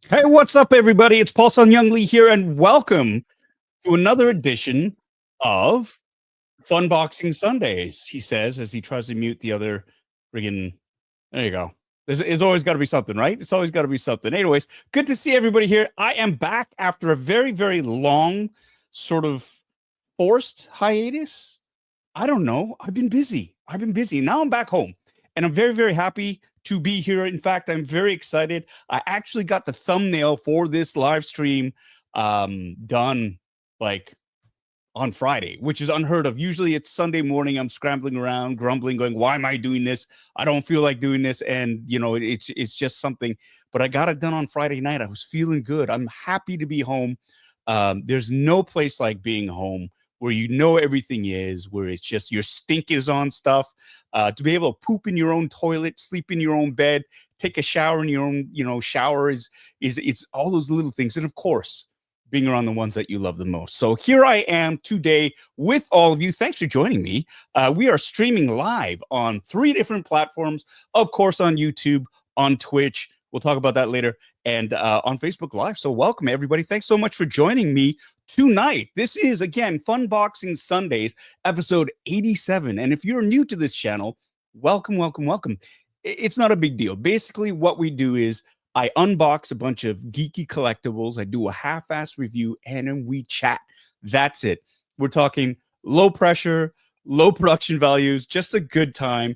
Hey, what's up, everybody? It's Paul Sun-Hyung Lee here, and welcome to another edition of Funboxing Sundays, he says, as he tries to mute the other friggin'... There you go. It's always got to be something, right? It's always got to be something. Anyways, good to see everybody here. I am back after a very, very long, sort of forced hiatus. I don't know. I've been busy. Now I'm back home, and I'm very, very happy to be here. In fact, I'm very excited. I actually got the thumbnail for this live stream done like on Friday, which is unheard of. Usually it's Sunday morning. I'm scrambling around, grumbling, going, why am I doing this? I don't feel like doing this. And, you know, it's just something. But I got it done on Friday night. I was feeling good. I'm happy to be home. There's no place like being home, where you know everything is, where it's just your stink is on stuff, to be able to poop in your own toilet, sleep in your own bed, take a shower in your own, shower is it's all those little things. And of course, being around the ones that you love the most. So here I am today with all of you. Thanks for joining me. We are streaming live on 3 different platforms, of course, on YouTube, on Twitch. We'll talk about that later, and on Facebook Live. So welcome, everybody. Thanks so much for joining me tonight. This is, again, Funboxing Sundays, episode 87. And if you're new to this channel, welcome, welcome, welcome. It's not a big deal. Basically, what we do is I unbox a bunch of geeky collectibles. I do a half-ass review, and then we chat. That's it. We're talking low pressure, low production values, just a good time.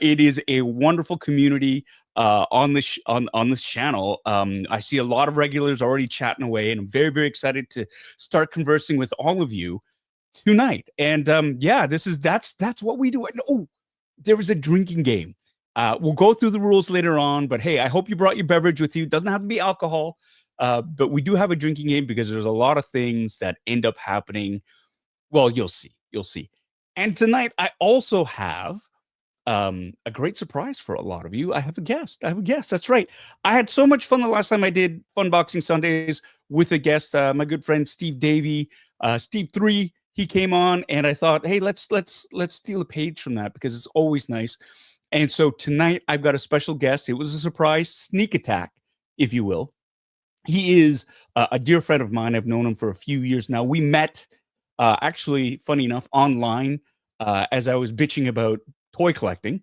It is a wonderful community on this channel. I see a lot of regulars already chatting away, and I'm very, very excited to start conversing with all of you tonight. And yeah, that's what we do. And oh, there was a drinking game. We'll go through the rules later on, but hey, I hope you brought your beverage with you. It doesn't have to be alcohol, but we do have a drinking game because there's a lot of things that end up happening. Well, you'll see. And tonight I also have a great surprise for a lot of you. I have a guest. That's right. I had so much fun the last time I did Funboxing Sundays with a guest, my good friend Steve Davey, Steve 3. He came on, and I thought, hey, let's steal a page from that, because it's always nice. And so tonight I've got a special guest. It was a surprise sneak attack, if you will. He is a dear friend of mine. I've known him for a few years now. We met, actually, funny enough, online as I was bitching about toy collecting.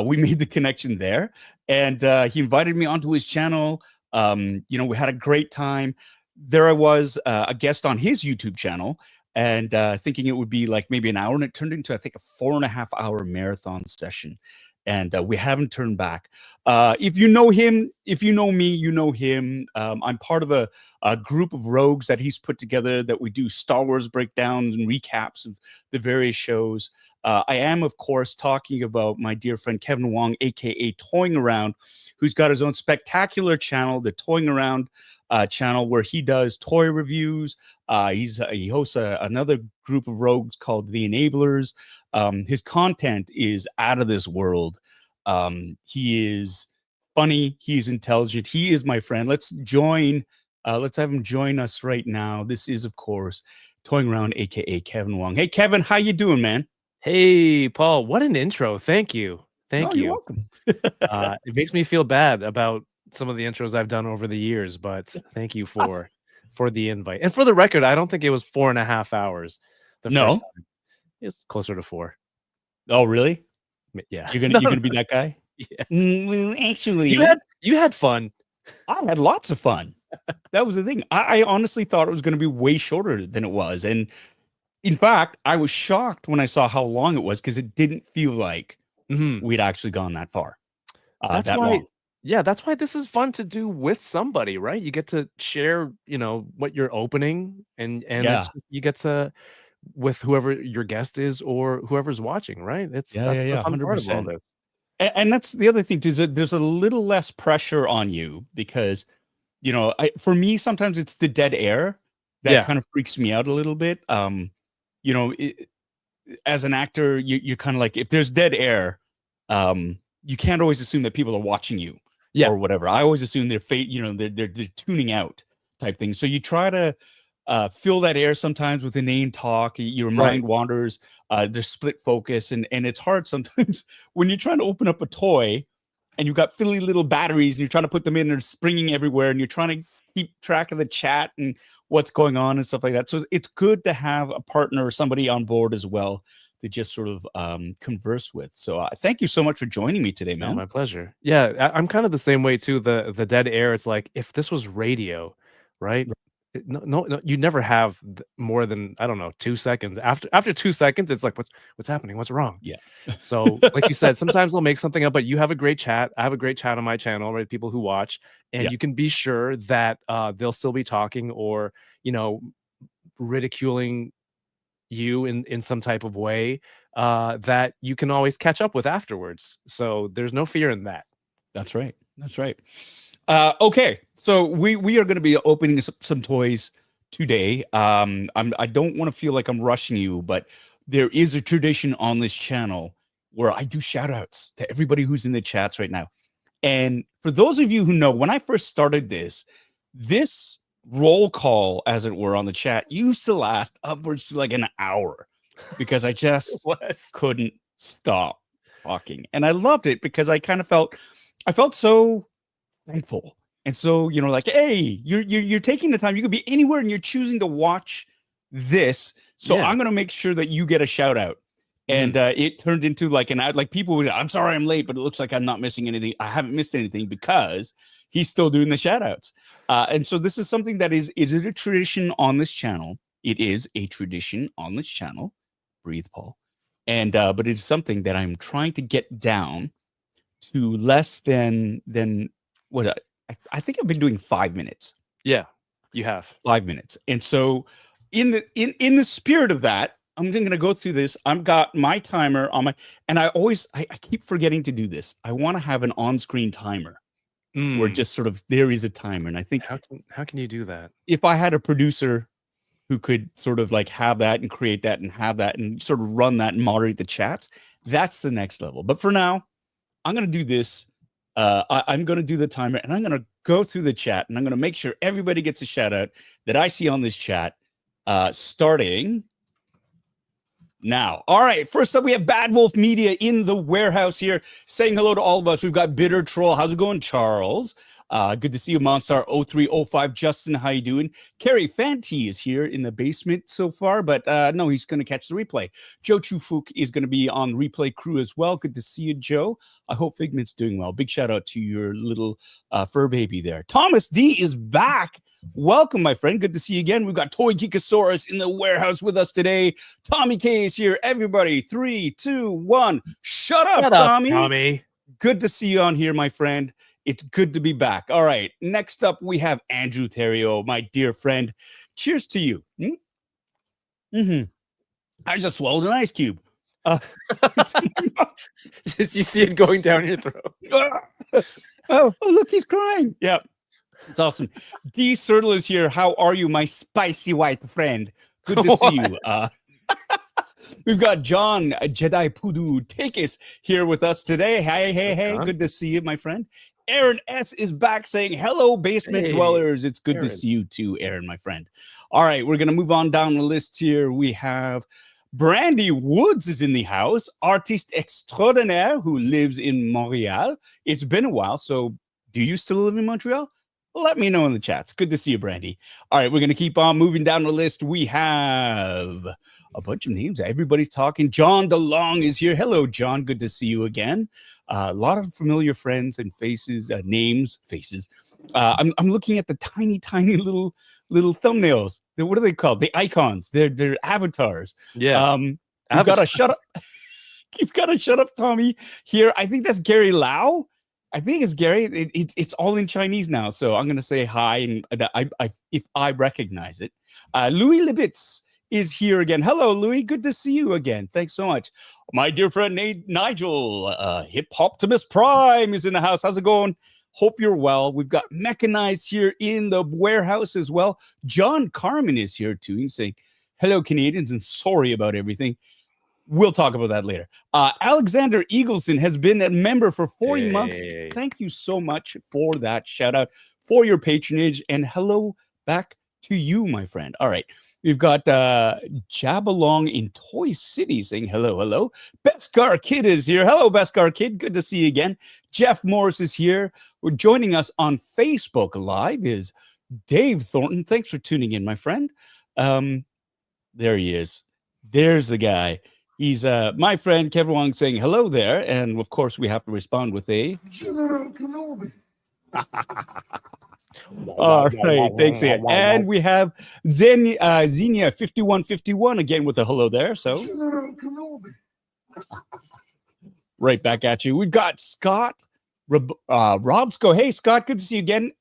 We made the connection there, and he invited me onto his channel. We had a great time. There I was, a guest on his YouTube channel, and thinking it would be like maybe an hour, and it turned into, I think, a 4.5-hour marathon session. And we haven't turned back. If you know him, if you know me, you know him. I'm part of a group of rogues that he's put together that we do Star Wars breakdowns and recaps of the various shows. I am, of course, talking about my dear friend Kevin Wong, aka Toying Around, who's got his own spectacular channel, the Toying Around channel, where he does toy reviews. He hosts another group of rogues called The Enablers. His content is out of this world. He is funny. He's intelligent. He is my friend. Let's have him join us right now. This is, of course, Toying Around, aka Kevin Wong. Hey, Kevin, how you doing, man? Hey, Paul, what an intro. Thank you. You're welcome. It makes me feel bad about some of the intros I've done over the years, but thank you for the invite. And for the record, I don't think it was 4.5 hours the first time. It's closer to 4. Oh, really? Yeah. You're gonna be that guy? Yeah. Actually, you had fun. I had lots of fun. That was the thing. I honestly thought it was going to be way shorter than it was. And in fact, I was shocked when I saw how long it was, because it didn't feel like we'd actually gone that far. That's long. Yeah, that's why this is fun to do with somebody, right? You get to share, what you're opening, and Yeah. you get to, with whoever your guest is or whoever's watching, right? That's the fun part of all 100%. this. And that's the other thing, is that there's a little less pressure on you, because, for me, sometimes it's the dead air that kind of freaks me out a little bit. As an actor, you're kind of like, if there's dead air, you can't always assume that people are watching you or whatever. I always assume they're they're tuning out type thing. So you try to fill that air sometimes with inane talk. Your mind wanders. There's split focus, and it's hard sometimes when you're trying to open up a toy and you've got fiddly little batteries, and you're trying to put them in, and they're springing everywhere, and you're trying to keep track of the chat and what's going on and stuff like that. So it's good to have a partner or somebody on board as well to just sort of converse with. So thank you so much for joining me today, man. No, my pleasure. Yeah, I'm kind of the same way too. The dead air. It's like if this was radio, right? No, you never have more than, I don't know, 2 seconds. After 2 seconds, it's like what's happening? What's wrong? Yeah. So, like you said, sometimes they'll make something up, but you have a great chat. I have a great chat on my channel, right? People who watch, and you can be sure that they'll still be talking or, you know, ridiculing you in some type of way that you can always catch up with afterwards. So there's no fear in that. That's right. That's right. Okay, so we are going to be opening some toys today. I don't want to feel like I'm rushing you, but there is a tradition on this channel where I do shout outs to everybody who's in the chats right now. And for those of you who know, when I first started this roll call, as it were, on the chat used to last upwards to like an hour because I just couldn't stop talking. And I loved it because I kind of felt so thankful. And so, you know, like, hey, you're taking the time. You could be anywhere and you're choosing to watch this. So I'm going to make sure that you get a shout out. And it turned into like an ad, like people would, I'm sorry I'm late, but it looks like I'm not missing anything. I haven't missed anything because he's still doing the shout outs. And so this is something that is it a tradition on this channel? It is a tradition on this channel. Breathe, Paul. And but it's something that I'm trying to get down to less than what I think I've been doing 5 minutes. Yeah, you have 5 minutes. And so in the spirit of that, I'm going to go through this. I've got my timer on my, and I keep forgetting to do this. I want to have an on-screen timer where just sort of there is a timer. And I think how can you do that? If I had a producer who could sort of like have that and create that and have that and sort of run that and moderate the chats, that's the next level. But for now, I'm going to do this. I'm going to do the timer and I'm going to go through the chat and I'm going to make sure everybody gets a shout out that I see on this chat starting now. All right. First up, we have Bad Wolf Media in the warehouse here saying hello to all of us. We've got Bitter Troll. How's it going, Charles? Good to see you, Monstar 0305. Justin, how you doing? Carrie Fanti is here in the basement so far, but no, he's going to catch the replay. Joe Chufuk is going to be on replay crew as well. Good to see you, Joe. I hope Figment's doing well. Big shout out to your little fur baby there. Thomas D is back. Welcome, my friend. Good to see you again. We've got Toy Geekosaurus in the warehouse with us today. Tommy K is here. Everybody, 3, 2, 1. Shut up, Tommy. Good to see you on here, my friend. It's good to be back. All right. Next up, we have Andrew Theriault, my dear friend. Cheers to you. I just swallowed an ice cube. You see it going down your throat. Oh, look, he's crying. Yeah. It's awesome. D. Sertle is here. How are you, my spicy white friend? Good to see you. We've got John Jedi Pudu Takis here with us today. Hey. Good to see you, my friend. Aaron S. is back saying, hello, basement dwellers. It's good to see you too, Aaron, my friend. All right, we're going to move on down the list here. We have Brandy Woods is in the house, artiste extraordinaire who lives in Montreal. It's been a while, so do you still live in Montreal? Let me know in the chats. Good to see you, Brandy. All right, we're going to keep on moving down the list. We have a bunch of names. Everybody's talking. John DeLong is here. Hello, John. Good to see you again. A lot of familiar friends and faces, faces. I'm looking at the tiny little thumbnails. What are they called? The icons. They're avatars. Yeah. You've got to shut up. You've got to shut up, Tommy. Here, I think that's Gary Lau. I think it's Gary. It's all in Chinese now, so I'm gonna say hi, and if I recognize it. Louis Libitz is here again. Hello, Louis. Good to see you again. Thanks so much. My dear friend Nigel, Hip Optimus Prime is in the house. How's it going? Hope you're well. We've got Mechanized here in the warehouse as well. John Carmen is here too. He's saying hello, Canadians, and sorry about everything. We'll talk about that later. Alexander Eagleson has been a member for 40 months. Thank you so much for that shout out, for your patronage, and hello back to you, my friend. All right. We've got Jabalong in Toy City saying hello, hello. Beskar Kid is here. Hello, Beskar Kid. Good to see you again. Jeff Morris is here. We're joining us on Facebook Live is Dave Thornton. Thanks for tuning in, my friend. There he is. There's the guy. He's my friend Kevin Wong saying hello there. And of course, we have to respond with a General Kenobi. All right, thanks, Ian. And we have Xenia 5151 again with a hello there. So right back at you. We've got Scott Robsco. Hey, Scott, good to see you again,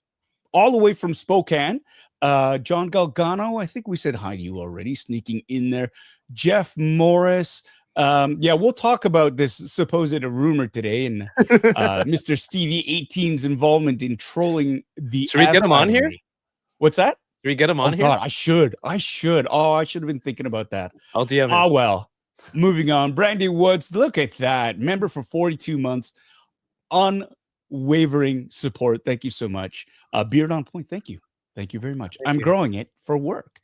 all the way from Spokane. John Galgano, I think we said hi to you already, sneaking in there. Jeff Morris. Yeah, we'll talk about this supposed rumor today and Mr. Stevie 18's involvement in trolling the. Should we get him on here? What's that? Should we get him on here? God, I should. Oh, I should have been thinking about that. I'll DM him. Oh, well. Moving on. Brandy Woods, look at that. Member for 42 months. Unwavering support. Thank you so much. Beard on point. Thank you. Thank you very much. I'm growing it for work.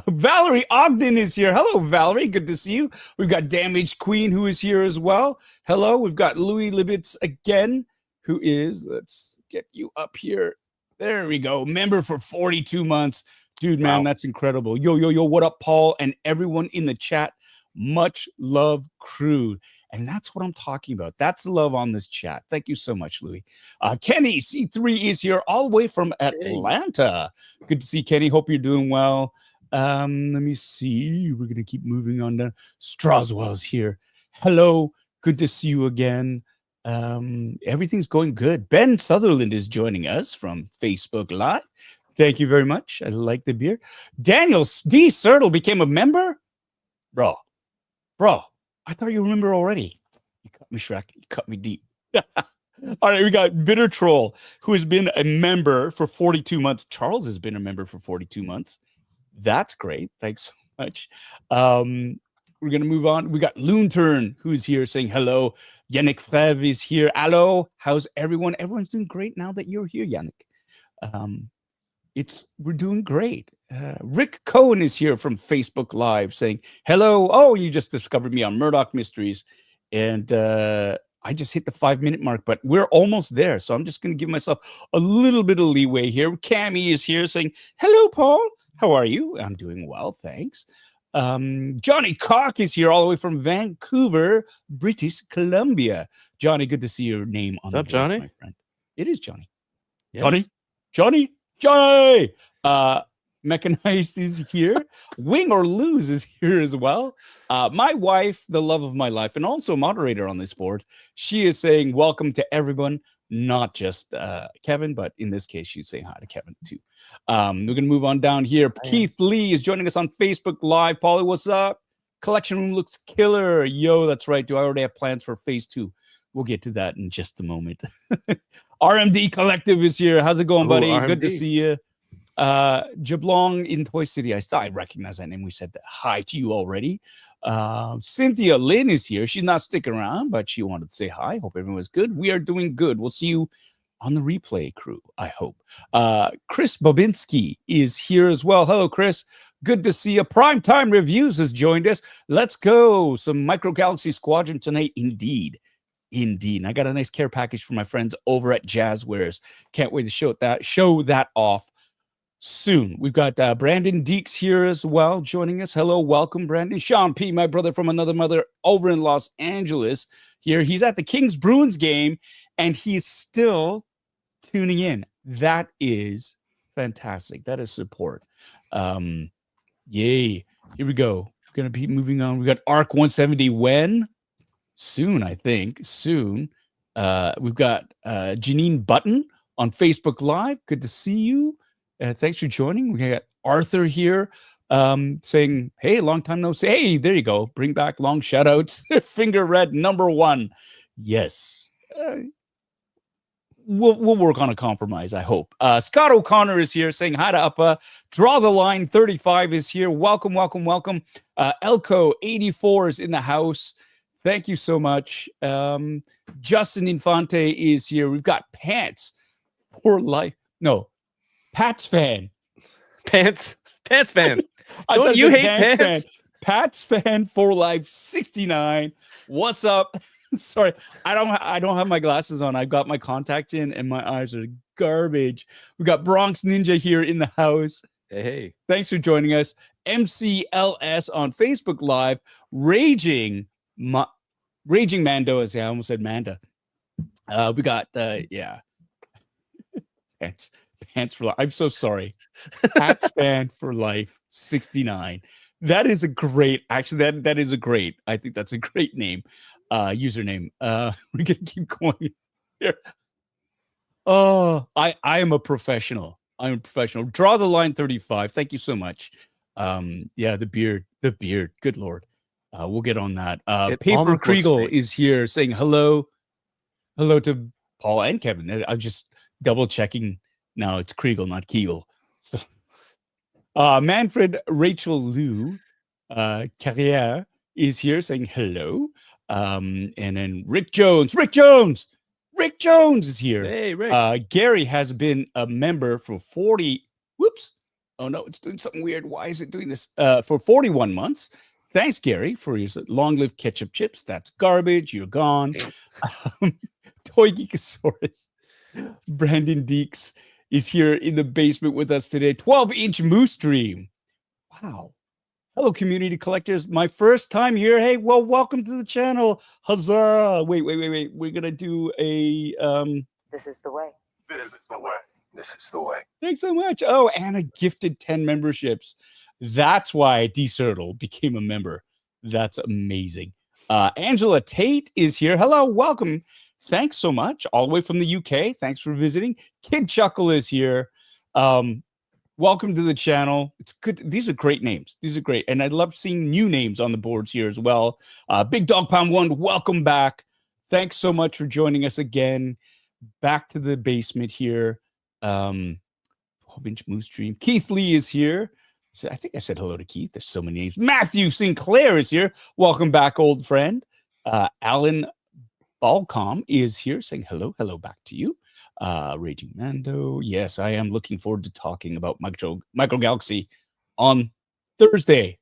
Valerie Ogden is here. Hello, Valerie. Good to see you. We've got Damaged Queen who is here as well. Hello. We've got Louis Libitz again, who is, let's get you up here. There we go. Member for 42 months. Dude, man, that's incredible. Yo, yo, yo. What up, Paul? And everyone in the chat. Much love, crew. And that's what I'm talking about. That's the love on this chat. Thank you so much, Louis. Kenny C3 is here all the way from Atlanta. Good to see Kenny. Hope you're doing well. Let me see. We're going to keep moving on down. Straswell's here. Hello. Good to see you again. Everything's going good. Ben Sutherland is joining us from Facebook Live. Thank you very much. I like the beer. Daniel D. Sertle became a member? Bro, I thought you remember already. You cut me, Shrek. You cut me deep. All right, we got Bitter Troll, who has been a member for 42 months. Charles has been a member for 42 months. That's great. Thanks so much. We're going to move on. We got Loonturn, who's here saying hello. Yannick Frev is here. Hello. How's everyone? Everyone's doing great now that you're here, Yannick. We're doing great. Rick Cohen is here from Facebook Live saying hello. Oh, you just discovered me on Murdoch Mysteries. And I just hit the 5-minute mark, but we're almost there. So I'm just going to give myself a little bit of leeway here. Cammy is here saying, hello, Paul. How are you? I'm doing well, thanks. Johnny Cock is here all the way from Vancouver, British Columbia. Johnny, good to see your name on What's the up, board, Johnny? my friend. It is Johnny. Yes. Johnny. Mechanized is here. Wing or Lose is here as well. My wife, the love of my life, and also moderator on this board, she is saying welcome to everyone, not just Kevin, but in this case, she's saying hi to Kevin too. We're going to move on down here. Keith Lee is joining us on Facebook Live. Paulie, what's up? Collection room looks killer. Yo, that's right. Do I already have plans for phase 2? We'll get to that in just a moment. RMD Collective is here. How's it going, buddy? RMD. Good to see you. Jablong in Toy City. I recognize that name. We said that hi to you already. Cynthia Lynn is here. She's not sticking around, but she wanted to say hi. Hope everyone's good. We are doing good. We'll see you on the replay, crew, I hope. Chris Bobinski is here as well. Hello, Chris. Good to see you. Primetime Reviews has joined us. Let's go. Some Micro Galaxy Squadron tonight. Indeed. And I got a nice care package for my friends over at Jazzwares. Can't wait to show that off soon. We've got Brandon Deeks here as well joining us. Hello, welcome, Brandon. Sean P., my brother from another mother over in Los Angeles here. He's at the Kings Bruins game, and he's still tuning in. That is fantastic. That is support. Yay. Here we go. We're going to be moving on. We got Arc 170 when? Soon, I think. Soon. We've got Janine Button on Facebook Live. Good to see you. Thanks for joining. We got Arthur here saying, hey, long time no see. Hey, there you go. Bring back long shout outs. Finger red #1. Yes. We'll work on a compromise, I hope. Scott O'Connor is here saying hi to Uppa. Draw the Line 35 is here. Welcome. Elko 84 is in the house. Thank you so much. Justin Infante is here. We've got Pants for Life. No, Pats fan. Pants fan. I Don't thought you said hate Pants pants? fan. Pat's fan for life 69. What's up? Sorry, I don't have my glasses on. I've got my contacts in, and my eyes are garbage. We got Bronx Ninja here in the house. Hey. Thanks for joining us. MCLS on Facebook Live. Raging Mando, as I almost said Manda. We got pants for life. I'm so sorry. Pat's fan for life 69. That is a great, actually, that is a great, I think that's a great name, username. We're gonna keep going here. Oh, I am a professional. I'm a professional. Draw the line 35. Thank you so much. Yeah, the beard. Good Lord. We'll get on that. Paper Kriegel is here saying hello to Paul and Kevin. I'm just double checking now. It's Kriegel, not Kegel. So Manfred Rachel Lou Carriere is here saying hello. And then Rick Jones is here. Hey, Rick. Gary has been a member for 40. Whoops. Oh no, it's doing something weird. Why is it doing this? For 41 months. Thanks, Gary, for your long live ketchup chips. That's garbage. You're gone. Toy Geekosaurus. Brandon Deeks is here in the basement with us today. 12-inch Moose Dream. Wow. Hello, community collectors. My first time here. Hey, well, welcome to the channel. Huzzah. Wait. We're going to do a... This is the way. This is the way. This is the way. Thanks so much. Oh, Anna gifted 10 memberships. That's why D-Cirtle became a member. That's amazing. Angela Tate is here. Hello, welcome. Thanks so much. All the way from the UK. Thanks for visiting. Kid Chuckle is here. Welcome to the channel. It's good. These are great names. These are great. And I love seeing new names on the boards here as well. Big Dog Pound 1, welcome back. Thanks so much for joining us again. Back to the basement here. 12-inch Moose Dream. Keith Lee is here. So I think I said hello to Keith. There's so many names. Matthew Sinclair is here. Welcome back, old friend. Alan Balcom is here saying hello back to you. Raging Mando. Yes, I am looking forward to talking about Micro Galaxy on Thursday.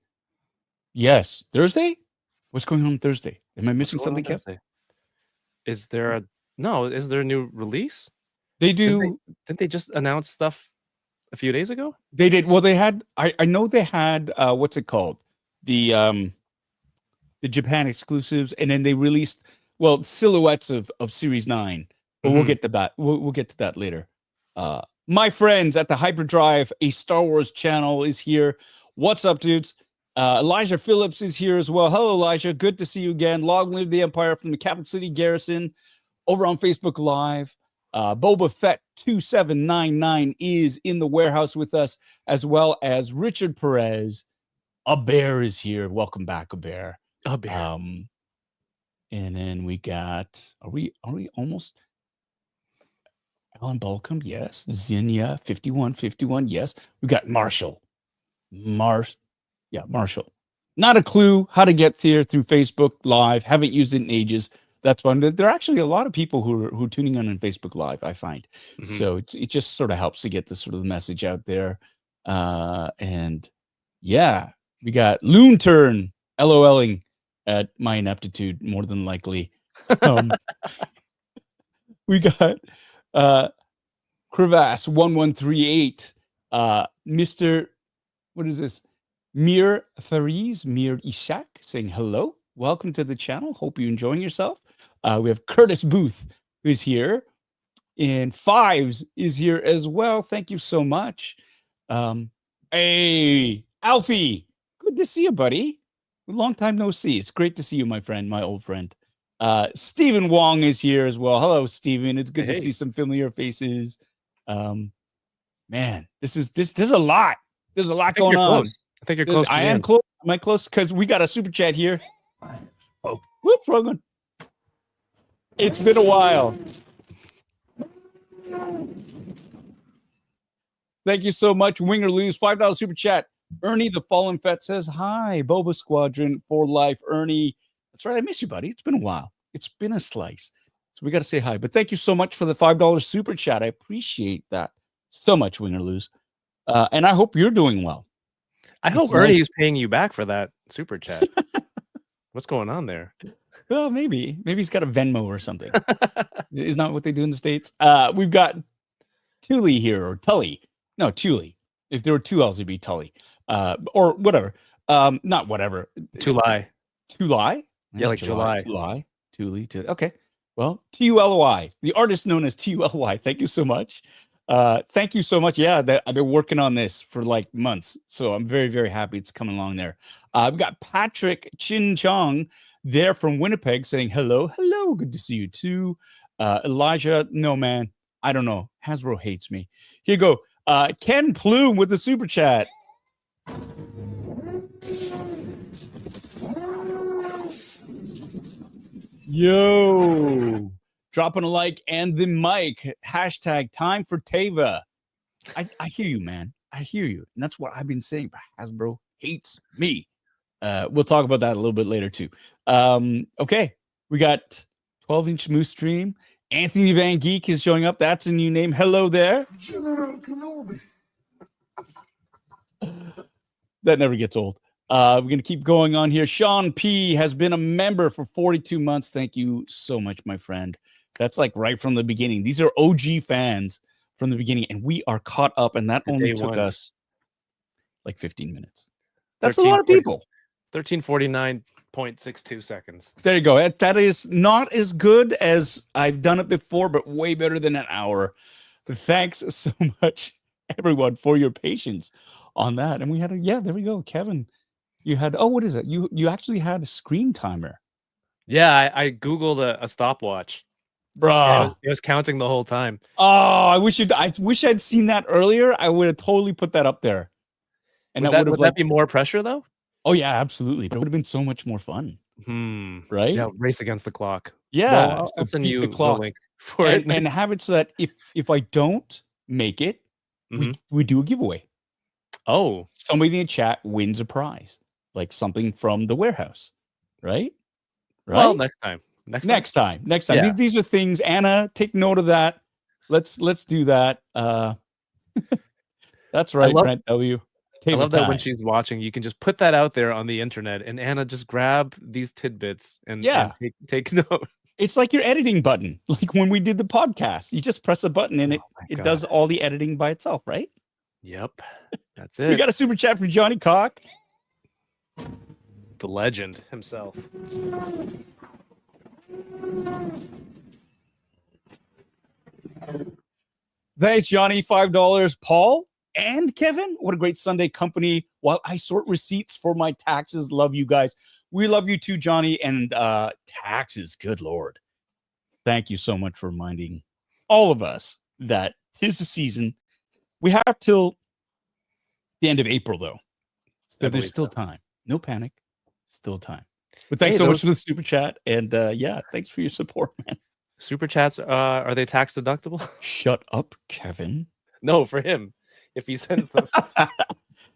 Yes, Thursday? What's going on Thursday? Am I missing something, Kev? Is there a new release? They do. Didn't they just announce stuff a few days ago? They did. Well, they had. I know they had. What's it called? The Japan exclusives, and then they released silhouettes of Series 9. But we'll get to that. We'll get to that later. My friends at the Hyperdrive, a Star Wars channel, is here. What's up, dudes? Elijah Phillips is here as well. Hello, Elijah. Good to see you again. Long live the Empire from the Capital City Garrison over on Facebook Live. Boba Fett 2799 is in the warehouse with us, as well as Richard Perez. A Bear is here. Welcome back, A Bear. A Bear. And then we got, are we almost? Alan Balcom, yes. Zinnia 5151, yes. We got Marshall. Marshall. Not a clue how to get here through Facebook Live. Haven't used it in ages. That's fun. There are actually a lot of people who are tuning in on Facebook Live, I find. So it just sort of helps to get the sort of message out there. And yeah, we got Loon Turn LOLing at my ineptitude, more than likely. We got Crevasse 1138, Mr. What is this? Mir Fariz, Mir Ishak saying hello. Welcome to the channel. Hope you're enjoying yourself. We have Curtis Booth who's here, and Fives is here as well. Thank you so much. Hey, Alfie, good to see you, buddy. Long time no see. It's great to see you, my friend, my old friend. Stephen Wong is here as well. Hello, Stephen. It's good to see some familiar faces. Man, there's a lot. There's a lot going on. Close. I think you're close. I am close. Am I close? Because we got a super chat here. Oh, whoops, wrong one. It's been a while. Thank you so much. Wing or lose, $5 super chat. Ernie the Fallen Fett says, hi, Boba Squadron for life. Ernie, that's right. I miss you, buddy. It's been a while. It's been a slice. So we got to say hi. But thank you so much for the $5 super chat. I appreciate that so much, Wing or lose. And I hope you're doing well. I hope It's Ernie nice. is paying you back for that super chat. What's going on there? Well, maybe he's got a Venmo or something. Is not what they do in the States. We've got Tully here, or Tully. No, Tully. If there were two L's, it'd be Tully. Or whatever. Not whatever. Tulai. Tulai? Yeah, like July. Tulai. Tully. Okay. Well, Tully, the artist known as Tully. Thank you so much. Thank you so much. Yeah, I've been working on this for like months, so I'm very, very happy it's coming along there. We've got Patrick Chin Chong there from Winnipeg saying hello, good to see you too. Elijah, no man, I don't know. Hasbro hates me. Here you go. Ken Plume with the super chat. Yo, dropping a like and the mic. Hashtag time for Teva. I hear you, man. I hear you. And that's what I've been saying. But Hasbro hates me. We'll talk about that a little bit later too. Okay, we got 12-inch Moose Stream. Anthony Van Geek is showing up. That's a new name. Hello there. That never gets old. We're going to keep going on here. Sean P has been a member for 42 months. Thank you so much, my friend. That's like right from the beginning. These are OG fans from the beginning, and we are caught up, and that only took us like 15 minutes. That's a lot of people. 1349.62 seconds. There you go. That is not as good as I've done it before, but way better than an hour. But thanks so much, everyone, for your patience on that. And we had there we go. Kevin, you had, what is it? You actually had a screen timer. Yeah, I Googled a stopwatch. Bruh. It was counting the whole time. Oh, I wish I'd seen that earlier. I would have totally put that up there. And would that be more pressure though? Oh yeah, absolutely. But it would have been so much more fun. Right? Yeah, race against the clock. Yeah. Well, I'll send you the link for and, it. And have it so that if I don't make it, we do a giveaway. Oh. Somebody in the chat wins a prize. Like something from the warehouse. Right? Well, next time. Next time. Yeah. These are things. Anna, take note of that. Let's do that. That's right, Brent W. I love that when she's watching, you can just put that out there on the internet, and Anna just grab these tidbits and take note. It's like your editing button. Like when we did the podcast, you just press a button and it does all the editing by itself, right? Yep, that's it. We got a super chat for Johnny Cock, the legend himself. Thanks, Johnny. $5. Paul and Kevin, what a great Sunday company while I sort receipts for my taxes. Love you guys. We love you too, Johnny. And taxes, good Lord. Thank you so much for reminding all of us that 'tis the season. We have till the end of April, though. So there's still time. No panic. Still time. But thanks so much for the super chat. And thanks for your support, man. Super chats, are they tax deductible? Shut up, Kevin. No, for him. If he sends them.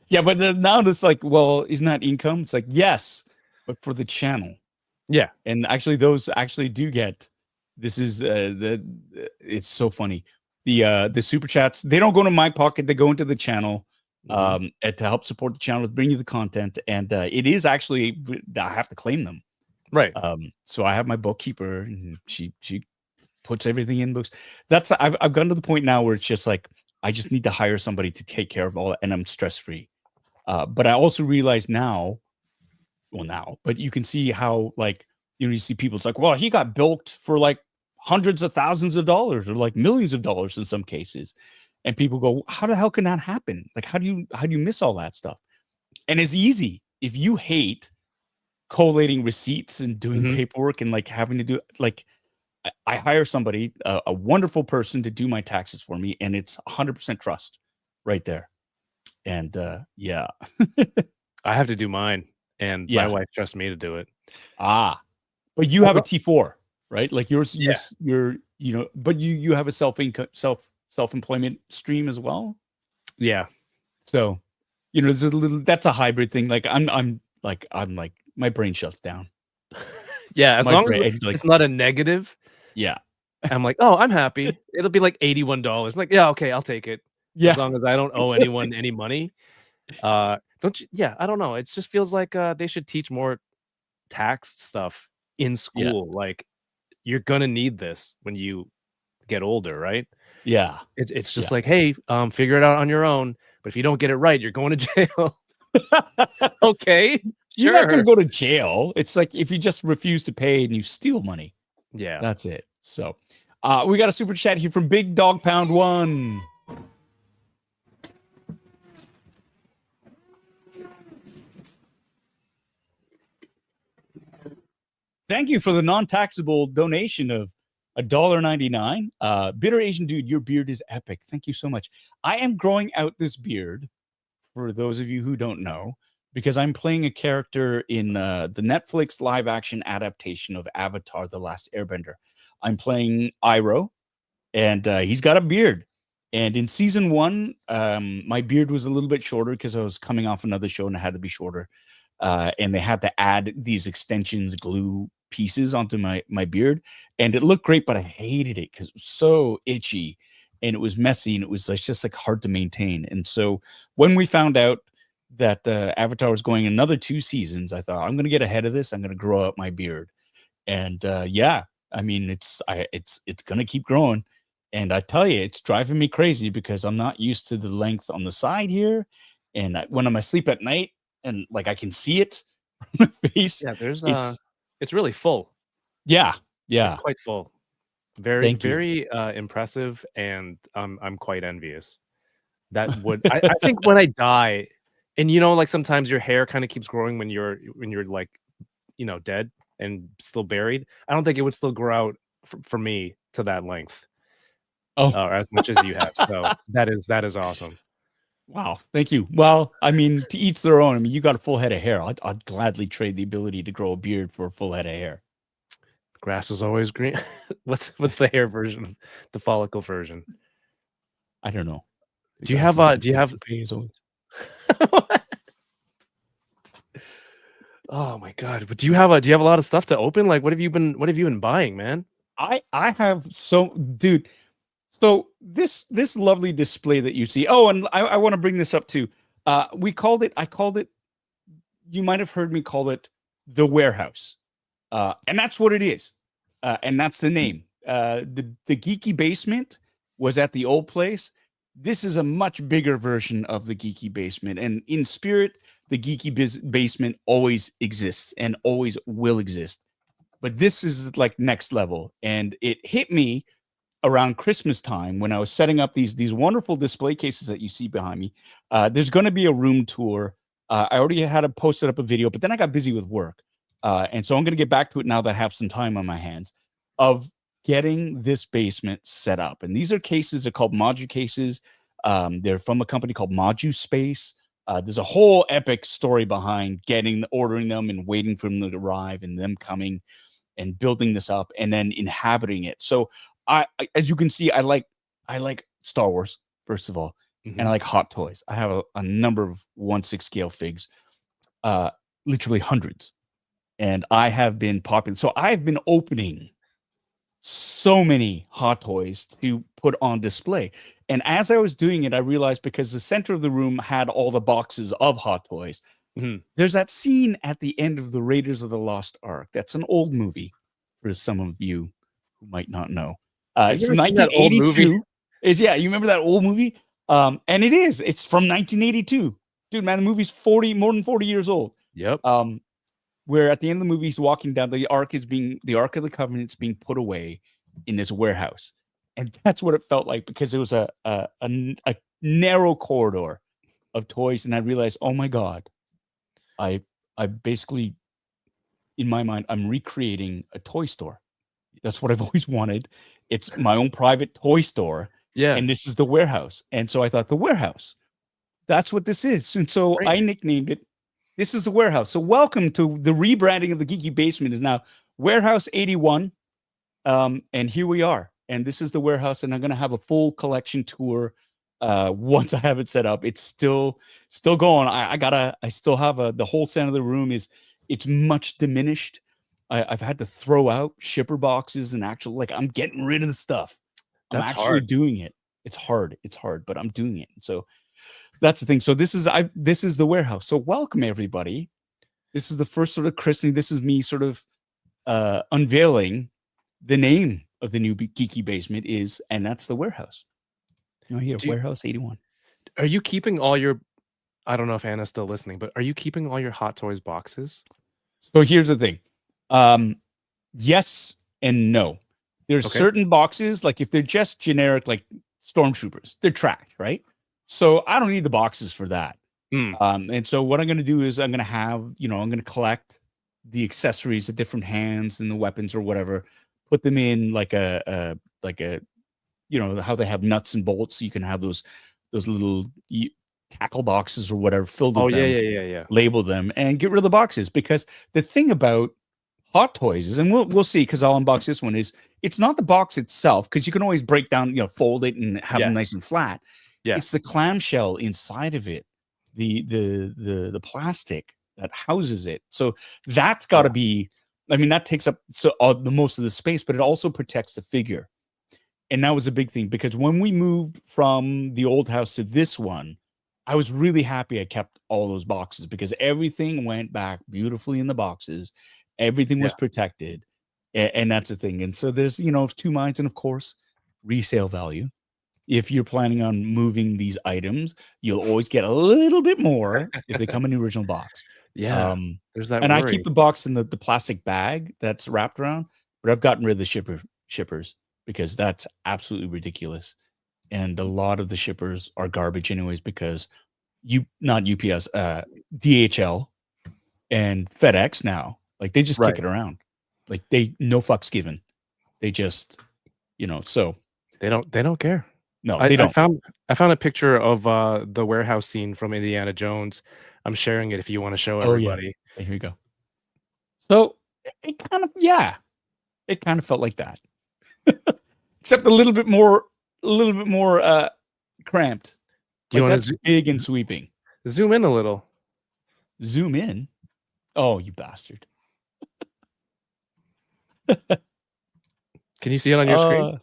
Yeah, but now it's like, well, isn't that income? It's like, yes, but for the channel. Yeah. And actually, those actually do get, this is, it's so funny. The super chats, they don't go to my pocket. They go into the channel and to help support the channel, to bring you the content. And it is actually, I have to claim them. Right. So I have my bookkeeper and she puts everything in books. I've gotten to the point now where it's just like, I just need to hire somebody to take care of all that, and I'm stress-free. But I also realize but you can see how, like, you see people, it's like, well, he got bilked for like hundreds of thousands of dollars or like millions of dollars in some cases. And people go, how the hell can that happen? Like, how do you miss all that stuff? And it's easy. If you hate collating receipts and doing paperwork and like having to do, like, I hire somebody, a wonderful person to do my taxes for me, and it's 100% trust right there. And I have to do mine, and my wife trusts me to do it. But you have a T4, right? Like yours, you're but you have a self-employment stream as well. Yeah. So, there's that's a hybrid thing. Like I'm like my brain shuts down. Yeah, as long as it's not a negative. Yeah. I'm like, oh, I'm happy. It'll be like $81. I'm like, yeah, okay, I'll take it. Yeah. as long as I don't owe anyone any money. Don't you? Yeah, I don't know. It just feels like they should teach more tax stuff in Yeah. school. Like you're gonna need this when you get older, right? Yeah. It's just Yeah. like, hey, figure it out on your own. But if you don't get it right, you're going to jail. Okay, You're not going to sure. go to jail. It's like if you just refuse to pay and you steal money. Yeah. That's it. So we got a super chat here from Big Dog Pound 1. Thank you for the non-taxable donation of $1.99. Bitter Asian Dude, your beard is epic. Thank you so much. I am growing out this beard, for those of you who don't know, because I'm playing a character in the Netflix live-action adaptation of Avatar: The Last Airbender. I'm playing Iroh, and he's got a beard. And in season 1, my beard was a little bit shorter because I was coming off another show and it had to be shorter. And they had to add these extensions, glue pieces onto my beard, and it looked great, but I hated it because it was so itchy and it was messy and it was like, just like hard to maintain. And so when we found out that Avatar was going another 2 seasons, I thought I'm going to get ahead of this. I'm going to grow out my beard, and yeah, I mean it's going to keep growing. And I tell you, it's driving me crazy because I'm not used to the length on the side here, and when I'm asleep at night and like I can see it from my face, Yeah, there's it's it's really full. yeah, It's yeah. quite full. Very, Thank you. very impressive, and I'm quite envious. That would I think when I die, and like sometimes your hair kind of keeps growing when you're like dead and still buried. I don't think it would still grow out for me to that length Oh, or as much as you have. So that is awesome. wow. Thank you. Well, I mean, to each their own. I mean, you got a full head of hair. I'd gladly trade the ability to grow a beard for a full head of hair. Grass is always green. What's the hair version? The follicle version. I don't know. Do you have pay as always. Oh my god. But do you have a lot of stuff to open? Like what have you been buying, man? I have dude. So this lovely display that you see. Oh, and I want to bring this up too. I called it, you might have heard me call it the warehouse. And that's what it is. And that's the name. The geeky basement was at the old place. This is a much bigger version of the geeky basement. And in spirit, the geeky basement always exists and always will exist. But this is like next level. And it hit me around Christmas time when I was setting up these wonderful display cases that you see behind me. There's going to be a room tour. I already had to posted up a video, but then I got busy with work. And so I'm going to get back to it now that I have some time on my hands of getting this basement set up. And these are cases, they're called Modu cases. They're from a company called Modu Space. There's a whole epic story behind ordering them and waiting for them to arrive and them coming and building this up and then inhabiting it. So I as you can see, I like Star Wars, first of all, and I like Hot Toys. I have a number of 1/6 scale figs, literally hundreds. And I have been popular. So I've been opening so many Hot Toys to put on display. And as I was doing it, I realized because the center of the room had all the boxes of Hot Toys, there's that scene at the end of the Raiders of the Lost Ark. That's an old movie for some of you who might not know. It's from 1982. You remember that old movie? And it's from 1982. Dude, man, the movie's more than 40 years old. Yep. Where at the end of the movie, he's walking down, the Ark of the Covenant's being put away in this warehouse. And that's what it felt like because it was a narrow corridor of toys. And I realized, oh my God, I basically, in my mind, I'm recreating a toy store. That's what I've always wanted. It's my own private toy store. Yeah. And this is the warehouse. And so I thought the warehouse, that's what this is. And so I nicknamed it. This is the warehouse. So welcome to the rebranding of the Geeky Basement is now Warehouse 81. And here we are. And this is the warehouse. And I'm going to have a full collection tour once I have it set up. It's still going. I still have the whole center of the room it's much diminished. I've had to throw out shipper boxes and I'm getting rid of the stuff. I'm actually doing it. It's hard. It's hard, but I'm doing it. So that's the thing. So this is the warehouse. So welcome everybody. This is the first sort of christening. This is me sort of unveiling the name of the new geeky basement and that's the warehouse. Here, Warehouse 81. Are you keeping all your? I don't know if Anna's still listening, but are you keeping all your Hot Toys boxes? So here's the thing. Yes and no. There's certain boxes, like if they're just generic, like stormtroopers, they're tracked, right? So I don't need the boxes for that. And so what I'm going to do is I'm going to have, I'm going to collect the accessories, the different hands and the weapons or whatever, put them in like a how they have nuts and bolts. So you can have those little tackle boxes or whatever filled with them. Yeah. Label them and get rid of the boxes, because the thing about Hot Toys is, and we'll see, because I'll unbox this one, is it's not the box itself, because you can always break down, fold it and have them nice and flat. Yeah, it's the clamshell inside of it, the plastic that houses it. So that's got to be, I mean, that takes up the most of the space, but it also protects the figure. And that was a big thing, because when we moved from the old house to this one, I was really happy I kept all those boxes, because everything went back beautifully in the boxes. Everything was protected. And that's the thing. And so there's, 2 minds, and of course, resale value. If you're planning on moving these items, you'll always get a little bit more if they come in the original box. Yeah. There's that. And I keep the box in the plastic bag that's wrapped around, but I've gotten rid of the shippers, because that's absolutely ridiculous. And a lot of the shippers are garbage anyways, because not UPS, DHL and FedEx now, like they just kick it around. Like no fucks given. They just, so they don't care. No, they don't. I found a picture of the warehouse scene from Indiana Jones. I'm sharing it if you want to show everybody. Yeah. Here you go. So it kind of felt like that. Except a little bit more cramped. Do you want to big and sweeping? Zoom in a little. Zoom in? Oh, you bastard. Can you see it on your screen?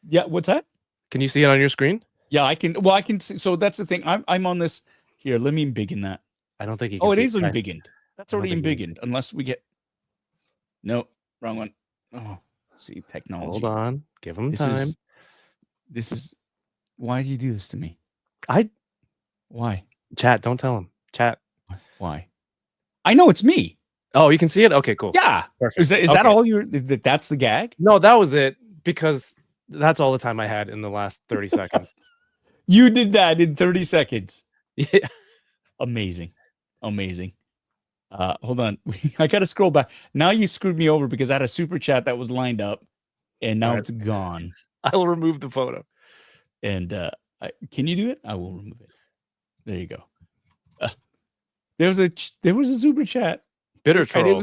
Yeah, what's that? Can you see it on your screen? Yeah, I can. Well, I can see. So that's the thing. I'm on this here. Let me embiggen that. I don't think you can. Oh, it is embiggened. That's already embiggened. Unless we get. No, wrong one. Oh, see, technology. Hold on. Give them time. This is. Why do you do this to me? Why? Chat. Don't tell him. Chat. Why? I know it's me. Oh, you can see it. Okay, cool. Yeah. Perfect. Is that all that's the gag? No, that was it, because that's all the time I had in the last 30 seconds. You did that in 30 seconds. Yeah. Amazing. Hold on. I got to scroll back. Now you screwed me over, because I had a super chat that was lined up and now it's gone. I will remove the photo. And can you do it? I will remove it. There you go. There was a super chat. Bitter Troll. And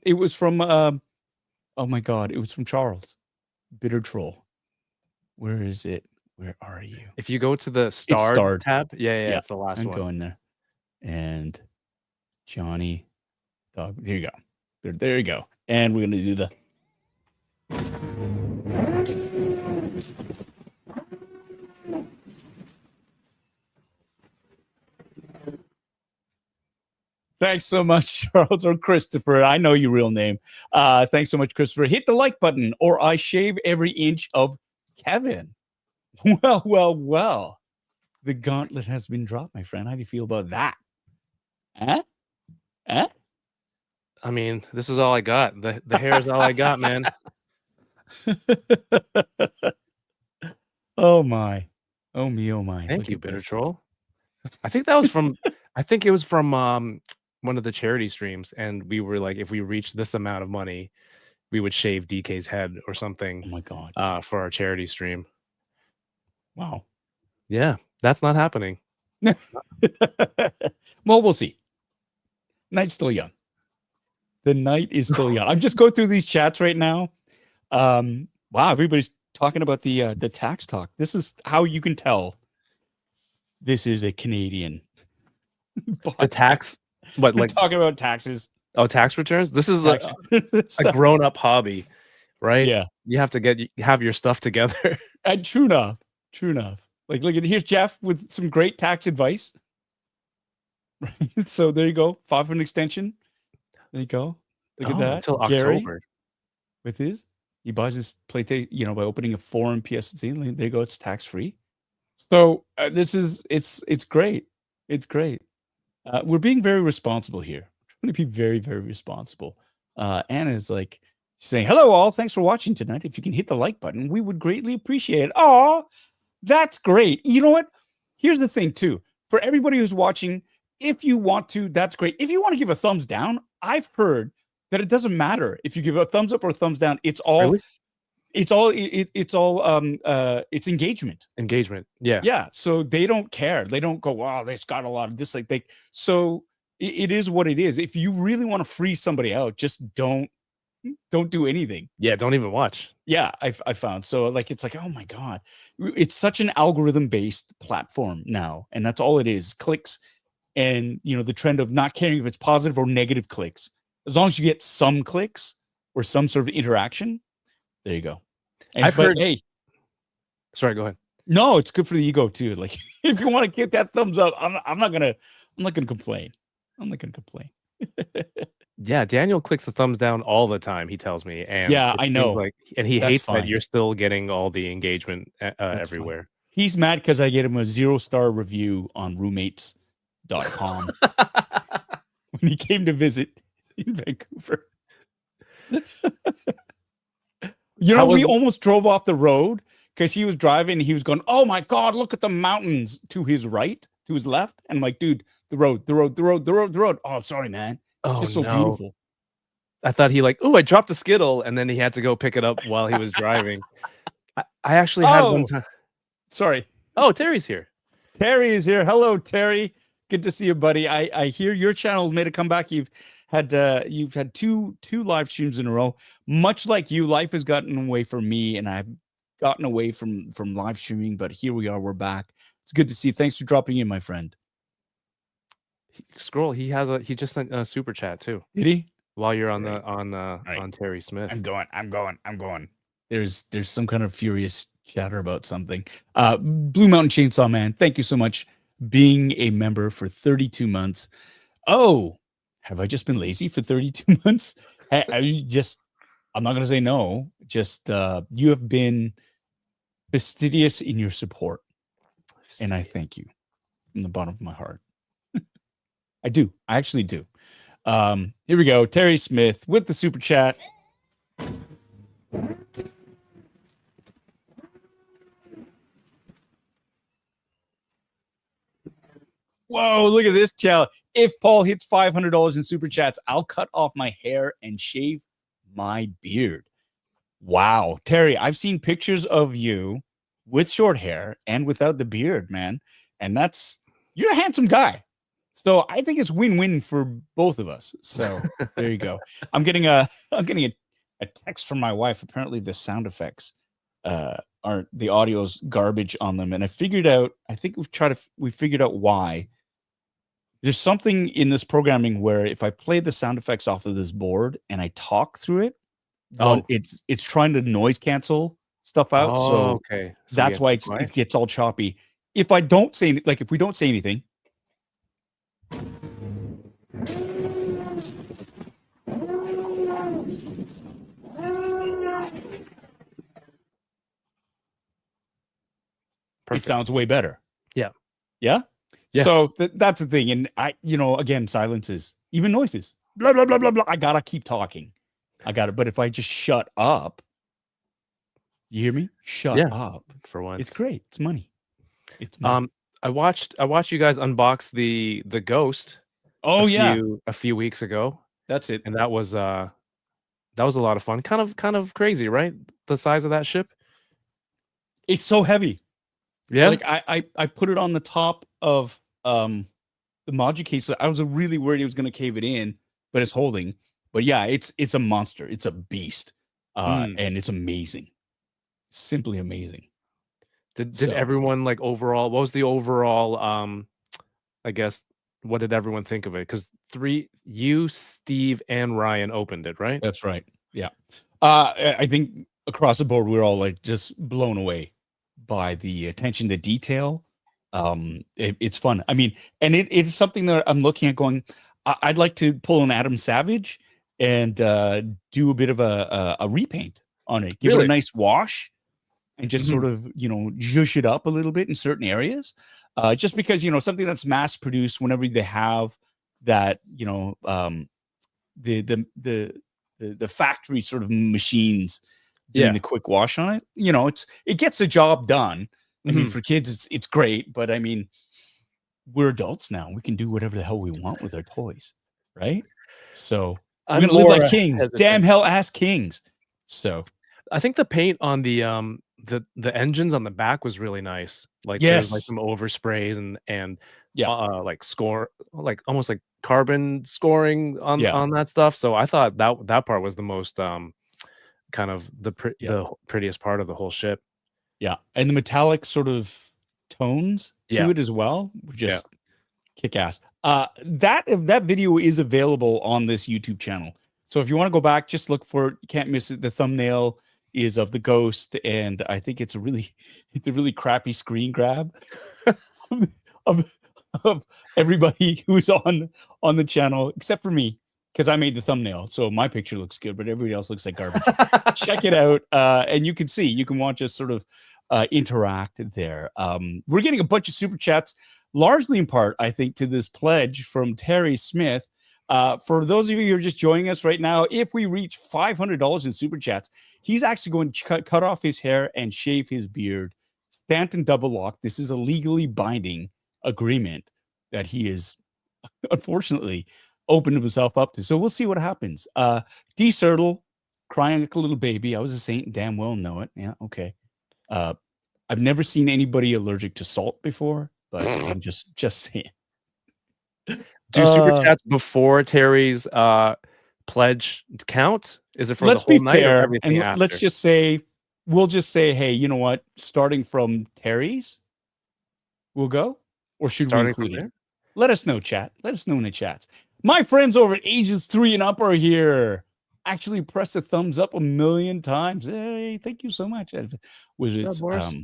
it was from oh my God, it was from Charles. Bitter Troll. Where is it? Where are you? If you go to the starred tab, yeah, it's the last one. I'm going there. And Johnny Dog. There you go. There you go. And we're gonna do the Thanks so much, Charles, or Christopher. I know your real name. Thanks so much, Christopher. Hit the like button, or I shave every inch of Kevin. Well. The gauntlet has been dropped, my friend. How do you feel about that? Huh? I mean, this is all I got. The hair is all I got, man. Oh my. Oh me, oh my. Thank you, Bitter Troll. I think that was from it was from one of the charity streams, and we were like, if we reached this amount of money, we would shave DK's head or something. Oh my God. For our charity stream. Wow. Yeah, that's not happening. Well, we'll see. Night's still young. The night is still young. I'm just going through these chats right now. Wow, everybody's talking about the tax talk. This is how you can tell this is a Canadian. The tax? What, like talking about taxes? Oh, tax returns? This is a grown-up hobby, right? Yeah. You have to have your stuff together. And true enough. Like, look at here's Jeff with some great tax advice. Right. So there you go. Fought for an extension. There you go. Look at that. Until Gary October. with his. He buys his PlayStation, by opening a foreign PSC. There you go. It's tax free. So it's great. It's great. We're being very responsible here. We're trying to be very, very responsible. Anna is like saying, "Hello, all. Thanks for watching tonight. If you can hit the like button, we would greatly appreciate it." Oh, that's great. You know what? Here's the thing, too. For everybody who's watching, if you want to, that's great. If you want to give a thumbs down, I've heard that it doesn't matter if you give a thumbs up or a thumbs down. It's all. Really? It's engagement. Engagement. Yeah. Yeah. So they don't care. They don't go, wow, this got a lot of this. So it is what it is. If you really want to free somebody out, just don't do anything. Yeah. Don't even watch. Yeah. I found. So it's like, oh my God, it's such an algorithm based platform now. And that's all it is. Clicks. And the trend of not caring if it's positive or negative clicks, as long as you get some clicks or some sort of interaction. There you go. And I've heard. Hey, sorry, go ahead. no, it's good for the ego too. Like if you want to get that thumbs up, I'm not gonna complain. I'm not gonna complain. Yeah, Daniel clicks the thumbs down all the time. He tells me, and yeah, I know. And he That's hates fine. that you're still getting all the engagement everywhere. Fine. He's mad because I gave him a 0-star review on roommates.com when he came to visit in Vancouver. We almost drove off the road because he was driving and he was going, oh my God, look at the mountains to his right, to his left. And I'm like, dude, the road. Oh, sorry, man. It's just so beautiful. I thought he I dropped a Skittle, and then he had to go pick it up while he was driving. I actually had one time. Sorry. Oh, Terry's here. Terry is here. Hello, Terry. Good to see you, buddy. I hear your channel's made a comeback. You've had two live streams in a row. Much like you, life has gotten away from me, and I've gotten away from live streaming. But here we are. We're back. It's good to see you. Thanks for dropping in, my friend. Scroll. He just sent a super chat too. Did he? While you're on Terry Smith. I'm going. There's some kind of furious chatter about something. Blue Mountain Chainsaw Man, thank you so much. Being a member for 32 months. Oh, have I just been lazy for 32 months? I'm not going to say no. Just you have been fastidious in your support. And I thank you from the bottom of my heart. I do. I actually do. Here we go. Terry Smith with the super chat. Whoa, look at this challenge. If Paul hits $500 in super chats, I'll cut off my hair and shave my beard. Wow. Terry, I've seen pictures of you with short hair and without the beard, man. And you're a handsome guy. So I think it's win-win for both of us. So there you go. I'm getting a text from my wife. Apparently the sound effects are the audio's garbage on them. And I figured out why. There's something in this programming where if I play the sound effects off of this board and I talk through it, it's trying to noise cancel stuff out. Oh, so okay. So that's why it gets all choppy. If I don't say if we don't say anything. Perfect. It sounds way better. Yeah. Yeah. Yeah. So that's the thing. And again, silences, even noises, blah, blah, blah, blah, blah. I got to keep talking. But if I just shut up, you hear me? Shut up. For once. It's great. It's money. It's money. I watched you guys unbox the Ghost. Oh, a few weeks ago. That's it. And that was a lot of fun. Kind of crazy, right? The size of that ship. It's so heavy. Yeah. Like I put it on the top of the module case. So I was really worried it was going to cave it in, but it's holding. But yeah, it's a monster. It's a beast. And it's amazing. Simply amazing. Did everyone overall, what was the overall I guess, what did everyone think of it? Because you, Steve, and Ryan opened it, right? That's right. Yeah. I think across the board we're all just blown away by the attention to detail. It's fun. I mean, and it's something that I'm looking at going, I'd like to pull an Adam Savage and do a bit of a repaint on it, give it a Really? nice wash, and just sort Mhm. of, zhuzh it up a little bit in certain areas. Just because, something that's mass produced, whenever they have that, the factory sort of machines doing Yeah. the quick wash on it, it gets the job done. I mean, Mhm. for kids, it's great, but I mean, we're adults now. We can do whatever the hell we want with our toys, right? So we're I'm gonna live more like kings. Damn hesitant. hell ass kings. So I think the paint on the engines on the back was really nice. Like there's like yes. some oversprays and Yeah. like score like almost like carbon scoring Yeah. on that stuff. So I thought that part was the most kind of Yeah. the prettiest part of the whole ship. Yeah. And the metallic sort of tones to Yeah. it as well were Yeah. just kick ass. That video is available on this YouTube channel. So if you want to go back, just look for it. You can't miss it. The thumbnail is of the ghost, and I think it's a really crappy screen grab of, of everybody who's on the channel except for me, because I made the thumbnail. So my picture looks good, but everybody else looks like garbage. Check it out, and you can watch us sort of interact there. We're getting a bunch of super chats, largely in part, I think, to this pledge from Terry Smith. For those of you who are just joining us right now, if we reach $500 in super chats, he's actually going to cut off his hair and shave his beard, stamped and double locked. This is a legally binding agreement that he is unfortunately opened himself up to. So we'll see what happens. D Sertle, crying like a little baby. I was a saint and damn well know it. Yeah, okay. I've never seen anybody allergic to salt before, but I'm just saying. Do super chats before Terry's pledge count? Is it for the Let's whole be night or fair, everything and let's after? just say we'll just say, hey, you know what? Starting from Terry's, we'll go, or should we Starting from include it? there? Let us know, chat. Let us know in the chats. My friends over at Ages 3 and Up are here. Actually, press the thumbs up 1,000,000 times. Hey, thank you so much. Was What's it up, Boris?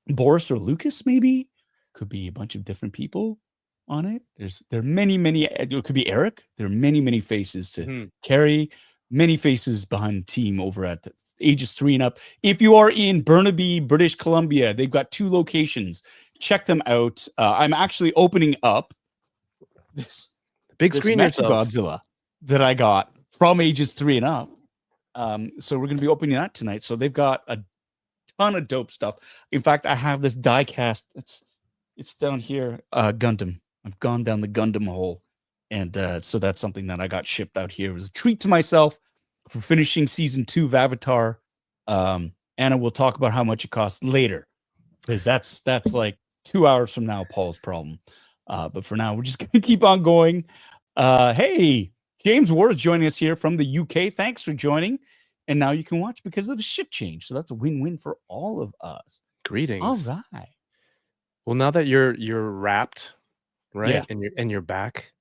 Boris or Lucas? Maybe could be a bunch of different people on it. There are many. It could be Eric. There are many faces to carry. Many faces behind the team over at Ages 3 and Up. If you are in Burnaby, British Columbia, they've got 2 locations. Check them out. I'm actually opening up this Big screen yourself. Mechagodzilla that I got from Ages 3 and Up. So we're going to be opening that tonight. So they've got a ton of dope stuff. In fact, I have this die cast. It's down here. Gundam. I've gone down the Gundam hole. And so that's something that I got shipped out here. It was a treat to myself for finishing season 2 of Avatar. Anna will talk about how much it costs later, because that's like 2 hours from now, Paul's problem. But for now, we're just gonna keep on going. Hey, James Ward is joining us here from the UK. Thanks for joining. And now you can watch because of the shift change. So that's a win-win for all of us. Greetings. All right. Well, now that you're wrapped, right? Yeah. And you're back.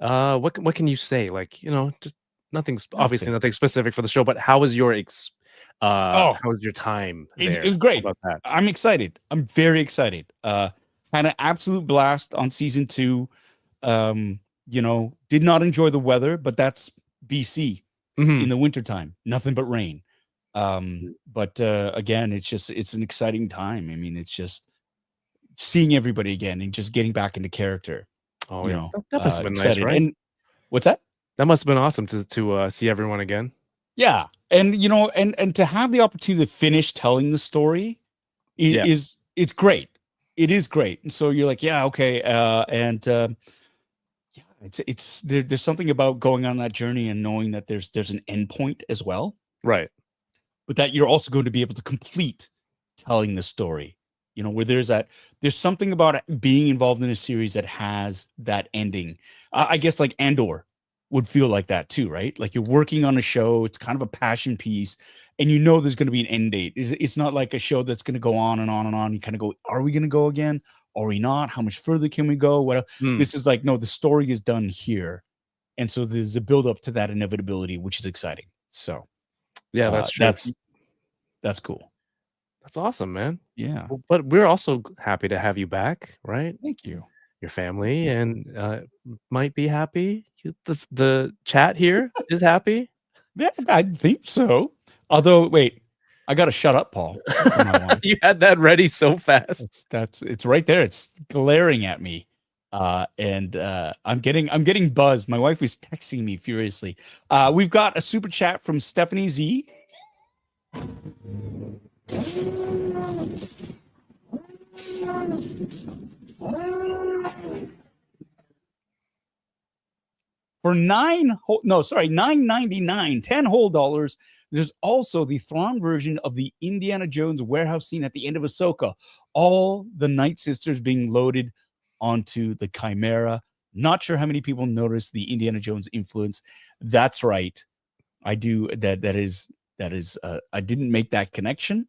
What can you say? Like, just obviously nothing specific for the show, but how was your how was your time there? It was great. How about that? I'm excited. I'm very excited. Had an absolute blast on season 2. Did not enjoy the weather, but that's BC in the wintertime. Nothing but rain. But again, it's an exciting time. I mean, it's just seeing everybody again and just getting back into character. Oh, yeah. That must have been nice, excited. right? And what's that? That must have been awesome to see everyone again. Yeah. And and to have the opportunity to finish telling the story it's great. It is great. And so you're like, yeah, okay. There's something about going on that journey and knowing that there's an end point as well. Right. But that you're also going to be able to complete telling the story. Where there's something about being involved in a series that has that ending. I guess like Andor would feel like that too, right? Like you're working on a show, it's kind of a passion piece, and there's going to be an end date. It's not like a show that's going to go on and on and on. You kind of go, are we going to go again? Are we not? How much further can we go? This is like, no, the story is done here. And so there's a build up to that inevitability, which is exciting. So yeah, that's true. That's cool. That's awesome, man. Yeah. Well, but we're also happy to have you back, right? Thank you. Your family and might be happy. The chat here is happy. Yeah, I think so. Although, wait, I got to shut up, Paul. For my wife. You had that ready so fast. It's right there. It's glaring at me. And I'm getting buzzed. My wife was texting me furiously. We've got a super chat from Stephanie Z. For $9.99, 10 whole dollars. There's also the Thrawn version of the Indiana Jones warehouse scene at the end of Ahsoka. All the Night Sisters being loaded onto the Chimera. Not sure how many people noticed the Indiana Jones influence. That's right. I do. That is. I didn't make that connection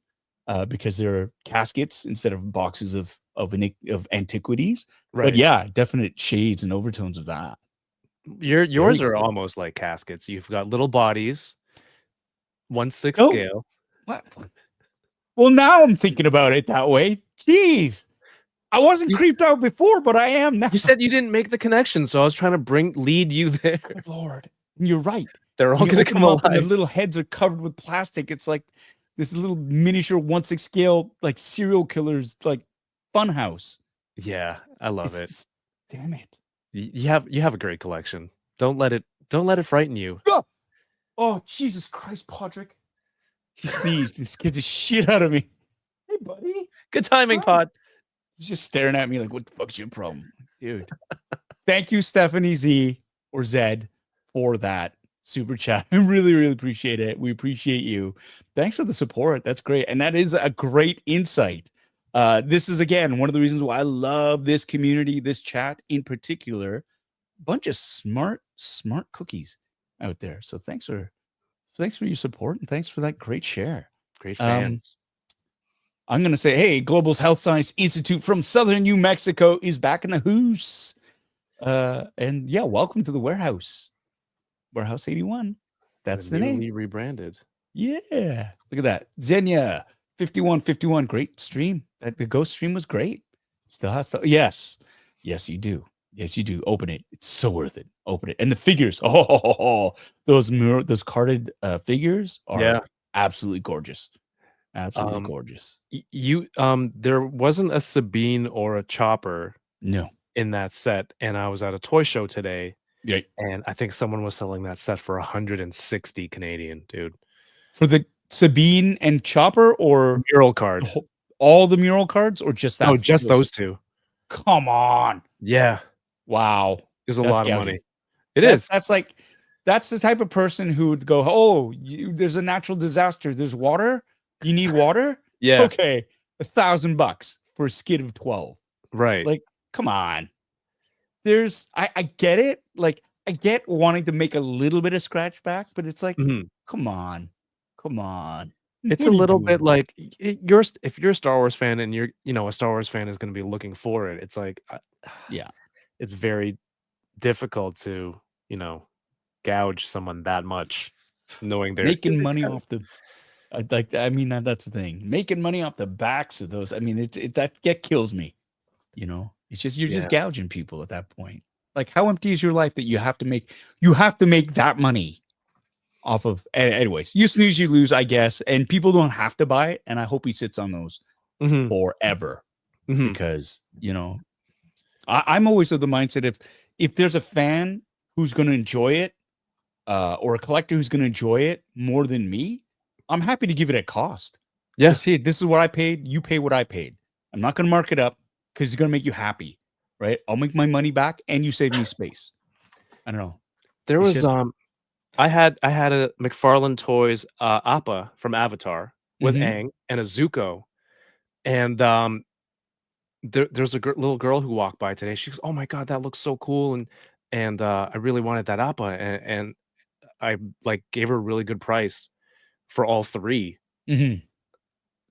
because there are caskets instead of boxes of antiquities. Right. But yeah, definite shades and overtones of that. Yours Very are cool. almost like caskets. You've got little bodies, 1/6 Oh. scale. What? Well, now I'm thinking about it that way. Jeez. I wasn't creeped out before, but I am now. You said you didn't make the connection, so I was trying to lead you there. Good Lord. You're right. They're all You going to open come them up and alive. the little heads are covered with plastic. It's like this little miniature 1/6 scale, like serial killers, like funhouse. Yeah, I love it. Just, damn it. You have a great collection. Don't let it frighten you. Oh, Jesus Christ, Podrick. He sneezed. He scared the shit out of me. Hey, buddy. Good timing, Pod. He's just staring at me like, what the fuck's your problem? Dude. Thank you, Stephanie Z or Zed, for that super chat. I really, really appreciate it. We appreciate you. Thanks for the support. That's great. And that is a great insight. This is, again, one of the reasons why I love this community, this chat in particular. Bunch of smart cookies out there. So thanks for your support and thanks for that great share. Great fans. I'm going to say, hey, Global's Health Science Institute from Southern New Mexico is back in the house. And yeah, welcome to the warehouse. Warehouse 81. That's the name. Newly rebranded. Yeah. Look at that. Zenya 5151. Great stream. The ghost stream was great. Still has to. Yes, you do. Yes, you do. Open it. It's so worth it. Open it. And the figures. Those carded figures are absolutely gorgeous. Absolutely gorgeous. There wasn't a Sabine or a Chopper in that set, and I was at a toy show today. Yeah. And I think someone was selling that set for 160 Canadian, dude. For the Sabine and Chopper or mural card? All the mural cards or just that? No, just those two. Come on. Yeah. Wow. There's a lot of money. That's the type of person who would go, oh, there's a natural disaster. There's water. You need water? Yeah. Okay. $1,000 for a skid of 12. Right. Like, come on. I get it. Like, I get wanting to make a little bit of scratch back, but it's like, come on. It's a little bit like if you're a Star Wars fan and a Star Wars fan is going to be looking for it. It's like, yeah, it's very difficult to, gouge someone that much, knowing they're making money off the. That's the thing. Making money off the backs of those. I mean, that kills me. It's just you're just gouging people at that point. Like, how empty is your life that you have to make that money off of? Anyways, you snooze, you lose, I guess. And people don't have to buy it. And I hope he sits on those forever because I'm always of the mindset if there's a fan who's going to enjoy it or a collector who's going to enjoy it more than me, I'm happy to give it a cost. Yes, hey, this is what I paid. You pay what I paid. I'm not going to mark it up because it's going to make you happy, right? I'll make my money back and you save me space. I don't know. There was I had a McFarlane Toys Appa from Avatar with Aang and a Zuko, and there's a little girl who walked by today. She goes, "Oh my god, that looks so cool!" And I really wanted that Appa, and I gave her a really good price for all three,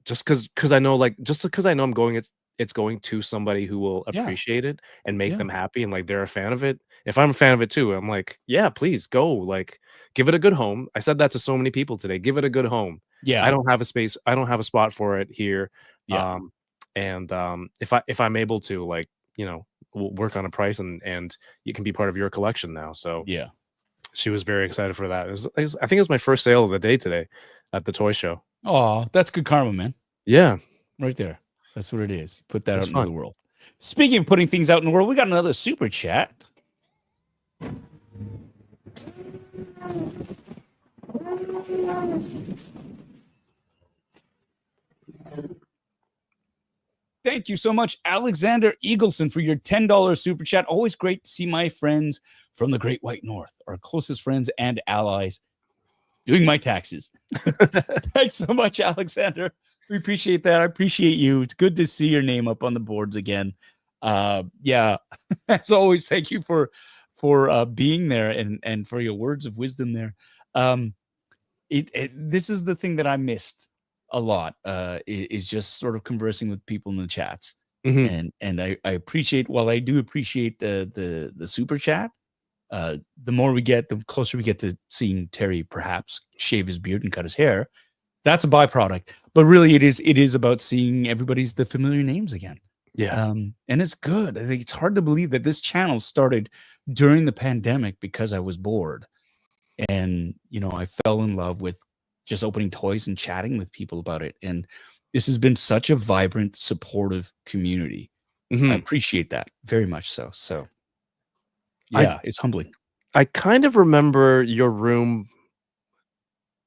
just because I know I'm going it's going to somebody who will Yeah. appreciate it and make Yeah. them happy and like they're a fan of it. If I'm a fan of it too, I'm like, yeah, please go. Like, give it a good home. I said that to so many people today. Give it a good home. Yeah. I don't have a space. I don't have a spot for it here. Yeah. If I'm able to, like, we'll work on a price and you can be part of your collection now. So Yeah. she was very excited for that. I think it was my first sale of the day today at the toy show. Oh, that's good karma, man. Yeah. Right there. That's what it is. Put that It's out fun. into the world. Speaking of putting things out in the world, we got another super chat. Thank you so much, Alexander Eagleson, for your $10 super chat. Always great to see my friends from the Great White North, our closest friends and allies, doing my taxes. Thanks so much, Alexander. We appreciate that. I appreciate you. It's good to see your name up on the boards again. Yeah, as always, thank you for being there and for your words of wisdom there. This is the thing that I missed a lot, is just sort of conversing with people in the chats. Mhm. And I appreciate, while I do appreciate the super chat, the more we get, the closer we get to seeing Terry perhaps shave his beard and cut his hair. That's a byproduct, but really it is about seeing the familiar names again. Yeah. And it's good. I think it's hard to believe that this channel started during the pandemic because I was bored. And, I fell in love with just opening toys and chatting with people about it. And this has been such a vibrant, supportive community. I Mhm. appreciate that very much so. So, I- yeah, it's humbling. I kind of remember your room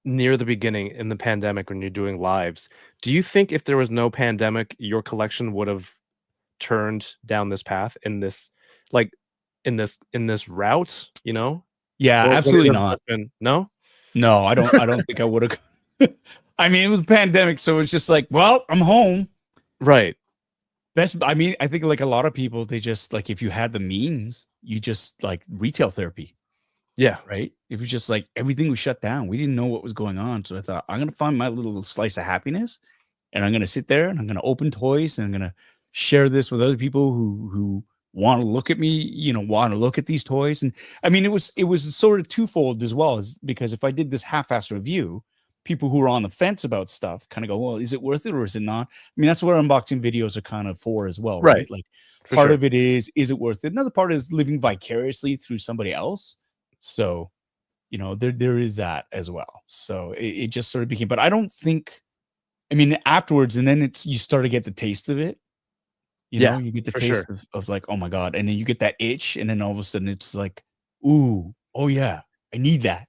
near the beginning in the pandemic when you're doing lives. Do you think if there was no pandemic, your collection would have turned down this path in this route, Yeah, Or would it absolutely have not. just been no? No, I don't think I would have. I mean, it was a pandemic, so it's just like, well, I'm home. Right. I think like a lot of people, they just like, if you had the means, you just like retail therapy, Yeah. right? It was just like everything was shut down. We didn't know what was going on. So I thought, I'm gonna find my little slice of happiness, and I'm gonna sit there and I'm gonna open toys and I'm gonna share this with other people who want to look at me, want to look at these toys. And I mean, it was sort of twofold as well, as because if I did this half-assed review, people who are on the fence about stuff kind of go, well, is it worth it or is it not? I mean, that's what unboxing videos are kind of for as well, right? Right. Like For part sure. of it is it worth it? Another part is living vicariously through somebody else. So, there is that as well. So it just sort of became, but I don't think, I mean, afterwards, and then you start to get the taste of it. Yeah, You get the for taste sure. of like, oh my God. And then you get that itch, and then all of a sudden it's like, ooh, oh yeah, I need that.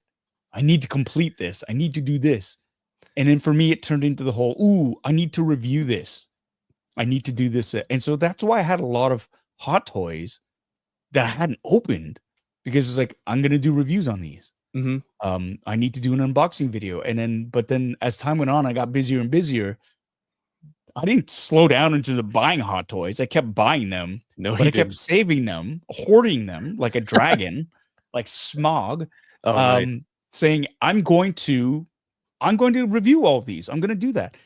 I need to complete this. I need to do this. And then for me, it turned into the whole, ooh, I need to review this. I need to do this. And so that's why I had a lot of Hot Toys that I hadn't opened, because it's like, I'm going to do reviews on these. Hmm. I need to do an unboxing video. But then as time went on, I got busier and busier. I didn't slow down into the buying Hot Toys. I kept buying them, No, but he I kept didn't. saving them, hoarding them like a dragon, like Smog, Oh, nice. saying, I'm going to review all of these. I'm going to do that.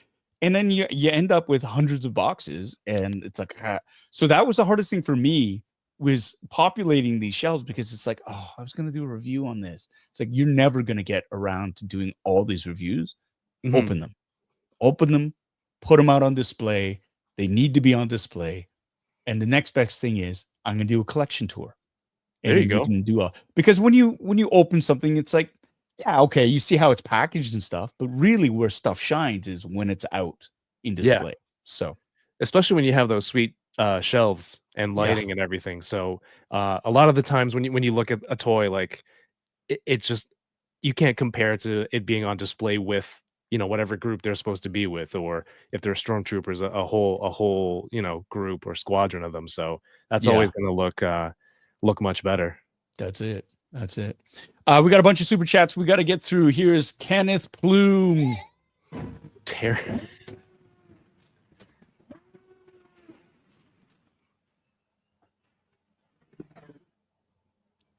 And then you end up with hundreds of boxes, and it's like, so that was the hardest thing for me, was populating these shelves, because it's like, oh, I was going to do a review on this. It's like, you're never going to get around to doing all these reviews. Mhm. Open them, put them out on display. They need to be on display. And the next best thing is, I'm going to do a collection tour. And There you then go. can do because when you open something, it's like, yeah, okay, you see how it's packaged and stuff, but really where stuff shines is when it's out in Yeah. display. So Especially when you have those sweet shelves and Yeah. lighting and everything. So a lot of the times when you look at a toy, like it's just, you can't compare it to it being on display with whatever group they're supposed to be with, or if they're stormtroopers, a whole group or squadron of them. So that's always Yeah. going to look much better. That's it. We got a bunch of super chats we got to get through. Here's Kenneth Plume.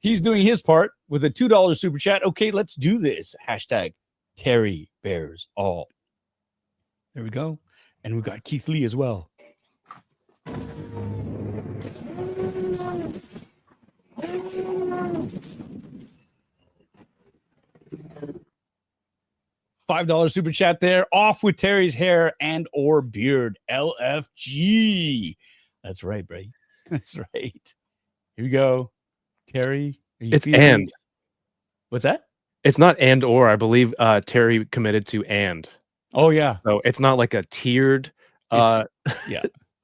He's doing his part with a $2 super chat. Okay, let's do this. Hashtag Terry Bears All. There we go. And we've got Keith Lee as well. $5 super chat there. Off with Terry's hair and or beard. LFG. That's right, Bray. That's right. Here we go. Terry, are you It's feeling? and. What's that? It's not and or. I believe Terry committed to and. Oh, yeah. So it's not like a tiered Yeah.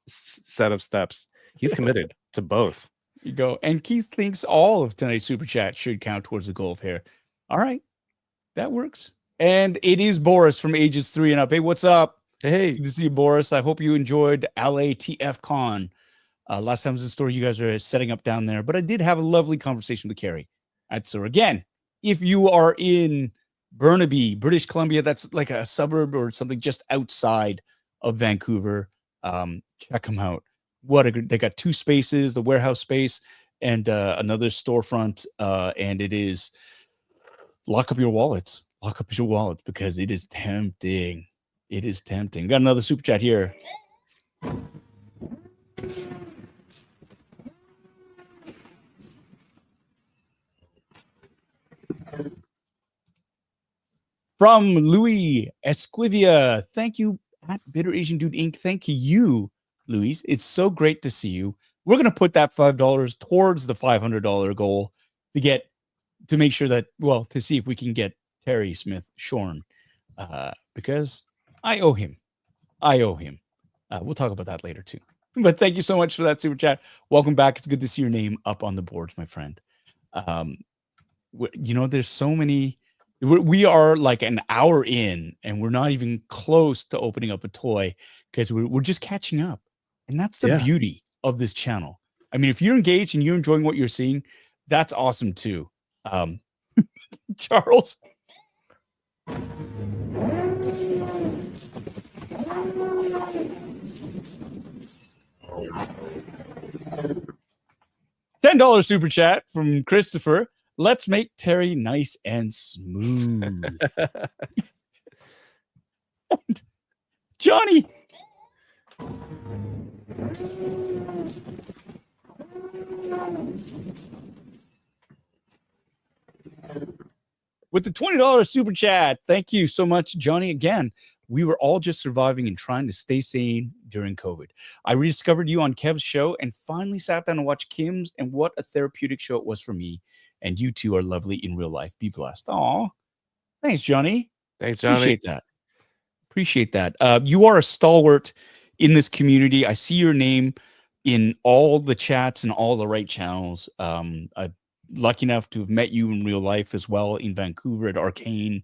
set of steps. He's committed to both. You go. And Keith thinks all of tonight's super chat should count towards the goal of hair. All right. That works. And it is Boris from Ages 3 and Up. Hey, what's up? Hey. Good to see you, Boris. I hope you enjoyed LATF Con. Last time was the story you guys are setting up down there. But I did have a lovely conversation with Carrie. So again, if you are in Burnaby, British Columbia, that's like a suburb or something just outside of Vancouver, check them out. They got 2 spaces, the warehouse space and another storefront. And it is lock up your wallets because it is tempting. It is tempting. Got another super chat here. From Louis Esquivia. Thank you at Bitterasiandude Inc. Thank you, Louis. It's so great to see you. We're going to put that $5 towards the $500 goal to make sure that, to see if we can get Terry Smith shorn, because I owe him. We'll talk about that later too. But thank you so much for that super chat. Welcome back. It's good to see your name up on the boards, my friend. There's so many. We are like an hour in, and we're not even close to opening up a toy because we're just catching up, and that's the beauty of this channel. I mean, if you're engaged and you're enjoying what you're seeing, that's awesome too. Charles. $10 super chat from Christopher. Let's make Terry nice and smooth. Johnny. With the $20 super chat. Thank you so much, Johnny. Again, we were all just surviving and trying to stay sane during COVID. I rediscovered you on Kev's show and finally sat down and watched Kim's, and what a therapeutic show it was for me. And you two are lovely in real life. Be blessed. Aw. Thanks, Johnny. Thanks, Johnny. Appreciate that. You are a stalwart in this community. I see your name in all the chats and all the right channels. I'm lucky enough to have met you in real life as well in Vancouver at Arcane.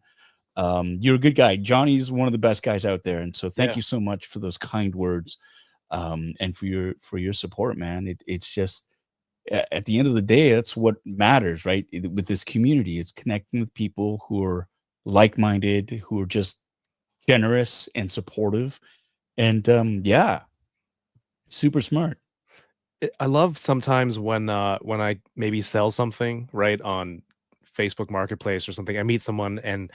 You're a good guy. Johnny's one of the best guys out there. And so thank you so much for those kind words, and for your support, man. It's just, at the end of the day, that's what matters, right? With this community, it's connecting with people who are like-minded, who are just generous and supportive. And super smart. I love sometimes when I maybe sell something right on Facebook Marketplace or something. I meet someone and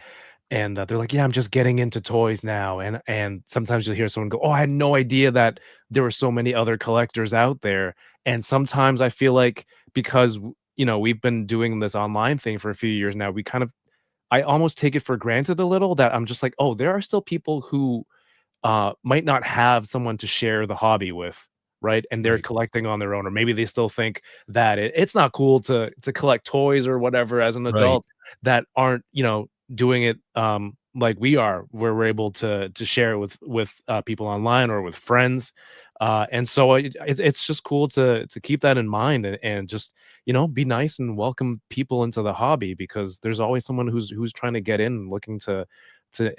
they're like, yeah, I'm just getting into toys now. And sometimes you'll hear someone go, oh, I had no idea that there were so many other collectors out there. And sometimes I feel like, because, we've been doing this online thing for a few years now, I almost take it for granted a little, that I'm just like, oh, there are still people who might not have someone to share the hobby with. Right. And they're collecting on their own, or maybe they still think that it's not cool to collect toys or whatever as an adult, that aren't, doing it like we are, where we're able to share it with people online or with friends. And so it's just cool to keep that in mind, and just, be nice and welcome people into the hobby, because there's always someone who's trying to get in and looking to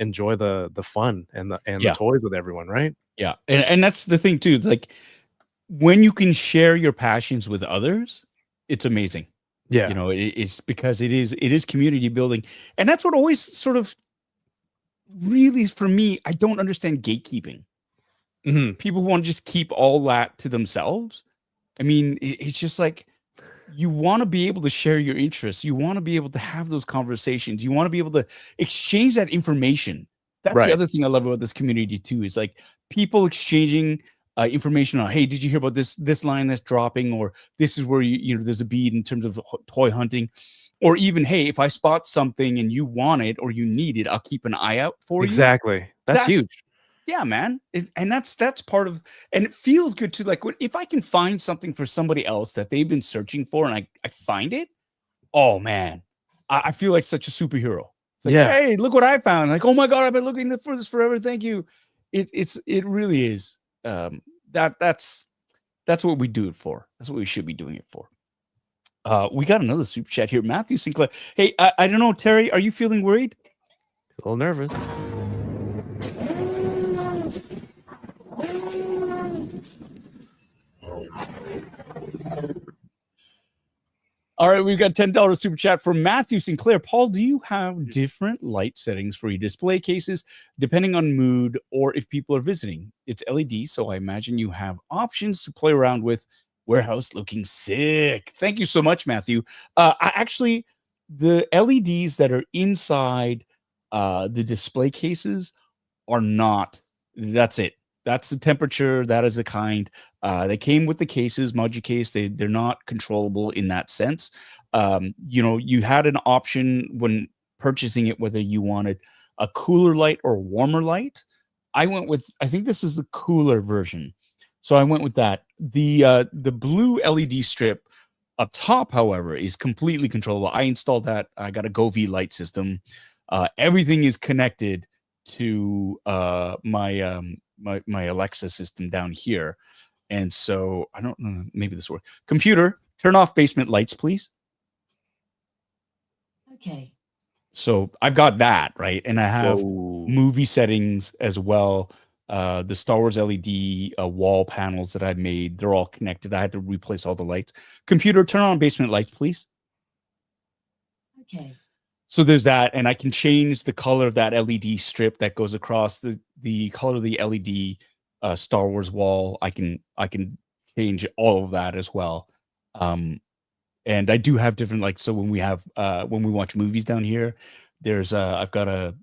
enjoy the fun and the toys with everyone. Right. Yeah. And that's the thing too. It's like, when you can share your passions with others, it's amazing. Yeah. It's because it is community building. And that's what always sort of really, for me, I don't understand gatekeeping. Mm-hmm. People who want to just keep all that to themselves. I mean, it's just like, you want to be able to share your interests. You want to be able to have those conversations. You want to be able to exchange that information. That's the other thing I love about this community too, is like people exchanging information on, hey, did you hear about this line that's dropping, or this is where there's a bead in terms of toy hunting. or even, hey, if I spot something and you want it or you need it, I'll keep an eye out for you. Exactly. That's huge. Yeah, man. And that's part of, and it feels good too. Like if I can find something for somebody else that they've been searching for and I find it, oh man, I feel like such a superhero. It's like, Yeah. hey, look what I found. Like, oh my God, I've been looking for this forever. Thank you. It really is. That's what we do it for. That's what we should be doing it for. We got another super chat here. Matthew Sinclair. Hey, I don't know, Terry, are you feeling worried? A little nervous. All right, we've got $10 super chat from Matthew Sinclair. Paul, do you have different light settings for your display cases depending on mood or if people are visiting? It's LED, so I imagine you have options to play around with. Warehouse looking sick. Thank you so much, Matthew. Actually, the LEDs that are inside the display cases are not. That's it. That's the temperature. That is the kind. They came with the cases, Moji case. They're not controllable in that sense. You had an option when purchasing it whether you wanted a cooler light or warmer light. I think this is the cooler version, so I went with that. The blue LED strip up top, however, is completely controllable. I installed that. I got a Govee light system. Everything is connected to my Alexa system down here. And so I don't know, maybe this works. Computer, turn off basement lights, please. Okay. So I've got that, right? And I have Whoa. movie settings as well. The Star Wars LED wall panels that I made, they're all connected. I had to replace all the lights. Computer, turn on basement lights, please. Okay. So there's that, and I can change the color of that LED strip that goes across the color of the LED Star Wars wall. I can change all of that as well. And I do have different, like, so when we watch movies down here, there's I've got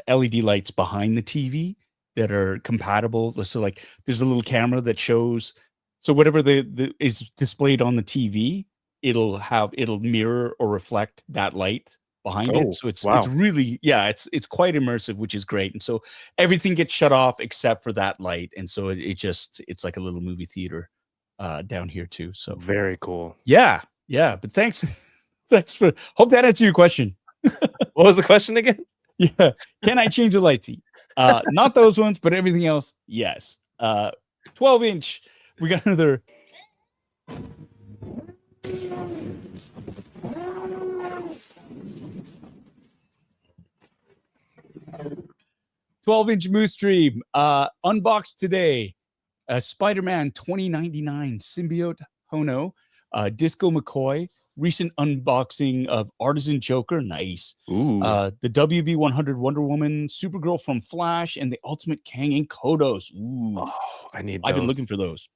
LED lights behind the TV that are compatible. So like there's a little camera that shows, so whatever the is displayed on the TV, it'll mirror or reflect that light behind it. So it's really, it's quite immersive, which is great. And so everything gets shut off except for that light. And so it's like a little movie theater down here too. So very cool. Yeah. But thanks for, hope that answered your question. What was the question again? Yeah. Can I change the lights? Not those ones, but everything else, yes. 12-inch. We got another. 12-inch Moose Dream. Unboxed today. Spider-Man 2099 Symbiote Hono. Disco McCoy. Recent unboxing of Artisan Joker. Nice. Ooh. The WB 100 Wonder Woman, Supergirl from Flash, and the Ultimate Kang and Kodos. Ooh. Oh, I need those. I've been looking for those.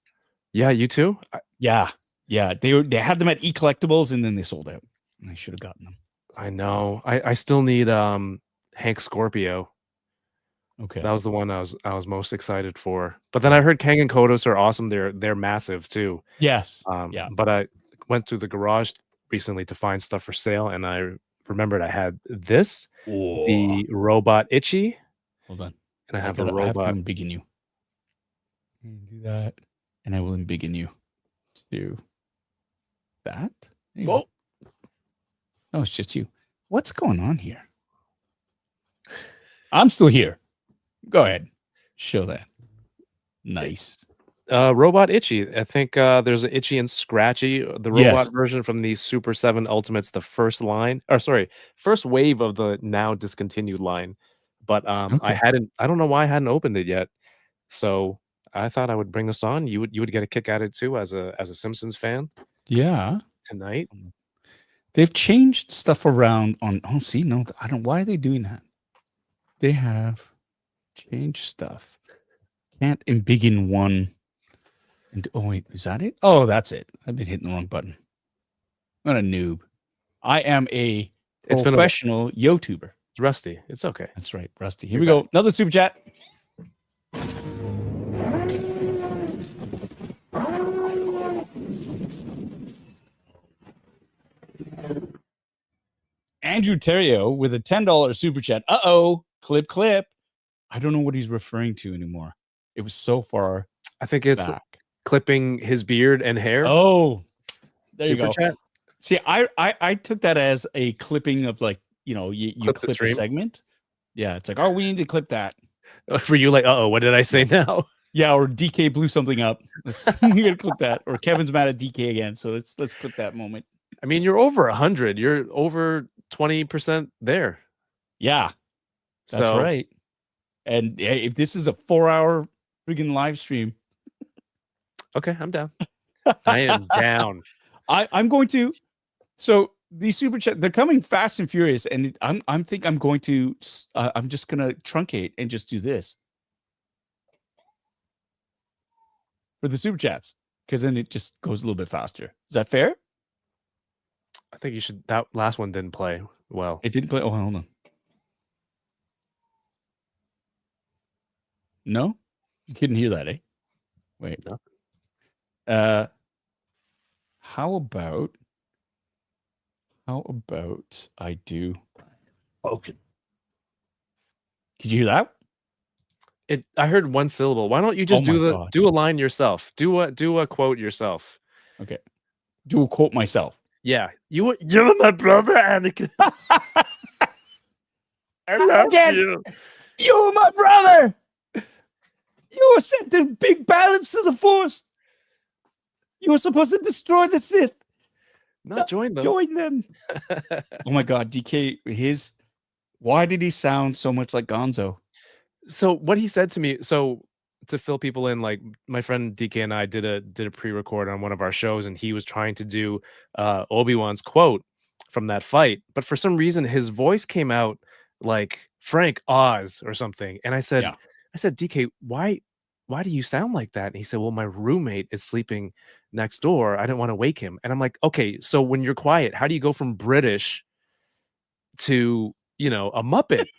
Yeah, you too? Yeah. They had them at Collectibles and then they sold out. And I should have gotten them. I know. I still need Hank Scorpio. Okay. That was the one I was most excited for. But then I heard Kang and Kodos are awesome. They're massive too. Yes. But I went through the garage recently to find stuff for sale, and I remembered I had this, the robot Itchy. Hold on. And I have a robot. I have to embiggen you. Do that. And I will embiggen you to that. Whoa. Oh, it's just you. What's going on here? I'm still here. Go ahead. Show that. Nice. Robot Itchy. I think there's an Itchy and Scratchy, the robot version from the Super 7 Ultimates, the first wave of the now discontinued line. But I don't know why I hadn't opened it yet. So I thought I would bring this on. You would get a kick at it too as a Simpsons fan. Yeah. Tonight. They've changed stuff around on why are they doing that? They have changed stuff. Can't embiggen one. And oh wait, is that it? Oh, that's it. I've been hitting the wrong button. I'm not a noob. I am a professional YouTuber. It's Rusty. It's okay. That's right, Rusty. Here we go. Another super chat. Andrew Terrio with a $10 super chat. Clip. I don't know what he's referring to anymore. It was so far. I think it's back. clipping his beard and hair. Oh, there you Super go. chat. See, I took that as a clipping of like, you Clip the clip a stream. segment. Yeah, it's like, oh, we need to clip that. Were you like, what did I say now? Yeah, or DK blew something up. We gotta clip that. Or Kevin's mad at DK again. So let's clip that moment. I mean, you're over 100. You're over 20% there. Yeah, that's So, right. And if this is a 4-hour freaking live stream, okay, I'm down. I am down. I'm going to. So these super chat, they're coming fast and furious, and I'm going to. I'm just gonna truncate and just do this for the super chats, because then it just goes a little bit faster. Is that fair? I think you should. That last one didn't play well. It didn't play. Oh, hold on. No, you couldn't hear that, eh? Wait. No. How about I do? Okay. Did you hear that? I heard one syllable. Why don't you just God. do a line yourself? Do a quote yourself. Okay. Do a quote myself. Yeah, you're my brother, Anakin. I love you. You're my brother. You were sent to big balance to the Force. You were supposed to destroy the Sith. Not join them. Join them. Oh my God, DK, why did he sound so much like Gonzo? So what he said to me, to fill people in, like my friend DK and I did a pre-record on one of our shows, and he was trying to do Obi-Wan's quote from that fight, but for some reason his voice came out like Frank Oz or something. And I said, DK, why do you sound like that? And he said, well, my roommate is sleeping next door. I didn't want to wake him. And I'm like, okay, so when you're quiet, how do you go from British to, a Muppet?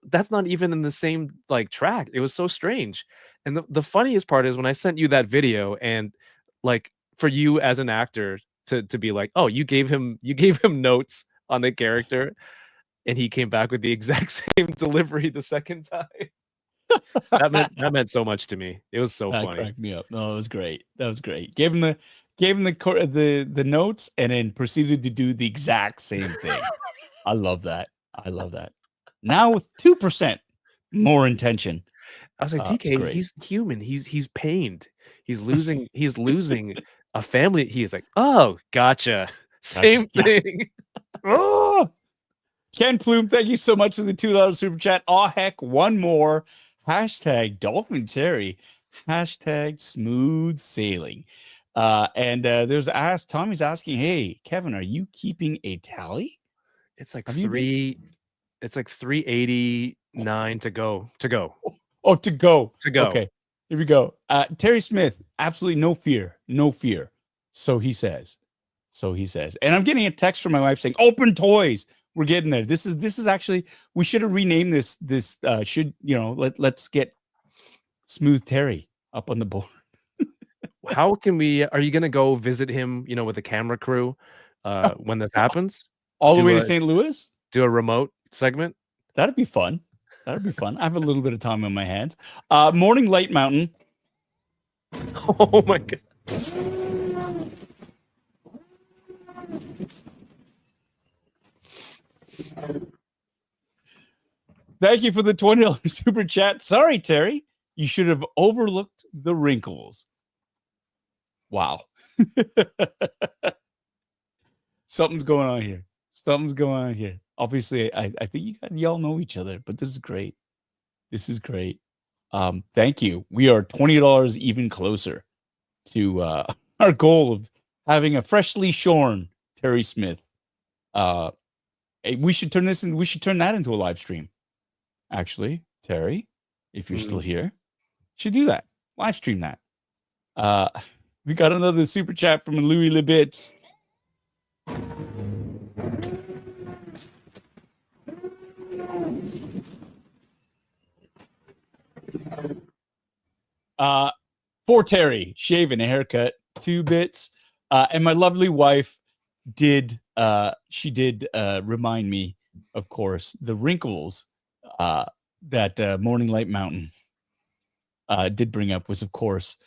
That's not even in the same like track. It was so strange. And the funniest part is when I sent you that video, and like for you as an actor to be like, oh, you gave him notes on the character, and he came back with the exact same delivery the second time. that meant so much to me. It was so funny. Cracked me up. No, it was great. That was great. Gave him the notes, and then proceeded to do the exact same thing. I love that. Now with 2% more intention. I was like, DK, he's human. He's pained. He's losing a family. He's like, oh, gotcha. Same thing. Oh. Ken Plume, thank you so much for the $2 super chat. Oh heck, one more. Hashtag Dolphin Terry. Hashtag smooth sailing. And Tommy's asking, hey, Kevin, are you keeping a tally? It's like 389 to go. Oh, to go. To go. Okay. Here we go. Terry Smith, absolutely no fear. So he says. And I'm getting a text from my wife saying, open toys. We're getting there. This is actually, we should have renamed this. Let's get Smooth Terry up on the board. How can we, are you going to go visit him, with the camera crew when this happens? All the way to St. Louis? Do a remote segment? That'd be fun. I have a little bit of time on my hands. Morning Light Mountain. Oh my God. Thank you for the $20 super chat. Sorry, Terry. You should have overlooked the wrinkles. Wow. Something's going on here. Obviously, I think y'all know each other, but this is great. Thank you. We are $20 even closer to our goal of having a freshly shorn Terry Smith. We should turn that into a live stream. Actually, Terry, if you're still here, should do that. Live stream that. We got another super chat from Louis Libitz. For Terry, shaving, a haircut, 2 bits. And my lovely wife did she did remind me, of course, the wrinkles that Morning Light Mountain did bring up was, of course,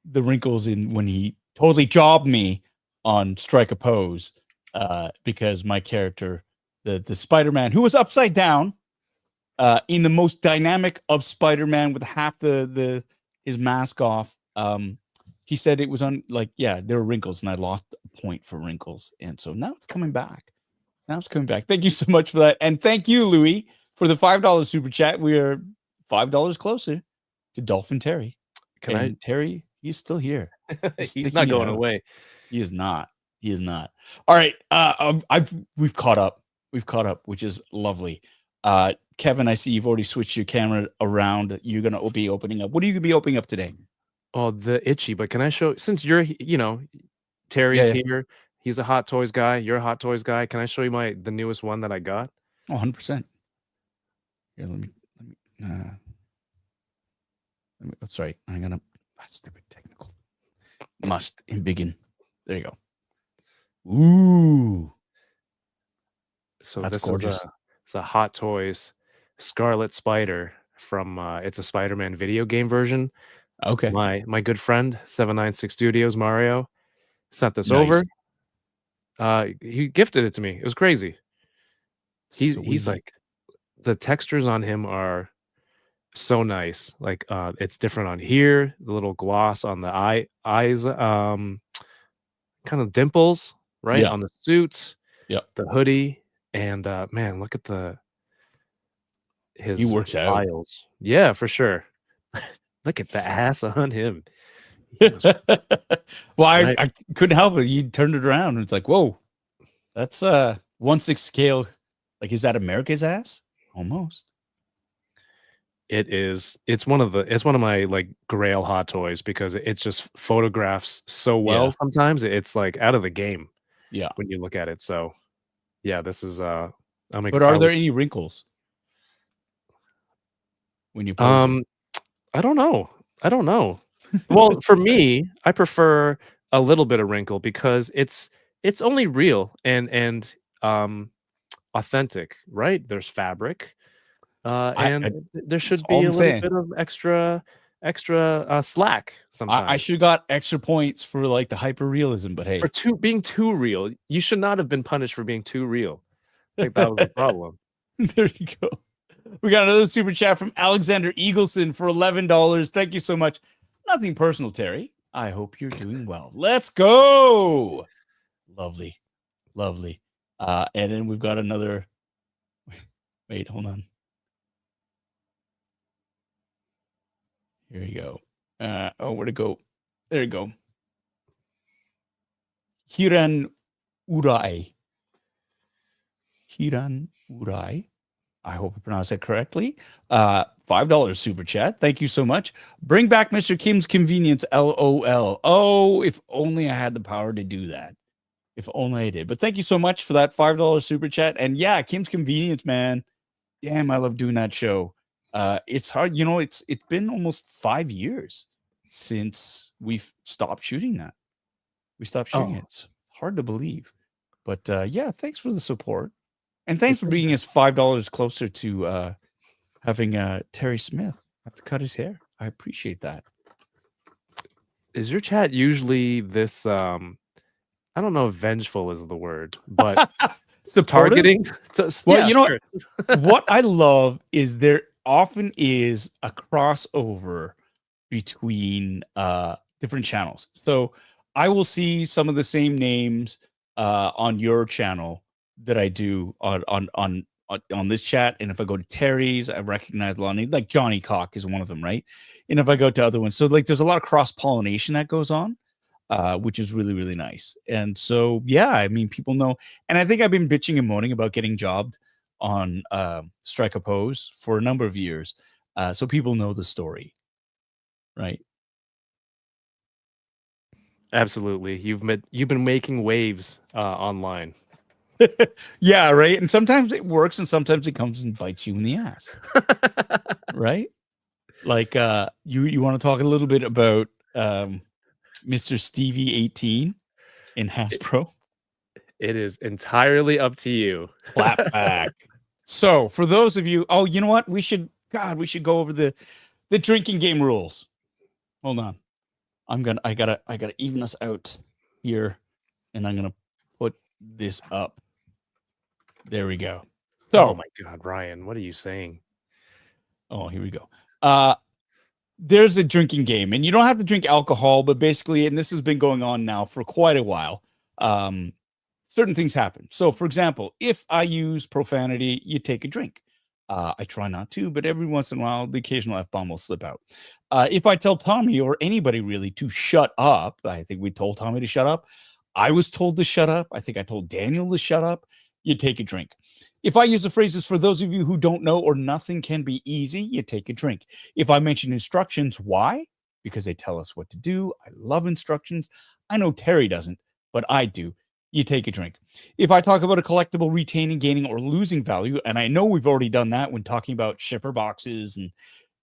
the wrinkles in when he totally jobbed me on Strike a Pose because my character, the Spider-Man, who was upside down in the most dynamic of Spider-Man with half his mask off. He said it was there were wrinkles, and I lost a point for wrinkles, and so now it's coming back. Thank you so much for that, and thank you, Louis, for the $5 super chat. We are $5 closer to Dolphin Terry. Terry, he's still here. He's not going away. He is not. All right. We've caught up, which is lovely. Kevin, I see you've already switched your camera around. You're gonna be opening up. What are you gonna be opening up today? Oh, the itchy. But can I show? Since you're, Terry's here. He's a Hot Toys guy. You're a Hot Toys guy. Can I show you the newest one that I got? Oh, 100%. Here, let me. Sorry, I'm gonna. Stupid technical. Must embiggen. There you go. Ooh. So That's this gorgeous. It's a Hot Toys Scarlet Spider from it's a Spider-Man video game version. Okay. My good friend 796 Studios Mario sent this Nice. over. He gifted it to me. It was crazy. He's like, the textures on him are so nice. Like it's different on here, the little gloss on the eyes, kind of dimples, right? Yeah. On the suits, yeah, the hoodie, and man, look at he works out. files. Yeah, for sure. Look at the ass on him. Well, I couldn't help it. You turned it around and it's like, whoa, that's 1/6 scale. Like, is that America's ass? Almost. It's one of my like grail Hot Toys because it just photographs so well. Yeah. Sometimes it's like out of the game. Yeah. When you look at it. So yeah, this is But are there any wrinkles when you pose it? I don't know. Well, for me, I prefer a little bit of wrinkle because it's only real and authentic, right? There's fabric. And there should be a little bit of extra slack sometimes. I should have got extra points for like the hyper realism, but hey, for being too real. You should not have been punished for being too real. I think that was the problem. There you go. We got another super chat from Alexander Eagleson for $11. Thank you so much. Nothing personal, Terry. I hope you're doing well. Let's go. Lovely. And then we've got another. Wait, hold on. Here you go. Where'd it go? There you go. Hiran Urai. I hope I pronounced that correctly. $5 super chat. Thank you so much. Bring back Mr. Kim's Convenience. LOL. Oh, if only I had the power to do that. If only I did. But thank you so much for that $5 super chat. And yeah, Kim's Convenience, man. Damn, I love doing that show. It's hard, it's been almost 5 years since we've stopped shooting that. We stopped shooting it. It's hard to believe. But yeah, thanks for the support. And thanks for bringing us $5 closer to having Terry Smith have to cut his hair. I appreciate that. Is your chat usually this I don't know if vengeful is the word, but targeting? Well, sure. What I love is there often is a crossover between different channels. So I will see some of the same names on your channel that I do on this chat, and if I go to Terry's, I recognize a lot of names, like Johnny Cock is one of them, right? And if I go to other ones, so like there's a lot of cross pollination that goes on, which is really, really nice. And so yeah, I mean, people know, and I think I've been bitching and moaning about getting jobbed on Strike a Pose for a number of years, so people know the story, right? Absolutely. You've been making waves online. Yeah, right. And sometimes it works, and sometimes it comes and bites you in the ass. Right? Like you want to talk a little bit about Mr. Stevie 18 in Hasbro? It is entirely up to you. Clap back. So for those of you, oh, you know what? We should go over the drinking game rules. Hold on. I gotta even us out here, and I'm gonna put this up. There we go. So, Oh my God, Ryan, what are you saying? oh, here we go. There's a drinking game, and you don't have to drink alcohol, but basically, and this has been going on now for quite a while. Certain things happen. So, for example, if I use profanity, you take a drink. I try not to, but every once in a while, the occasional F-bomb will slip out. If I tell Tommy or anybody really to shut up, I think we told Tommy to shut up. I was told to shut up. I think I told Daniel to shut up. You take a drink. If I use the phrases for those of you who don't know or nothing can be easy, you take a drink. If I mention instructions, why? Because they tell us what to do. I love instructions. I know Terry doesn't, but I do. You take a drink. If I talk about a collectible retaining, gaining, or losing value, and I know we've already done that when talking about shipper boxes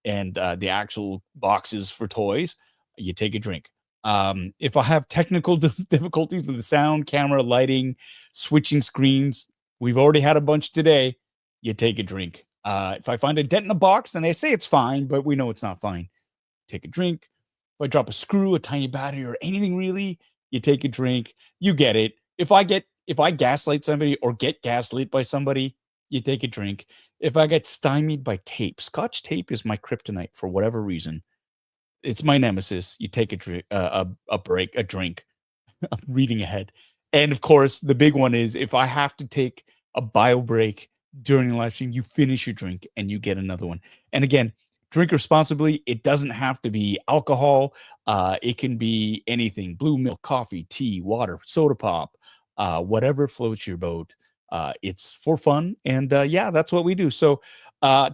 and the actual boxes for toys, you take a drink. If I have technical difficulties with the sound, camera, lighting, switching screens, we've already had a bunch today, you take a drink. If I find a dent in a box, then I say it's fine, but we know it's not fine. Take a drink. If I drop a screw, a tiny battery, or anything really, you take a drink. You get it. If I gaslight somebody or get gaslit by somebody, you take a drink. If I get stymied by tape, Scotch tape is my kryptonite for whatever reason. It's my nemesis. You take a drink, a drink. I'm reading ahead. And of course, the big one is if I have to take a bio break during the live stream, you finish your drink and you get another one. And again, drink responsibly. It doesn't have to be alcohol. It can be anything: blue milk, coffee, tea, water, soda pop, whatever floats your boat. It's for fun. And yeah, that's what we do. So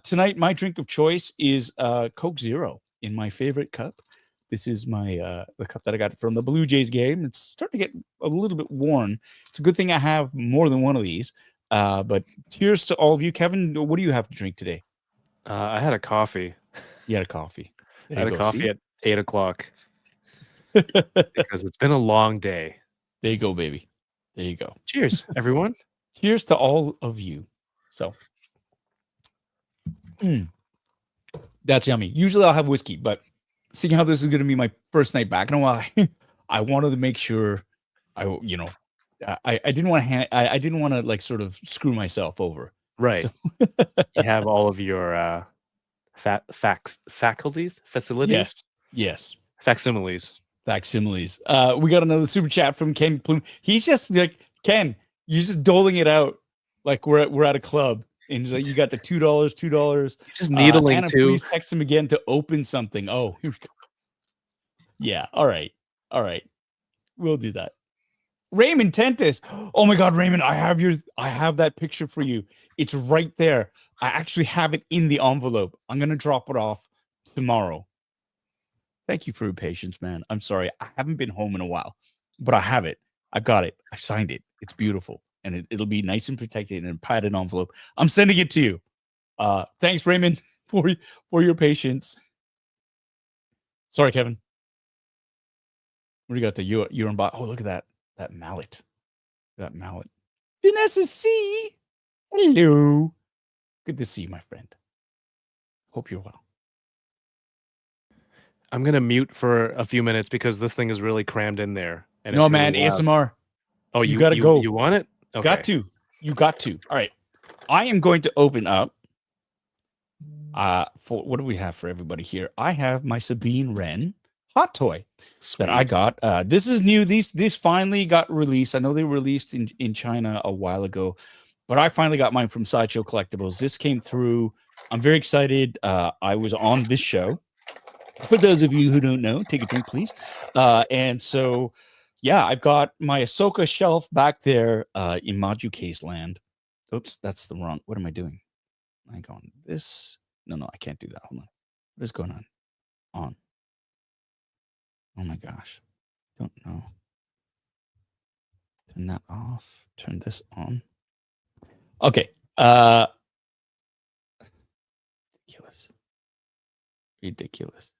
tonight, my drink of choice is Coke Zero in my favorite cup. This is my the cup that I got from the Blue Jays game. It's starting to get a little bit worn. It's a good thing I have more than one of these. But cheers to all of you. Kevin, what do you have to drink today? I had a coffee. You had a coffee. I had a coffee at 8 o'clock because it's been a long day. There you go, baby. There you go. Cheers, everyone. Cheers to all of you. So, that's yummy. Usually I'll have whiskey, but seeing how this is going to be my first night back in a while, I wanted to make sure I didn't want to I didn't want to like sort of screw myself over. Right. So, You have all of your facilities, yes, facsimiles. facsimiles. We got another super chat from Ken Plume. He's just like, Ken, you're just doling it out like we're at a club. And he's like, you got the $2. Just needling Anna, too. please text him again to open something. Oh, here we go. Yeah. All right. We'll do that. Raymond Tentis. Oh my God, Raymond, I have that picture for you. It's right there. I actually have it in the envelope. I'm gonna drop it off tomorrow. Thank you for your patience, man. I'm sorry. I haven't been home in a while, but I have it. I've got it. I've signed it. It's beautiful. And it'll be nice and protected in a padded envelope. I'm sending it to you. Thanks, Raymond, for your patience. Sorry, Kevin. What do you got there? You're on. Oh, look at that mallet. Vanessa C. Hello. Good to see you, my friend. Hope you're well. I'm gonna mute for a few minutes because this thing is really crammed in there. And No, it's man, really loud. ASMR. Oh, you gotta go. You want it? Okay. You got to. All right. I am going to open up. For what do we have for everybody here? I have my Sabine Ren hot toy that I got. This is new. These finally got released. I know they were released in China a while ago, but I finally got mine from Sideshow Collectibles. This came through. I'm very excited. I was on this show. For those of you who don't know, take a drink, please. And so, yeah, I've got my Ahsoka shelf back there in Maju Case land. Oops, that's the wrong. What am I doing? Hang on. This. No, I can't do that. Hold on. What is going on? On. Oh my gosh. Don't know. Turn that off. Turn this on. Okay. Ridiculous.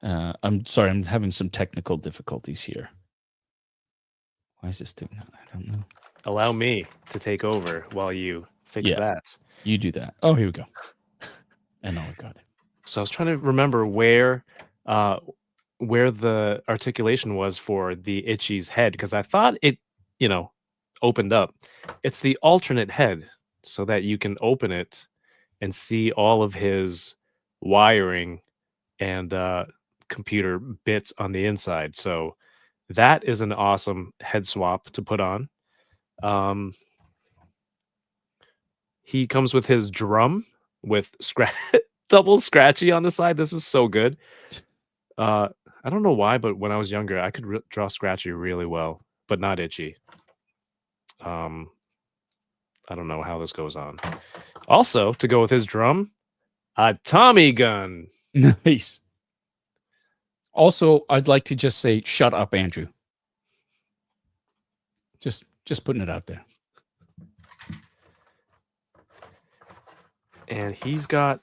I'm sorry. I'm having some technical difficulties here. Why is this doing that? I don't know. Allow me to take over while you fix that. You do that. Oh, here we go. And now we got it. So I was trying to remember where the articulation was for the Itchy's head, because I thought it, opened up. It's the alternate head, so that you can open it and see all of his wiring and computer bits on the inside. So that is an awesome head swap to put on. He comes with his drum with double scratchy on the side. This is so good. I don't know why, but when I was younger, I could draw scratchy really well, but not Itchy. I don't know how this goes on. Also, to go with his drum, a Tommy gun. Nice. Also, I'd like to just say, shut up, Andrew. Just putting it out there. And he's got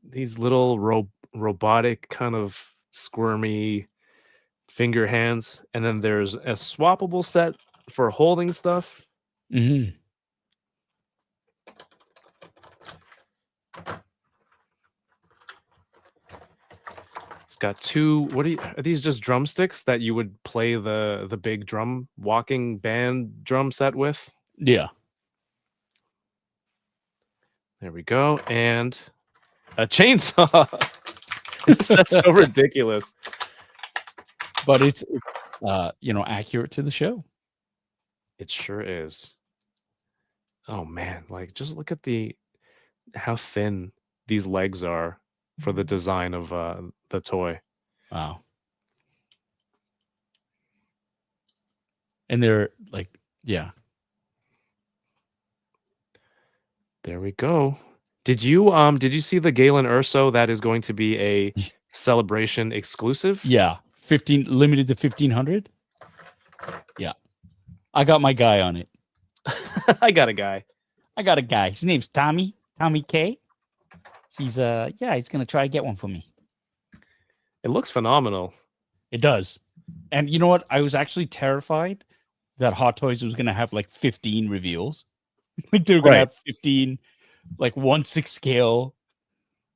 these little robotic kind of squirmy finger hands. And then there's a swappable set for holding stuff. Mm-hmm. It's got two. Are these just drumsticks that you would play the big drum walking band drum set with? Yeah. There we go. And a chainsaw. That's so ridiculous. But it's accurate to the show. It sure is. Oh man, like just look at how thin these legs are for the design of the toy. Wow. And they're like, yeah. There we go. Did you see the Galen Urso that is going to be a celebration exclusive? Yeah. 15 limited to 1500. Yeah. I got my guy on it. I got a guy. His name's Tommy K. He's he's gonna try to get one for me. It looks phenomenal. It does. And you know what? I was actually terrified that Hot Toys was gonna have like 15 reveals. Like they were gonna have 15 like 1/6 scale.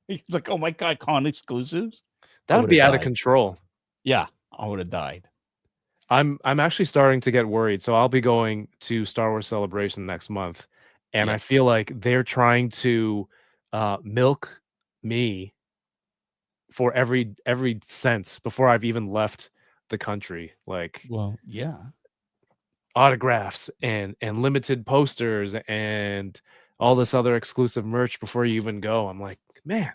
It's like, oh my god, con exclusives. That would be out of control. Yeah, I would have died. I'm actually starting to get worried. So I'll be going to Star Wars Celebration next month, and I feel like they're trying to milk me for every cent before I've even left the country. Like, well, yeah, autographs and limited posters and all this other exclusive merch before you even go. I'm like, man,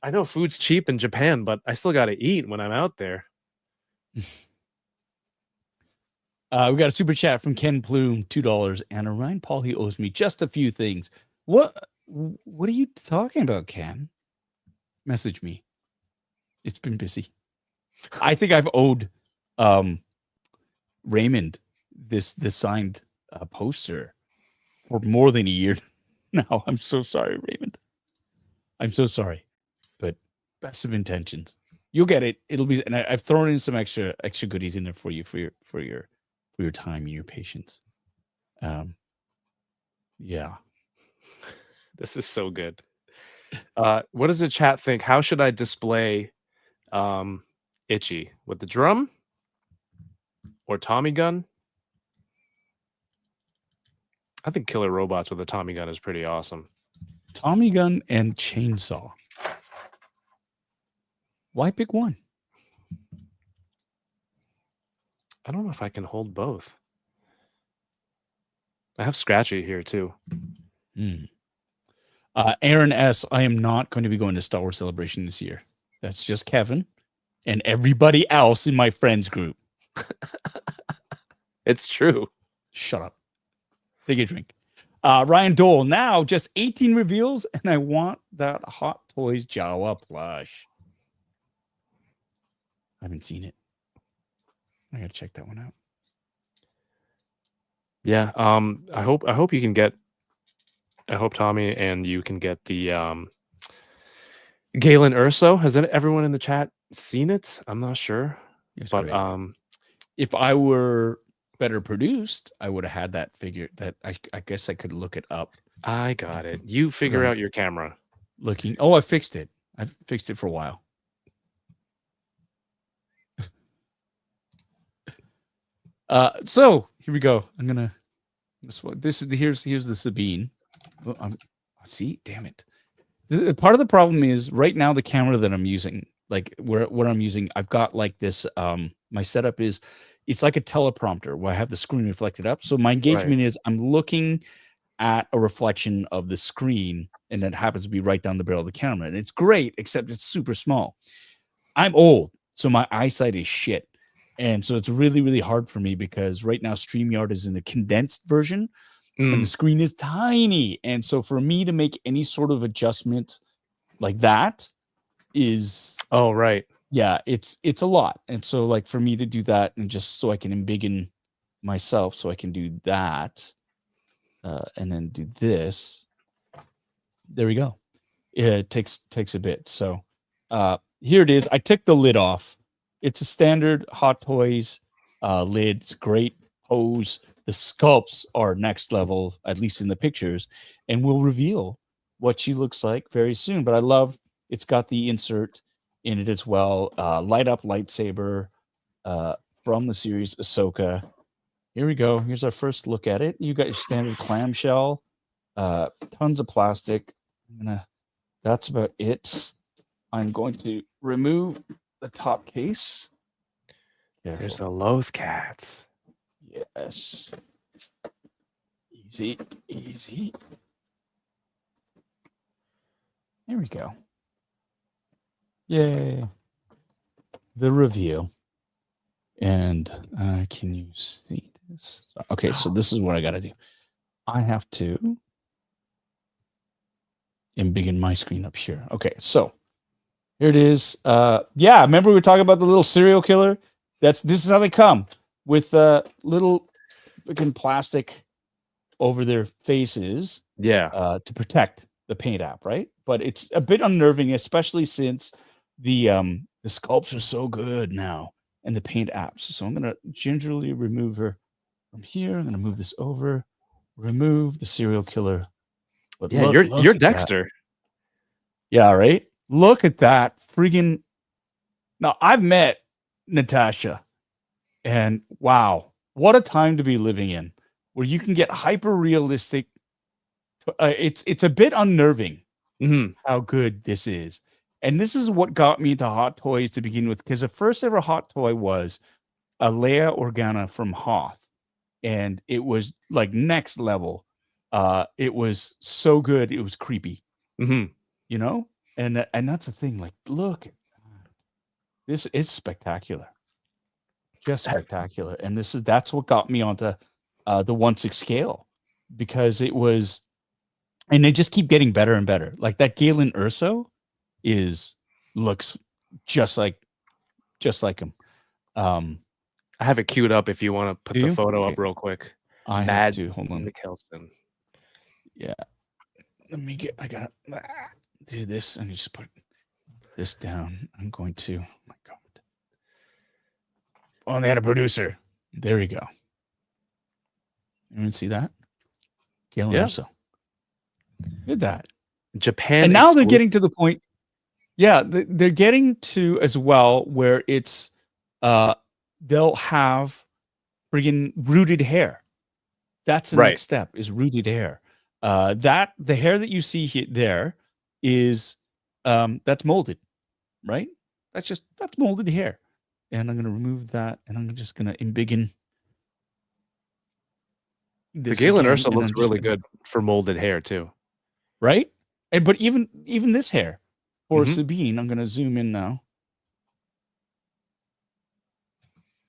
I know food's cheap in Japan, but I still got to eat when I'm out there. We got a super chat from Ken Plume, $2, and a Ryan Paul. He owes me just a few things. What are you talking about, Ken? Message me. It's been busy. I think I've owed Raymond this signed poster for more than a year now. I'm so sorry, Raymond. I'm so sorry, but best of intentions. You'll get it. It'll be, and I've thrown in some extra goodies in there for you for your time and your patience. Yeah. This is so good. What does the chat think? How should I display Itchy? With the drum or Tommy gun? I think Killer Robots with a Tommy gun is pretty awesome. Tommy gun and chainsaw. Why pick one? I don't know if I can hold both. I have Scratchy here too. Aaron S., I am not going to be going to Star Wars Celebration this year. That's just Kevin and everybody else in my friends group. It's true. Shut up. Take a drink. Ryan Dole, now just 18 reveals, and I want that Hot Toys Jawa plush. I haven't seen it. I gotta check that one out. Yeah. I hope you can get. I hope Tommy and you can get the Galen Urso. Has everyone in the chat seen it? I'm not sure. It's but great. If I were better produced, I would have had that figure. That I guess I could look it up. I got it. You figure out your camera. Looking. Oh, I fixed it. I've fixed it for a while. So here we go. I'm gonna. This is here's the Sabine. Oh, see, damn it. Part of the problem is right now the camera that I'm using, like where I'm using, I've got like this. My setup is, it's like a teleprompter where I have the screen reflected up. So my engagement is I'm looking at a reflection of the screen, and it happens to be right down the barrel of the camera, and it's great, except it's super small. I'm old, so my eyesight is shit. And so it's really, really hard for me because right now StreamYard is in the condensed version and the screen is tiny. And so for me to make any sort of adjustment like that is yeah, it's a lot. And so like for me to do that, and just so I can embiggen myself, so I can do that and then do this. There we go. It takes a bit. So here it is. I took the lid off. It's a standard Hot Toys lid. It's great pose. The sculpts are next level, at least in the pictures, and we'll reveal what she looks like very soon. But I love it's got the insert in it as well. Light up lightsaber from the series Ahsoka. Here we go. Here's our first look at it. You got your standard clamshell, tons of plastic. That's about it. I'm going to remove the top case. There's a Loth cat. Yes. Easy, easy. There we go. Yay. The reveal. And can you see this? Okay, so this is what I got to do. I have to embiggen my screen up here. Okay, so here it is. Yeah, remember we were talking about the little serial killer? This is how they come, with little freaking plastic over their faces. Yeah. To protect the paint app, right? But it's a bit unnerving, especially since the sculpts are so good now and the paint apps. So I'm gonna gingerly remove her from here. I'm gonna move this over, remove the serial killer. But yeah, look you're at Dexter. That. Yeah, right. Look at that friggin'. Now I've met Natasha, and wow, what a time to be living in, where you can get hyper realistic. It's a bit unnerving how good this is. And this is what got me into Hot Toys to begin with, because the first ever Hot Toy was a Leia Organa from Hoth, and it was like next level. It was so good, it was creepy. You know, and that's the thing. Like, look, this is spectacular, just spectacular. And that's what got me onto the 1/6 scale, because it was. And they just keep getting better and better. Like that Galen Urso looks just like him. I have it queued up if you want to put the photo up real quick. I have to. Hold on. Kelson. Yeah. I gotta do this and just put this down. I'm going to, oh my God. Oh, they had a producer. There we go. Anyone see that? Galen Urso. Did that. Japan. And now they're getting to the point. Yeah, they're getting to as well where it's they'll have friggin' rooted hair. That's the next step, is rooted hair. The hair that you see there is that's molded, right? That's molded hair. And I'm gonna remove that, and I'm just gonna embiggen. The Galen Urso looks really good for molded hair too. Right? But even this hair for Sabine, I'm gonna zoom in now.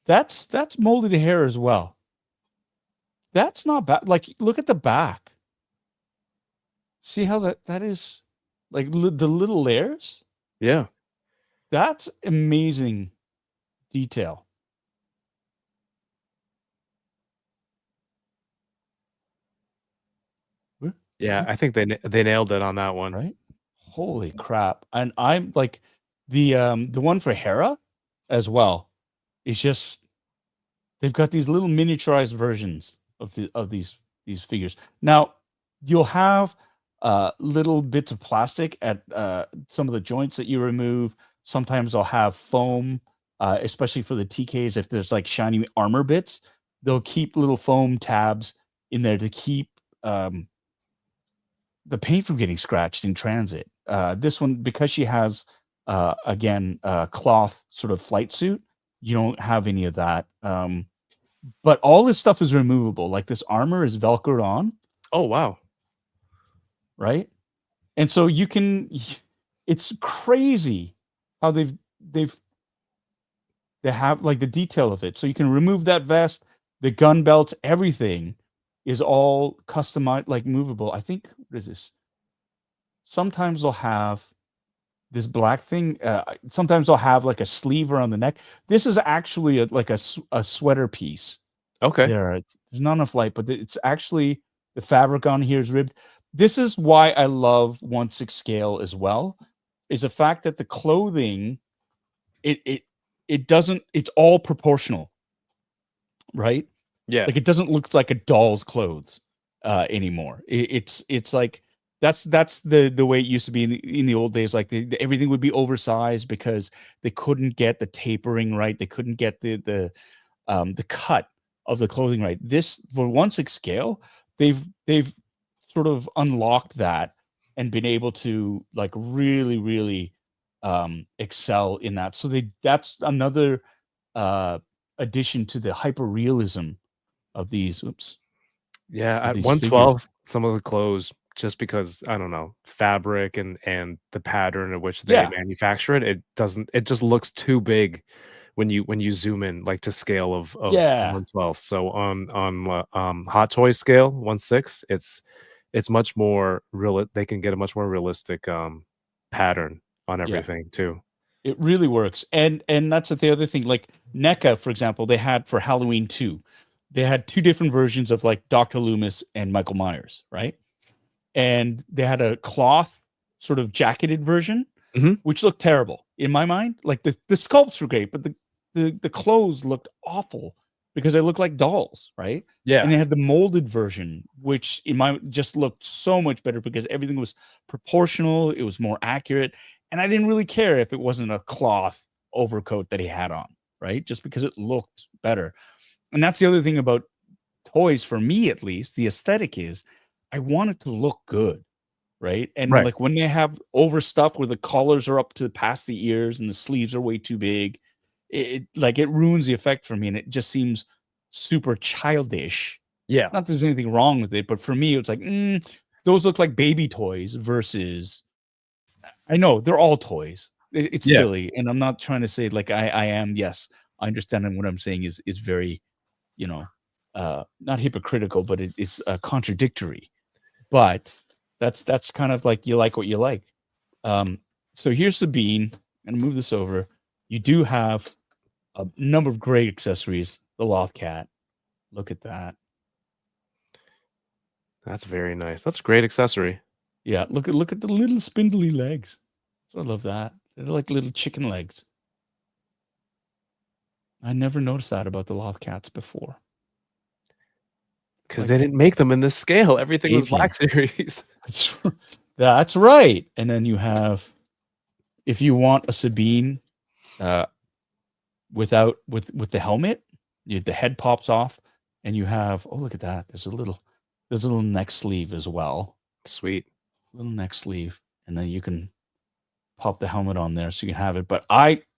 That's molded hair as well. That's not bad. Like, look at the back. See how that is, like the little layers? Yeah. That's amazing detail. Yeah, I think they nailed it on that one. Right? Holy crap. And I'm like the one for Hera as well is just they've got these little miniaturized versions of these figures. Now you'll have little bits of plastic at some of the joints that you remove. Sometimes I'll have foam, especially for the TKs. If there's like shiny armor bits, they'll keep little foam tabs in there to keep the paint from getting scratched in transit. This one, because she has again cloth sort of flight suit, you don't have any of that. But all this stuff is removable. Like this armor is velcroed on, Oh wow. right? And so you can. It's crazy how they have like the detail of it. So you can remove that vest, the gun belts, everything is all customized, like movable. I think what is this? Sometimes they'll have this black thing. Sometimes they'll have like a sleeve around the neck. This is actually a sweater piece. Okay. There's not enough light, but it's actually the fabric on here is ribbed. This is why I love 1/6 scale as well, is the fact that the clothing, it doesn't, it's all proportional, right? Yeah. Like it doesn't look like a doll's clothes anymore. It's like that's the way it used to be in the old days. Like everything would be oversized because they couldn't get the tapering right. They couldn't get the cut of the clothing right. This for 1/6 scale, they've sort of unlocked that and been able to like really excel in that. So that's another addition to the hyper realism of these. Yeah, of at these 112, some of the clothes, just because I don't know, fabric and the pattern in which they Yeah. manufacture it, it just looks too big when you zoom in, like to scale of Yeah. 112. So on Hot Toys scale 1/6, it's much more real. They can get a much more realistic pattern on everything too. It really works. And that's the other thing. Like NECA, for example, they had for Halloween 2, they had two different versions of like Dr. Loomis and Michael Myers, right? And they had a cloth sort of jacketed version, Mhm. which looked terrible in my mind. Like the sculpts were great, but the clothes looked awful because they looked like dolls, right? Yeah. And they had the molded version, which in my just looked so much better because everything was proportional, it was more accurate, and I didn't really care if it wasn't a cloth overcoat that he had on, right? Just because it looked better. And that's the other thing about toys, for me at least, the aesthetic is I want it to look good, right? And Right. like when they have overstuff where the collars are up to past the ears and the sleeves are way too big, it ruins the effect for me, and it just seems super childish. Yeah. Not that there's anything wrong with it, but for me, it's like those look like baby toys versus. I know they're all toys. It's Yeah. silly, and I'm not trying to say like I am. Yes, I understand, and what I'm saying is very, not hypocritical, but it's contradictory. But that's kind of like you like what you like. So here's Sabine, and move this over. You do have a number of great accessories. The Loth Cat, look at that. That's very nice. That's a great accessory. Yeah, look at the little spindly legs. So I love that. They're like little chicken legs. I never noticed that about the Loth Cats before. Because Like they didn't make them in this scale. Everything was avian. Black Series. That's right. And then you have, if you want a Sabine, with the helmet, the head pops off, and you have, oh, look at that. There's a little neck sleeve as well. Sweet. Little neck sleeve, and then you can pop the helmet on there so you can have it. But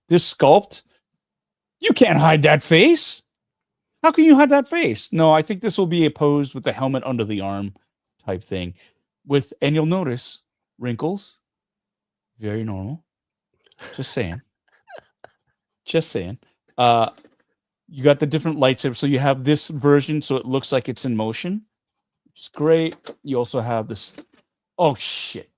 this sculpt, you can't hide that face. How can you hide that face? No, I think this will be a pose with the helmet under the arm type thing. And you'll notice wrinkles. Very normal. Just saying. Just saying. You got the different lightsabers. So you have this version, so it looks like it's in motion. It's great. You also have this. Oh shit!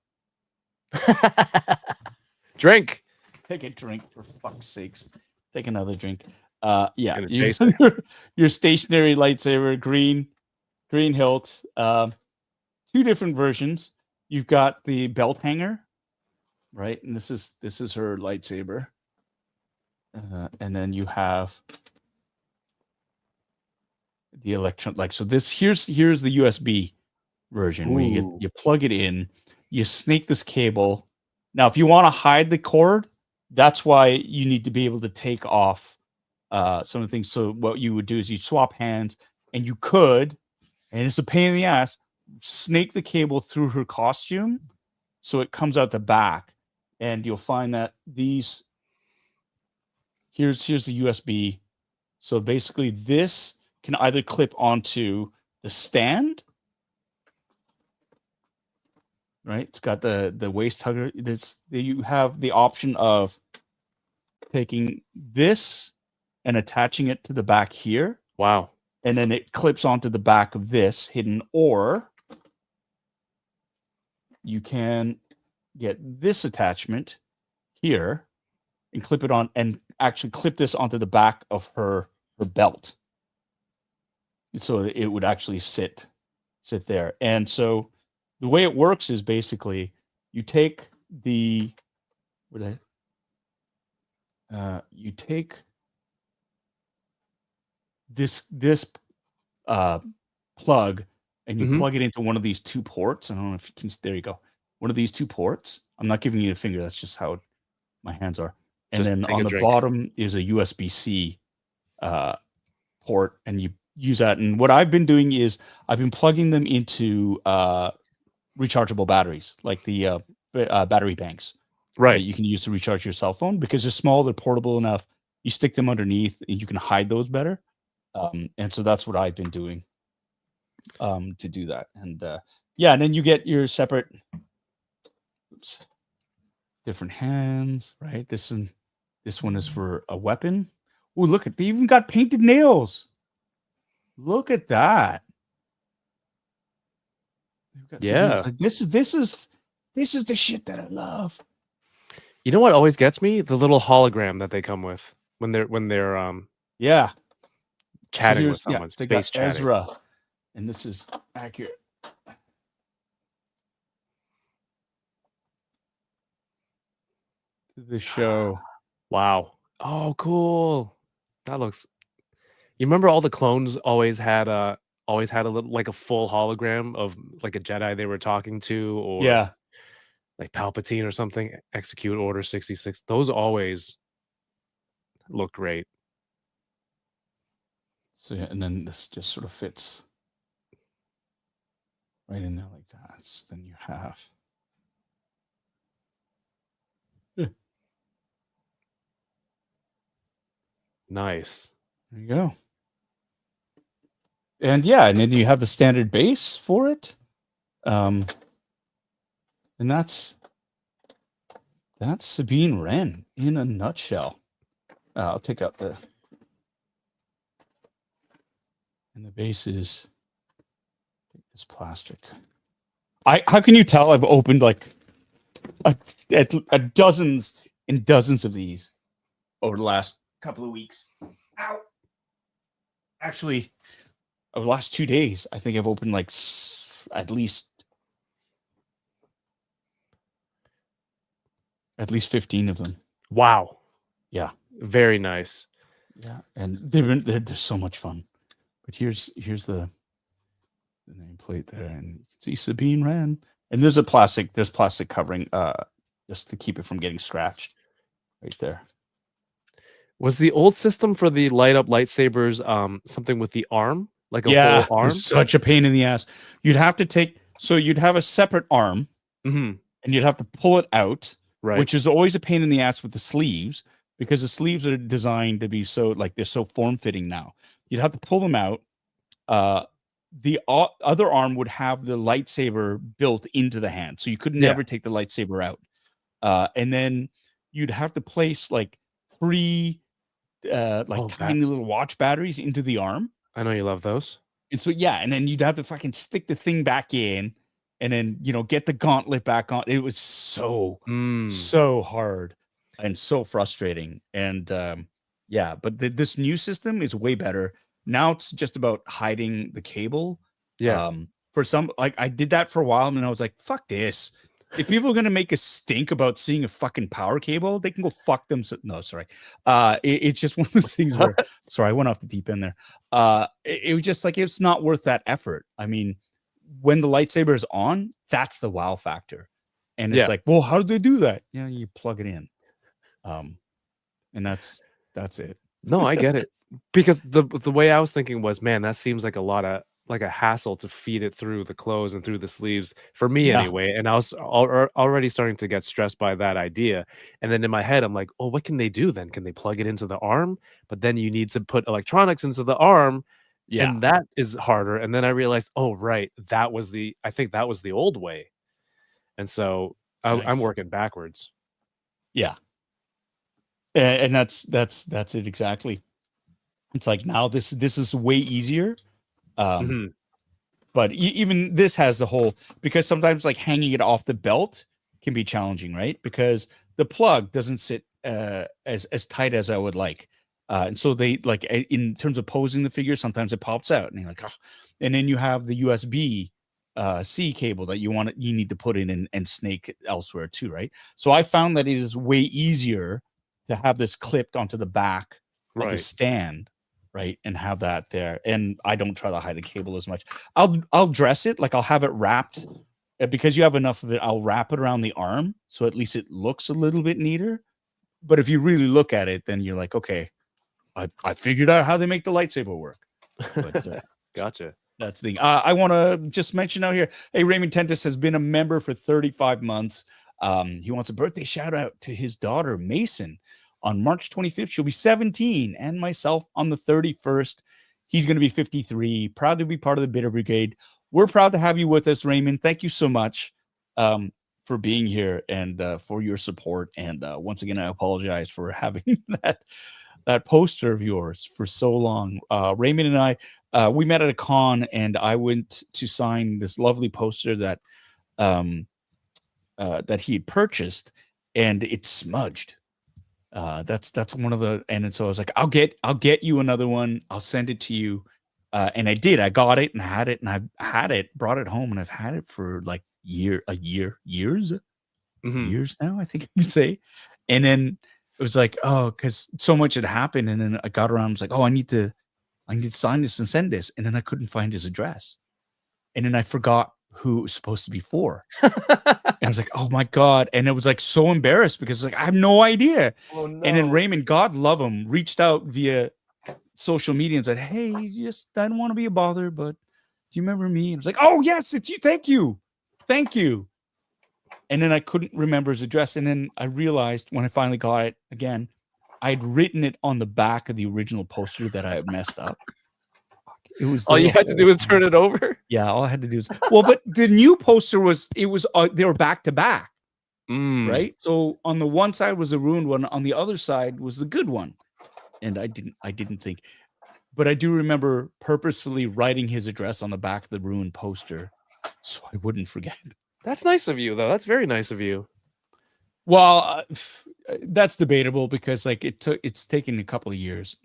Drink. Take a drink for fuck's sakes. Take another drink. Yeah, Gonna you, chase it. your stationary lightsaber, green hilt. Two different versions. You've got the belt hanger, right? And this is her lightsaber. And then you have the electron, like, so this here's the USB version where Ooh. you plug it in, you snake this cable. Now, if you want to hide the cord, that's why you need to be able to take off some of the things. So what you would do is you swap hands, and you could, and it's a pain in the ass, snake the cable through her costume so it comes out the back, and you'll find that these here's the USB. So basically this can either clip onto the stand, right? It's got the waist hugger. You have the option of taking this and attaching it to the back here, Wow. and then it clips onto the back of this hidden, or you can get this attachment here and clip it on, and actually clip this onto the back of her belt, so that it would actually sit there. And so the way it works is basically you take the you take this plug, and you plug it into one of these two ports. I don't know if you can. There you go. One of these two ports. I'm not giving you a finger. That's just how my hands are. And Just then take on a the drink. bottom is a USB-C port, and you use that. And what I've been doing is I've been plugging them into rechargeable batteries, like the battery banks that Right. you can use to recharge your cell phone, because they're small, they're portable enough. You stick them underneath, and you can hide those better. And so that's what I've been doing to do that. And yeah, and then you get your separate different hands, right? This one is for a weapon. Oh, look at, they even got painted nails. Look at that. They've got some nails. Yeah. Like, this is the shit that I love. You know what always gets me? The little hologram that they come with when they're Yeah. So chatting with here's, yeah, someone, they got space chatting. Ezra, and this is accurate. To the show. Wow. Oh, cool. That looks. You remember all the clones always had a little, like, a full hologram of like a Jedi they were talking to, or Yeah. like Palpatine or something. Execute Order 66. Those always look great. So yeah, and then this just sort of fits right in there like that. So then you have. Nice. There you go. And yeah, and then you have the standard base for it. And that's Sabine Wren in a nutshell. I'll take out the, and the base is, take this plastic. How can you tell I've opened like a dozens and dozens of these over the last couple of weeks? Ow. Actually, over the last 2 days, I think I've opened like at least 15 of them. Wow. Yeah. Very nice. Yeah, and they're so much fun. But here's the nameplate there, and you can see Sabine Ren. And there's plastic covering just to keep it from getting scratched right there. Was the old system for the light up lightsabers something with the arm? Like a Yeah, whole arm? it's such a pain in the ass. You'd have a separate arm, Mm-hmm. and you'd have to pull it out, Right. which is always a pain in the ass with the sleeves, because the sleeves are designed to be so, like, they're so form-fitting now. You'd have to pull them out. The other arm would have the lightsaber built into the hand, so you could never take the lightsaber out. And then you'd have to place like 3 tiny little watch batteries into the arm. I know you love those. And so yeah, and then you'd have to fucking stick the thing back in, and then get the gauntlet back on. It was so hard and so frustrating. And yeah, but this new system is way better. Now it's just about hiding the cable. Yeah. For some, like, I did that for a while, and I was like, fuck this. if people are gonna make a stink about seeing a fucking power cable, they can go fuck themselves. No, sorry. It's just one of those things where, sorry, I went off the deep end there. It was just like it's not worth that effort. I mean, when the lightsaber is on, that's the wow factor. And it's like, well, how do they do that? Yeah, you plug it in. And that's it. No, I get it. Because the way I was thinking was, man, that seems like a hassle to feed it through the clothes and through the sleeves for me anyway. And I was already starting to get stressed by that idea. And then in my head, I'm like, oh, what can they do then? Can they plug it into the arm? But then you need to put electronics into the arm. Yeah. And that is harder. And then I realized, oh, right. I think that was the old way. And so I'm working backwards. Yeah. And that's it exactly. It's like now this is way easier. But even this has the whole, because sometimes like hanging it off the belt can be challenging, right? Because the plug doesn't sit as tight as I would like. And so they like in terms of posing the figure, sometimes it pops out and you're like, oh. And then you have the USB C cable that you need to put in and snake elsewhere too, right? So I found that it is way easier to have this clipped onto the back of the stand, right, and have that there. And I don't try to hide the cable as much. I'll dress it, like I'll have it wrapped, because you have enough of it. I'll wrap it around the arm so at least it looks a little bit neater. But if you really look at it, then you're like, okay, I figured out how they make the lightsaber work. But gotcha. That's the thing. I want to just mention out here, hey, Raymond Tentis has been a member for 35 months. He wants a birthday shout out to his daughter, Mason, on March 25th. She'll be 17, and myself on the 31st. He's going to be 53. Proud to be part of the Bitter Brigade. We're proud to have you with us, Raymond. Thank you so much for being here and for your support. And once again, I apologize for having that poster of yours for so long. Raymond and I, we met at a con, and I went to sign this lovely poster that that he had purchased, and it smudged. That's one of the, and so I was like, I'll get you another one. I'll send it to you. And I did. I got it and had it, and I've had it, brought it home, and I've had it for like years now, I think you say. And then it was like, oh, because so much had happened, and then I got around. I was like, oh, I need to sign this and send this, and then I couldn't find his address, and then I forgot who it was supposed to be for. And I was like, oh my God. And it was like so embarrassed because like I have no idea. Oh, no. And then Raymond, God love him, reached out via social media and said, hey, I don't want to be a bother, but do you remember me? And I was like, oh yes, it's you. Thank you. And then I couldn't remember his address. And then I realized when I finally got it again, I had written it on the back of the original poster that I had messed up. It was all you had to do was turn it over. Yeah, all I had to do was but the new poster they were back to back, right? So on the one side was the ruined one, on the other side was the good one, and I didn't think, but I do remember purposefully writing his address on the back of the ruined poster so I wouldn't forget. That's nice of you, though. That's very nice of you. Well, that's debatable because like it's taken a couple of years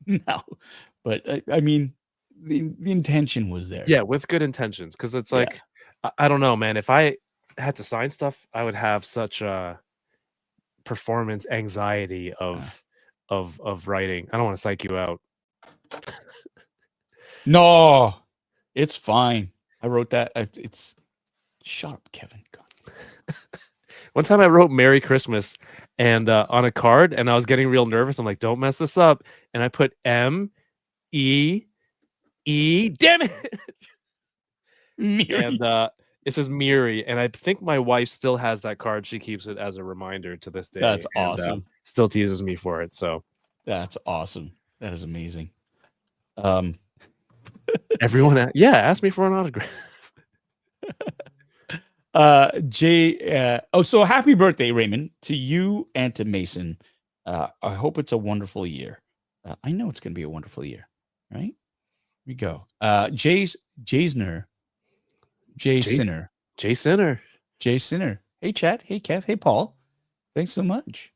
now, but I mean. The intention was there. Yeah, with good intentions. Because it's like, I don't know, man. If I had to sign stuff, I would have such a performance anxiety of writing. I don't want to psych you out. No, it's fine. I wrote that. It's shut up, Kevin. God. One time I wrote Merry Christmas and on a card, and I was getting real nervous. I'm like, don't mess this up. And I put M-E, damn it. Miri. And it says Miri, and I think my wife still has that card. She keeps it as a reminder to this day. That's and, awesome. Still teases me for it. So that's awesome. That is amazing. Everyone, ask me for an autograph. So happy birthday, Raymond, to you and to Mason. I hope it's a wonderful year. I know it's going to be a wonderful year, right? We go. Jay Sinner. Hey, Chad. Hey, Kev. Hey, Paul. Thanks so much.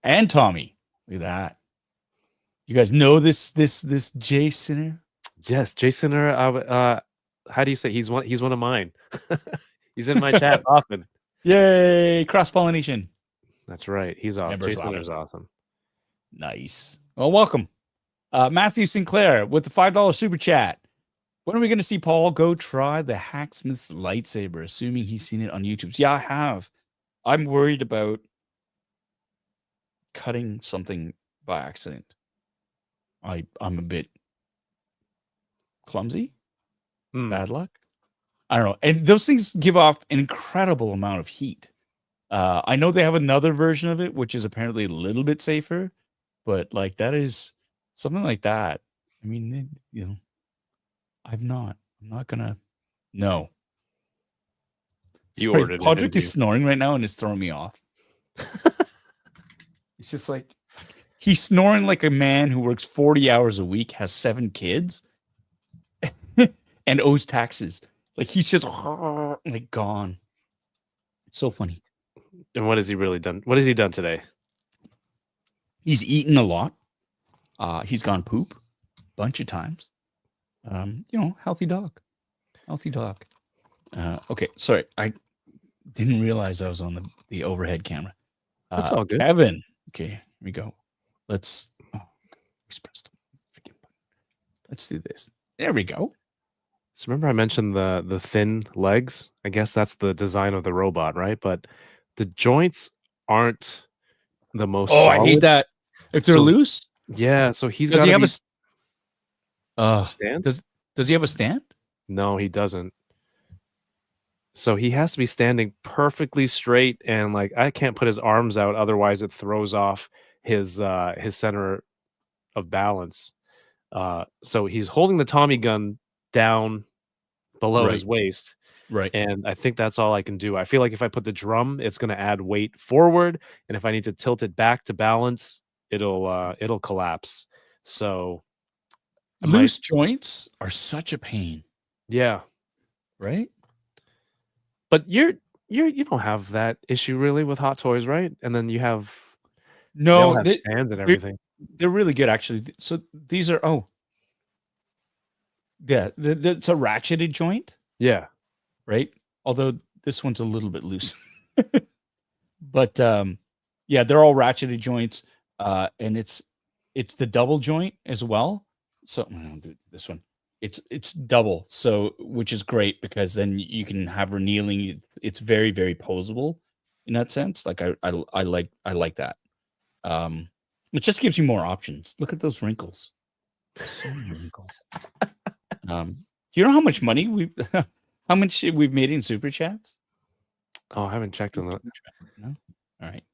And Tommy. Look at that. You guys know this Jay Sinner? Yes, Jay Sinner. How do you say he's one of mine? He's in my chat often. Yay! Cross-pollination. That's right. He's awesome. Member Jason swapping. Miller's awesome. Nice. Well, welcome. Matthew Sinclair with the $5 super chat. When are we going to see Paul go try the hacksmith's lightsaber, assuming he's seen it on YouTube? Yeah, I have. I'm worried about cutting something by accident. I'm a bit clumsy. Bad luck. I don't know. And those things give off an incredible amount of heat. I know they have another version of it, which is apparently a little bit safer, but like that is something like that. I mean, you know, I'm not gonna. No. You Sorry, ordered it, Podrick didn't is you? snoring right now and it's throwing me off. It's just like he's snoring like a man who works 40 hours a week, has 7 kids, and owes taxes. Like he's just like gone. It's so funny. And what has he really done? What has he done today? He's eaten a lot. He's gone poop a bunch of times. You know, healthy dog. Healthy dog. Okay, sorry. I didn't realize I was on the overhead camera. That's all good. Kevin. Okay, here we go. Let's express the freaking button. Let's do this. There we go. So remember I mentioned the thin legs? I guess that's the design of the robot, right? But the joints aren't the most Oh, solid. I hate that. If they're So- loose, Yeah, so he's does got he to have be a stand? Does he have a stand? No, he doesn't. So he has to be standing perfectly straight, and like I can't put his arms out, otherwise it throws off his center of balance. So he's holding the Tommy gun down below his Right. waist, Right. and I think that's all I can do. I feel like if I put the drum, it's going to add weight forward, and if I need to tilt it back to balance, it'll collapse. So I might- Loose joints are such a pain, yeah. right? But you don't have that issue really with Hot Toys, right? And then you have they all No, have stands and everything. they're really good actually. So these are yeah, it's a ratcheted joint, Yeah. right? Although this one's a little bit loose. But yeah, they're all ratcheted joints, and it's the double joint as well. So I don't do this one. It's double, so which is great because then you can have her kneeling. It's very very posable in that sense. Like I like that. It just gives you more options. Look at those wrinkles. So many wrinkles. Do you know how much money how much we've made in super chats? Oh, I haven't checked on that. No. All right.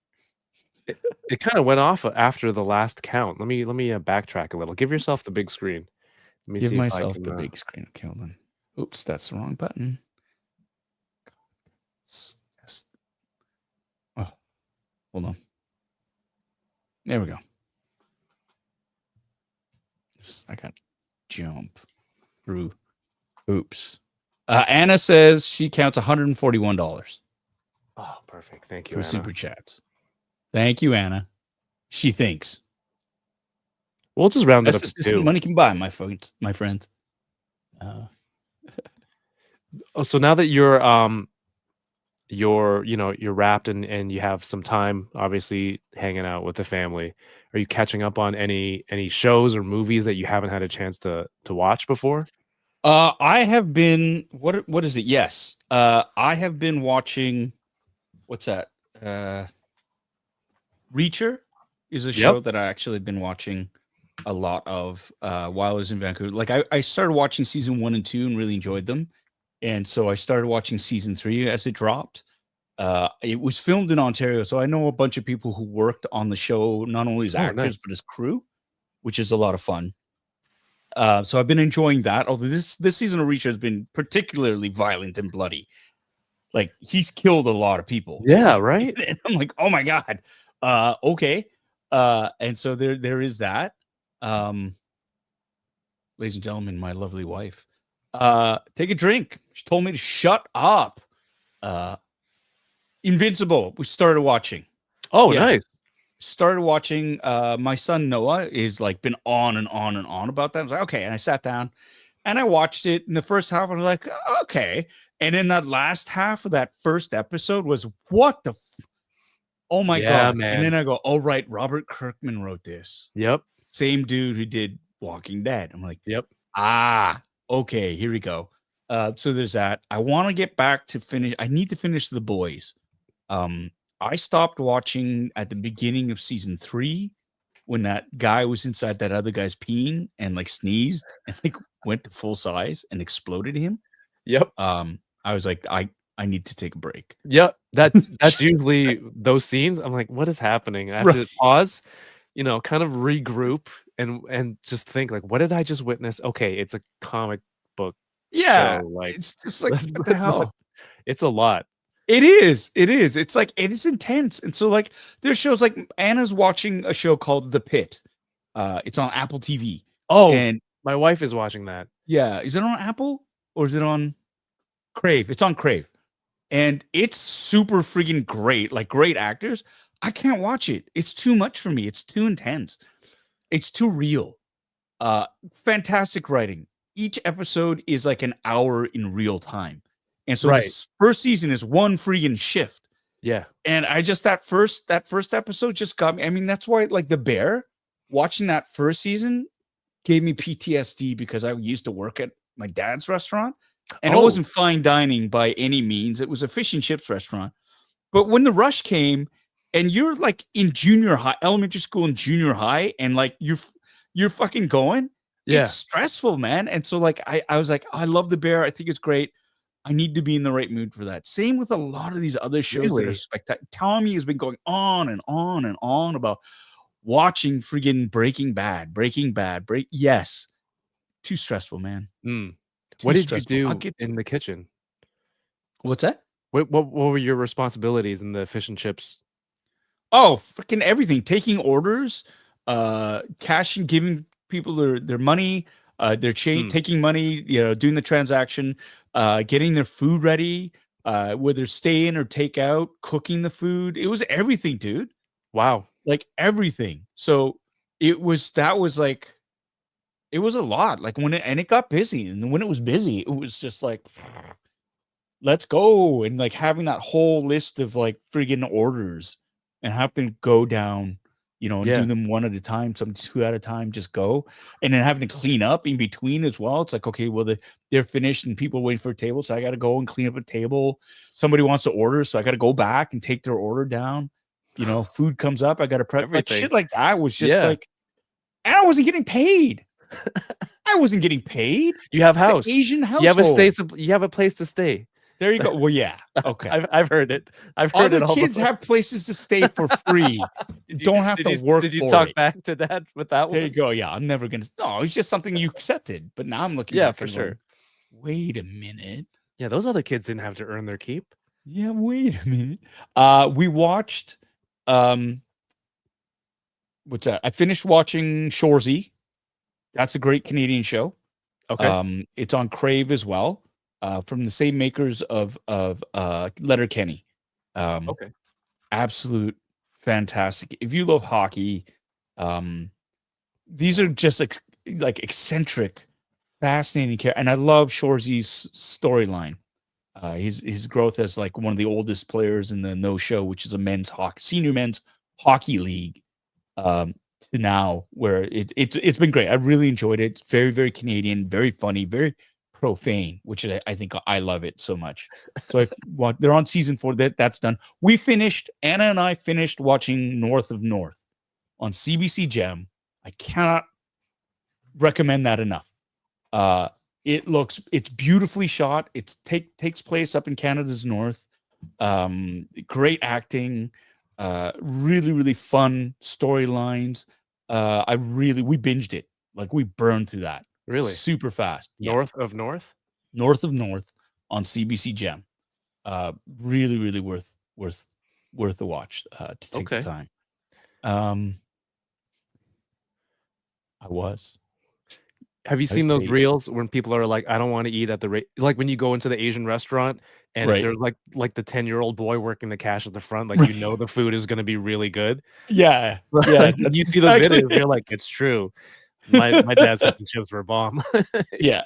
It kind of went off after the last count. Let me backtrack a little. Give yourself the big screen. Let me Give see if I myself can, the big screen. Okay, hold on. Oops, that's the wrong button. Yes. Oh, hold on. There we go. I got to jump through. Oops. Anna says she counts $141 Oh, perfect. Thank you, for Anna. super chats. Thank you, Anna. She thinks We'll just round it that's up to just 2. money can buy, my friends. Oh, so now that you're you're wrapped and you have some time obviously hanging out with the family, are you catching up on any shows or movies that you haven't had a chance to watch before? I have been what is it? Yes. I have been watching what's that? Reacher is a show that I actually been watching a lot of while I was in Vancouver. Like I started watching season 1 and 2 and really enjoyed them. And so I started watching season 3 as it dropped. It was filmed in Ontario, so I know a bunch of people who worked on the show, not only as actors, nice. but as crew, which is a lot of fun. So I've been enjoying that. Although this season of Reacher has been particularly violent and bloody. Like he's killed a lot of people. Yeah, right. And I'm like, oh my god. Okay. And so there is that. Ladies and gentlemen, my lovely wife. Take a drink. She told me to shut up. Invincible. We started watching. Oh, Yeah. nice. Started watching. My son Noah is like been on and on and on about that. I was like, okay, and I sat down, And I watched it in the first half, and I was like, okay. And then that last half of that first episode was what the oh my Yeah, god. man. And then I go, oh right, Robert Kirkman wrote this. Yep. Same dude who did Walking Dead. I'm like, Yep. Okay, here we go. So there's that. I want to get back to finish. I need to finish The Boys. I stopped watching at the beginning of season 3 when that guy was inside that other guy's peeing and like sneezed and like went to full size and exploded him. Yep. I was like, I need to take a break. Yep. That's usually those scenes. I'm like, what is happening? I have to pause, kind of regroup and just think like, what did I just witness? Okay, it's a comic book Yeah, show. Like it's just like what the hell? It's a lot. It is. It's like it is intense. And so like there's shows like Anna's watching a show called The Pit. It's on Apple TV. Oh, And my wife is watching that. yeah, is it on Apple or is it on Crave? It's on Crave. And it's super freaking great. Like great actors. I can't watch it. It's too much for me. It's too intense. It's too real. Fantastic writing. Each episode is like an hour in real time. And so this first season is one freaking shift. Yeah. And I just that first episode just got me. I mean, that's why like The Bear, watching that first season gave me PTSD because I used to work at my dad's restaurant. And it wasn't fine dining by any means. It was a fish and chips restaurant. But when the rush came and you're like in junior high, elementary school and junior high, and like you're fucking going, it's stressful, man. And so like I was like, I love The Bear. I think it's great. I need to be in the right mood for that. Same with a lot of these other shows that are spectacular. Tommy has been going on and on and on about watching friggin' Breaking Bad. Yes. Too stressful, man. What did you do in the kitchen? What's that? What were your responsibilities in the fish and chips? Oh, freaking everything. Taking orders, cashing, giving people their money, taking money, doing the transaction, getting their food ready, whether stay in or take out, cooking the food. It was everything, dude. Wow. Like everything. So it was a lot. Like it got busy. And when it was busy, it was just like, let's go. And like having that whole list of like friggin' orders and having to go down, and do them one at a time, some 2 at a time, just go. And then having to clean up in between as well. It's like, okay, well, they're finished and people waiting for a table. So I got to go and clean up a table. Somebody wants to order. So I got to go back and take their order down. Food comes up. I got to prep. Everything. Like shit like that was just like, and I wasn't getting paid. You have house. Asian household. You have a place to stay. There you go. Well, yeah. Okay. I've heard it. I've heard Other it all kids before. have places to stay for free. Don't have to work. Did you for talk it. back to Dad with that one? There you go. Yeah, I'm never gonna. No, it's just something you accepted. But now I'm looking. Yeah, back for and sure. going, wait a minute. Yeah, those other kids didn't have to earn their keep. Yeah, wait a minute. We watched. What's that? I finished watching Shoresy. That's a great Canadian show. Okay. It's on Crave as well. From the same makers of Letterkenny. Okay. Absolute fantastic. If you love hockey, these are just like eccentric, fascinating characters. And I love Shoresy's storyline. His growth as like one of the oldest players in the No Show, which is a senior men's hockey league, to now where it's been great. I really enjoyed it. It's very, very Canadian, very funny, very profane, which I think I love it so much. So they're on season 4. That's done. Anna and I finished watching North of North on CBC Gem. I cannot recommend that enough. It's beautifully shot. It takes place up in Canada's north. Great acting, really, really fun storylines. We binged it. Like we burned through that. Really? Super fast. North of North on CBC Gem. Really, really worth the watch to take the time. Have you seen those reels when people are like, I don't want to eat at the like when you go into the Asian restaurant and there's like the 10-year-old boy working the cash at the front, like the food is going to be really good. Yeah. You see those videos, you're like, it's true. My dad's fish and chips were a bomb. Yeah.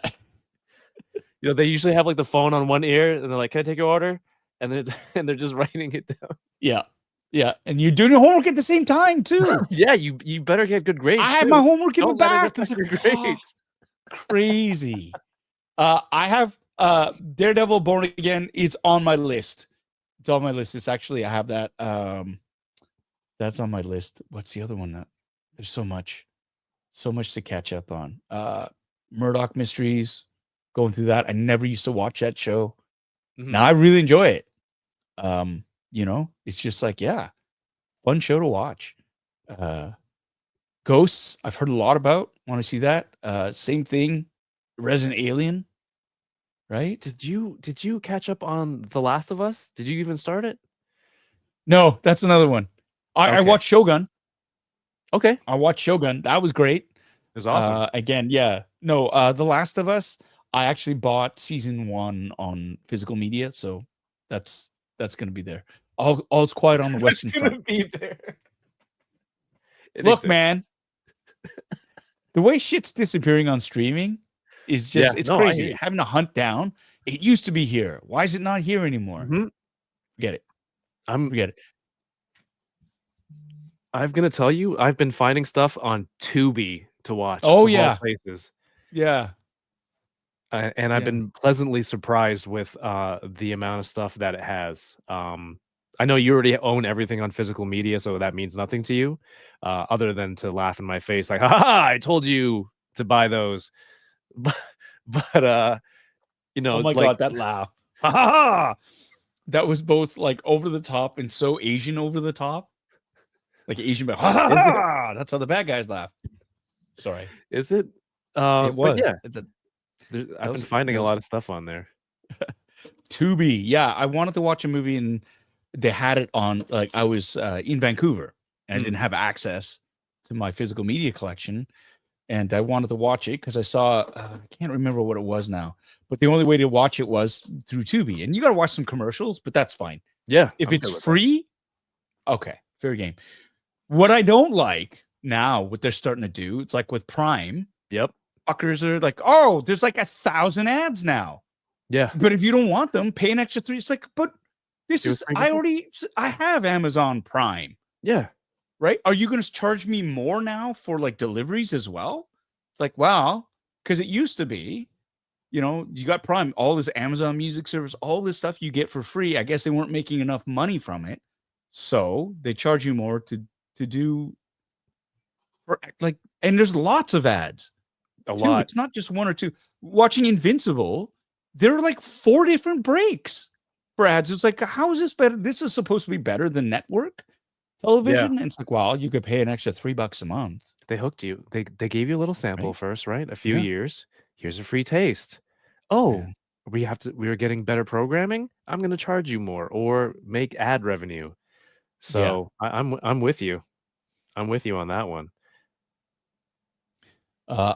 You know, they usually have like the phone on one ear, and they're like, "Can I take your order?" And they're and they're just writing it down. Yeah. Yeah. And you're doing your homework at the same time, too. Yeah, you better get good grades. I had too. my homework in the Don't let it back. I was affect like, your "Fuck, grades. crazy. I have Daredevil Born Again is on my list. It's on my list. It's actually, I have that. That's on my list. What's the other one? There's so much to catch up on. Murdoch Mysteries, going through that. I never used to watch that show. Mhm. Now I really enjoy it. You know, it's just like, yeah, fun show to watch. Ghosts, I've heard a lot about. Want to see that? Same thing. Resident Alien, right? Did you catch up on The Last of Us? Did you even start it? No, that's another one. I Okay. watched Shogun. Okay, I watched Shogun. That was great. it was awesome. Again, yeah. No, The Last of Us, I actually bought season 1 on physical media, so that's gonna be there. All's quiet on the Western It's gonna Front. be there. It Look, exists. man, the way shit's disappearing on streaming is just Yeah, it's no, I hear crazy. you. Having to hunt down. It used to be here. Why is it not here anymore? Mhm. Forget it. I'm Forget it. gonna tell you, I've been finding stuff on Tubi to watch. Oh, of all yeah. places. Yeah. And I've Yeah. been pleasantly surprised with the amount of stuff that it has. I know you already own everything on physical media, so that means nothing to you, other than to laugh in my face, like, "Ha! I told you to buy those." But you know, Oh my like, god, that laugh. Ha ha ha! That was both like over the top and so Asian over the top. Like Asian, but ha ha Is it? ha! That's how the bad guys laugh. Sorry. Is it? It But was. yeah, I've I've been finding a lot of stuff on there. Tubi. Yeah, I wanted to watch a movie and they had it on. Like I was in Vancouver and I didn't have access to my physical media collection, and I wanted to watch it because I saw. I can't remember what it was now, but the only way to watch it was through Tubi, and you got to watch some commercials, but that's fine. Yeah, If I'm it's good with that. free, okay, fair game. What I don't like now, what they're starting to do, it's like with Prime, Yep. fuckers are like, oh, there's like 1,000 ads now. Yeah. But if you don't want them, pay an extra 3. It's like, but this It was is free I before. I have Amazon Prime, Yeah. right? Are you going to charge me more now for like deliveries as well? It's like, wow, because it used to be, you know, you got Prime, all this Amazon Music service, all this stuff you get for free. I guess they weren't making enough money from it, so they charge you more to do for like. And there's lots of ads. A Too. lot. It's not just 1 or 2. Watching Invincible, there are like 4 different breaks for ads. It's like, how is this better? This is supposed to be better than network television. And it's like, well, you could pay an extra $3 a month. They hooked you. They gave you a little sample Right. first, right? A few Yeah. years. Here's a free taste. Oh, Yeah. we are getting better programming. I'm going to charge you more or make ad revenue. So I'm with you. I'm with you on that one.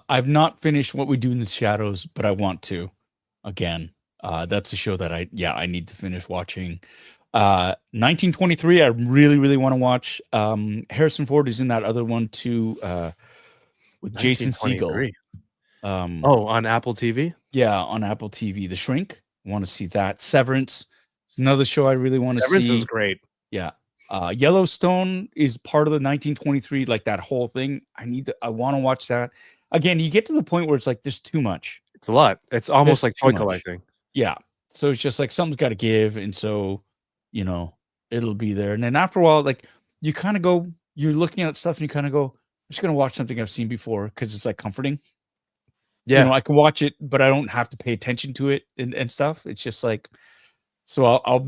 I've not finished What We Do in the Shadows, but I want to. Again, that's a show that I need to finish watching. 1923, I really want to watch. Harrison Ford is in that other one too, with Jason Segel. 1923. On Apple TV? Yeah, on Apple TV. The Shrink. Want to see that. Severance. It's another show I really want to see. Severance is great. Yeah. Yellowstone is part of the 1923, like that whole thing. I want to watch that. Again, you get to the point where it's like there's too much. It's a lot. It's almost There's like too toy much. collecting. Yeah. So it's just like something's got to give. And so, you know, it'll be there. And then after a while, like you kind of go, you're looking at stuff and you kind of go, I'm just going to watch something I've seen before because it's like comforting. Yeah. You know, I can watch it, but I don't have to pay attention to it and stuff. It's just like, so I'll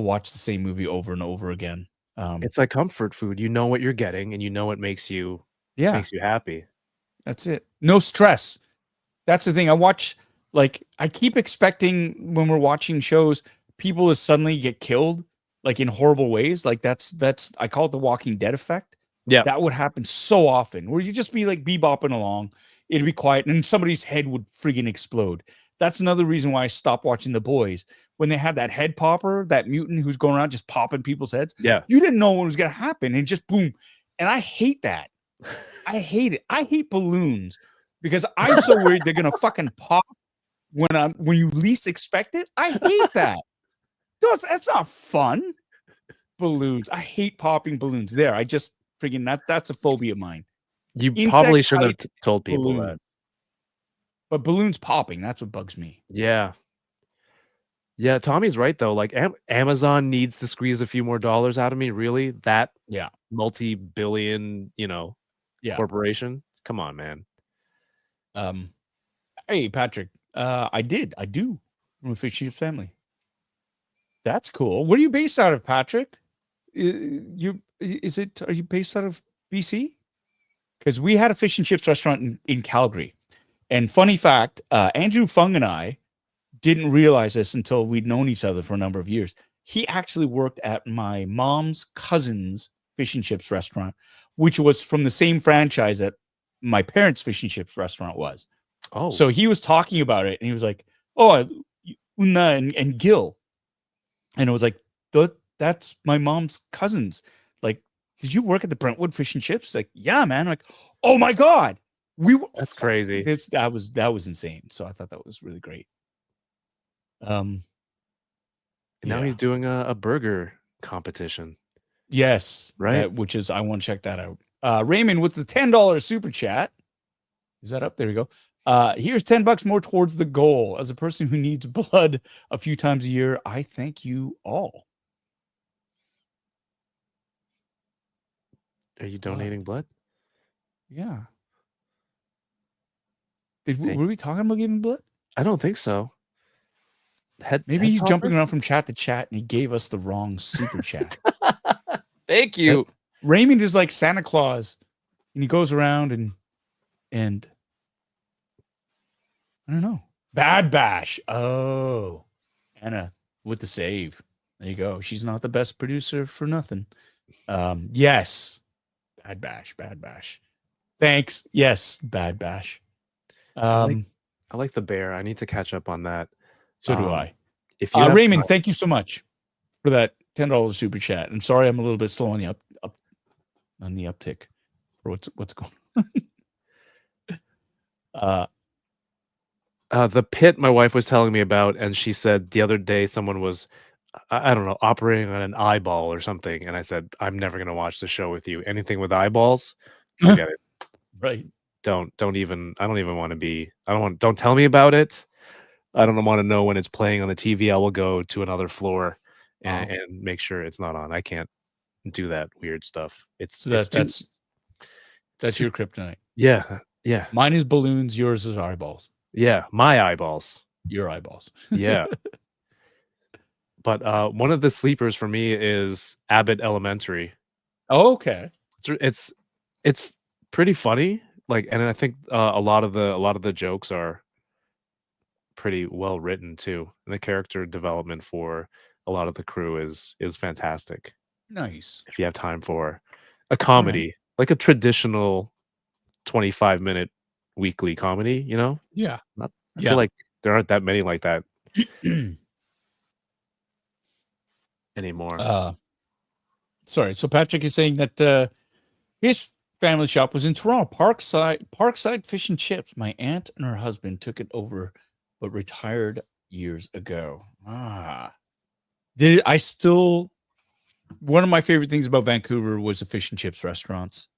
watch the same movie over and over again. It's like comfort food. You know what you're getting and you know it makes you happy. That's it. No stress. That's the thing. I keep expecting when we're watching shows, people to suddenly get killed, like in horrible ways. Like that's I call it the Walking Dead effect. Yeah. That would happen so often where you just be like bebopping along, it'd be quiet, and somebody's head would friggin' explode. That's another reason why I stopped watching The Boys. When they had that head popper, that mutant who's going around just popping people's heads. Yeah. You didn't know what was gonna happen, and just boom. And I hate that. I hate it. I hate balloons because I'm so worried they're gonna fucking pop when you least expect it. I hate that. That's not fun. Balloons. I hate popping balloons. There, I just freaking that's a phobia of mine. You probably Insects, shouldn't have heights, told people balloons. that. But balloons popping, that's what bugs me. Yeah. Yeah, Tommy's right though. Like Amazon needs to squeeze a few more dollars out of me. Really, that Yeah. multi-billion, Yeah. corporation. Come on, man. Hey, Patrick. I do. From a Fish Chiefs family. That's cool. What are you based out of, Patrick? Are you based out of BC? Because we had a fish and chips restaurant in Calgary. And funny fact, Andrew Fung and I didn't realize this until we'd known each other for a number of years. He actually worked at my mom's cousin's fish and chips restaurant, which was from the same franchise that my parents' fish and chips restaurant was. Oh, So he was talking about it and he was like, "Oh, Una and Gil." And it was like, that's my mom's cousins. Like, did you work at the Brentwood Fish and Chips? Like, yeah, man. I'm like, oh my God. That's crazy. That was insane. So I thought that was really great. Now yeah. he's doing a burger competition. Yes. Right. Which is, I want to check that out. Raymond with the $10 super chat. Is that up? There we go. Here's $10 more towards the goal. As a person who needs blood a few times a year, I thank you all. Are you donating blood? Yeah. Were we talking about giving blood? I don't think so. Maybe he's jumping around from chat to chat and he gave us the wrong super chat. Thank you. Raymond is like Santa Claus and he goes around and I don't know. Bad Bash. Oh, Anna with the save. There you go. She's not the best producer for nothing. Yes. Bad Bash. Thanks. Yes. Bad Bash. I like the bear. I need to catch up on that. So do I. If you Raymond, thank you so much for that $10 super chat. I'm sorry I'm a little bit slow on the uptick for what's going on. The pit my wife was telling me about, and she said the other day someone was, I don't know, operating on an eyeball or something, and I said, I'm never going to watch the show with you. Anything with eyeballs, forget it. Right. I don't even want to be, don't tell me about it. I don't want to know when it's playing on the TV. I will go to another floor and make sure it's not on. I can't do that weird stuff. That's your kryptonite. Yeah. Mine is balloons. Yours is eyeballs. Yeah, my eyeballs. Your eyeballs. Yeah. But one of the sleepers for me is Abbott Elementary. Oh, okay. It's pretty funny. Like, and I think a lot of the jokes are pretty well written too, and the character development for a lot of the crew is fantastic. Nice. If you have time for a comedy, like a traditional 25-minute weekly comedy, Yeah. I feel like there aren't that many like that anymore. Sorry. So Patrick is saying that his family shop was in Toronto, Parkside Fish and Chips. My aunt and her husband took it over, but retired years ago. One of my favorite things about Vancouver was the fish and chips restaurants.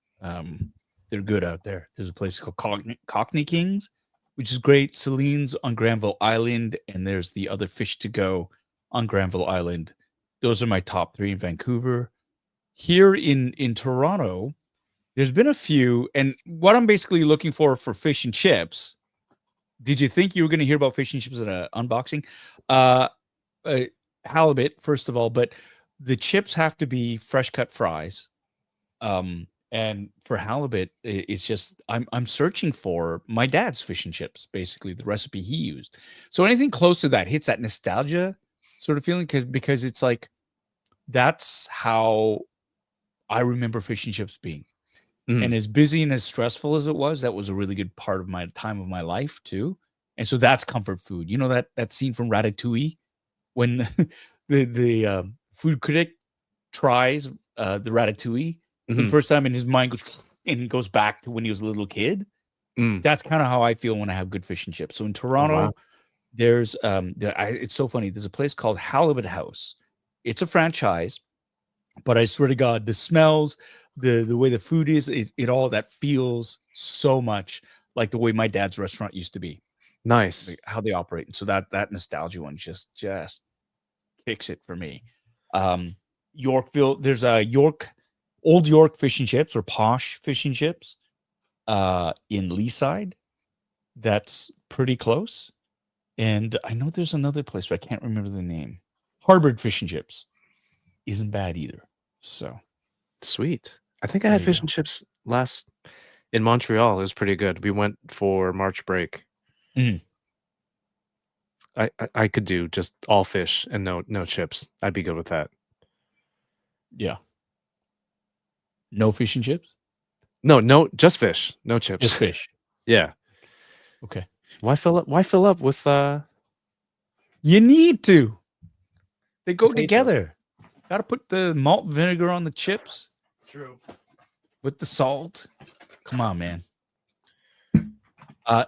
They're good out there. There's a place called Cockney Kings, which is great. Celine's on Granville Island, and there's the other Fish to Go on Granville Island. Those are my top 3 in Vancouver. Here in Toronto, there's been a few, and what I'm basically looking for fish and chips. Did you think you were going to hear about fish and chips at an unboxing? Halibut, first of all, but the chips have to be fresh cut fries. And for halibut, it's just I'm searching for my dad's fish and chips, basically the recipe he used. So anything close to that hits that nostalgia sort of feeling because it's like that's how I remember fish and chips being. And as busy and as stressful as it was, that was a really good part of my time of my life too. And so that's comfort food. You know that scene from Ratatouille when the food critic tries the Ratatouille for the first time, and his mind goes and he goes back to when he was a little kid. That's kind of how I feel when I have good fish and chips. So in Toronto, There's it's so funny. There's a place called Halibut House. It's a franchise, but I swear to God, the smells, the way the food is, it all that feels so much like the way my dad's restaurant used to be. Nice. Like how they operate. And so that nostalgia one just kicks it for me. Yorkville, there's a Old York fish and chips, or Posh fish and chips, in Leaside. That's pretty close. And I know there's another place, but I can't remember the name. Harvard fish and chips isn't bad either. So Sweet. I think I had fish and chips last in Montreal. It was pretty good. We went for March break. Mhm. I could do just all fish and no chips. I'd be good with that. Yeah. No fish and chips? No, just fish. No chips. Just fish. Yeah. Okay. Why fill up with You need to. They go Potato. together. Got to put the malt vinegar on the chips. True. With the salt. Come on, man.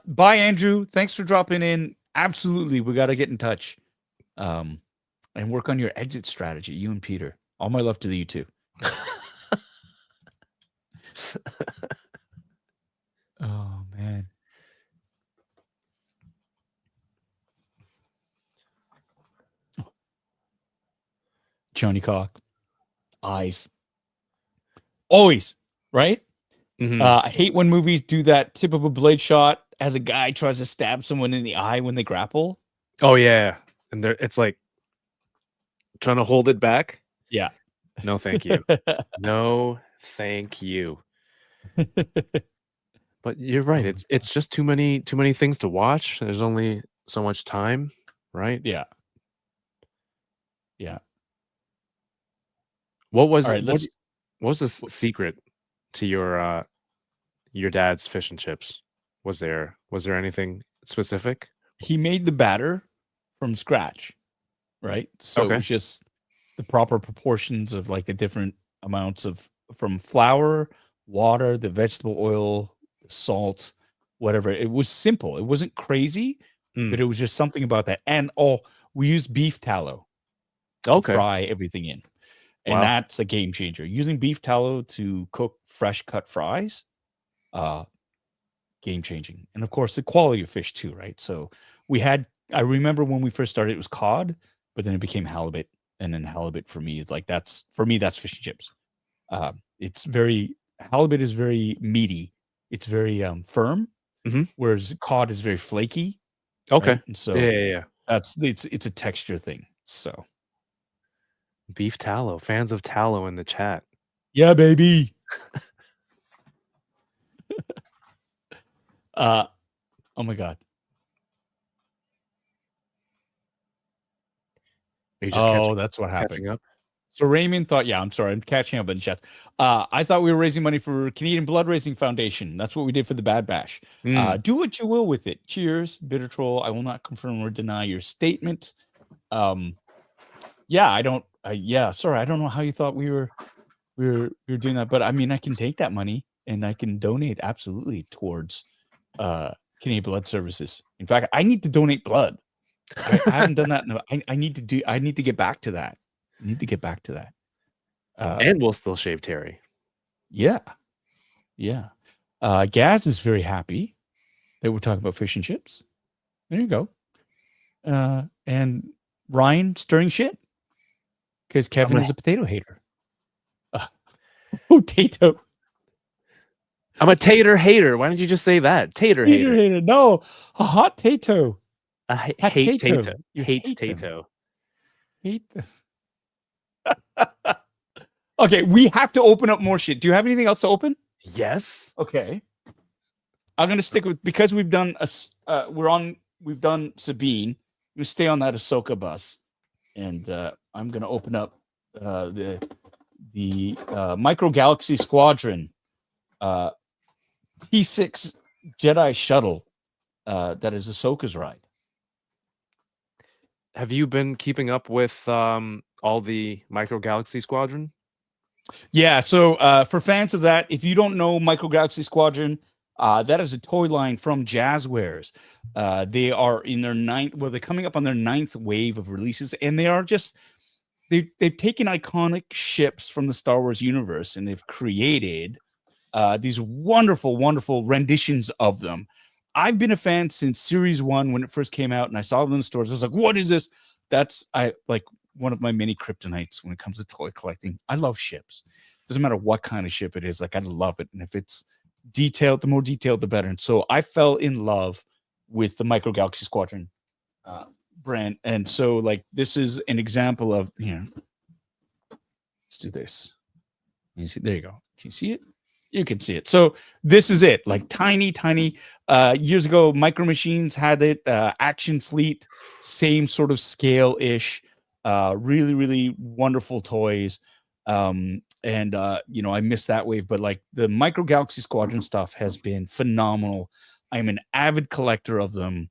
Bye, Andrew. Thanks for dropping in. Absolutely. We got to get in touch. And work on your exit strategy, you and Peter. All my love to you two. Oh, man. Johnny Cock. Eyes. Always, right? Mhm. I hate when movies do that tip of a blade shot as a guy tries to stab someone in the eye when they grapple. Oh yeah. And it's like trying to hold it back. Yeah. No, thank you. No, thank you. But you're right. It's just too many things to watch. There's only so much time, right? Yeah. Yeah. What was All right, what was the secret to your dad's fish and chips? Was there anything specific? He made the batter from scratch, right? So Okay. it was just the proper proportions of like the different amounts of from flour, water, the vegetable oil, the salt, whatever. It was simple. It wasn't crazy, but it was just something about that. And we used beef tallow to Okay. fry everything in. And Wow. that's a game changer. Using beef tallow to cook fresh cut fries, game changing. And of course, the quality of fish too, right? So I remember when we first started, it was cod, but then it became halibut. And then halibut for me is like, that's fish and chips. Halibut is very meaty. It's very firm, whereas cod is very flaky. Okay. Right? And so Yeah. it's a texture thing. So Beef tallow. Fans of tallow in the chat. yeah, baby. Oh my God. Are you just that's what happened. catching up? So Raymond thought, I'm sorry, I'm catching up in chat. I thought we were raising money for Canadian Blood Raising Foundation. That's what we did for the Bad Bash. Do what you will with it. Cheers, Bitter Troll. I will not confirm or deny your statement. I don't. Sorry, I don't know how you thought we were doing that, but I mean, I can take that money and I can donate absolutely towards Canadian Blood Services. In fact, I need to donate blood. I haven't done that. I need to get back to that. And we'll still shave Terry. Yeah. Gaz is very happy that we're talking about fish and chips. There you go. And Ryan stirring shit because Kevin is a potato hater. Potato. I'm a tater hater. Why didn't you just say that? Tater hater. No, a hot tato. I hate tato. You Hate them. tato. Hate them. Okay, we have to open up more shit. Do you have anything else to open? Yes. Okay. I'm gonna stick with because we've done we've done Sabine. We stay on that Ahsoka bus, and I'm gonna open up the Micro Galaxy Squadron T6 Jedi Shuttle that is Ahsoka's ride. Have you been keeping up with all the Micro Galaxy Squadron? Yeah, so for fans of that, if you don't know Micro Galaxy Squadron, That is a toy line from Jazzwares. They are in their ninth. Well, they're coming up on their ninth wave of releases, and they are just they've taken iconic ships from the Star Wars universe and they've created these wonderful, wonderful renditions of them. I've been a fan since Series 1 when it first came out, and I saw them in the stores. I was like, "What is this?" That's like one of my many kryptonites when it comes to toy collecting. I love ships. Doesn't matter what kind of ship it is. Like I love it, and if it's detailed, the more detailed, the better. And so I fell in love with the Micro Galaxy Squadron brand, and so like this is an example of here. Let's do this. You see, there you go. Can you see it? You can see it. So this is it, like tiny. Years ago, Micro Machines had it. Action Fleet, same sort of scale-ish. Really wonderful toys. And I missed that wave, but like the Micro Galaxy Squadron stuff has been phenomenal. I'm an avid collector of them.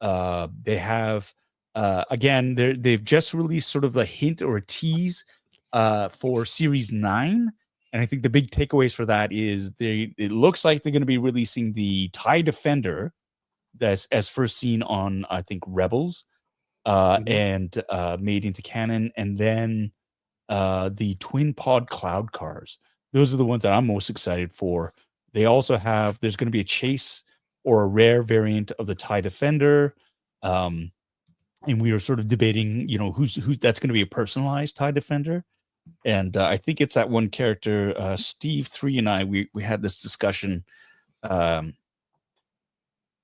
They have again, they've just released sort of a hint or a tease for Series 9. And I think the big takeaways for that is it looks like they're going to be releasing the TIE Defender that's as first seen on, I think, Rebels and made into canon. And then the Twin Pod Cloud Cars. Those are the ones that I'm most excited for. They also have, there's going to be a chase or a rare variant of the TIE Defender. And we were sort of debating, who's that's going to be a personalized TIE Defender. And I think it's that one character, Steve 3 and I, we had this discussion on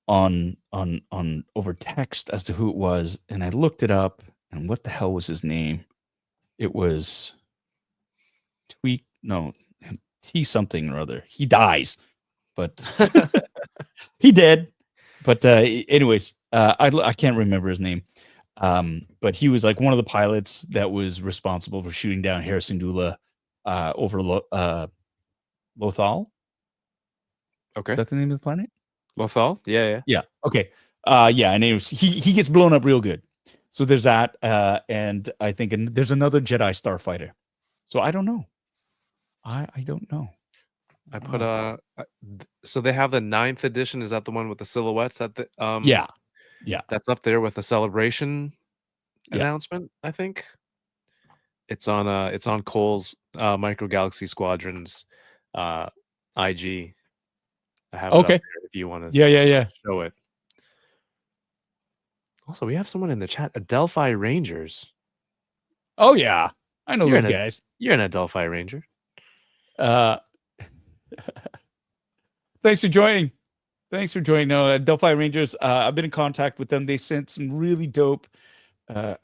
over text as to who it was. And I looked it up, and what the hell was his name? It was T something or other. He dies, but he did. But anyways, I can't remember his name. But he was like one of the pilots that was responsible for shooting down Harrison Dula over Lothal. Okay. Is that the name of the planet? Lothal? Yeah. Yeah. Okay. Yeah, and he gets blown up real good. So there's that, and I think there's another Jedi starfighter. So I don't know. I don't know. I put so they have the 9th edition. Is that the one with the silhouettes? Yeah. That's up there with the celebration announcement. I think it's on Cole's Micro Galaxy Squadrons IG. I have it up there if you want to show it. Also, we have someone in the chat, Adelphi Rangers. Oh yeah, I know those guys. You're an Adelphi Ranger. Thanks for joining. No, Adelphi Rangers. I've been in contact with them. They sent some really dope. Where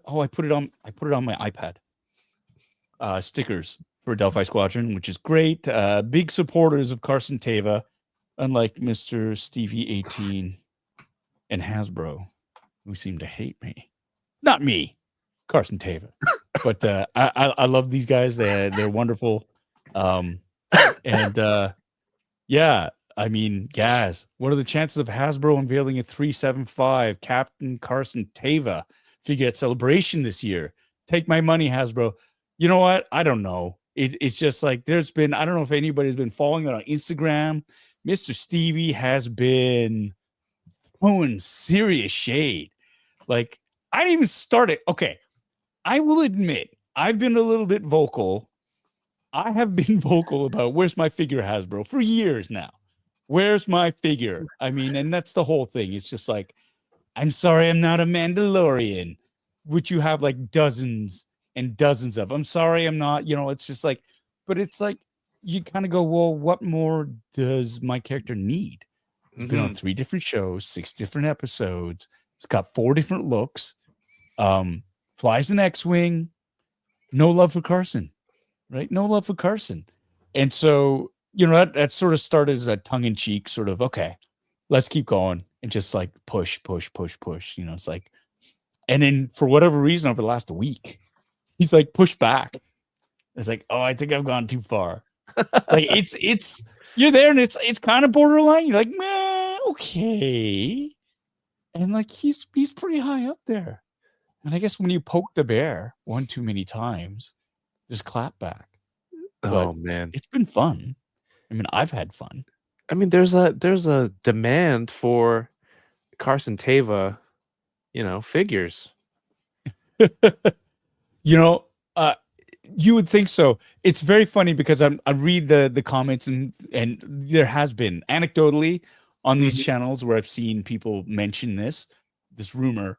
I put it on my iPad. Stickers for Adelphi Squadron, which is great. Big supporters of Carson Teva, unlike Mr. Stevie 18 and Hasbro, who seem to hate me. Not me, Carson Teva. But I love these guys. They're wonderful. Yeah, I mean, Gaz, what are the chances of Hasbro unveiling a 375 Captain Carson Teva figure at Celebration this year? Take my money, Hasbro. You know what? I don't know. It's just like there's been, I don't know if anybody's been following it on Instagram. Mr. Stevie has been throwing serious shade. Like, I didn't even start it. Okay, I will admit, I've been a little bit vocal. I have been vocal about where's my figure, Hasbro, for years now. Where's my figure? I mean, and that's the whole thing. It's just like, I'm sorry, I'm not a Mandalorian, which you have like dozens and dozens of. I'm sorry, I'm not, it's just like, but it's like, you kind of go, well, what more does my character need? It's been on 3 different shows, 6 different episodes. It's got 4 different looks. Flies an X-Wing. No love for Carson, right? No love for Carson. And so, that sort of started as a tongue-in-cheek sort of, okay, let's keep going and just like push. It's like, and then for whatever reason over the last week, he's like pushed back. It's like, oh, I think I've gone too far. Like it's you're there and it's kind of borderline. You're like, man, okay. And like he's pretty high up there. And I guess when you poke the bear one too many times, there's clap back. Oh man, it's been fun. I mean, I've had fun. I mean, there's a demand for Carson Teva, figures. You know, you would think so. It's very funny because I read the comments and there has been anecdotally on these Mhm. channels where I've seen people mention this rumor.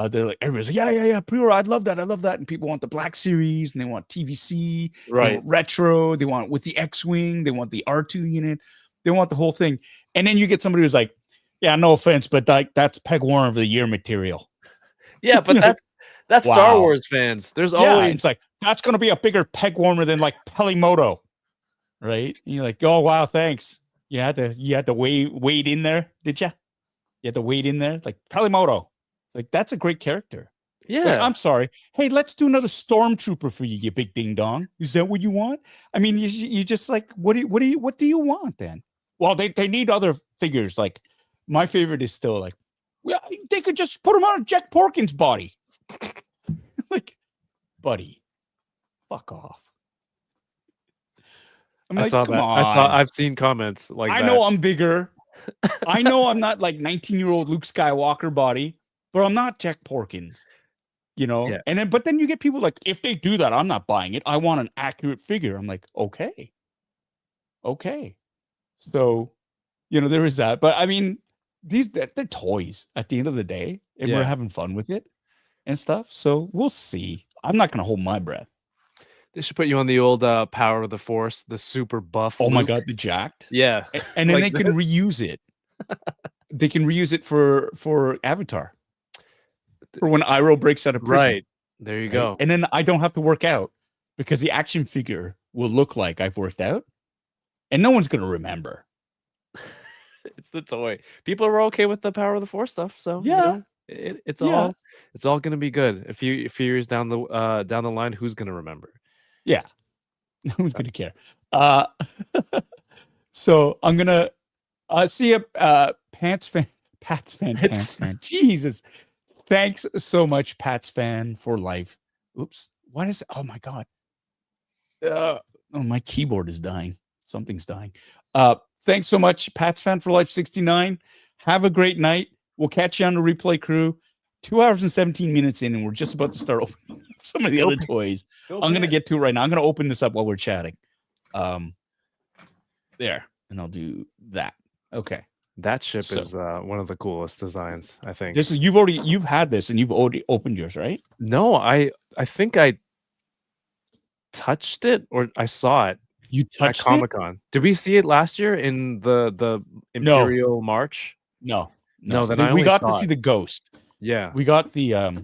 They're like, everybody's like, yeah, pre-order. I'd love that. And people want the Black Series and they want TVC, they Right. want retro, they want with the X-wing, they want the R2 unit, they want the whole thing. And then you get somebody who's like, yeah, no offense, but that's Peg Warner of the Year material. Yeah, but You know, that's Star wow. Wars fans. There's Yeah, always it's like that's going to be a bigger peg warmer than like Pelimoto, right? And you're like, oh wow, thanks. You had to wade in there, did you? You had to wade in there, it's like Pelimoto. It's like that's a great character. Like, yeah. I'm sorry. Hey, let's do another stormtrooper for you, you big ding dong. Is that what you want? I mean, you just like what do you want then? Well, they need other figures. Like my favorite is still like, well, they could just put him on a Jack Porkins body. Like, buddy, fuck off. I'm I like, saw come that. on. I've seen comments like I that. know I'm bigger. I know I'm not like 19-year-old Luke Skywalker body, but I'm not Jack Porkins, Yeah. And then, but then you get people like, if they do that, I'm not buying it. I want an accurate figure. I'm like, okay. So, there is that. But I mean, they're toys at the end of the day, and we're Yeah. having fun with it and stuff. So we'll see. I'm not going to hold my breath. They should put you on the old Power of the Force, the super buff. Oh my Luke. God, the jacked. Yeah. And then Like they can reuse it. They can reuse it for Avatar. For when Iroh breaks out of prison. Right. There you go. And then I don't have to work out because the action figure will look like I've worked out. And no one's going to remember. It's the toy. People are okay with the Power of the Force stuff, so Yeah. it's Yeah. all going to be good. A few years down the line, who's going to remember? Yeah. No one's going to care. So I'm going to see a Pats fan. Jesus. Thanks so much, Pats fan for life. Oops. What is? Oh my God. Oh, my keyboard is dying. Something's dying. Thanks so much, Pats fan for life 69. Have a great night. We'll catch you on the replay crew. 2 hours and 17 minutes in, and we're just about to start opening some of the other toys. I'm going to get to it right now. I'm going to open this up while we're chatting. There, and I'll do that. Okay. That ship is one of the coolest designs, I think. You've had this and you've already opened yours, right? No, I think I touched it or I saw it. You at touched Comic-Con. Did we see it last year in the Imperial March? No. Then we got to see the Ghost. Yeah. We got the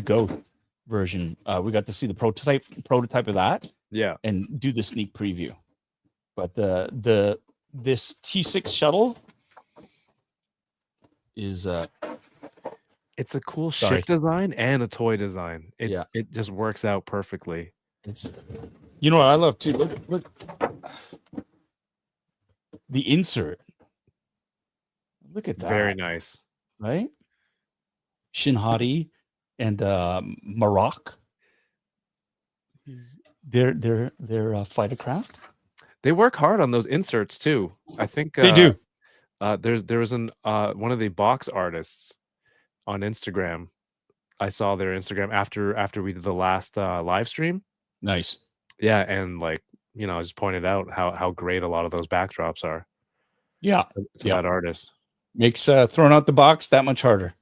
Ghost version. We got to see the prototype of that. Yeah. And do the sneak preview. But this T6 shuttle is it's a cool ship design and a toy design. It just works out perfectly. It's what I love too. Look. The insert. Look at that. Very nice. Right? Shinhati and Maroc. They're fighter craft. They work hard on those inserts too. I think they do. There was one of the box artists on Instagram. I saw their Instagram after we did the last live stream. Nice. Yeah, and I just pointed out how great a lot of those backdrops are. Yeah. To that artist. Makes throwing out the box that much harder.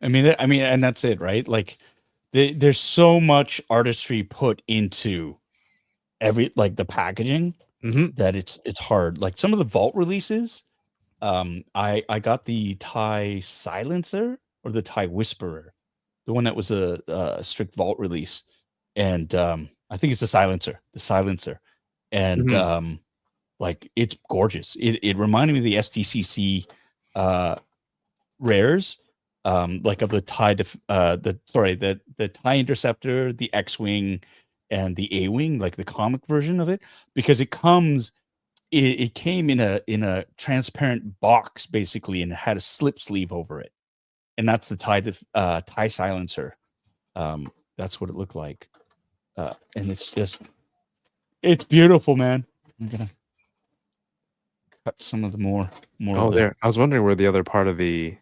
I mean, and that's it, right? Like there's so much artistry put into the packaging that it's hard. Like some of the vault releases, I got the TIE Silencer or the TIE Whisperer, the one that was a strict vault release, and I think it's the Silencer, and it's gorgeous. It reminded me of the STCC rares, of the TIE the TIE Interceptor, the X-Wing, and the A-Wing, like the comic version of it, because it came in a transparent box basically, and it had a slip sleeve over it, and that's the TIE Silencer. That's what it looked like, and it's beautiful, man. cut some of the more. Oh, of the, there. I was wondering where the other part of the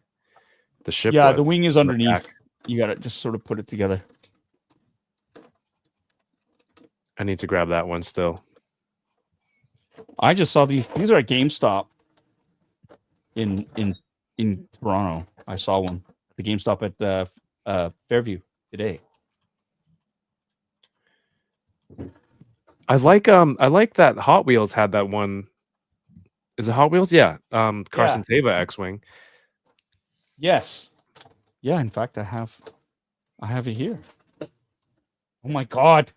ship yeah, was. the wing is on the underneath. back. You got to just sort of put it together. I need to grab that one still. I just saw these. These are at GameStop in Toronto. I saw one. The GameStop at Fairview today. I like that Hot Wheels had that one. Is it Hot Wheels? Yeah. Carson Teva X-Wing. Yes. Yeah, in fact I have it here. Oh my god.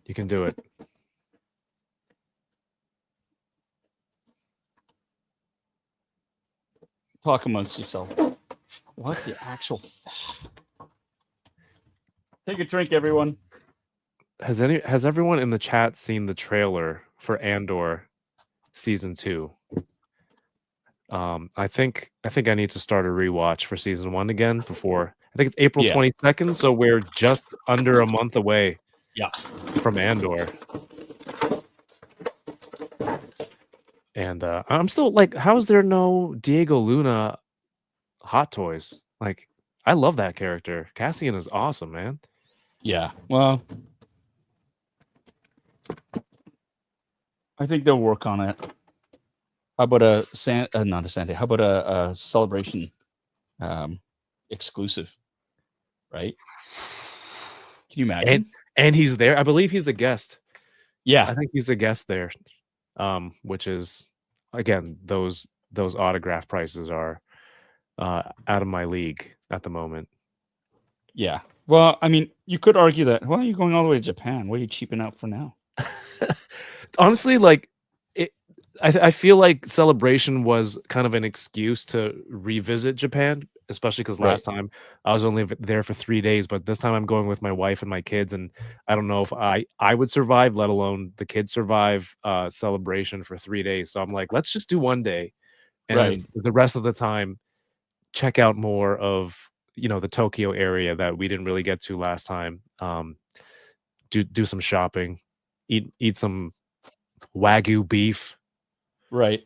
You can do it. Talk amongst yourself. What the actual Take a drink, everyone. Has everyone in the chat seen the trailer for Andor season 2? I think I need to start a rewatch for season 1 again before. I think it's April 22nd, so we're just under a month away. Yeah. From Andor. And I'm still like, how is there no Diego Luna Hot Toys? Like, I love that character. Cassian is awesome, man. Yeah. Well, I think they'll work on it. How about not a Sunday? How about a Celebration exclusive? Right? Can you imagine? And he's there. I believe he's a guest. Yeah. I think he's a guest there. Which is, again, those autograph prices are out of my league at the moment. Yeah. Well, I mean, you could argue that, well, you're going all the way to Japan. What are you cheaping out for now? Honestly, like, I feel like Celebration was kind of an excuse to revisit Japan, especially because last time I was only there for 3 days, but this time I'm going with my wife and my kids, and I don't know if I would survive, let alone the kids survive Celebration for 3 days. So I'm like, let's just do 1 day, and the rest of the time check out more of the Tokyo area that we didn't really get to last time. Do some shopping, eat some Wagyu beef. Right.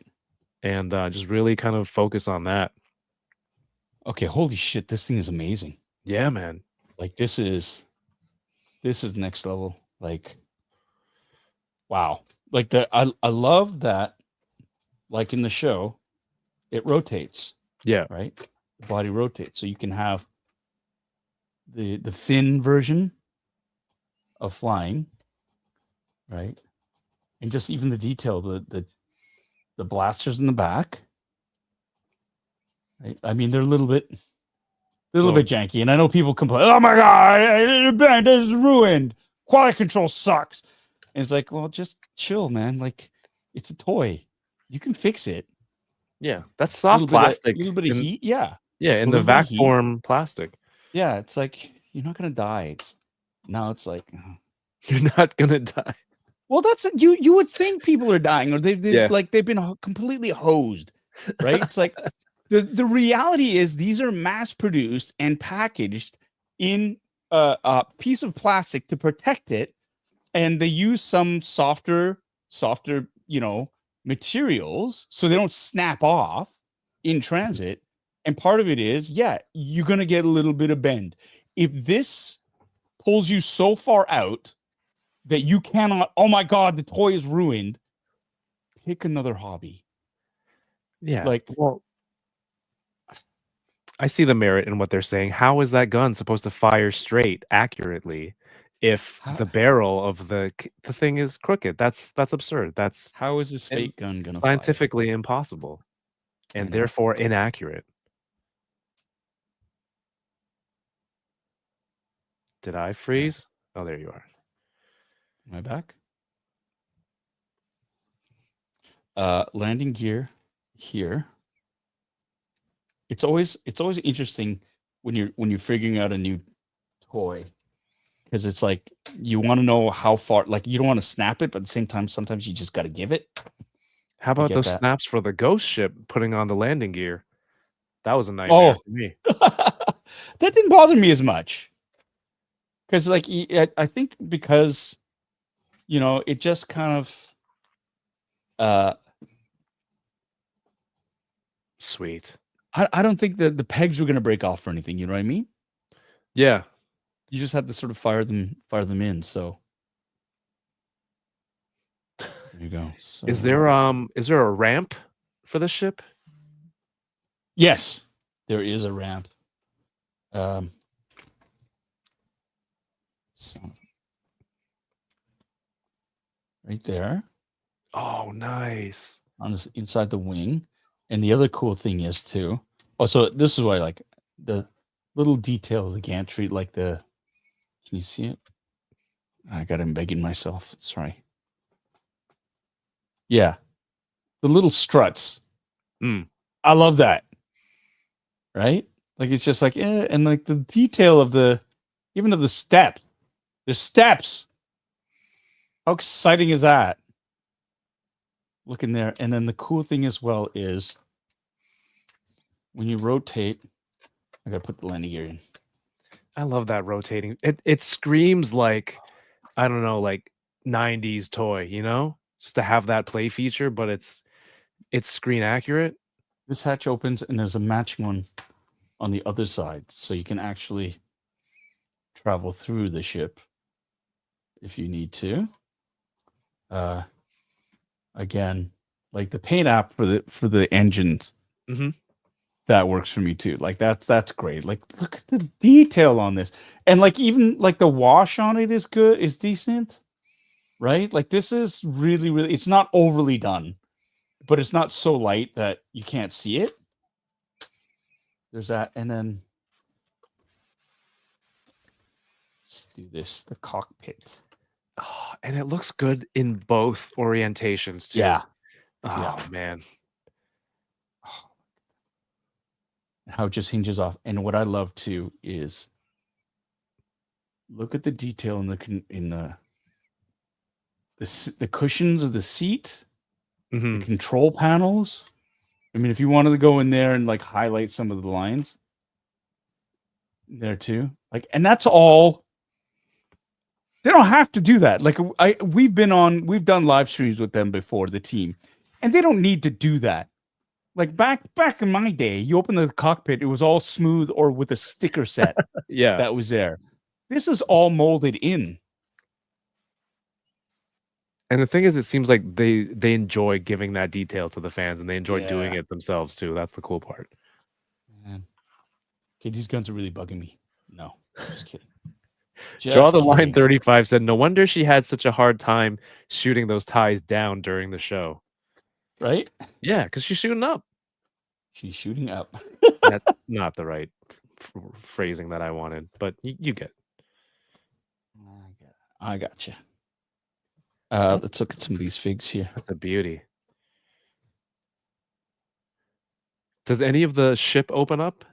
And just really kind of focus on that. Okay, holy shit, this thing is amazing. Yeah, man. Like this is next level. Like, wow. Like I love that, like in the show, it rotates. Yeah. Right? The body rotates. So you can have the thin version of flying, right? And just even the detail, the blasters in the back. Right? I mean, they're a little bit janky, and I know people complain, oh my god, the band is ruined, quality control sucks. And it's like, well, just chill, man. Like, it's a toy, you can fix it. Yeah, that's soft plastic. A little bit of heat. Yeah, in the vac form plastic. Yeah, it's like you're not gonna die. Now it's like you're not gonna die. Well, that's you would think people are dying, or they've been completely hosed, right? It's like the reality is these are mass produced and packaged in a piece of plastic to protect it, and they use some softer materials so they don't snap off in transit. And part of it is, you're gonna get a little bit of bend. If this pulls you so far out that you cannot, oh my god, the toy is ruined, pick another hobby. Yeah, well, I see the merit in what they're saying. How is that gun supposed to fire straight accurately if the barrel of the thing is crooked? That's absurd. That's how is this fake gun gonna scientifically impossible and therefore inaccurate. Did I freeze? Oh, there you are. Am I back? Landing gear here. It's always interesting when you're figuring out a new toy, because it's like you want to know how far, like you don't want to snap it, but at the same time sometimes you just got to give it. How about those snaps for the ghost ship putting on the landing gear? That was a nightmare for me. That didn't bother me as much, because like I think because it just kind of, Uh, Sweet. I don't think that the pegs were going to break off or anything. You know what I mean? Yeah. You just had to sort of fire them in. So there you go. So, Is there a ramp for the ship? yes, there is a ramp. So right there Oh, nice. on this inside the wing. And the other cool thing is too. Oh, so this is why I like the little detail of the gantry, like the. Can you see it? I got him begging myself. Sorry. Yeah, the little struts. Mm. I love that. Right? Like it's just like and like the detail of the even of the steps. There's steps. How exciting is that? Look in there. And then the cool thing as well is when you rotate, I gotta put the landing gear in. I love that rotating. It screams like, I don't know, like 90s toy, you know? Just to have that play feature, but it's screen accurate. This hatch opens and there's a matching one on the other side. So you can actually travel through the ship if you need to. Again, like the paint app for the engines. Mm-hmm. That works for me too. Like that's great. Like look at the detail on this. And like even like the wash on it is good, is decent. Right? Like this is really, really it's not overly done, but it's not so light that you can't see it. There's that, and then let's do this, the cockpit. Oh, and it looks good in both orientations too. Yeah. Oh Yeah. man. How it just hinges off. And what I love too is look at the detail in the cushions of the seat, Mm-hmm. the control panels. I mean, if you wanted to go in there and like highlight some of the lines there too, like, and that's all. They don't have to do that. Like we've done live streams with them before, the team, and they don't need to do that. Like back in my day, you open the cockpit, it was all smooth or with a sticker set Yeah. that was there. This is all molded in. And the thing is, it seems like they enjoy giving that detail to the fans, and they enjoy doing Yeah. it themselves too. That's the cool part. Man. Okay, these guns are really bugging me. No, just kidding. Draw the line kidding. 35 said, "No wonder she had such a hard time shooting those ties down during the show." Right? Yeah, because she's shooting up. She's shooting up. That's not the right phrasing that I wanted, but you get. I got you. Let's look at some of these figs here. That's a beauty. Does any of the ship open up?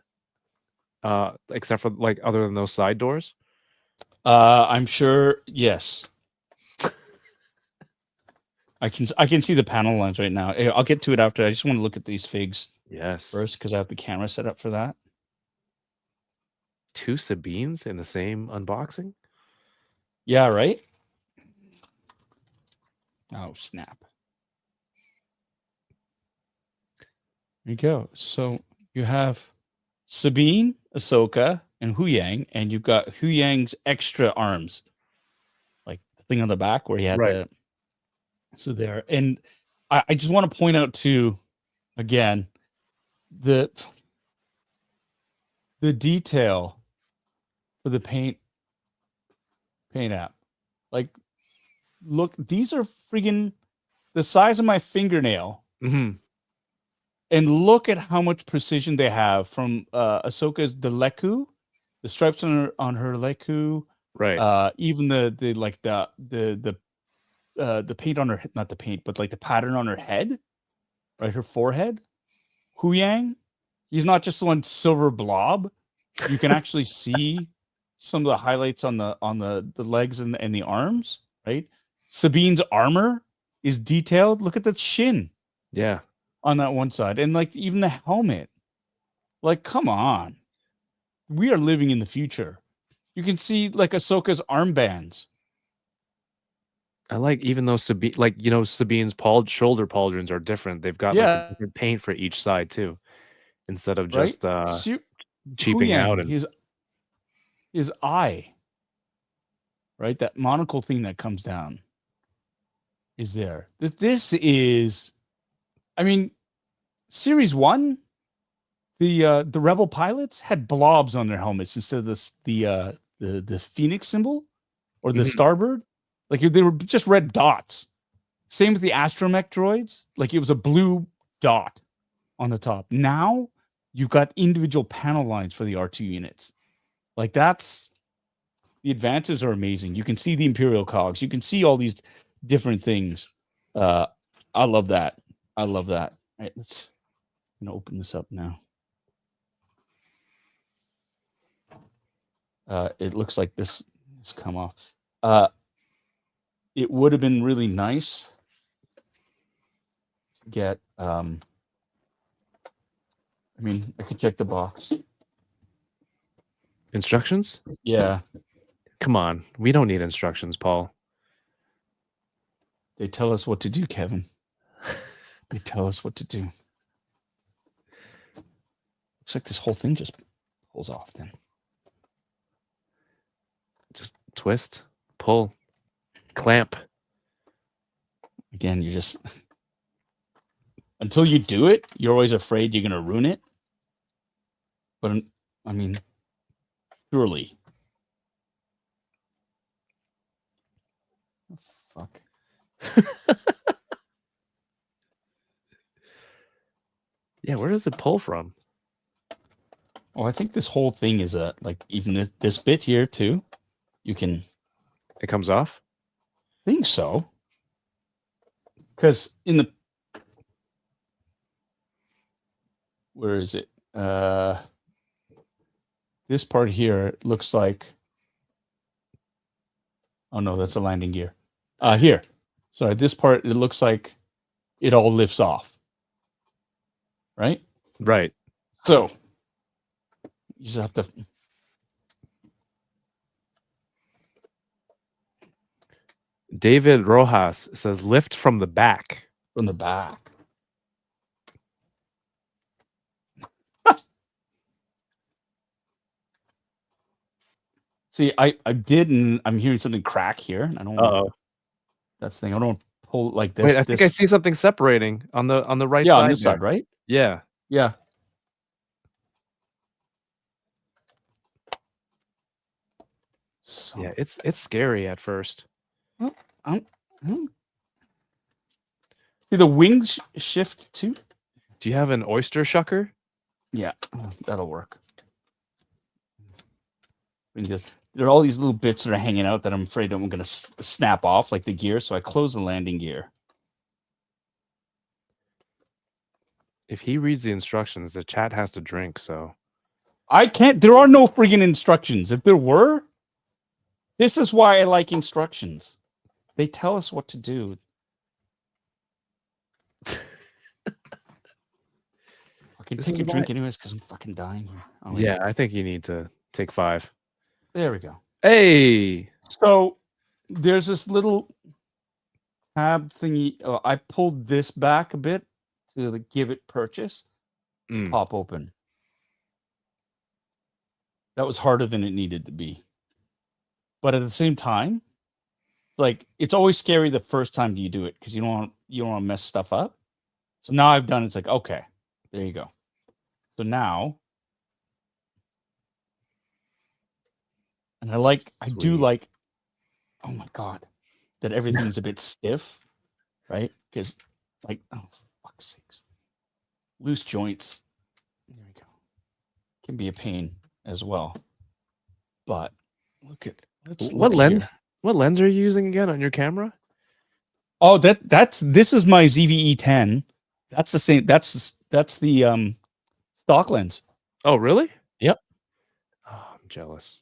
Except for like other than those side doors? I'm sure. Yes. I can see the panel lines right now. I'll get to it after. I just want to look at these figs Yes. first because I have the camera set up for that. 2 Sabines in the same unboxing? Yeah, right? Oh, snap. There you go. So you have Sabine, Ahsoka, and Huyang, and you've got Huyang's extra arms. Like the thing on the back where he had Right. So there. And I just want to point out too, again, the detail for the paint app. Like, look, these are friggin' the size of my fingernail. Mm-hmm. And look at how much precision they have from Ahsoka's the leku, the stripes on her leku, Right. even the like the paint on her, not the paint, but like the pattern on her head, right, her forehead. Huyang, he's not just one silver blob. You can actually see some of the highlights on the legs and the arms, right? Sabine's armor is detailed. Look at the shin Yeah. on that one side, and like even the helmet. Like, come on, we are living in the future. You can see like Ahsoka's armbands. I like even though Sabine, Sabine's shoulder pauldrons are different. They've got like Yeah, a different paint for each side too, instead of right. just cheaping out Huyang, and his eye, right? That monocle thing that comes down is there. This is, I mean, Series 1, the Rebel pilots had blobs on their helmets instead of the Phoenix symbol or the Mhm. Starbird. Like they were just red dots. Same with the astromech droids. Like it was a blue dot on the top. Now you've got individual panel lines for the R2 units. Like the advances are amazing. You can see the Imperial cogs. You can see all these different things. I love that. I love that. All right, I'm gonna open this up now. It looks like this has come off. It would have been really nice to get. I mean, I could check the box. instructions. Yeah, Come on, we don't need instructions, Paul. they tell us what to do, Kevin. They tell us what to do. Looks like this whole thing just pulls off then. Just twist, pull, clamp. Again, you just until you do it, you're always afraid you're gonna ruin it. But I mean, surely. Oh, fuck. Yeah, where does it pull from? Oh, I think this whole thing is like even this bit here too. You can It comes off. think so. Because in the where is it? This part here looks like. Oh no, that's a landing gear. Here. Sorry, this part it looks like it all lifts off. Right? Right. So you just have to. David Rojas says lift from the back. From the back. See, I didn't. I'm hearing something crack here. I don't. Uh-oh. That's the thing. I don't pull like this. Wait, I think I see something separating on the right Yeah, side. on this there. side, right? Yeah. Yeah. So, Yeah, it's scary at first. see the wings shift too. Do you have an oyster shucker? Yeah, that'll work. There are all these little bits that are hanging out that I'm afraid I'm going to snap off, like the gear. So I close the landing gear. If he reads the instructions, the chat has to drink. So I can't. There are no friggin' instructions. If there were, this is why I like instructions. They tell us what to do. I can take a drink anyways because I'm fucking dying here. Oh, yeah, I think you need to take 5. There we go. Hey, So there's this little tab thingy. I pulled this back a bit to give it purchase. Pop open. That was harder than it needed to be. But at the same time, like it's always scary the first time you do it because you don't want to mess stuff up. So now I've done it's like, okay, there you go. So now, and I do like, oh my God, that everything's a bit stiff, right? Because like, oh, for fuck's sakes. Loose joints. There we go. Can be a pain as well. But what lens? Here. What lens are you using again on your camera? Oh, this is my ZVE10. That's the same. That's the stock lens. Oh, really? Yep. Oh, I'm jealous.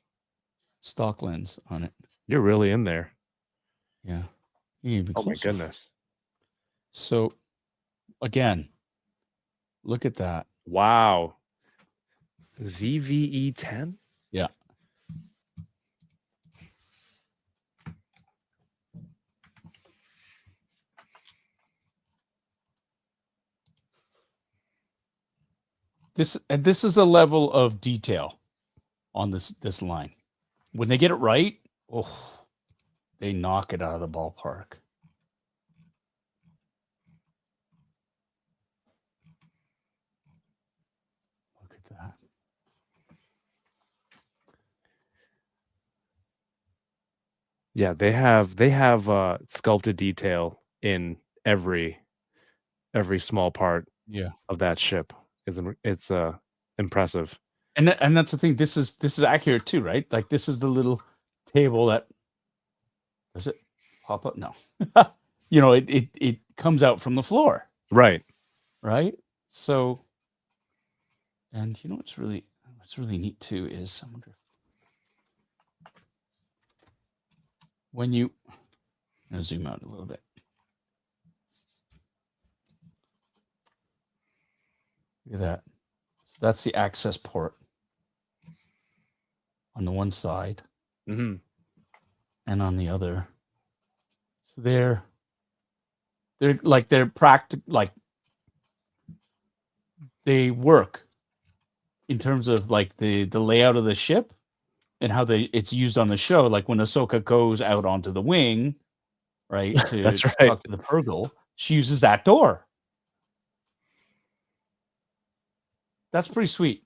Stock lens on it. You're really in there. Yeah. Even oh closer. My goodness. So again, look at that. Wow. ZVE 10? Yeah. This is a level of detail on this line. When they get it right, oh, they knock it out of the ballpark. Look at that. Yeah, they have sculpted detail in every small part Yeah. of that ship. It's impressive. And that's the thing. This is accurate too, right? Like this is the little table that does it pop up? No. It comes out from the floor. Right. Right? So, and what's really neat too is I wonder when you I'm gonna zoom out a little bit. Look at that. So that's the access port on the one side Mm-hmm. and on the other. So they're practical, like they work in terms of like the layout of the ship and how it's used on the show. Like when Ahsoka goes out onto the wing, right? That's right. Talk to the Purgle, she uses that door. That's pretty sweet.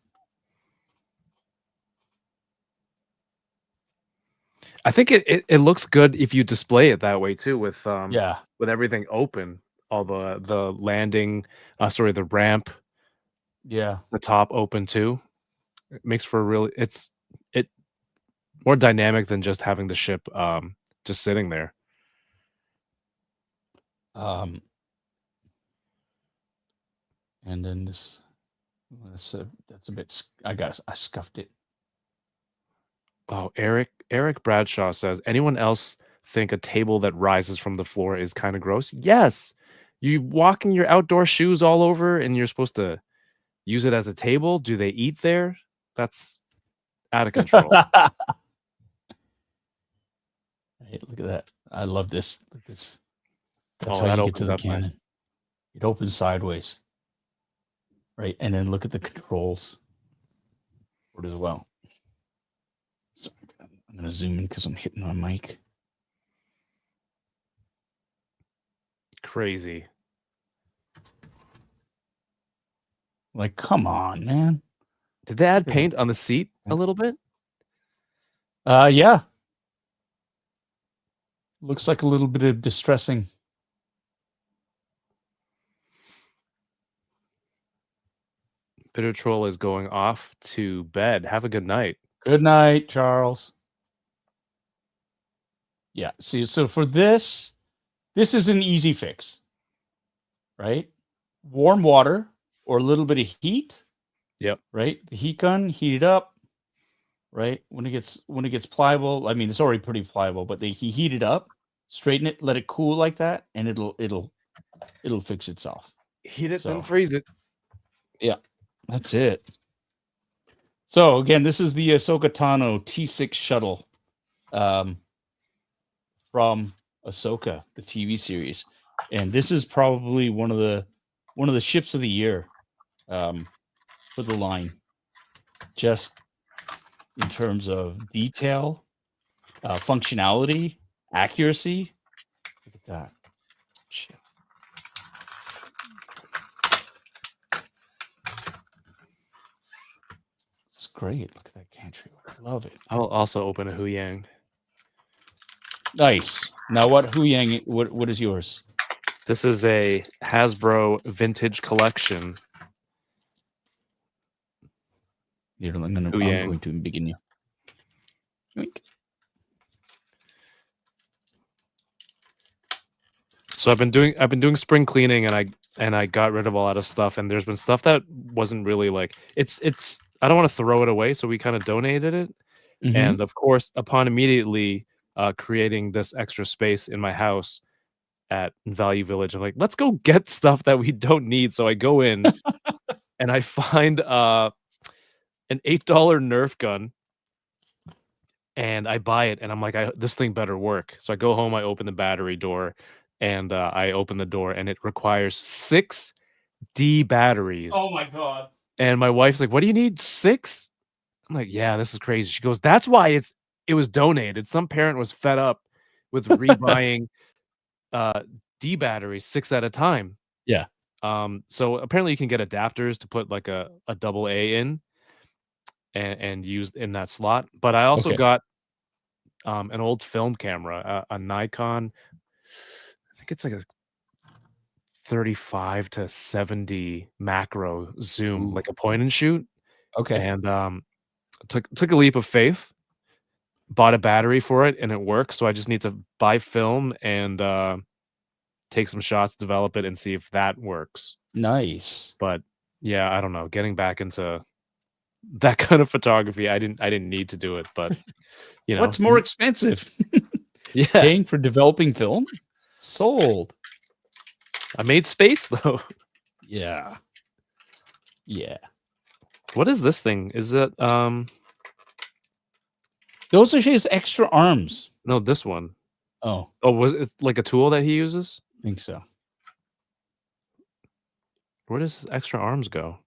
I think it looks good if you display it that way too, with Yeah. with everything open, all the landing, the ramp, Yeah. the top open too. It makes for a really it more dynamic than just having the ship just sitting there. And then that's a bit. I scuffed it. Oh, Eric Bradshaw says, anyone else think a table that rises from the floor is kind of gross? Yes. You walking your outdoor shoes all over and you're supposed to use it as a table? Do they eat there? That's out of control. Hey, look at that. I love this. Look at this. That's Oh, how that you get to opens the up nice. cannon. It opens sideways. Right. And then look at the controls for it as well. So I'm going to zoom in because I'm hitting my mic. Crazy. Like, come on, man. Did they add paint on the seat a little bit? Yeah. Looks like a little bit of distressing. Bitter Troll is going off to bed. Have a good night. Good night, Charles. Yeah. See, so for this is an easy fix, right? Warm water or a little bit of heat. Yep. Right. The heat gun, heat it up. Right. When it gets pliable, I mean, it's already pretty pliable, but he heat it up, straighten it, let it cool like that, and it'll fix itself. Heat it, So, then freeze it. Yeah. That's it. So again, this is the Ahsoka Tano T6 shuttle from Ahsoka, the TV series, and this is probably one of the ships of the year for the line, just in terms of detail, functionality, accuracy. Look at that. Shit. It's great. Look at that gantry. I love it. I will also open a Huyang. Nice. Now what Huyang, what is yours? This is a Hasbro vintage collection. I'm going to begin you. Yoink. So I've been doing spring cleaning and I got rid of a lot of stuff, and there's been stuff that wasn't really like it's I don't want to throw it away, so we kind of donated it. Mhm. And of course, upon immediately creating this extra space in my house at Value Village, I'm like, let's go get stuff that we don't need. So I go in and I find an $8 Nerf gun, and I buy it, and I'm like, this thing better work. So I go home, I open the battery door, and I open the door, and it requires 6 D batteries. Oh my god. And my wife's like, "What do you need? 6?" I'm like, "Yeah, this is crazy." She goes, "That's why it was donated. Some parent was fed up with rebuying D batteries 6 at a time." Yeah. So apparently you can get adapters to put like a double A in and use in that slot. But I also Okay. got an old film camera, a Nikon. I think it's like a 35 to 70 macro zoom, Ooh. like a point and shoot. Okay. And took a leap of faith, bought a battery for it, and it works. So I just need to buy film and take some shots, develop it, and see if that works. Nice. But yeah, I don't know. Getting back into that kind of photography, I didn't need to do it, but you know, What's more expensive? yeah, Paying for developing film? Sold. I made space though. Yeah. Yeah. What is this thing? Is it Those are his extra arms. no, this one. Oh, Oh, was it like a tool that he uses? I think so. Where does his extra arms go?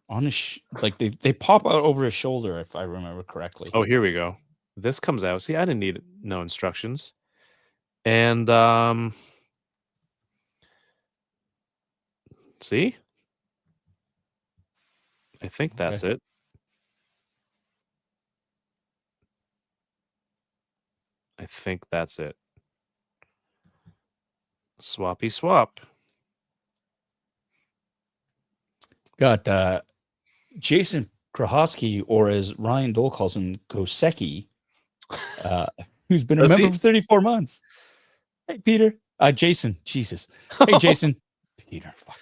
On his like they pop out over his shoulder, if I remember correctly. Oh, here we go. This comes out. See, I didn't need no instructions. And see? I think that's it. I think that's it. Swappy swap. Got Jason Krahosky, or as Ryan Dole calls him, Goseki, who's been a Does member he? for 34 months. Hey, Peter. Jason. Jesus. Hey, Jason. Peter. Fuck.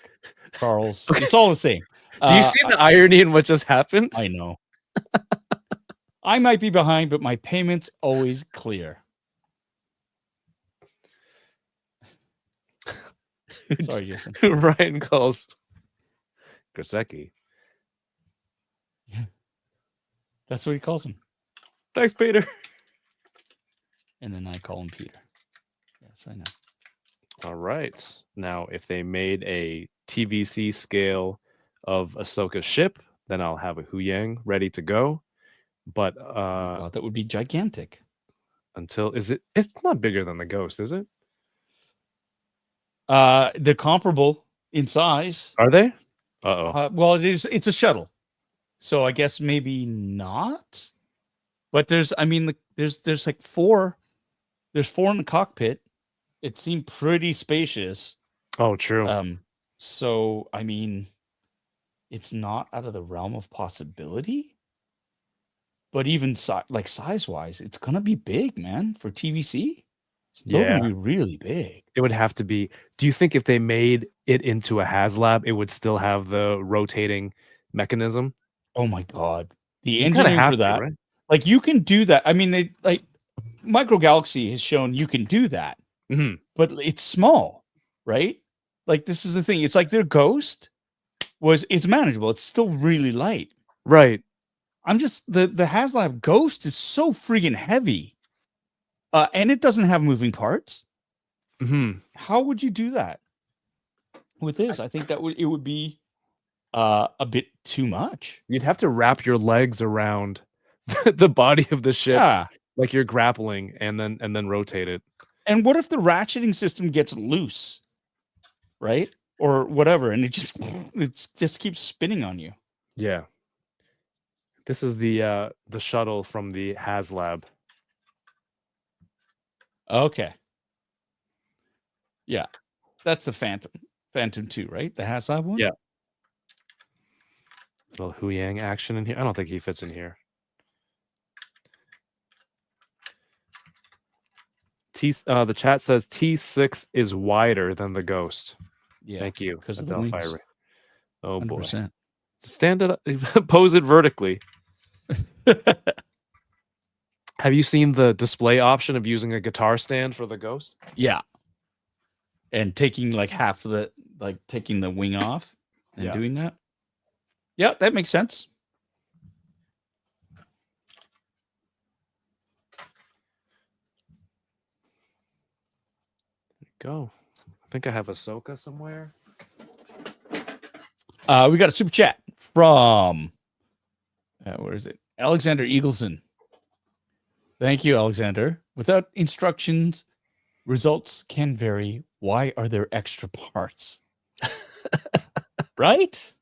Charles. Okay. It's all the same. Do you see the irony in what just happened? I know. I might be behind, but my payment's always clear. Sorry, Jason. Ryan calls Goseki. That's what he calls him. Thanks, Peter. And then I call him Peter. Yes, I know. All right. Now, if they made a TVC scale of Ahsoka's ship, then I'll have a Huyang ready to go. But Oh my God, that would be gigantic. until it's not bigger than the Ghost, is it? They're comparable in size. Are they? Uh-oh. Well, it's a shuttle. So I guess maybe not. But there's like four. There's 4 in the cockpit. It seemed pretty spacious. Oh, true. So I mean, it's not out of the realm of possibility. But even size-wise, it's gonna be big, man, for TVC. It's still Yeah. gonna be really big. It would have to be. Do you think if they made it into a HasLab, it would still have the rotating mechanism? Oh my God. The You kinda engineering have for to, that. right? Like, you can do that. I mean, they like Micro Galaxy has shown you can do that, Mhm. but it's small, right? Like, this is the thing. It's like their Ghost it's manageable. It's still really light. Right. I'm just the HasLab Ghost is so freaking heavy. And it doesn't have moving parts. Mhm. How would you do that with this? I think it would be a bit too much. You'd have to wrap your legs around the body of the ship Yeah. like you're grappling and then rotate it. And what if the ratcheting system gets loose, right? Or whatever, and it just keeps spinning on you. Yeah. This is the shuttle from the HasLab. Okay. Yeah. That's the Phantom 2, right? The HasLab one? Yeah. Little Huyang action in here. I don't think he fits in here. The chat says T6 is wider than the Ghost. Yeah. Thank you. Because of the Identify wings. rate. Oh boy. 100%. Stand it up, pose it vertically. Have you seen the display option of using a guitar stand for the Ghost? Yeah. And taking like taking the wing off and doing that. Yeah, that makes sense. Go. I think I have Ahsoka somewhere. We got a super chat from where is it? Alexander Eagleson. Thank you, Alexander. Without instructions, results can vary. Why are there extra parts? Right?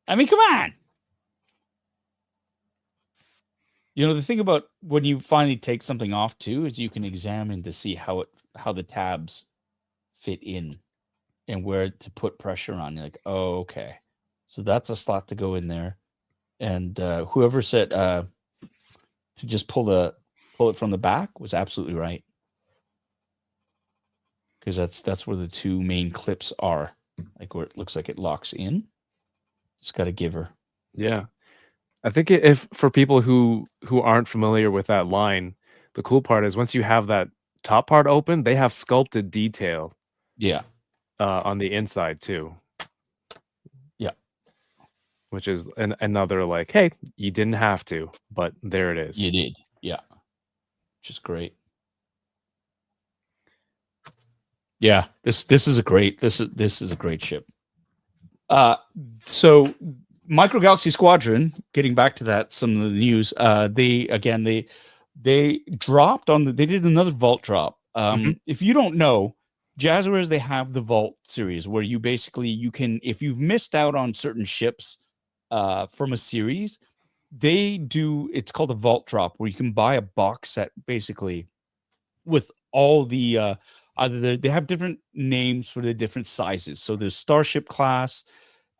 I mean, come on. You know, the thing about when you finally take something off too is you can examine to see how the tabs fit in and where to put pressure on. You're like, oh, okay. So that's a slot to go in there. And whoever said to just pull it from the back was absolutely right. Because that's where the two main clips are. Like where it looks like it locks in. Just got to give her. Yeah. I think if for people who aren't familiar with that line, the cool part is once you have that top part open, they have sculpted detail. Yeah. On the inside too. Yeah. Which is another like, hey, you didn't have to, but there it is. You did. Yeah. Which is great. Yeah, this is a great this is a great ship. So Micro Galaxy Squadron, getting back to that, some of the news, they dropped on they did another vault drop. If you don't know, Jazzwares, they have the Vault series where you can, if you've missed out on certain ships from a series, it's called a Vault drop where you can buy a box set basically with all the they have different names for the different sizes. So there's Starship class,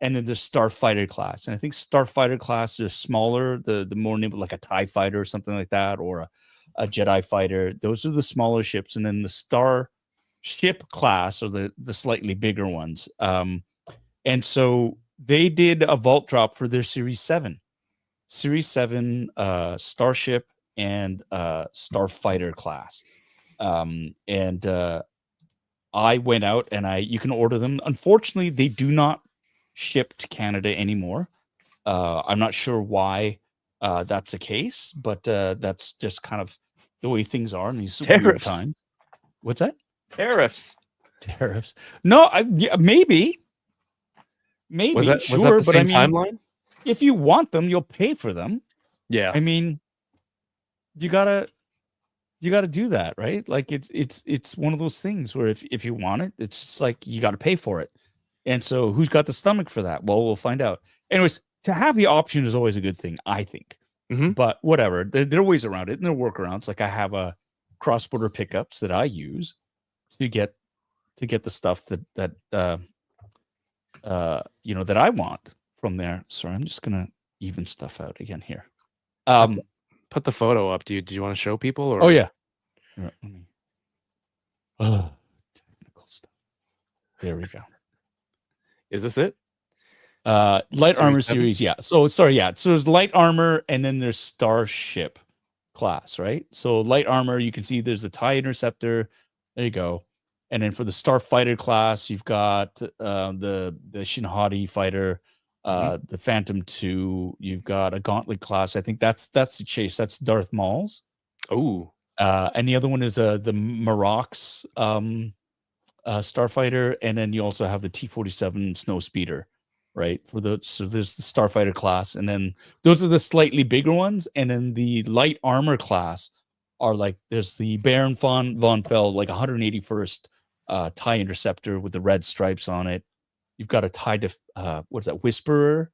and then there's Starfighter class. And I think Starfighter class is smaller, the more nimble, like a TIE fighter or something like that, or a Jedi fighter. Those are the smaller ships. And then the Starship class are the slightly bigger ones. And so they did a vault drop for their Series 7. Series 7 Starship and Starfighter class. I went out and you can order them. Unfortunately, they do not ship to Canada anymore. I'm not sure why that's the case, but that's just kind of the way things are in these weird times. What's that? Tariffs. No, maybe. Was that sure, the same timeline? If you want them, you'll pay for them. Yeah. I mean, you gotta do that, right? Like it's one of those things where if you want it, it's just like you got to pay for it. And so who's got the stomach for that? Well, we'll find out. Anyways, to have the option is always a good thing, I think. But whatever, there are ways around it and there are workarounds. Like I have a cross-border pickups that I use to get the stuff that that I want from there. Sorry, I'm just gonna even stuff out again here. Put the photo up. Did you want to show people? Or? Oh yeah. Right, technical stuff. There we go. Is this it? Light armor 7? series, yeah. So sorry, yeah. So there's light armor and then there's Starship class, right? So light armor, you can see there's the TIE Interceptor. There you go. And then for the Starfighter class, you've got the Shinhati fighter, the Phantom 2. You've got a Gauntlet class. I think that's the chase. That's Darth Maul's. Oh. And the other one is the Marox Starfighter, and then you also have the T-47 Snowspeeder, right? So there's the Starfighter class, and then those are the slightly bigger ones, and then the light armor class are like there's the Baron von Feld, like 181st TIE Interceptor with the red stripes on it. You've got a TIE what's that? Whisperer,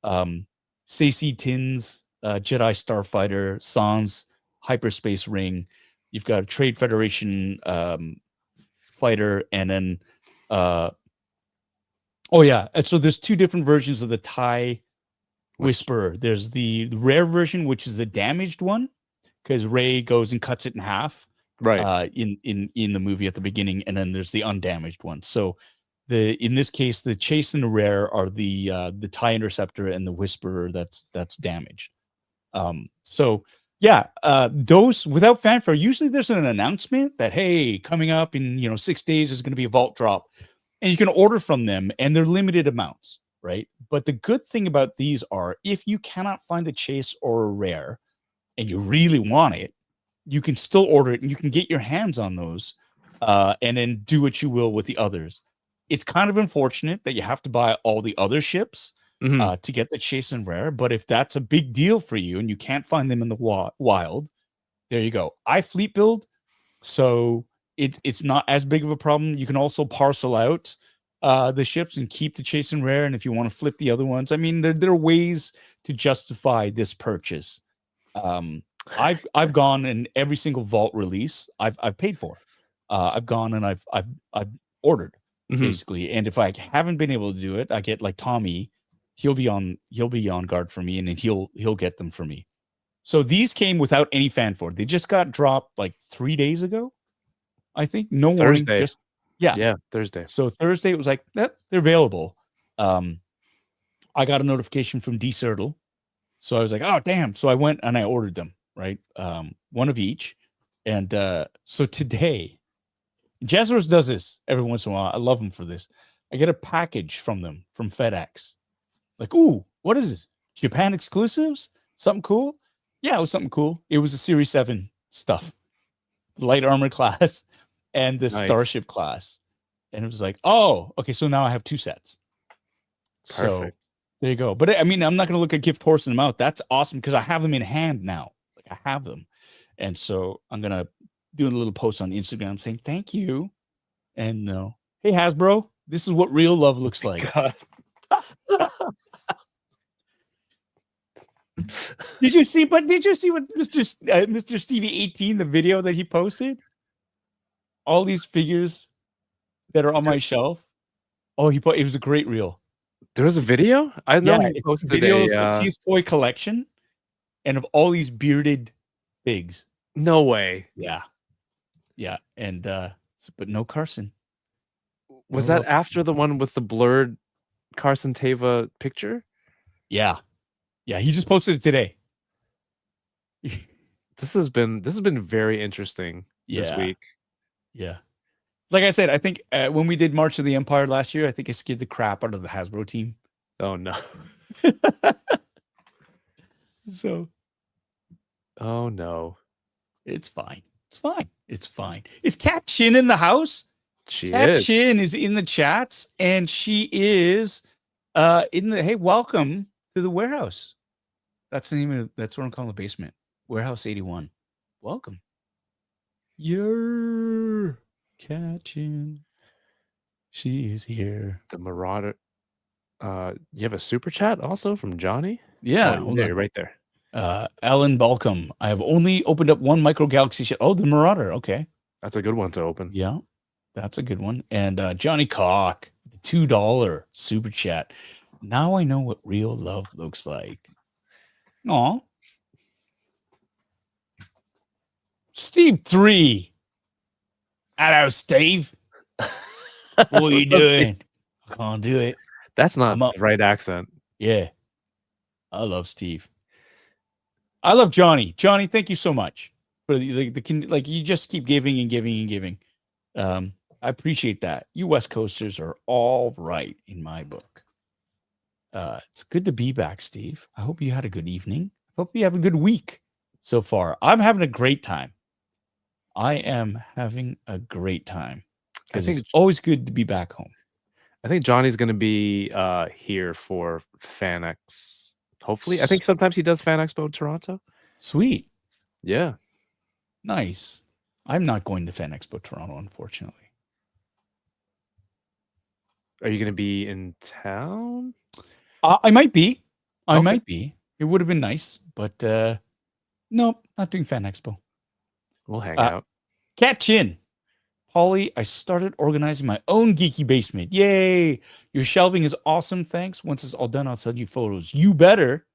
Sacy Tin's Jedi Starfighter, Sans Hyperspace Ring. You've got a Trade Federation fighter, and then and so there's two different versions of the TIE Whisperer. There's the rare version, which is the damaged one, because Rey goes and cuts it in half, right? In the movie at the beginning, and then there's the undamaged one. So in this case, the chase and the rare are the TIE Interceptor and the Whisperer that's damaged. Those without fanfare. Usually there's an announcement that, hey, coming up in 6 days is going to be a vault drop, and you can order from them, and they're limited amounts, right? But the good thing about these are if you cannot find a chase or a rare and you really want it, you can still order it and you can get your hands on those and then do what you will with the others. it's kind of unfortunate that you have to buy all the other ships Mhm. to get the chase and rare. But if that's a big deal for you and you can't find them in the wild, there you go. I fleet build, so it's not as big of a problem. You can also parcel out the ships and keep the chase and rare. And if you want to flip the other ones, I mean, there are ways to justify this purchase. I've gone and every single vault release I've paid for. I've gone and I've ordered Mhm. basically. And if I haven't been able to do it, I get like Tommy. He'll be on guard for me, and then he'll get them for me. So these came without any fan for it. They just got dropped like 3 days ago, I think. No warning. Thursday. Just yeah. Yeah, Thursday. So Thursday it was like they're available. I got a notification from Shuttle. So I was like, oh damn. So I went and I ordered them, right? One of each. And so today, Jezros does this every once in a while. I love him for this. I get a package from them from FedEx. Like, ooh, what is this? Japan exclusives? Something cool? Yeah, it was something cool. It was a Series 7 stuff. Light armor class and the Nice. Starship class. And it was like, oh, okay, so now I have 2 sets. So Perfect. there you go. But I mean, I'm not going to look at gift horsing them out. That's awesome because I have them in hand now. Like I have them. And so I'm going to do a little post on Instagram saying thank you. And hey, Hasbro, this is what real love looks like. God. Did you see what Mr. Stevie 18, the video that he posted? All these figures that are on my shelf. Oh, it was a great reel. There was a video? I know he it's posted videos a of his toy collection and of all these bearded pigs. no way. Yeah. Yeah. And but no Carson. Was No that love. after the one with the blurred Carson Teva picture? Yeah. Yeah. He just posted it today. This has been very interesting this Yeah. week. Yeah. Like I said, I think when we did March of the Empire last year, I think I scared the crap out of the Hasbro team. Oh no. So Oh no. it's fine. It's fine. It's fine. Is Kat Chin in the house? She Kat is. Chin is in the chats, and she is in the hey, welcome to the warehouse. That's the name of that's what I'm calling the basement. Warehouse 81. Welcome. You're catching. She is here. The Marauder. You have a super chat also from Johnny? Yeah, Oh, hold there, on. right there. Alan Balcom. I have only opened up one micro galaxy ship. Oh, the Marauder. Okay. That's a good one to open. Yeah, that's a good one. And Johnny Cock, the $2 super chat. Now I know what real love looks like. Aw. Steve 3. Hello, Steve. What are you doing? I can't do it. That's not I'm up. the right accent. Yeah. I love Steve. I love Johnny. Johnny, thank you so much for like you just keep giving and giving and giving. I appreciate that. You West Coasters are all right in my book. It's good to be back, Steve. I hope you had a good evening. I hope you have a good week so far. I'm having a great time. I am having a great time because think- it's always good to be back home. I think Johnny's going to be here for Fan X. Hopefully. I think sometimes he does Fan Expo Toronto. Sweet. Yeah. Nice. I'm not going to Fan Expo Toronto, unfortunately. Are you going to be in town? I might be. I Okay. might be. It would have been nice, but nope, not doing Fan Expo. We'll hang out. Cat Chin. Polly, I started organizing my own geeky basement. Yay! Your shelving is awesome. Thanks. Once it's all done, I'll send you photos. You better.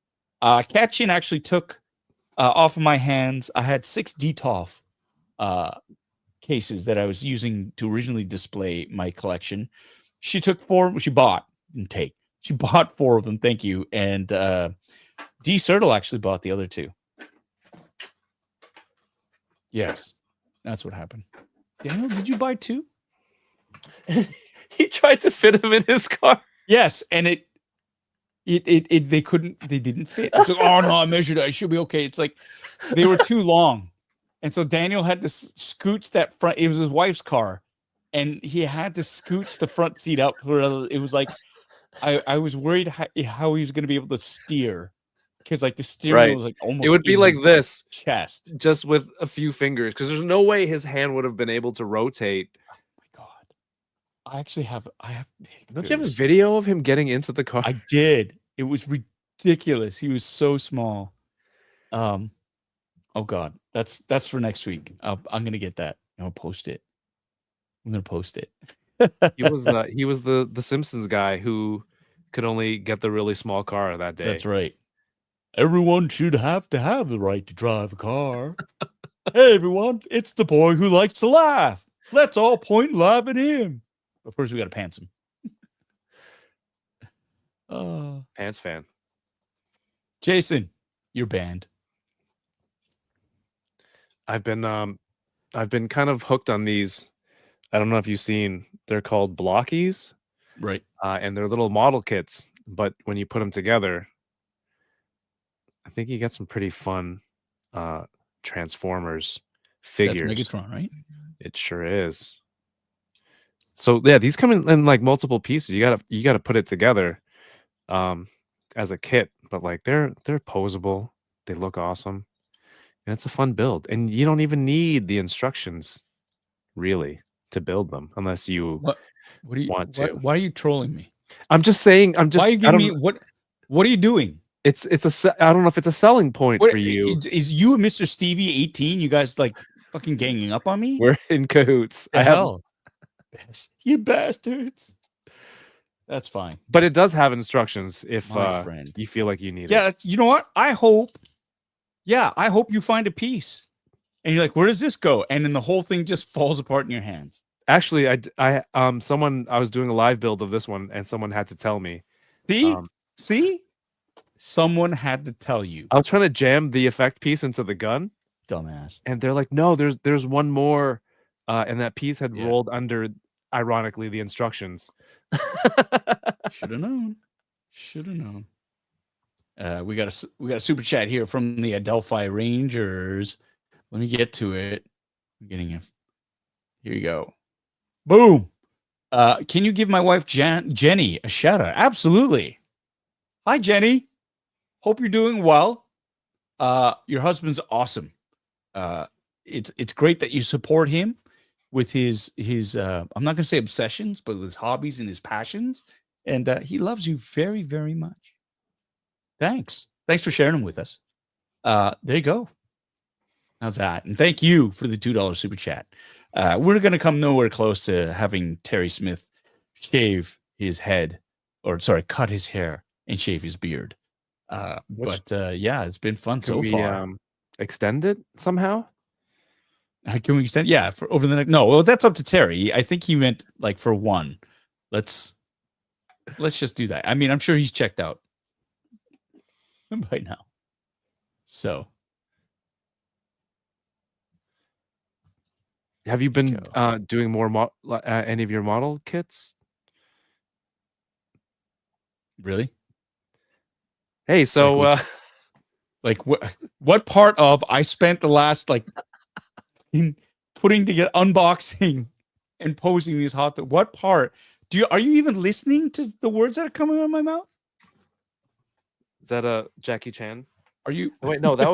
Cat Chin actually took off of my hands. I had 6 DTOF cases that I was using to originally display my collection. She took 4. She bought and take. She bought 4 of them. Thank you. And D. Sertle actually bought the other 2. Yes, that's what happened. Daniel, did you buy 2? He tried to fit him in his car. Yes, and they didn't fit. It's like, oh no, I measured it. I should be okay. It's like they were too long. And so Daniel had to scooch that front. It was his wife's car. and he had to scooch the front seat up for it was like I was worried how he was going to be able to steer because like the steering wheel was like almost It would be in like his this, chest. just with a few fingers, because there's no way his hand would have been able to rotate. Oh my god! I actually have Don't you have a pictures. video of him getting into the car? I did. It was ridiculous. He was so small. Oh god, that's for next week. I'm gonna get that. I'll post it. I'm gonna post it. He was the Simpsons guy who could only get the really small car that day. That's right. Everyone should have to have the right to drive a car. Hey everyone, it's the boy who likes to laugh. Let's all point and laugh at him. But first we gotta pants him. Pants fan. Jason, you're banned. I've been kind of hooked on these. I don't know if you've seen. They're called blockies, Right. and they're little model kits. But when you put them together, I think you get some pretty fun Transformers figures. That's Megatron, right? It sure is. So yeah, these come in like multiple pieces. You gotta put it together as a kit, but like they're posable. They look awesome. And it's a fun build. And you don't even need the instructions really to build them unless you what do you want to. Why are you trolling me? I'm just saying, why are you giving me what are you doing? It's I don't know if it's a selling point for you. Is you and Mr. Stevie 18? You guys like fucking ganging up on me? We're in cahoots. Hell. You bastards. That's fine. But it does have instructions if friend. you feel like you need it. Yeah, you know what? I hope you find a piece. And you're like, where does this go? And then the whole thing just falls apart in your hands. Actually, I was doing a live build of this one and someone had to tell me. See? Someone had to tell you. I was trying to jam the effect piece into the gun. Dumbass. And they're like, no, there's one more. And that piece had rolled under, ironically, the instructions. Should have known. We got a super chat here from the Adelphi Rangers. Let me get to it. I'm getting it. Here you go. Boom. Can you give my wife Jenny a shout out? Absolutely. Hi, Jenny. Hope you're doing well. Your husband's awesome. It's great that you support him with his I'm not gonna say obsessions, but with his hobbies and his passions. And he loves you very, very much. Thanks for sharing them with us. There you go. How's that? And thank you for the $2 super chat. We're going to come nowhere close to having Terry Smith cut his hair and shave his beard. Yeah, it's been fun so far. Extend it somehow? Can we extend? Yeah, for over the next. No, well, that's up to Terry. I think he meant like for one. Let's just do that. I mean, I'm sure he's checked out by now. So. Have you been doing more any of your model kits? Really? Hey, so like what part of I spent the last in putting together unboxing and posing these what part are you even listening to the words that are coming out of my mouth? Is that a Jackie Chan? Are you wait, no, that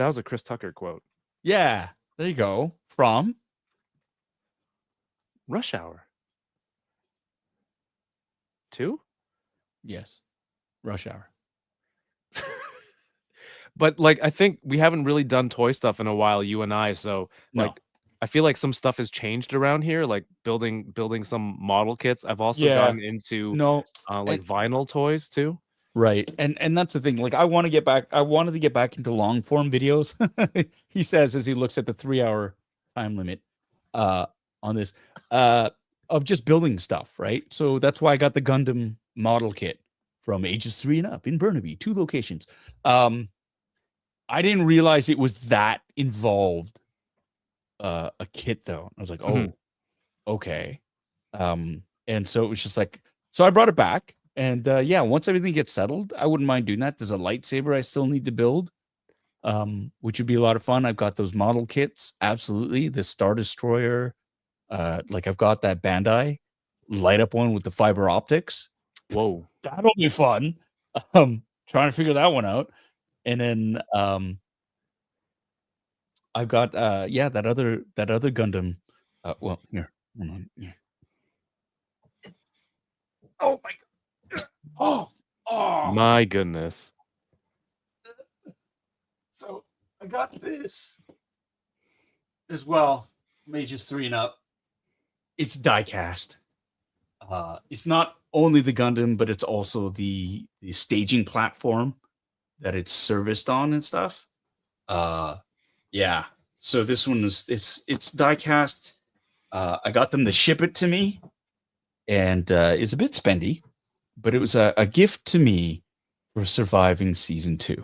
was a Chris Tucker quote. Yeah, there you go. From Rush Hour 2? Yes. Rush Hour. But like I think we haven't really done toy stuff in a while, you and I, so like I feel like some stuff has changed around here, like building some model kits. I've also gotten into like vinyl toys too. Right. And that's the thing. Like I wanted to get back into long form videos. He says as he looks at the 3-hour time limit on this of just building stuff, right? So that's why I got the Gundam model kit from ages 3 and up in Burnaby, 2 locations. I didn't realize it was that involved a kit though. I was like, oh, okay. And so it was just like, so I brought it back. And once everything gets settled, I wouldn't mind doing that. There's a lightsaber I still need to build, which would be a lot of fun. I've got those model kits. Absolutely. The Star Destroyer, Like I've got that Bandai light up one with the fiber optics. Whoa. That'll be fun. Trying to figure that one out. And then I've got that other Gundam. Well, here. Hold on. Here. Oh my god. Oh. My goodness. So I got this as well. Mages 3 and up. It's die cast. It's not only the Gundam, but it's also the staging platform that it's serviced on and stuff. Yeah. So this one is it's die cast. I got them to ship it to me, and it's a bit spendy, but it was a gift to me for surviving season 2.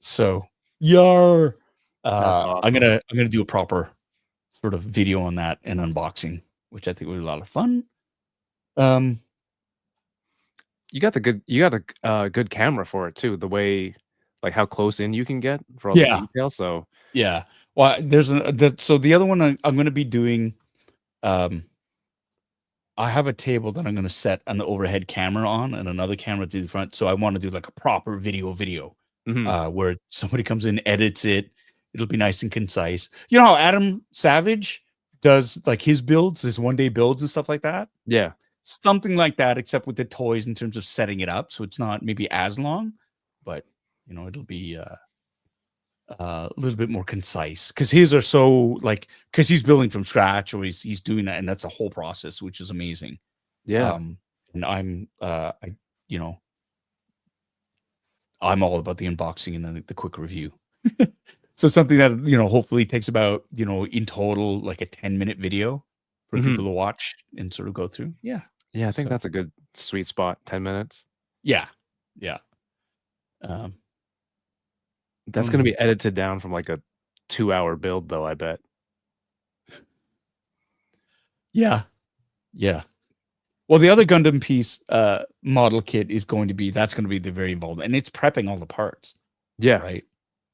So yar. Awesome. I'm gonna do a proper sort of video on that and unboxing, which I think was a lot of fun. You got the good camera for it too. The way, like how close in you can get for all the detail. So yeah. Well, there's so the other one I'm going to be doing. I have a table that I'm going to set an overhead camera on and another camera to the front. So I want to do like a proper video, where somebody comes in, edits it. It'll be nice and concise. You know how Adam Savage does like his builds, his one-day builds and stuff like that? yeah. Something like that, except with the toys in terms of setting it up. So it's not maybe as long, but you know, it'll be a little bit more concise because his are so like, because he's building from scratch or he's doing that, and that's a whole process, which is amazing. Yeah. And I'm I'm all about the unboxing and the quick review. So something that, you know, hopefully takes about, you know, in total like a 10-minute video for people to watch and sort of go through. Yeah. Yeah, I think So- that's a good sweet spot. 10 minutes. Yeah. That's going to be edited down from like a 2-hour build, though, I bet. Yeah. Well, the other Gundam piece model kit is going to be the very involved, and it's prepping all the parts. Yeah. Right.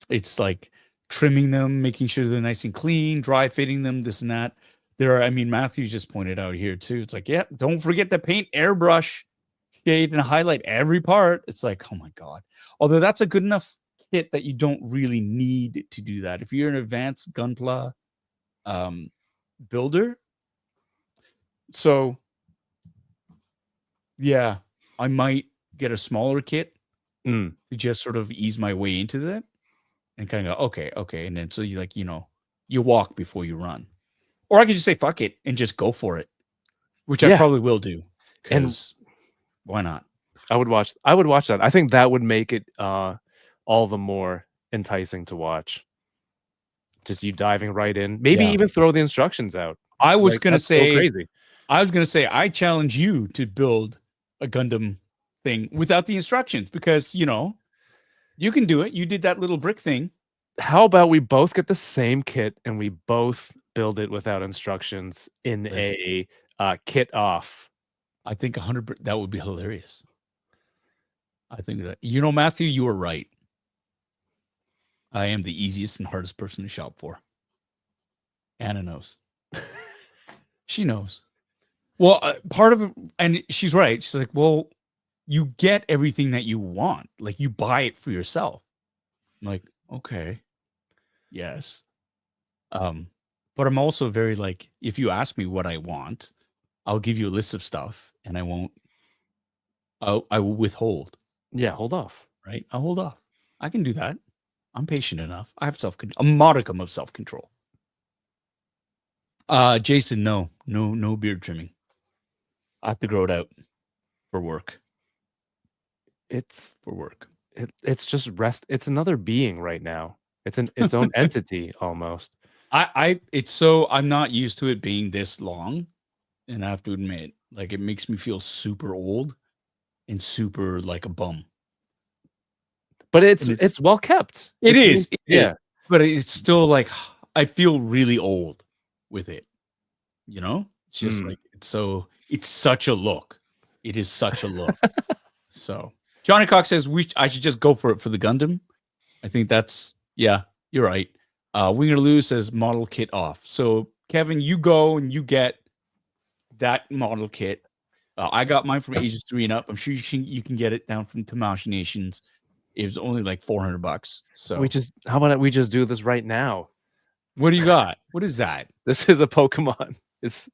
It's like trimming them, making sure they're nice and clean, dry fitting them, this and that. Matthew just pointed out here too. It's like, yeah, don't forget to paint, airbrush, shade, and highlight every part. It's like, oh my God. Although that's a good enough kit that you don't really need to do that. If you're an advanced Gunpla builder. So yeah, I might get a smaller kit to just sort of ease my way into that and kind of go, okay. And then so you like, you know, you walk before you run. Or I could just say fuck it and just go for it, which I probably will do. Because why not? I would watch that. I think that would make it all the more enticing to watch. Just you diving right in. Maybe even throw the instructions out. I was Like, gonna that's so say crazy. I challenge you to build a Gundam thing without the instructions, because you know you can do it. You did that little brick thing. How about we both get the same kit and we both build it without instructions in a kit off? I think 100%. That would be hilarious. I think that, you know, Matthew, you were right. I am the easiest and hardest person to shop for. Anna knows. She knows. Well, part of it, and she's right. She's like, well, you get everything that you want. Like, you buy it for yourself. I'm like, okay, yes. But I'm also very like, if you ask me what I want, I'll give you a list of stuff, and I will withhold. Yeah, hold off. Right? I'll hold off. I can do that. I'm patient enough. I have a modicum of self-control. Jason, no beard trimming. I have to grow it out for work. It's For work. it's just rest. It's another being right now. It's its own entity almost. I'm not used to it being this long, and I have to admit, like, it makes me feel super old and super like a bum. But it's well kept. It is. Yeah. But it's still like, I feel really old with it. You know? It's just like, it's such a look. It is such a look. So Johnny Cox says I should just go for it for the Gundam. I think that's, yeah, you're right. Winger Lou says model kit off. So Kevin, you go and you get that model kit. I got mine from Ages 3 and up. I'm sure you can get it down from Tamashii Nations. It was only like $400. So How about we just do this right now? what do you got? What is that? This is a Pokemon. It's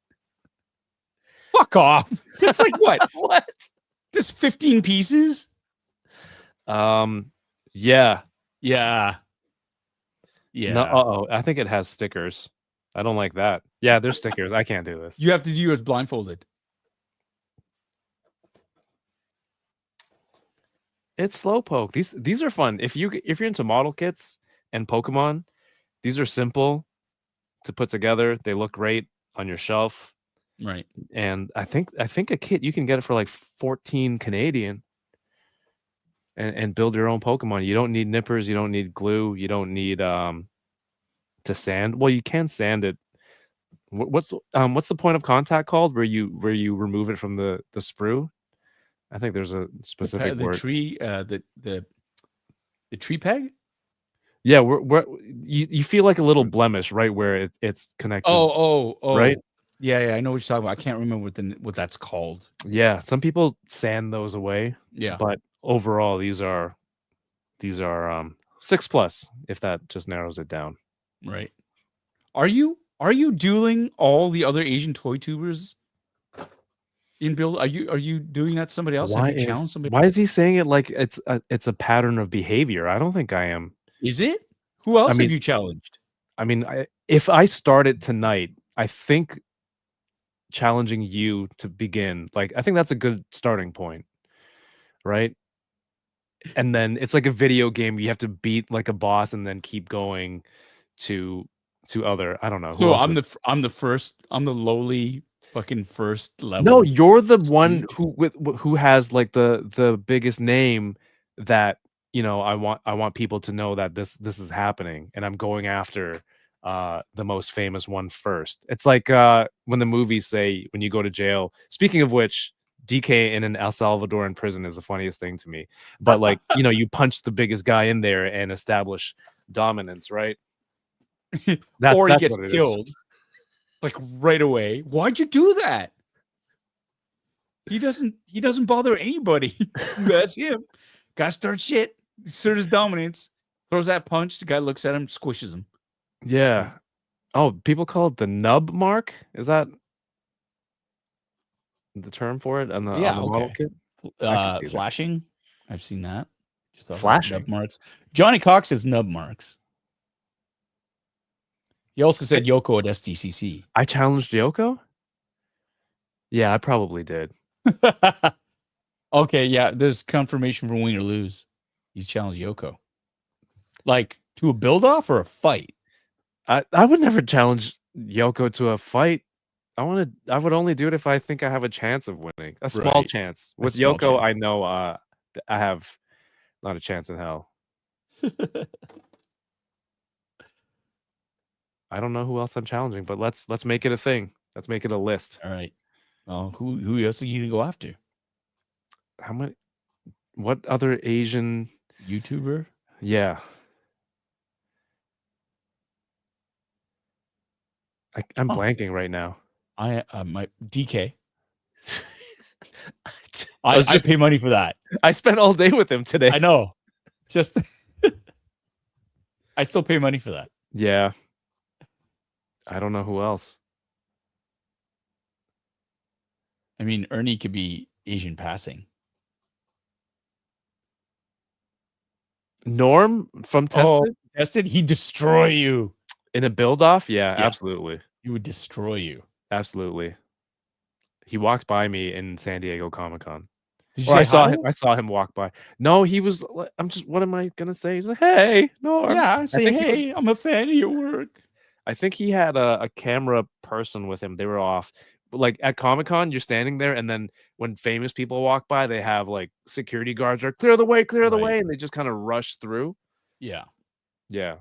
Fuck off. That's like what? what? This 15 pieces? Yeah. Yeah. Yeah. No, I think it has stickers. I don't like that. Yeah, there's stickers. I can't do this. You have to do yours blindfolded. It's Slowpoke. These are fun. If you're into model kits and Pokemon, these are simple to put together. They look great on your shelf. Right. And I think a kit you can get it for like 14 Canadian and build your own Pokemon. You don't need nippers, you don't need glue, you don't need to sand. Well, you can sand it. What's the point of contact called where you remove it from the sprue? I think there's a specific the word. Tree, the tree peg? Yeah, you feel like a little blemish right where it's connected. Oh, right. Yeah, I know what you're talking about. I can't remember what that's called. Yeah, some people sand those away. Yeah, but overall, these are 6+ if that just narrows it down. Right. Are you dueling all the other Asian toy tubers in build? Are you doing that to somebody else? Have you challenged somebody? Why is he saying it like it's a pattern of behavior? I don't think I am. Is it? Who else have you challenged? I mean, if I started tonight, I think challenging you to begin, like, I think that's a good starting point, right? And then it's like a video game. You have to beat like a boss and then keep going to other. I don't know. So I'm the lowly fucking first level. No, you're the one who has like the biggest name that I want people to know that this is happening, and I'm going after the most famous one first. It's like when the movies say when you go to jail. Speaking of which, DK in an El Salvadoran prison is the funniest thing to me. But like you punch the biggest guy in there and establish dominance, right? Or he gets killed like right away. Why'd you do that? He doesn't bother anybody. That's him. Gotta start shit. Assert his dominance. Throws that punch. The guy looks at him, squishes him. Yeah. Oh, people call it the nub mark. Is that the term for it on the model kit? Flashing. I've seen that. Just flashing nub marks. Johnny Cox has nub marks. He also said Yoko at STCC. I challenged Yoko? Yeah, I probably did. Okay, yeah. There's confirmation from Win or Lose. He's challenged Yoko. Like to a build off or a fight? I would never challenge Yoko to a fight. I would only do it if I think I have a chance of winning. A small chance. With Yoko, I know I have not a chance in hell. I don't know who else I'm challenging, but let's make it a thing. Let's make it a list. All right. Well, who else are you gonna go after? How many? What other Asian YouTuber? Yeah. I'm blanking right now. I my DK. I pay money for that. I spent all day with him today. I know. Just I still pay money for that. Yeah. I don't know who else. I mean, Ernie could be Asian passing. Norm from Tested? Tested? He'd destroy you. In a build-off? Yeah, absolutely. He would destroy you. Absolutely. He walked by me in San Diego Comic-Con. I saw him walk by. No, he was. What am I gonna say? He's like, hey, Norm. Yeah, hey, I'm a fan of your work. I think he had a camera person with him. They were off. But like at Comic-Con, you're standing there, and then when famous people walk by, they have like security guards are clear the way, and they just kind of rush through. Yeah. Yeah.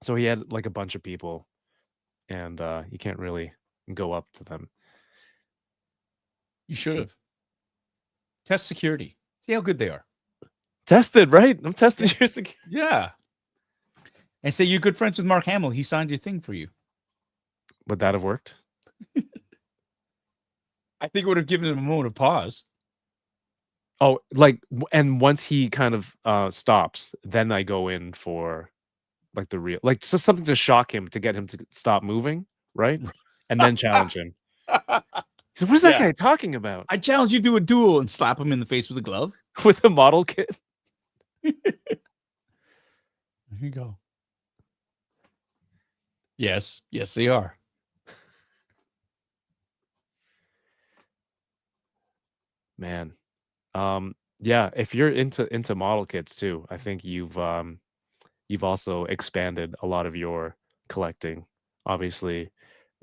So he had like a bunch of people, and you can't really go up to them. You should have. Test security. See how good they are. Tested, right? I'm testing your security. Yeah. And say you're good friends with Mark Hamill. He signed your thing for you. Would that have worked? I think it would have given him a moment of pause. Oh, like, and once he kind of stops, then I go in for like the real, like just something to shock him to get him to stop moving, right? And then challenge him. So what is that Yeah. guy talking about? I challenge you to a duel and slap him in the face with a glove. With a model kit? There you go. Yes, yes, they are. Man. Yeah, if you're into model kits too, I think you've also expanded a lot of your collecting. Obviously,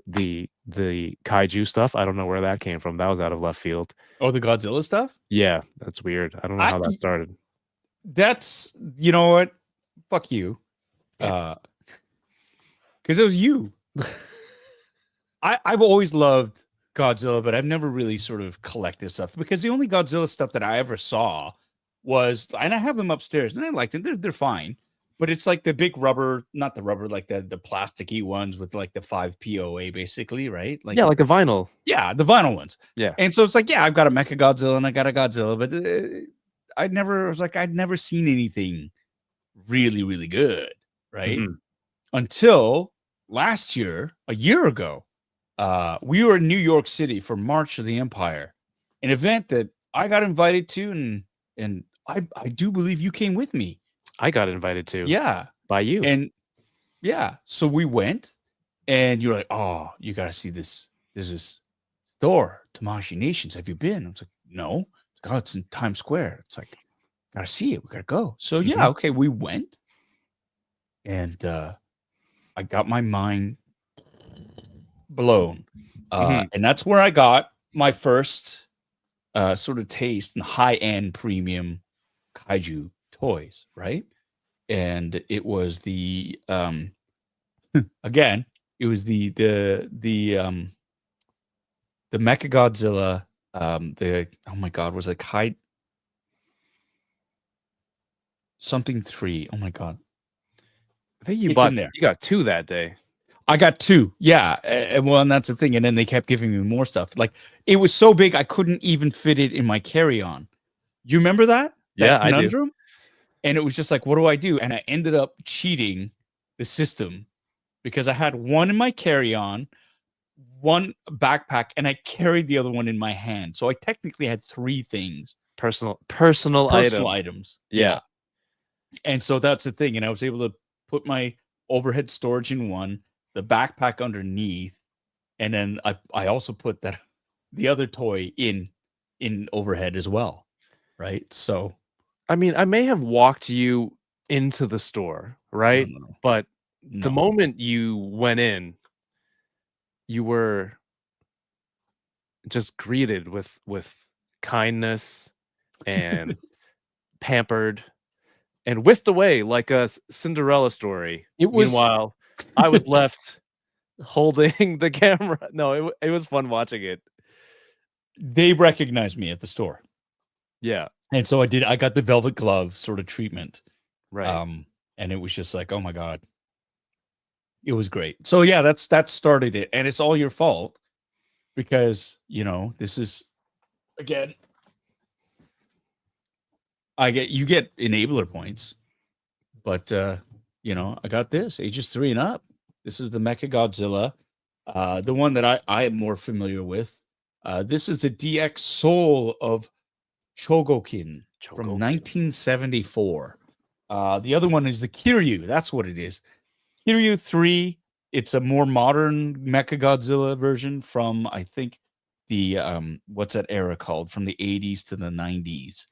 the kaiju stuff, I don't know where that came from. That was out of left field. Oh, the Godzilla stuff? Yeah, that's weird. I don't know how that started. That's, you know what? Fuck you. Because it was you. I've always loved Godzilla, but I've never really sort of collected stuff because the only Godzilla stuff that I ever saw was, and I have them upstairs and I like them. They're fine, but it's like the big rubber, not the rubber, like the plasticky ones with like the 5 POA basically, right? Like, Yeah, like a vinyl. yeah, the vinyl ones. Yeah. And so it's like, yeah, I've got a Mechagodzilla and I got a Godzilla, but I'd never seen anything really, really good, right? Mhm. Until last year, a year ago, we were in New York City for March of the Empire, an event that I got invited to, and I do believe you came with me. I got invited to. Yeah. By you. And yeah, so we went, and you're like, oh, you gotta see this. There's this store, Tamashii Nations. Have you been? I was like, no. Oh, it's in Times Square. It's like, gotta see it. We gotta go. So yeah, okay, we went, and I got my mind blown. And that's where I got my first sort of taste in high-end premium kaiju toys, right? And it was the again, it was the Mechagodzilla, the, oh my god, was it something 3? Oh my god. I think you It's bought in there. You got 2 that day. I got 2. Yeah. And well, and that's the thing. And then they kept giving me more stuff. Like, it was so big, I couldn't even fit it in my carry-on. You remember that? Yeah, That I do. conundrum? And it was just like, what do I do? And I ended up cheating the system because I had one in my carry-on, one backpack, and I carried the other one in my hand. So I technically had 3 things. Personal Items. Yeah. And so that's the thing. And I was able to put my overhead storage in one, the backpack underneath, and then I also put the other toy in overhead as well, right? So I mean, I may have walked you into the store, right? no. But the moment you went in, you were just greeted with kindness and pampered and whisked away like a Cinderella story. It was. Meanwhile, I was left holding the camera. No, it was fun watching it. They recognized me at the store. Yeah. And so I got the velvet glove sort of treatment. Right. And it was just like, oh my God. It was great. So yeah, that started it. And it's all your fault because, this is, again, you get enabler points, but I got this ages 3 and up. This is the Mechagodzilla, the one that I am more familiar with. This is the DX Soul of Chogokin from 1974. The other one is the Kiryu. That's what it is. Kiryu 3. It's a more modern Mechagodzilla version from, I think, the what's that era called? From the 80s to the 90s.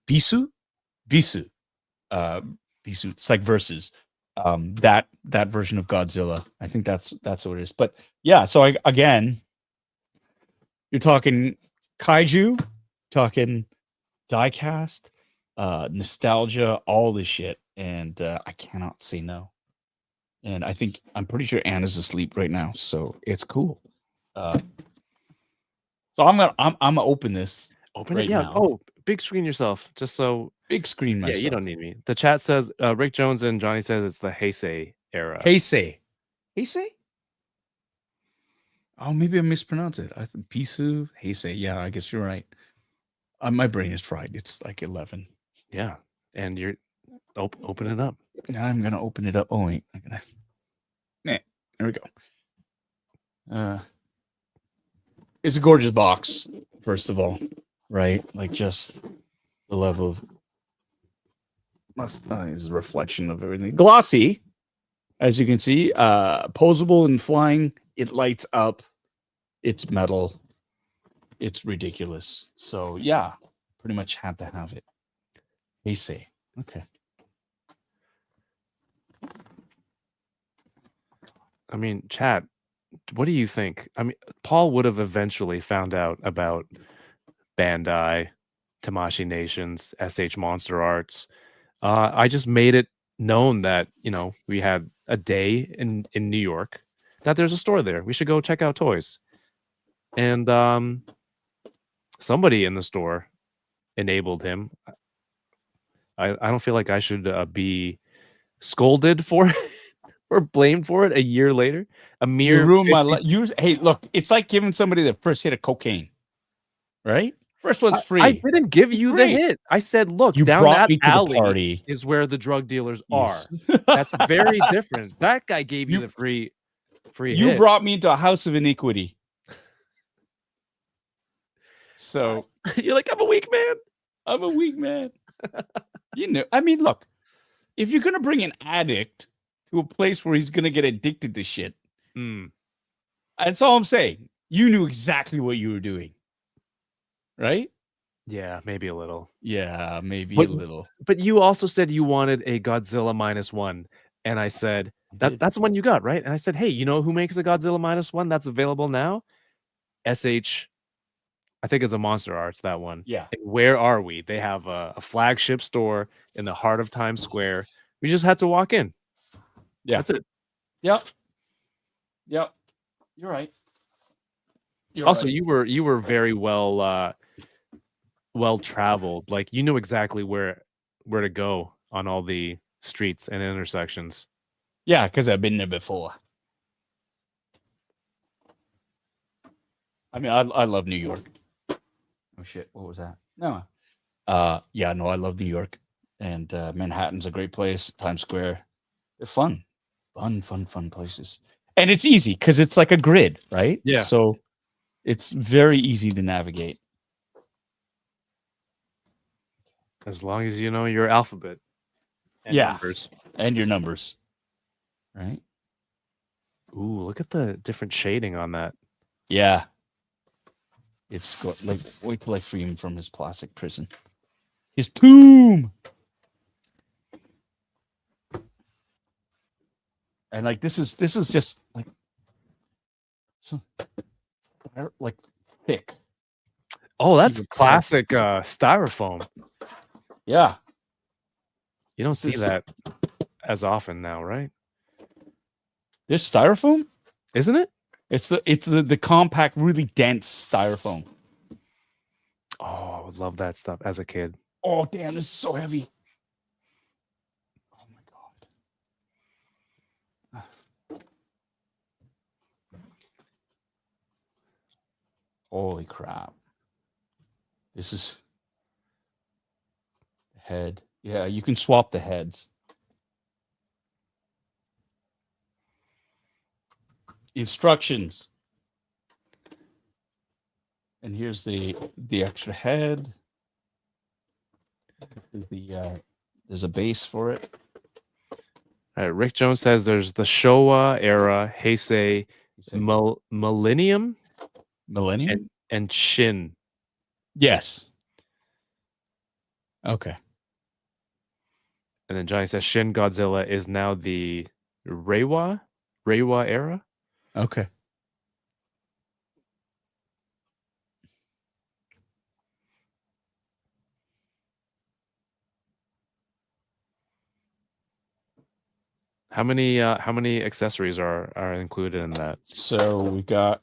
Bisu. Bisu. It's like versus that version of Godzilla. I think that's what it is. But yeah, so again, you're talking kaiju, talking diecast, nostalgia, all this shit, and I cannot say no. And I'm pretty sure Anna's asleep right now, so it's cool. So I'm gonna open this. Open right it, yeah. now. Oh, big screen yourself, just so. Big screen myself. Yeah, you don't need me. The chat says Rick Jones and Johnny says it's the Heisei era. Heisei. Heisei? Oh, maybe I mispronounced it. I think Pisu, Heisei. Yeah, I guess you're right. My brain is fried. It's like 11. Yeah, and you're open it up. Now I'm gonna open it up. Oh wait, I'm gonna. There we go. It's a gorgeous box. First of all, right? Like just the level of is a reflection of everything. Glossy, as you can see. Posable and flying. It lights up. It's metal. It's ridiculous. So yeah, pretty much had to have it. Heisei. Okay. I mean, chat, what do you think? I mean, Paul would have eventually found out about Bandai, Tamashii Nations, SH Monster Arts. I just made it known that, we had a day in New York, that there's a store there. We should go check out toys. And somebody in the store enabled him. I don't feel like I should be scolded for or blamed for it a year later. A mere You ruined my 50 life. Hey, look, it's like giving somebody the first hit of cocaine, right? First one's free. I didn't give you the Free. hit. I said, look, You down brought that me to the alley party. is where the drug dealers Yes. are. That's very different. That guy gave you You- the free You hit. brought me into a house of iniquity. So You're like, I'm a weak man. I'm a weak man. I mean, look, if you're gonna bring an addict to a place where he's gonna get addicted to shit, that's all I'm saying. You knew exactly what you were doing, right? Yeah, maybe a little. Yeah, maybe But- a little. But you also said you wanted a Godzilla -1, and I said that's the one you got, right? And I said, hey, you know who makes a Godzilla -1 that's available now? SH. I think it's a Monster Arts, that one. Yeah. And where are we? They have a flagship store in the heart of Times Square. We just had to walk in. Yeah. That's it. Yep. You're right. Also, you were very well traveled. Like, you knew exactly where to go on all the streets and intersections. Yeah, because I've been there before. I mean, I love New York. Oh shit, what was that? No. Yeah, no, I love New York. And Manhattan's a great place. Times Square. They're fun. Fun places. And it's easy because it's like a grid, right? Yeah. So it's very easy to navigate. As long as you know your alphabet. And Yeah. numbers. And your numbers. Right? Ooh, look at the different shading on that. Yeah. It's like, wait till I free him from his plastic prison. His tomb. And like this is just like thick. Oh, that's Even classic styrofoam. Yeah. You don't see This- that as often now, right? This styrofoam? Isn't it? It's the compact, really dense styrofoam. Oh, I would love that stuff as a kid. Oh damn, this is so heavy. Oh my god. Holy crap. This is the head. Yeah, you can swap the heads. Instructions. And here's the extra head. There's a base for it. All right, Rick Jones says there's the Showa era, Heisei, Millennium, Millennium? and Shin. Yes. Okay. And then Johnny says Shin Godzilla is now the Reiwa era. Okay. How many accessories are included in that? So we got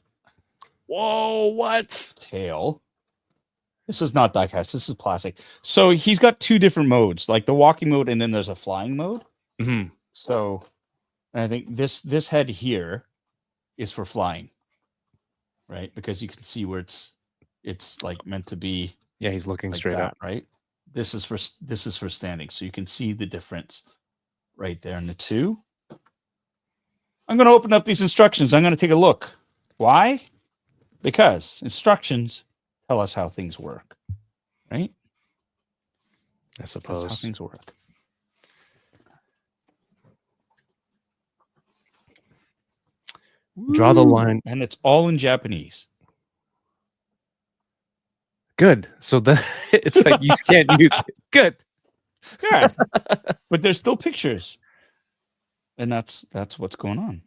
Whoa, what? tail. This is not diecast. This is plastic. So he's got two different modes, like the walking mode, and then there's a flying mode. Mm-hmm. So, And I think this head here is for flying, right? Because you can see where it's like meant to be Yeah, he's looking like straight that, up. right? This is for standing, so you can see the difference right there in the two. I'm going to open up these instructions. I'm going to take a look. Why? Because instructions tell us how things work, right? I That's how suppose. things work. Draw the Woo! line. And it's all in Japanese. Good. So then it's like you can't use it. Good. Good. But there's still pictures. And that's what's going on.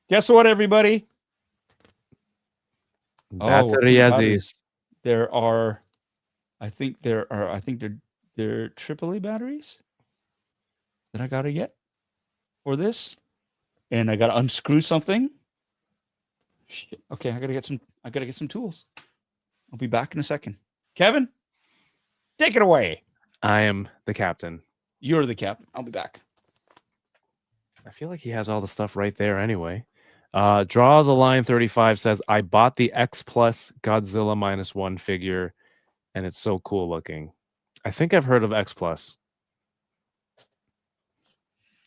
Guess what, everybody? Oh, we're putting batteries. There are, I think they're AAA batteries that I gotta get for this. And I gotta unscrew something. Shit. Okay, I gotta get some tools. I'll be back in a second. Kevin, take it away. I am the captain. You're the captain. I'll be back. I feel like he has all the stuff right there anyway. Draw the line 35 says, I bought the X Plus Godzilla -1 figure, and it's so cool looking. I think I've heard of X Plus.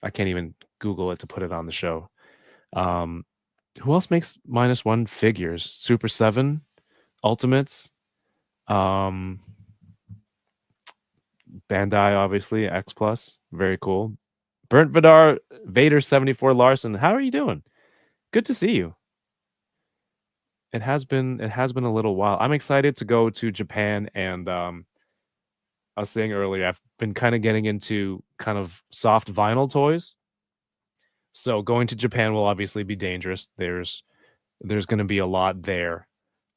I can't even Google it to put it on the show. Who else makes -1 figures? Super 7, Ultimates, Bandai, obviously, X Plus, very cool. Burnt Vidar, Vader 74 Larson, how are you doing? Good to see you. It has been a little while. I'm excited to go to Japan, and I was saying earlier, I've been kind of getting into kind of soft vinyl toys. So going to Japan will obviously be dangerous. There's going to be a lot there.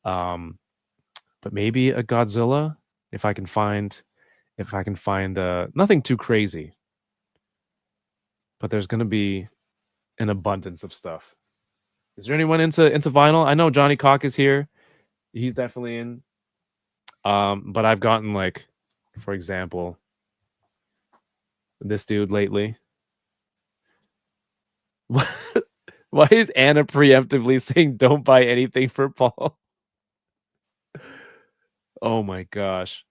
But maybe a Godzilla if I can find nothing too crazy. But there's going to be an abundance of stuff. Is there anyone into vinyl? I know Johnny Cock is here. He's definitely in. But I've gotten, like, for example, this dude lately. Why is Anna preemptively saying don't buy anything for Paul? Oh my gosh.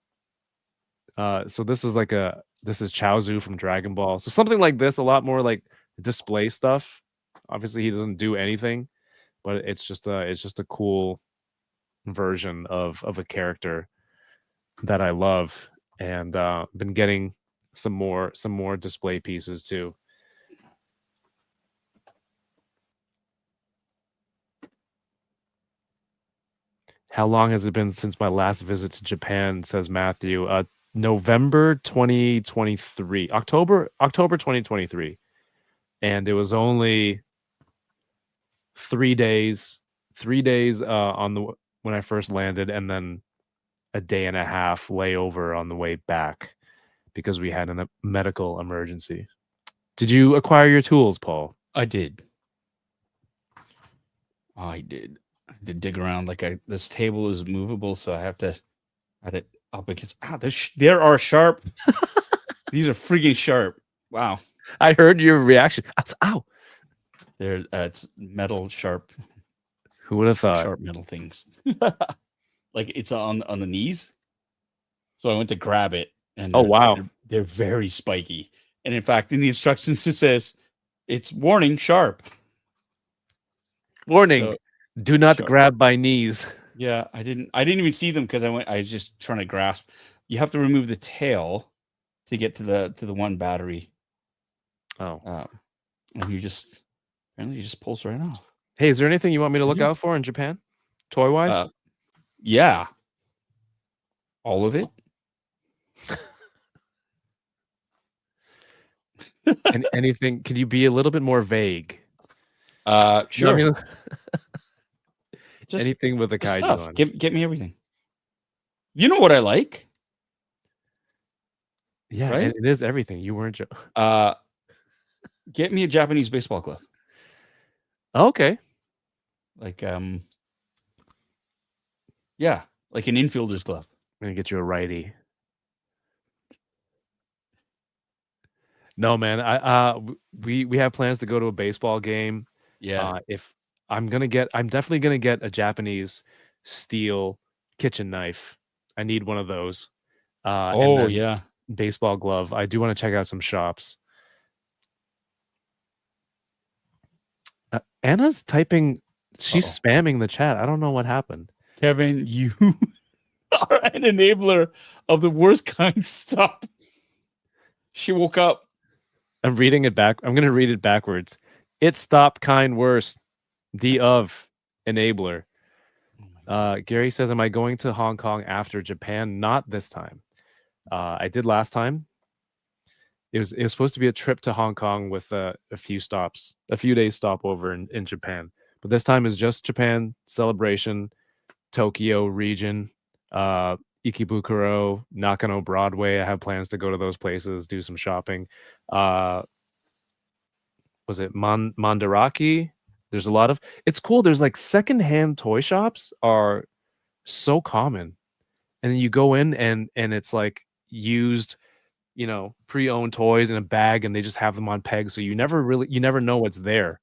So this is Chaozu from Dragon Ball. So something like this, a lot more like display stuff. Obviously he doesn't do anything, but it's just a cool version of a character that I love, and been getting some more display pieces too. How long has it been since my last visit to Japan, says Matthew? November 2023. October 2023. And it was only 3 days. 3 days when I first landed, and then a day and a half layover on the way back because we had a medical emergency. Did you acquire your tools, Paul? I did. I did dig around. This table is movable, so I had it up against. There are sharp. These are freaking sharp. Wow. I heard your reaction. Ow. There, it's metal sharp. Who would have thought? Sharp metal things. Like it's on the knees. So I went to grab it, and oh wow, they're very spiky. And in fact, in the instructions it says, "It's warning, sharp." Warning: So, do not sharp. grab by knees. Yeah, I didn't even see them because I was just trying to grasp. You have to remove the tail to get to the one battery. Oh, and apparently you just pulls right off. Hey, is there anything you want me to look out for in Japan, toy wise? Yeah, all of it. And anything? Could you be a little bit more vague? Sure. You know what I mean? Just anything with a kaiju stuff. on. Get me everything. You know what I like? Yeah, right? and it is everything. You weren't. Get me a Japanese baseball glove. Okay. Like yeah, like an infielder's glove. I'm gonna get you a righty. No, man. We have plans to go to a baseball game. Yeah. If I'm definitely gonna get a Japanese steel kitchen knife. I need one of those. And then Yeah. baseball glove. I do want to check out some shops. Anna's typing. She's Uh-oh. spamming the chat. I don't know what happened. Kevin, you are an enabler of the worst kind. Stop. She woke up. I'm reading it back. I'm gonna read it backwards. It stopped kind worse. The of enabler. Gary says, "Am I going to Hong Kong after Japan? Not this time. I did last time. It was supposed to be a trip to Hong Kong with a few days stopover in Japan. But this time is just Japan celebration, Tokyo region, Ikebukuro, Nakano Broadway. I have plans to go to those places, do some shopping. Was it Mandarake? There's a lot of. It's cool. There's like secondhand toy shops are so common, and then you go in and it's like used, pre-owned toys in a bag, and they just have them on pegs, so you never know what's there,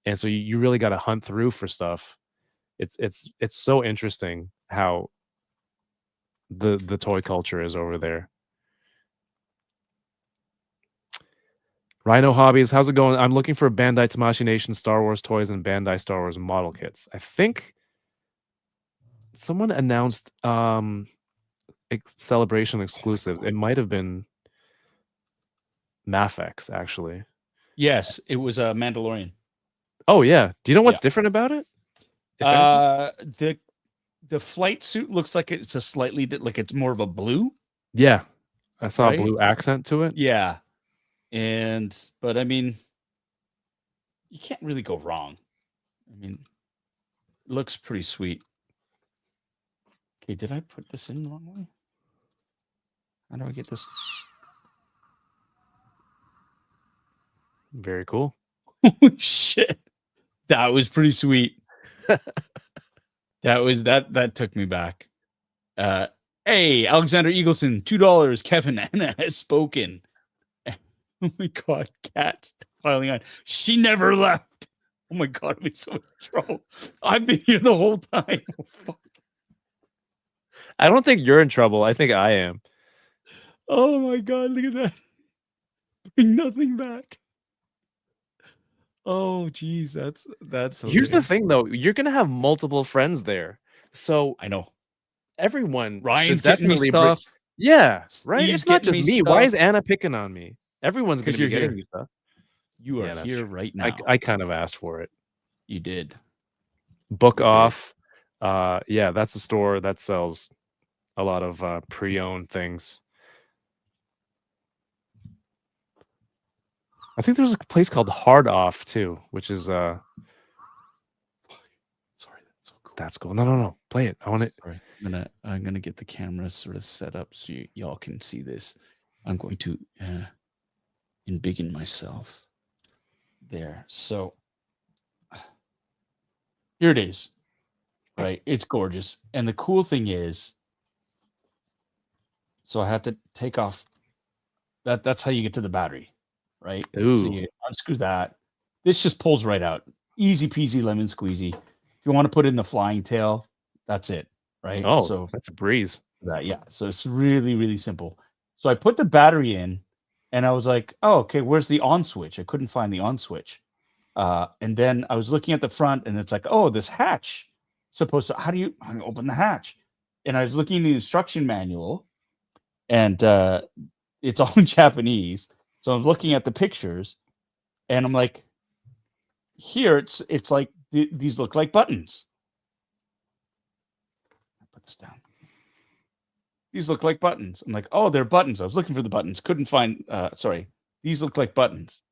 and so you really got to hunt through for stuff. It's so interesting how the toy culture is over there. Rhino Hobbies, how's it going? I'm looking for Bandai Tamashii Nation Star Wars toys and Bandai Star Wars model kits. I think someone announced celebration exclusive. It might have been Mafex, actually. Yes, it was a Mandalorian. Oh yeah. Do you know what's different about it? The flight suit looks like it's a slightly like it's more of a blue. Yeah, I saw right? a blue accent to it. Yeah, but I mean, you can't really go wrong. I mean, it looks pretty sweet. Okay, did I put this in the wrong way? How do I get this? Very cool. Holy shit, that was pretty sweet. That took me back. Hey, Alexander Eagleson, $2. Kevin Anna has spoken. Oh my god, cat piling on. She never left. Oh my god, I'm in so much trouble. I've been here the whole time. Oh, fuck. I don't think you're in trouble. I think I am. Oh my god, look at that. Bring nothing back. Oh geez, that's Here's the hilarious. thing though, you're gonna have multiple friends there. So I know. everyone Ryan's should getting me definitely stuff. Yeah, right. Steve's It's not getting just me me. Why is stuff. Anna picking on me? Everyone's gonna 'Cause be you're getting here. you stuff. You are Yeah, that's here true. right now. I kind of asked for it. You did. Book You did. Off. Yeah, that's a store that sells a lot of pre-owned things. I think there's a place called Hard Off too, which is Sorry, that's so cool. that's cool. No. Play it. I want it. Sorry. I'm gonna get the camera sort of set up so y'all can see this. I'm going to embiggen myself there. So here it is. Right, it's gorgeous, and the cool thing is, so I had to take off. That's how you get to the battery, right? So Ooh. you unscrew that. This just pulls right out. Easy peasy lemon squeezy. If you want to put in the flying tail, that's it, right? Oh, So that's a breeze. yeah. So it's really, really simple. So I put the battery in, and I was like, oh, okay, where's the on switch? I couldn't find the on switch. And then I was looking at the front, and it's like, oh, this hatch. Supposed to, how do you open the hatch? And I was looking in the instruction manual, and it's all in Japanese. So I'm looking at the pictures, and I'm like, here it's like these look like buttons. Put this down. These look like buttons. I'm like, oh, they're buttons. I was looking for the buttons, couldn't find. Sorry, these look like buttons.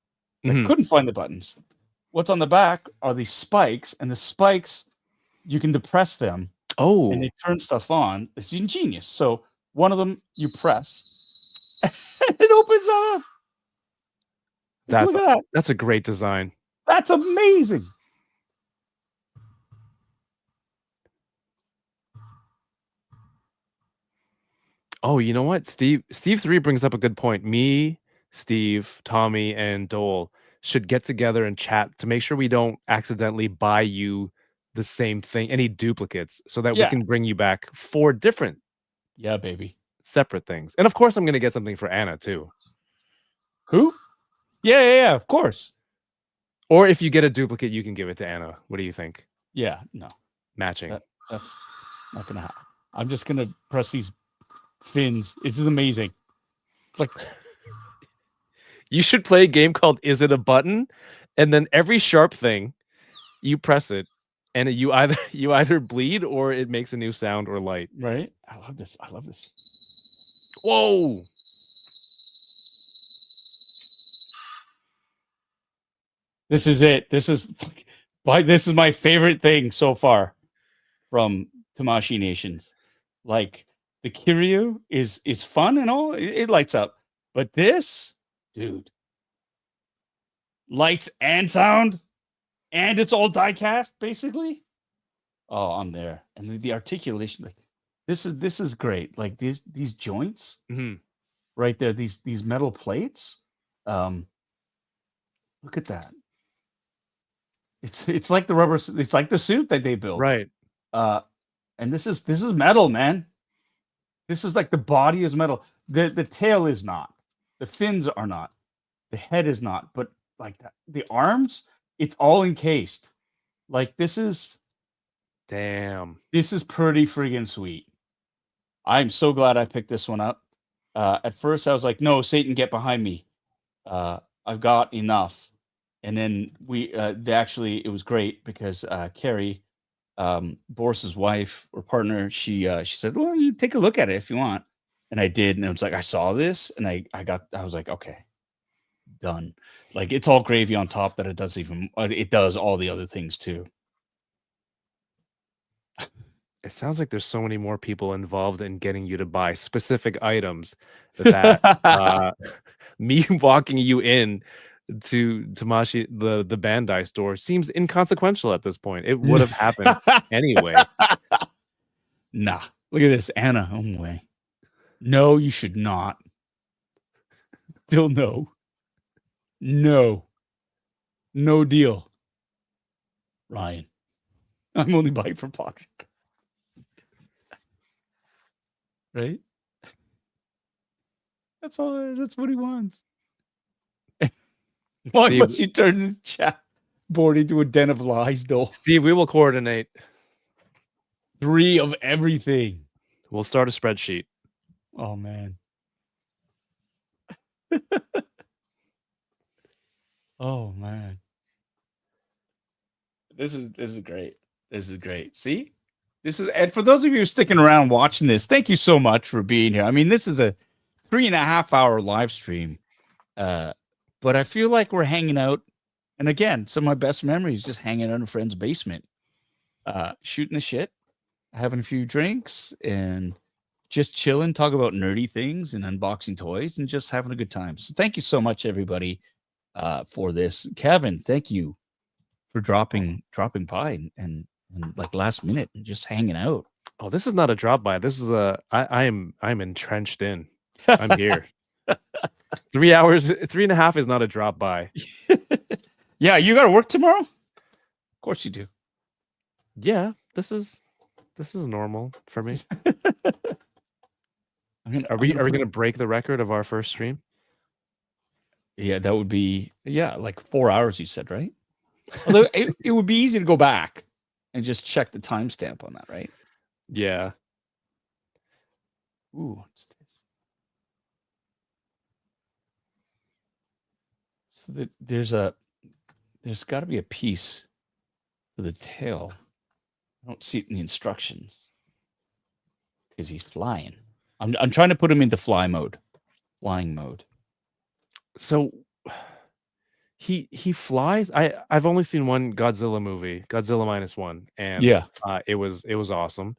I couldn't find the buttons. What's on the back are these spikes, and the spikes, you can depress them. Oh, And they turn stuff on. It's ingenious. So one of them you press, and it opens up. Look at that. That's a great design. That's amazing. Oh, you know what? Steve 3 brings up a good point. Me, Steve, Tommy, and Dole should get together and chat to make sure we don't accidentally buy you the same thing, any duplicates, so that we Yeah. can bring you back 4 different Yeah, baby. separate things. And of course, I'm going to get something for Anna too. Who? Yeah, of course. Or if you get a duplicate, you can give it to Anna. What do you think? Yeah, no. Matching. That's not gonna happen. I'm just gonna press these fins. This is amazing. Like, You should play a game called Is It a Button? And then every sharp thing, you press it, and you either bleed or it makes a new sound or light. right? I love this. Whoa! This is it. This is my favorite thing so far from Tamashii Nations. Like, the Kiryu is fun and all. It lights up. But this, dude, lights and sound, and it's all die cast, basically. Oh, I'm there. And the articulation, like, this is great. Like, these joints Mhm. right there, these metal plates. Look at that. It's like the rubber. It's like the suit that they built. Right. And this is metal, man. This is like the body is metal. The tail is not. The fins are not. The head is not. But like that, the arms, it's all encased. Like, this is Damn. pretty friggin' sweet. I'm so glad I picked this one up. At first, I was like, "No, Satan, get behind me. I've got enough." And then it was great because Carrie, Boris's wife or partner, she said, "Well, you take a look at it if you want." And I did, and it was like, I saw this, and I was like, okay, done. Like, it's all gravy on top that it does all the other things too. It sounds like there's so many more people involved in getting you to buy specific items that me walking you in to Tamashii, the Bandai store, seems inconsequential at this point. It would have happened anyway. Nah, look at this, Anna. Oh my. No, you should not. Still no. No deal. Ryan, I'm only buying for pocket. Right? That's all. That's what he wants. Why Steve- must you turn this chat board into a den of lies, though? Steve, we will coordinate. 3 of everything. We'll start a spreadsheet. Oh man. Oh man. This is great. This is great. See? And for those of you sticking around watching this, thank you so much for being here. I mean, this is a 3.5 hour live stream. But I feel like we're hanging out. And again, some of my best memories just hanging out in a friend's basement. Shooting the shit, having a few drinks, and just chilling, talk about nerdy things and unboxing toys and just having a good time. So thank you so much, everybody, for this. Kevin, thank you for dropping by and like last minute and just hanging out. Oh, this is not a drop by. This is I'm entrenched in. I'm here. 3 hours, 3.5 is not a drop by. Yeah, you got to work tomorrow? Of course you do. Yeah, this is normal for me. Are we gonna break the record of our first stream? Yeah, that would be like 4 hours. You said, right? Although it would be easy to go back and just check the timestamp on that, right? Yeah. Ooh, what's this? So there's got to be a piece for the tail. I don't see it in the instructions because he's flying. I'm trying to put him into flying mode. So he flies. I've only seen one Godzilla movie, Godzilla -1, and it was awesome.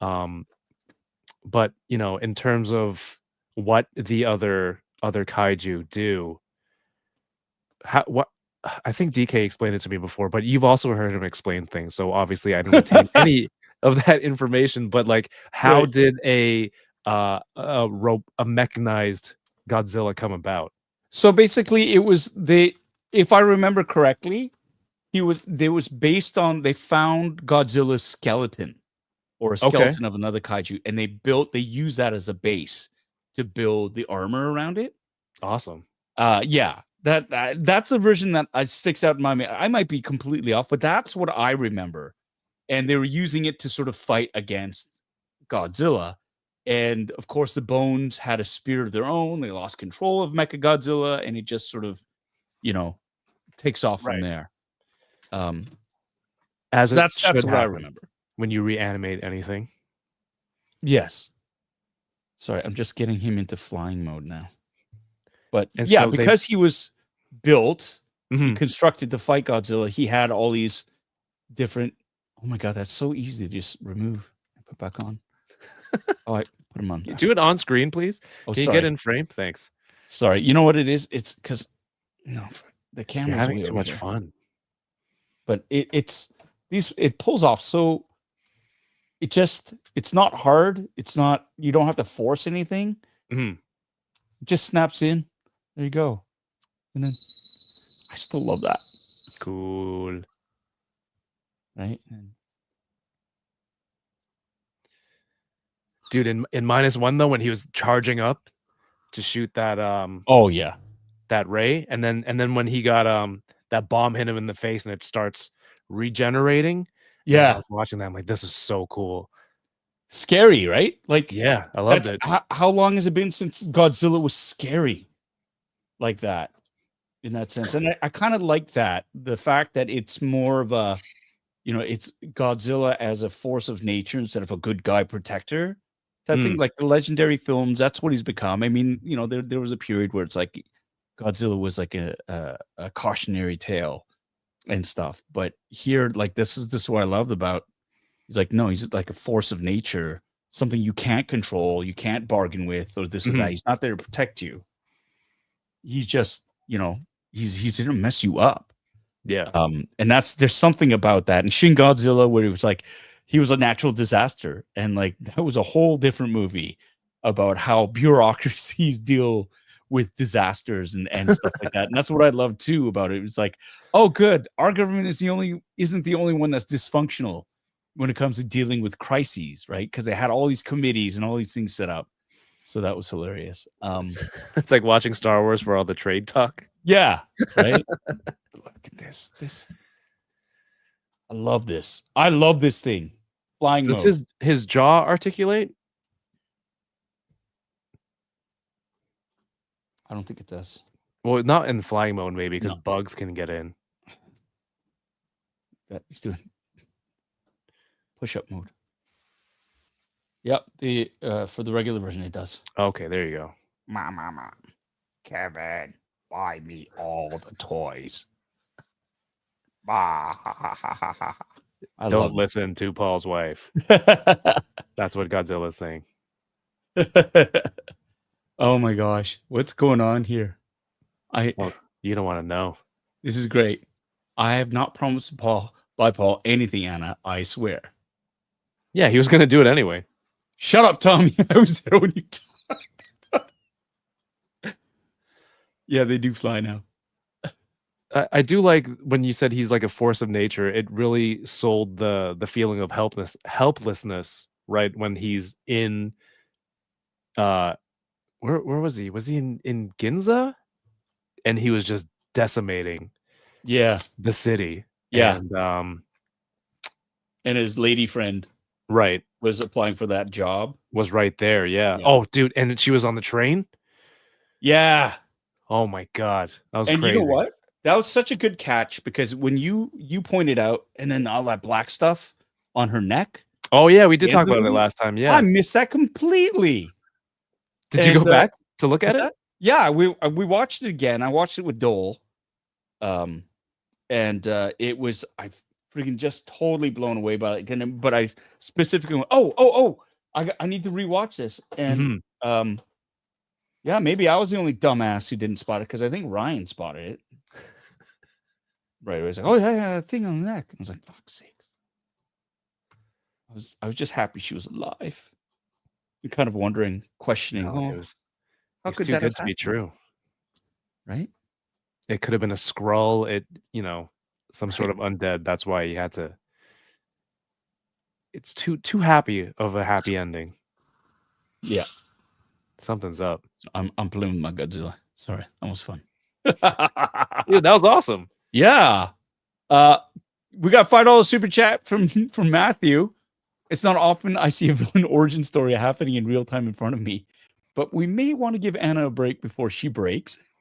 But in terms of what the other kaiju do, I think DK explained it to me before, but you've also heard him explain things. So obviously I didn't retain any of that information. But like, how Right. did a mechanized Godzilla come about? So basically, it was if I remember correctly, was based on they found Godzilla's skeleton or a Okay. skeleton of another kaiju, and they used that as a base to build the armor around it. Awesome. Yeah, that's a version that sticks out in my mind. I might be completely off, but that's what I remember. And they were using it to sort of fight against Godzilla. And of course, the Bones had a spirit of their own. They lost control of Mechagodzilla, and it just sort of, takes off from Right. there. As So it that's should what I happen remember. when you reanimate anything. Yes. Sorry, I'm just getting him into flying mode now. But And yeah, so because he was built, Mhm. constructed to fight Godzilla, he had all these different. Oh my god, that's so easy to just remove and put back on. Oh, I put him on. Do it on screen, please. Oh, Can you sorry. get in frame? Thanks. Sorry. You know what it is? It's because the You're camera's having way too over much there. fun. But it pulls off so. It's not hard. It's not. You don't have to force anything. Mhm. It just snaps in. There you go. And then I still love that. Cool. Right. Dude, in -1 though, when he was charging up to shoot that Oh yeah. that ray, and then when he got that bomb hit him in the face and it starts regenerating. Man, I Yeah. was watching that. I'm like, this is so cool. Scary, right? Like, Yeah, I loved it. How long has it been since Godzilla was scary like that? In that sense, and I kind of like that, the fact that it's more of a, it's Godzilla as a force of nature instead of a good guy protector type thing. Like the legendary films, that's what he's become. I mean, there was a period where it's like Godzilla was like a cautionary tale and stuff, but here, like this is what I loved about. He's like, no, he's like a force of nature, something you can't control, you can't bargain with, or this or that. He's not there to protect you. He's just, he's gonna mess you up. Yeah. And there's something about that. And Shin Godzilla, where it was like he was a natural disaster, and like that was a whole different movie about how bureaucracies deal with disasters and stuff like that. And that's what I love too about it. It's like, oh, good, our government isn't the only one that's dysfunctional when it comes to dealing with crises, right? Because they had all these committees and all these things set up. So that was hilarious. It's like watching Star Wars for all the trade talk. Yeah, right. Look at this. I love this. I love this thing. Flying mode. Does his jaw articulate? I don't think it does. Well, not in flying mode, maybe, because No. bugs can get in. That he's doing push-up mode. Yep. The for the regular version it does. Okay, there you go. Mama, Kevin, buy me all the toys. I Don't listen to Paul's wife. That's what Godzilla's saying. Oh my gosh, what's going on here? Well, you don't want to know. This is great. I have not promised Paul anything, Anna. I swear. Yeah, he was going to do it anyway. Shut up, Tommy. I was there when you talked. Yeah, they do fly now. I do like when you said he's like a force of nature. It really sold the feeling of helplessness, right? When he's in where was he? Was he in Ginza? And he was just decimating the city. Yeah. And his lady friend right was applying for that job. Was right there, yeah. Yeah. Oh, dude, and she was on the train? Yeah. Oh my god. That was And crazy. you know what? That was such a good catch because when you pointed out and then all that black stuff on her neck. Oh yeah, we did Yeah, talk about it last time. Yeah. I missed that completely. Did you go back to look at it? That? Yeah, we watched it again. I watched it with Dole. And it was I freaking just totally blown away by it. But I specifically went, I need to rewatch this. And yeah, maybe I was the only dumbass who didn't spot it because I think Ryan spotted it. Right, it was like, oh yeah, that thing on the neck. I was like, fuck's sakes. I was just happy she was alive. You're kind of wondering, questioning, No, it was how could too that good have to be happened? true. right? It could have been a Skrull. Some sort Right. of undead. That's why he had to. It's too happy of a happy ending. Yeah. Something's up. I'm playing with my Godzilla. Sorry, that was fun. Dude, that was awesome. Yeah. We got $5 super chat from Matthew. It's not often I see a villain origin story happening in real time in front of me, but we may want to give Anna a break before she breaks.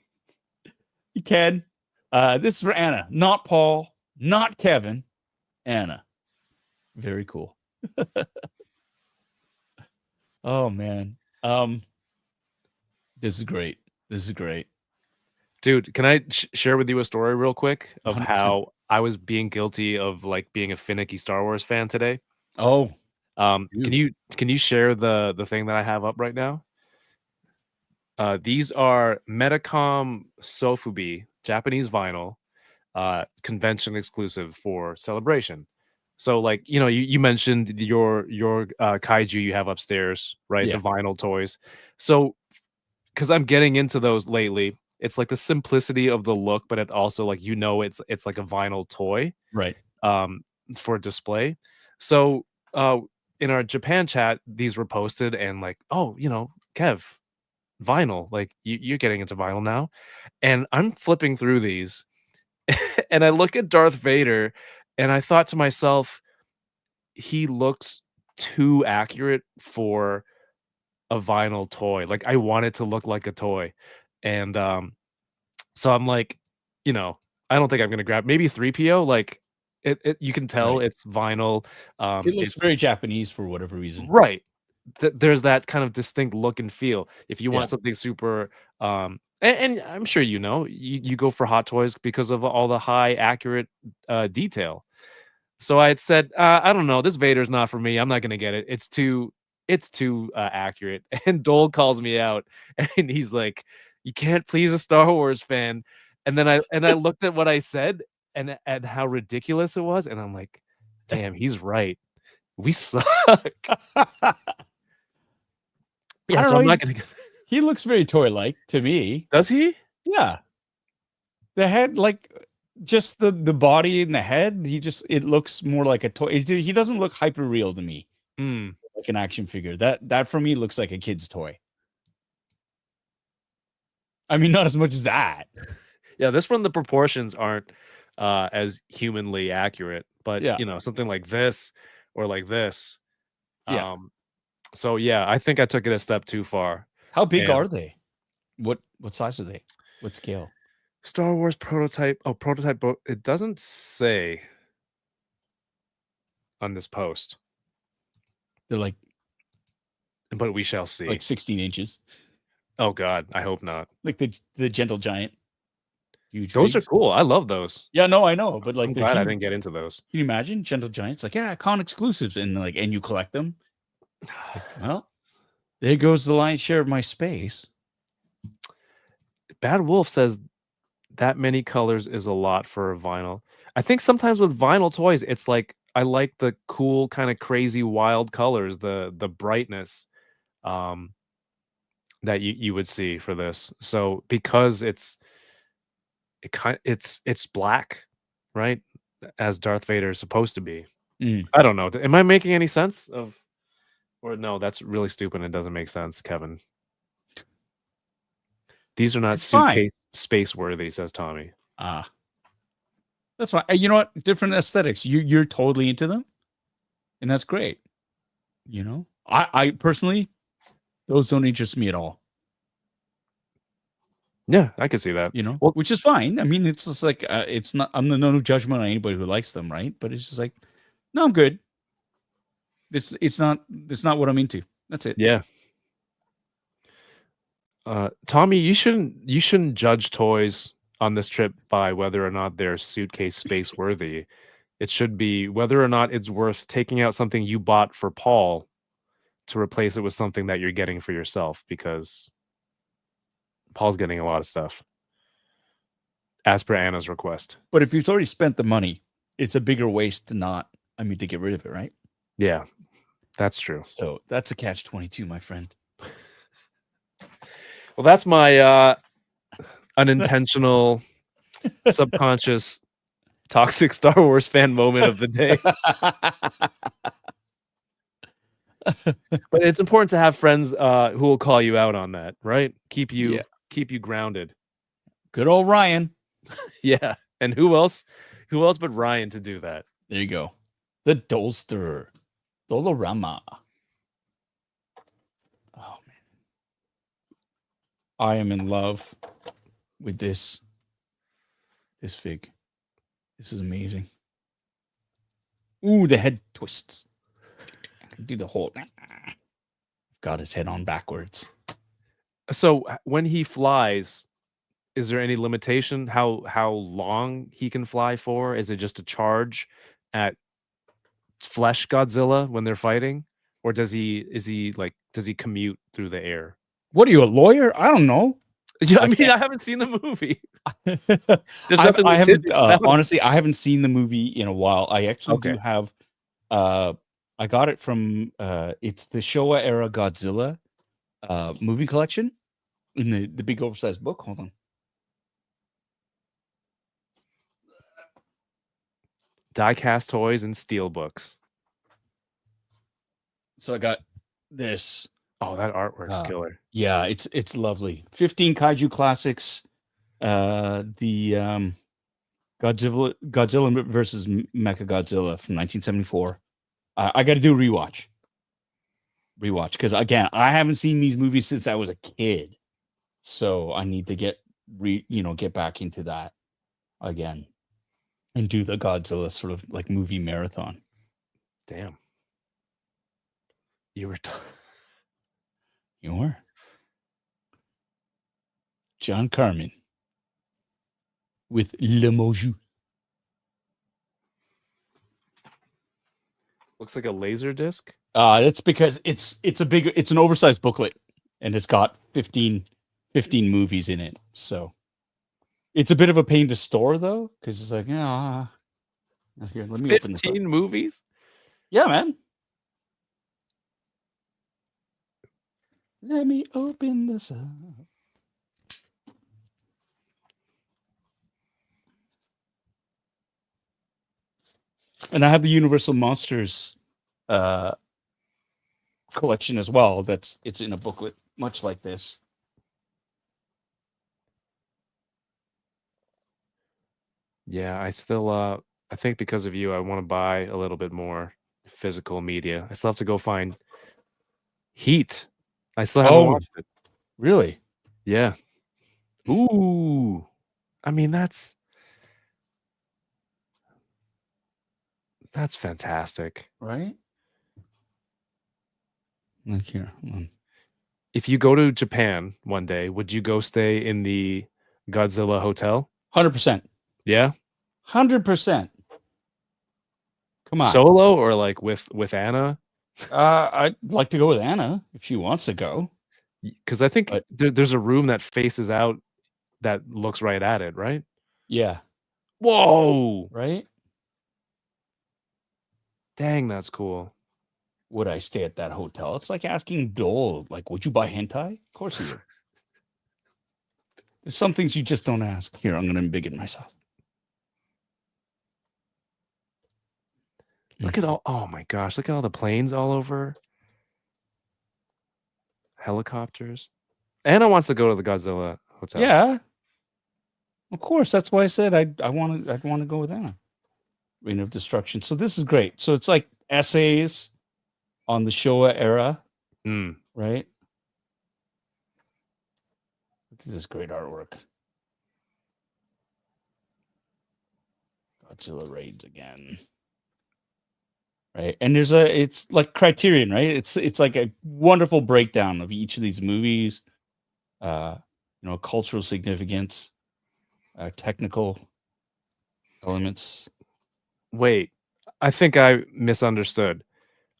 You can. This is for Anna, not Paul, not Kevin. Anna. Very cool. Oh man. This is great. This is great. Dude, can I share with you a story real quick of 100%. how I was being guilty of like being a finicky Star Wars fan today? Oh, Can you share the thing that I have up right now? These are Metacom Sofubi Japanese vinyl, convention exclusive for Celebration. So like, you mentioned your kaiju you have upstairs, right? Yeah. The vinyl toys. So because I'm getting into those lately, it's like the simplicity of the look, but it also like it's like a vinyl toy right. for display. So in our Japan chat, these were posted and like, oh, Kev, vinyl, like you're getting into vinyl now. And I'm flipping through these and I look at Darth Vader and I thought to myself, he looks too accurate for a vinyl toy. Like I want it to look like a toy. And so I'm like, I don't think I'm gonna grab maybe 3PO. Like it you can tell Right. it's vinyl. It looks very Japanese for whatever reason. Right. There's that kind of distinct look and feel. If you Yeah. want something super and I'm sure you go for Hot Toys because of all the high accurate detail. So I had said, I don't know, this Vader's not for me. I'm not gonna get it. It's too accurate. And Dole calls me out and he's like, you can't please a Star Wars fan. And then I looked at what I said and how ridiculous it was, and I'm like, damn, he's right. We suck. Yeah, so I'm not gonna get. He looks very toy-like to me. Does he? Yeah. The head, like just the body and the head, it looks more like a toy. He doesn't look hyper real to me. Like an action figure. That for me looks like a kid's toy. I mean, not as much as that. Yeah, this one the proportions aren't as humanly accurate, but something like this or like this. Yeah. So yeah, I think I took it a step too far. How big are they? What size are they? What scale? Star Wars prototype. Oh, prototype. It doesn't say on this post. They're like, but we shall see. Like 16 inches. Oh God, I hope not. Like the Gentle Giant. Huge. Those are cool. I love those. Yeah, no, I know, but like, I'm glad I didn't get into those. Can you imagine Gentle Giants? Like, yeah, con exclusives, and you collect them. Like, well, there goes the lion's share of my space. Bad Wolf says that many colors is a lot for a vinyl. I think sometimes with vinyl toys, it's like I like the cool, kind of crazy, wild colors, the brightness that you would see for this. So because it's black, right? As Darth Vader is supposed to be. I don't know. Am I making any sense of? Or no, that's really stupid. It doesn't make sense, Kevin. These are not suitcase space worthy, says Tommy. That's fine. You know what? Different aesthetics. You're totally into them, and that's great. I personally, those don't interest me at all. Yeah, I can see that. Well, which is fine. I mean, it's just like it's not. I'm no judgment on anybody who likes them, right? But it's just like, no, I'm good. It's not what I'm into. That's it. Yeah. Tommy, you shouldn't judge toys on this trip by whether or not they're suitcase space worthy. It should be whether or not it's worth taking out something you bought for Paul to replace it with something that you're getting for yourself, because Paul's getting a lot of stuff as per Anna's request. But if you've already spent the money, it's a bigger waste to get rid of it, right? Yeah, that's true. So that's a catch-22, my friend. Well, that's my unintentional, subconscious, toxic Star Wars fan moment of the day. But it's important to have friends who will call you out on that, right? Keep you grounded. Good old Ryan. Yeah. And who else? Who else but Ryan to do that? There you go. The Dolster. Dolorama. Oh man. I am in love with this fig. This is amazing. Ooh, the head twists. Do the whole got his head on backwards. So when he flies, is there any limitation how long he can fly for? Is it just a charge at Flesh Godzilla when they're fighting, or does he commute through the air? What are you, a lawyer? I don't know. Yeah, I mean, I haven't seen the movie. I haven't honestly. I haven't seen the movie in a while. I actually do have. I got it from. It's the Showa era Godzilla movie collection in the big oversized book. Hold on. Die-cast toys and steel books. So I got this. Oh, that artwork's killer. Yeah, it's lovely. 15 kaiju classics. The Godzilla versus Mechagodzilla from 1974. I got to do a rewatch because again, I haven't seen these movies since I was a kid, so I need to get back into that again and do the Godzilla sort of like movie marathon. Damn, you were John Carmen with Le Moju. Looks like a laser disc. That's because it's an oversized booklet and it's got 15 movies in it. So it's a bit of a pain to store though, because it's like, here, let me open this up. 15 movies? Yeah, man. Let me open this up. And I have the Universal Monsters collection as well. It's in a booklet, much like this. Yeah, I still I think because of you, I want to buy a little bit more physical media. I still have to go find Heat. I still haven't watched it. Really? Yeah. Ooh. I mean, that's fantastic. Right? Look here. If you go to Japan one day, would you go stay in the Godzilla hotel? 100%. Yeah? 100%. Come on. Solo or like with Anna? I'd like to go with Anna if she wants to go. Because I think there's a room that faces out that looks right at it, right? Yeah. Whoa. Right? Dang, that's cool. Would I stay at that hotel? It's like asking Dole, like, would you buy hentai? Of course you would. There's some things you just don't ask. Here, I'm going to embiggen myself. Look at all, oh my gosh, look at all the planes all over. Helicopters. Anna wants to go to the Godzilla hotel. Yeah. Of course. That's why I said I'd want to go with Anna. Reign of Destruction. So this is great. So it's like essays on the Showa era. Right? Look at this great artwork. Godzilla raids again. Right. And it's like Criterion, right? It's like a wonderful breakdown of each of these movies. Cultural significance, technical elements. Wait, I think I misunderstood.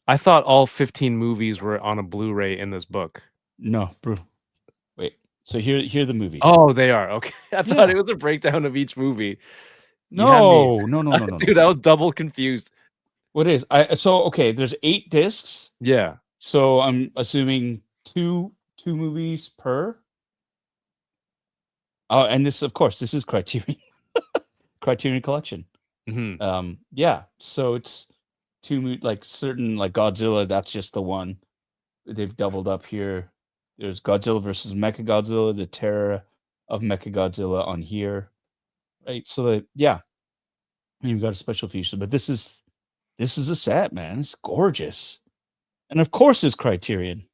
I thought all 15 movies were on a Blu-ray in this book. No, bro. Wait. So here are the movies. Oh, they are. Okay. I thought it was a breakdown of each movie. No. Dude, I was double confused. What is? Okay, there's 8 discs. Yeah. So I'm assuming two movies per. Oh, and this, of course, this is Criterion. Criterion Collection. Mhm. Yeah. So it's like certain like Godzilla. That's just the one. They've doubled up here. There's Godzilla versus Mechagodzilla, the Terror of Mechagodzilla on here, right? So that yeah, you've got a special feature, but this is a set, man. It's gorgeous, and of course, it's Criterion.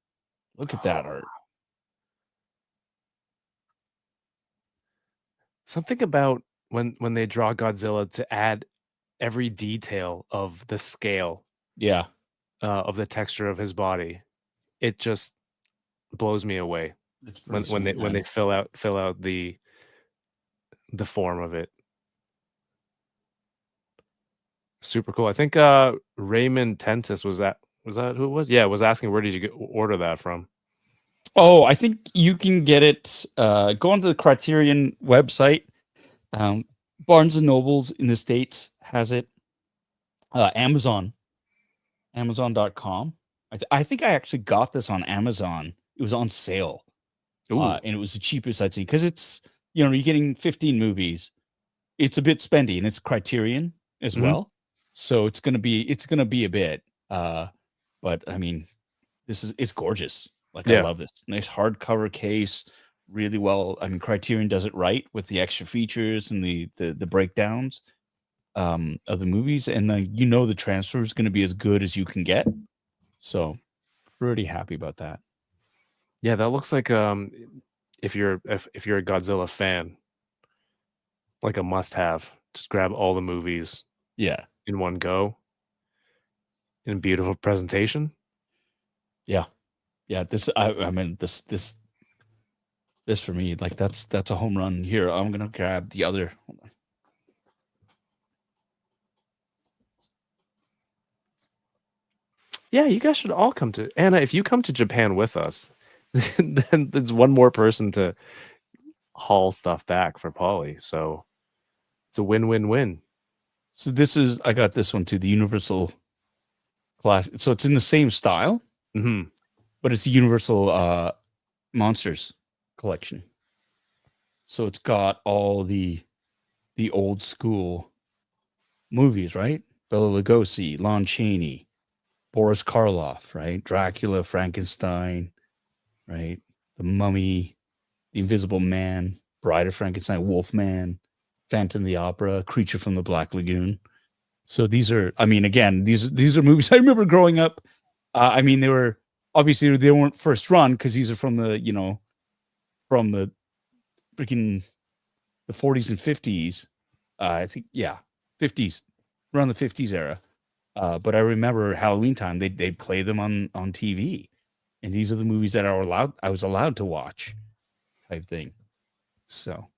Look at that art. Something about when they draw Godzilla to add every detail of the scale Yeah, of the texture of his body, it just blows me away it's when pretty when they sweet, when man. they fill out the form of it. Super cool. I think Raymond Tentis was that who it was? Yeah, was asking where did you order that from? Oh, I think you can get it. Go onto the Criterion website. Barnes and Nobles in the States has it. Amazon, Amazon.com. I think I actually got this on Amazon. It was on sale. Ooh. And it was the cheapest I'd seen because it's, you're getting 15 movies. It's a bit spendy and it's Criterion as Mhm. well. So it's gonna be a bit. But I mean, it's gorgeous. Like I Yeah. love this. Nice hardcover case, really well. I mean, Criterion does it right with the extra features and the breakdowns of the movies, and then the transfer is going to be as good as you can get. So pretty happy about that. Yeah, that looks like if you're a Godzilla fan, like a must-have. Just grab all the movies Yeah, in one go in beautiful presentation. yeah. This I mean this for me, like that's a home run. Here, I'm gonna grab the other. Hold on. Yeah, you guys should all come to Anna. If you come to Japan with us, then there's one more person to haul stuff back for Polly. So it's a win-win-win. So I got this one too, the Universal class. So it's in the same style, Mm-hmm. but it's a Universal Monsters collection. So it's got all the old school movies, right? Bela Lugosi, Lon Chaney, Boris Karloff, right? Dracula, Frankenstein, right? The Mummy, The Invisible Man, Bride of Frankenstein, Wolfman, Phantom of the Opera, Creature from the Black Lagoon. So these are, I mean, again, these are movies I remember growing up. I mean, they were obviously they weren't first run because these are from the from the freaking the 40s and 50s. I think 50s, around the 50s era. But I remember Halloween time they'd play them on TV, and these are the movies that I was allowed to watch, type thing. So,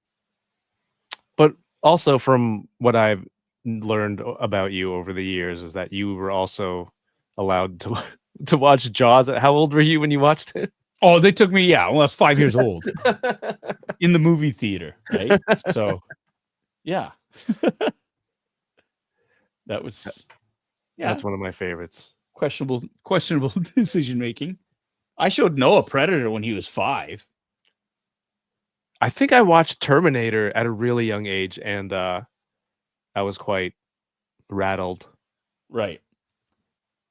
But also from what I've learned about you over the years is that you were also allowed to to watch Jaws. How old were you when you watched it? oh, they took me. Yeah, well, I was 5 years old in the movie theater, right? So, yeah, that was That's one of my favorites. questionable decision making. I showed Noah Predator when he was 5. I think I watched Terminator at a really young age, and I was quite rattled. Right.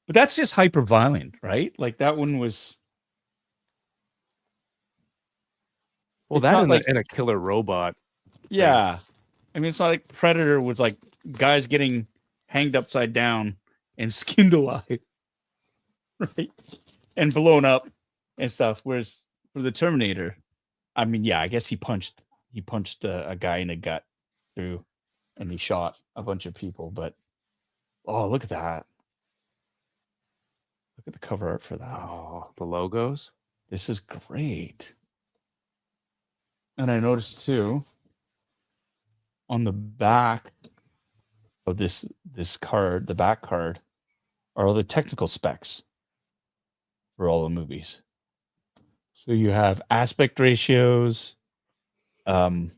But that's just hyper violent, right? Like that one was. Well, It's that not and, like- and a killer robot. Yeah. I mean, it's not like Predator was like guys getting hanged upside down and skinned alive, right? And blown up and stuff. Whereas for the Terminator, I mean, yeah, I guess he punched a guy in the gut through, and he shot a bunch of people. But oh, look at that! Look at the cover art for that. Oh, the logos. This is great. And I noticed too on the back of this card, the back card, are all the technical specs for all the movies. So you have aspect ratios. Oh,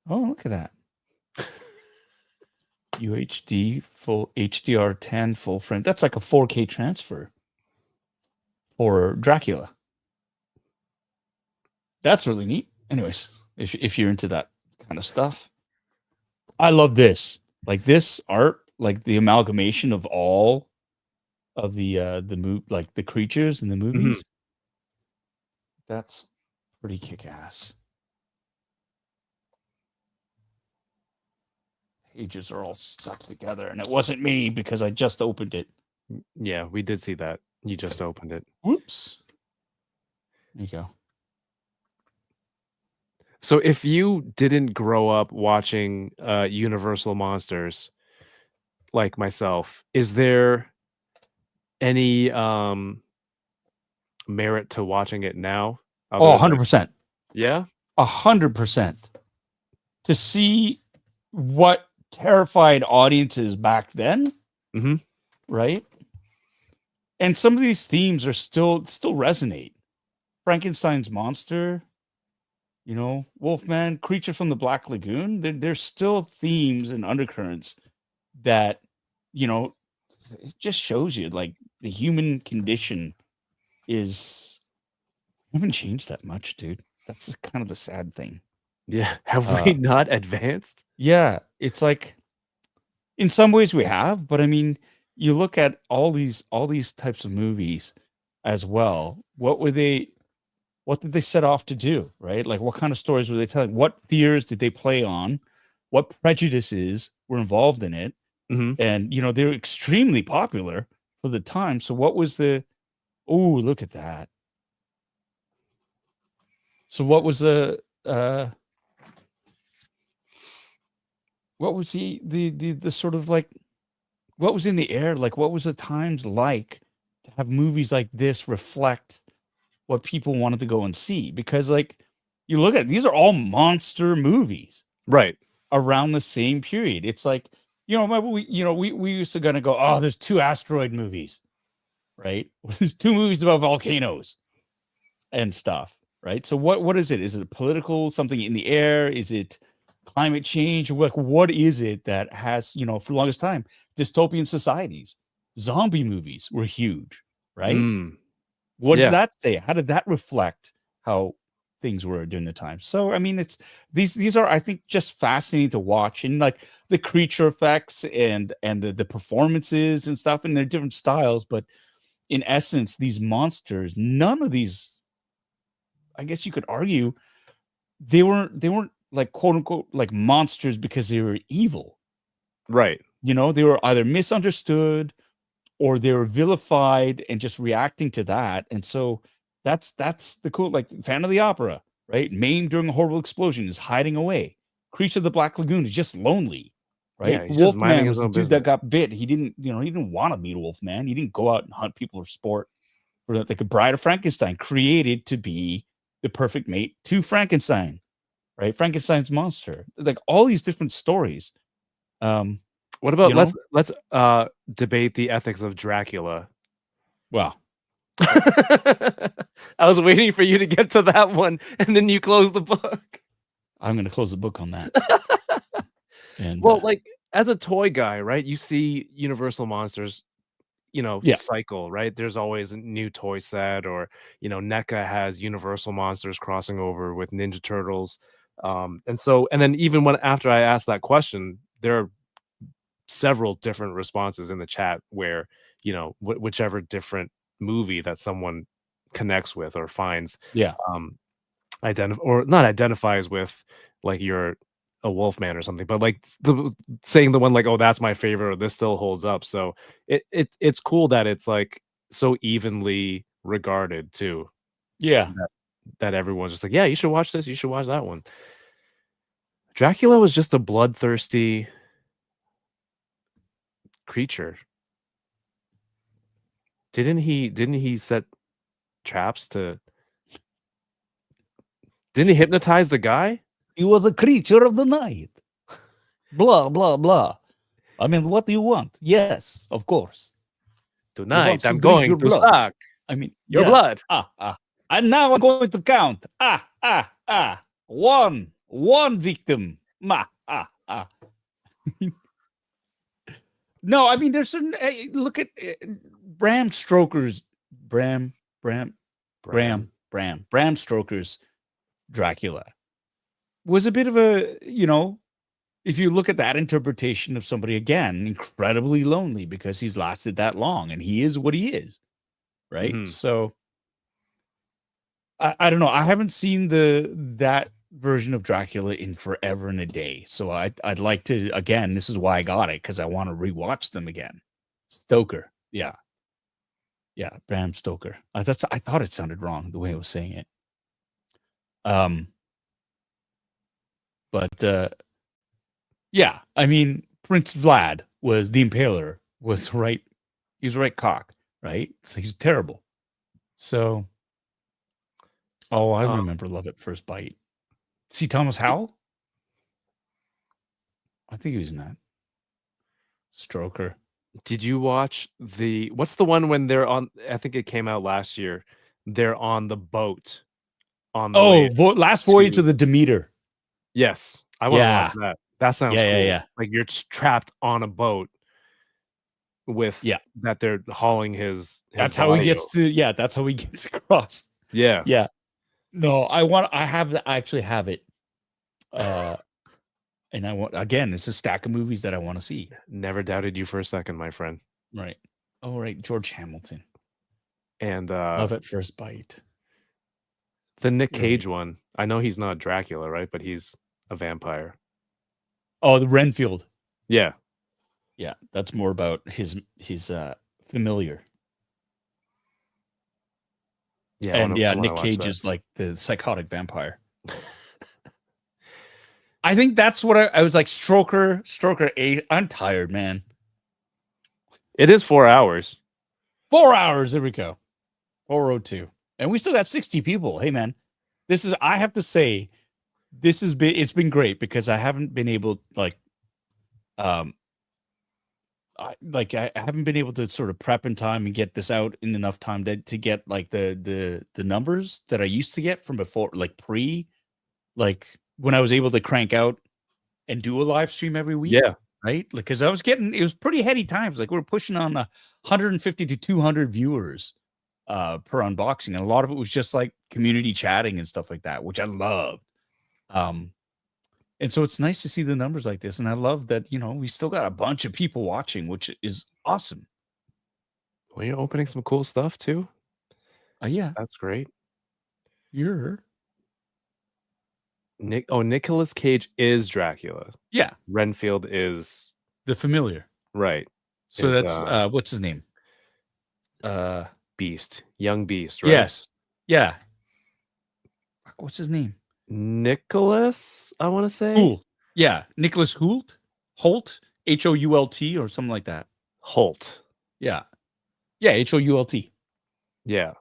look at that. UHD full HDR10 full frame. That's like a 4K transfer for Dracula. That's really neat. Anyways, if you're into that kind of stuff. I love this. Like this art, like the amalgamation of all of the like the creatures in the movies. That's pretty kick-ass. Pages are all stuck together, and it wasn't me because I just opened it. Yeah, we did see that. You just opened it. Whoops. There you go. So if you didn't grow up watching Universal Monsters like myself, is there any merit to watching it now? Oh, Other than 100%. yeah? 100%. To see what terrified audiences back then, Mhm. right? And some of these themes are still resonate. Frankenstein's monster, you know, Wolfman, Creature from the Black Lagoon. There's still themes and undercurrents that, you know, it just shows you like the human condition is haven't changed that much, dude. That's kind of the sad thing. Yeah. Have we not advanced? Yeah, it's like in some ways we have, but I mean, you look at all these types of movies as well. What did they set off to do, right? Like what kind of stories were they telling? What fears did they play on? What prejudices were involved in it? Mhm. And you know, they're extremely popular for the time. So what was the look at that. So what was the what was the sort of like what was in the air? Like what was the times like to have movies like this reflect what people wanted to go and see? Because like you look at these are all monster movies Right. around the same period. It's like, you know, remember we used to gonna go, oh, there's 2 asteroid movies, right? There's 2 movies about volcanoes and stuff, right? So what is it? Is it political, something in the air? Is it climate change? What is it that has, you know, for the longest time, dystopian societies, zombie movies were huge, right? Mm. What did Yeah. that say? How did that reflect how things were during the time? So I mean, it's these are, I think, just fascinating to watch, and like the creature effects and the performances and stuff, and their different styles. But in essence, these monsters, none of these, I guess you could argue, they weren't like quote unquote like monsters because they were evil. Right. You know, they were either misunderstood or they were vilified and just reacting to that. And so that's the cool, like Fan of the Opera, right? Maimed during a horrible explosion is hiding away. Creature of the Black Lagoon is just lonely, right? Yeah, he's just minding Wolfman his was the own dude that business. got bit. He didn't want to meet a Wolfman. He didn't go out and hunt people for sport. Or like a Bride of Frankenstein, created to be the perfect mate to Frankenstein, right? Frankenstein's monster. Like all these different stories. What about You know? let's debate the ethics of Dracula. Well, I was waiting for you to get to that one, and then you close the book. I'm going to close the book on that. And Well, like as a toy guy, right? You see Universal Monsters, you know, Yeah. cycle, right? There's always a new toy set, or you know, NECA has Universal Monsters crossing over with Ninja Turtles. And then even when after I asked that question, there are several different responses in the chat where, you know, whichever different movie that someone connects with or finds, Yeah. or not identifies with, like you're a Wolfman or something, but like saying the one like, oh, that's my favorite, or this still holds up. So it's cool that it's like so evenly regarded too, Yeah. that everyone's just like, yeah, you should watch this, you should watch that one. Dracula was just a bloodthirsty creature. Didn't he set traps to didn't he hypnotize the guy? He was a creature of the night. Blah, blah, blah. I mean, what do you want? Yes, of course. He Tonight wants to I'm drink going your to blood. suck I mean, your yeah. blood. And now I'm going to count. One victim. No, I mean, there's certain. Look at Bram Stoker's Bram Stoker's Dracula. was a bit of a, if you look at that interpretation of somebody, again, incredibly lonely because he's lasted that long and he is what he is. Right. Mhm. So I don't know. I haven't seen that version of Dracula in forever and a day. So I'd like to, again, this is why I got it, because I want to rewatch them again. Stoker. Yeah. Yeah. Bram Stoker. I thought it sounded wrong the way I was saying it. But yeah, I mean, Prince Vlad was the Impaler, was right. He was right cock, right? So he's terrible. So, oh, I remember Love at First Bite. See Thomas Howell? I think he was in that. Stroker. Did you watch what's the one when they're on? I think it came out last year. They're on the boat on the way. Last Voyage of the Demeter. Yes, I want to watch that. That sounds cool. Yeah. Like you're trapped on a boat with that they're hauling his that's how he gets to. Yeah, that's how he gets across. Yeah. Yeah. No, I actually have it. And I want, again, it's a stack of movies that I want to see. Never doubted you for a second, my friend. Right. Oh, right. George Hamilton. And Love at First Bite. The Nick Cage one. I know he's not Dracula, right? But he's a vampire. Oh, the Renfield. Yeah. Yeah. That's more about his familiar. Yeah. And Nick Cage is like the psychotic vampire. I think that's what I was like. Stroker 8. I'm tired, man. It is 4 hours. 4 hours. There we go. 402. And we still got 60 people. Hey, man, I have to say, it's been great because I haven't been able, I haven't been able to sort of prep in time and get this out in enough time to get like the numbers that I used to get from before, like when I was able to crank out and do a live stream every week. Yeah. Right. Because it was pretty heady times. Like we're pushing on 150 to 200 viewers per unboxing. And a lot of it was just like community chatting and stuff like that, which I loved. And so it's nice to see the numbers like this. And I love that, we still got a bunch of people watching, which is awesome. Well, you're opening some cool stuff too. Yeah. That's great. Nicolas Cage is Dracula. Yeah. Renfield is the familiar. Right. So that's what's his name? Beast. Young Beast, right? Yes. Yeah. What's his name? Nicholas, I want to say. Hoult. Yeah. Nicholas Hoult? Holt? Hoult or something like that. Holt. Yeah. Yeah, Hoult. Yeah.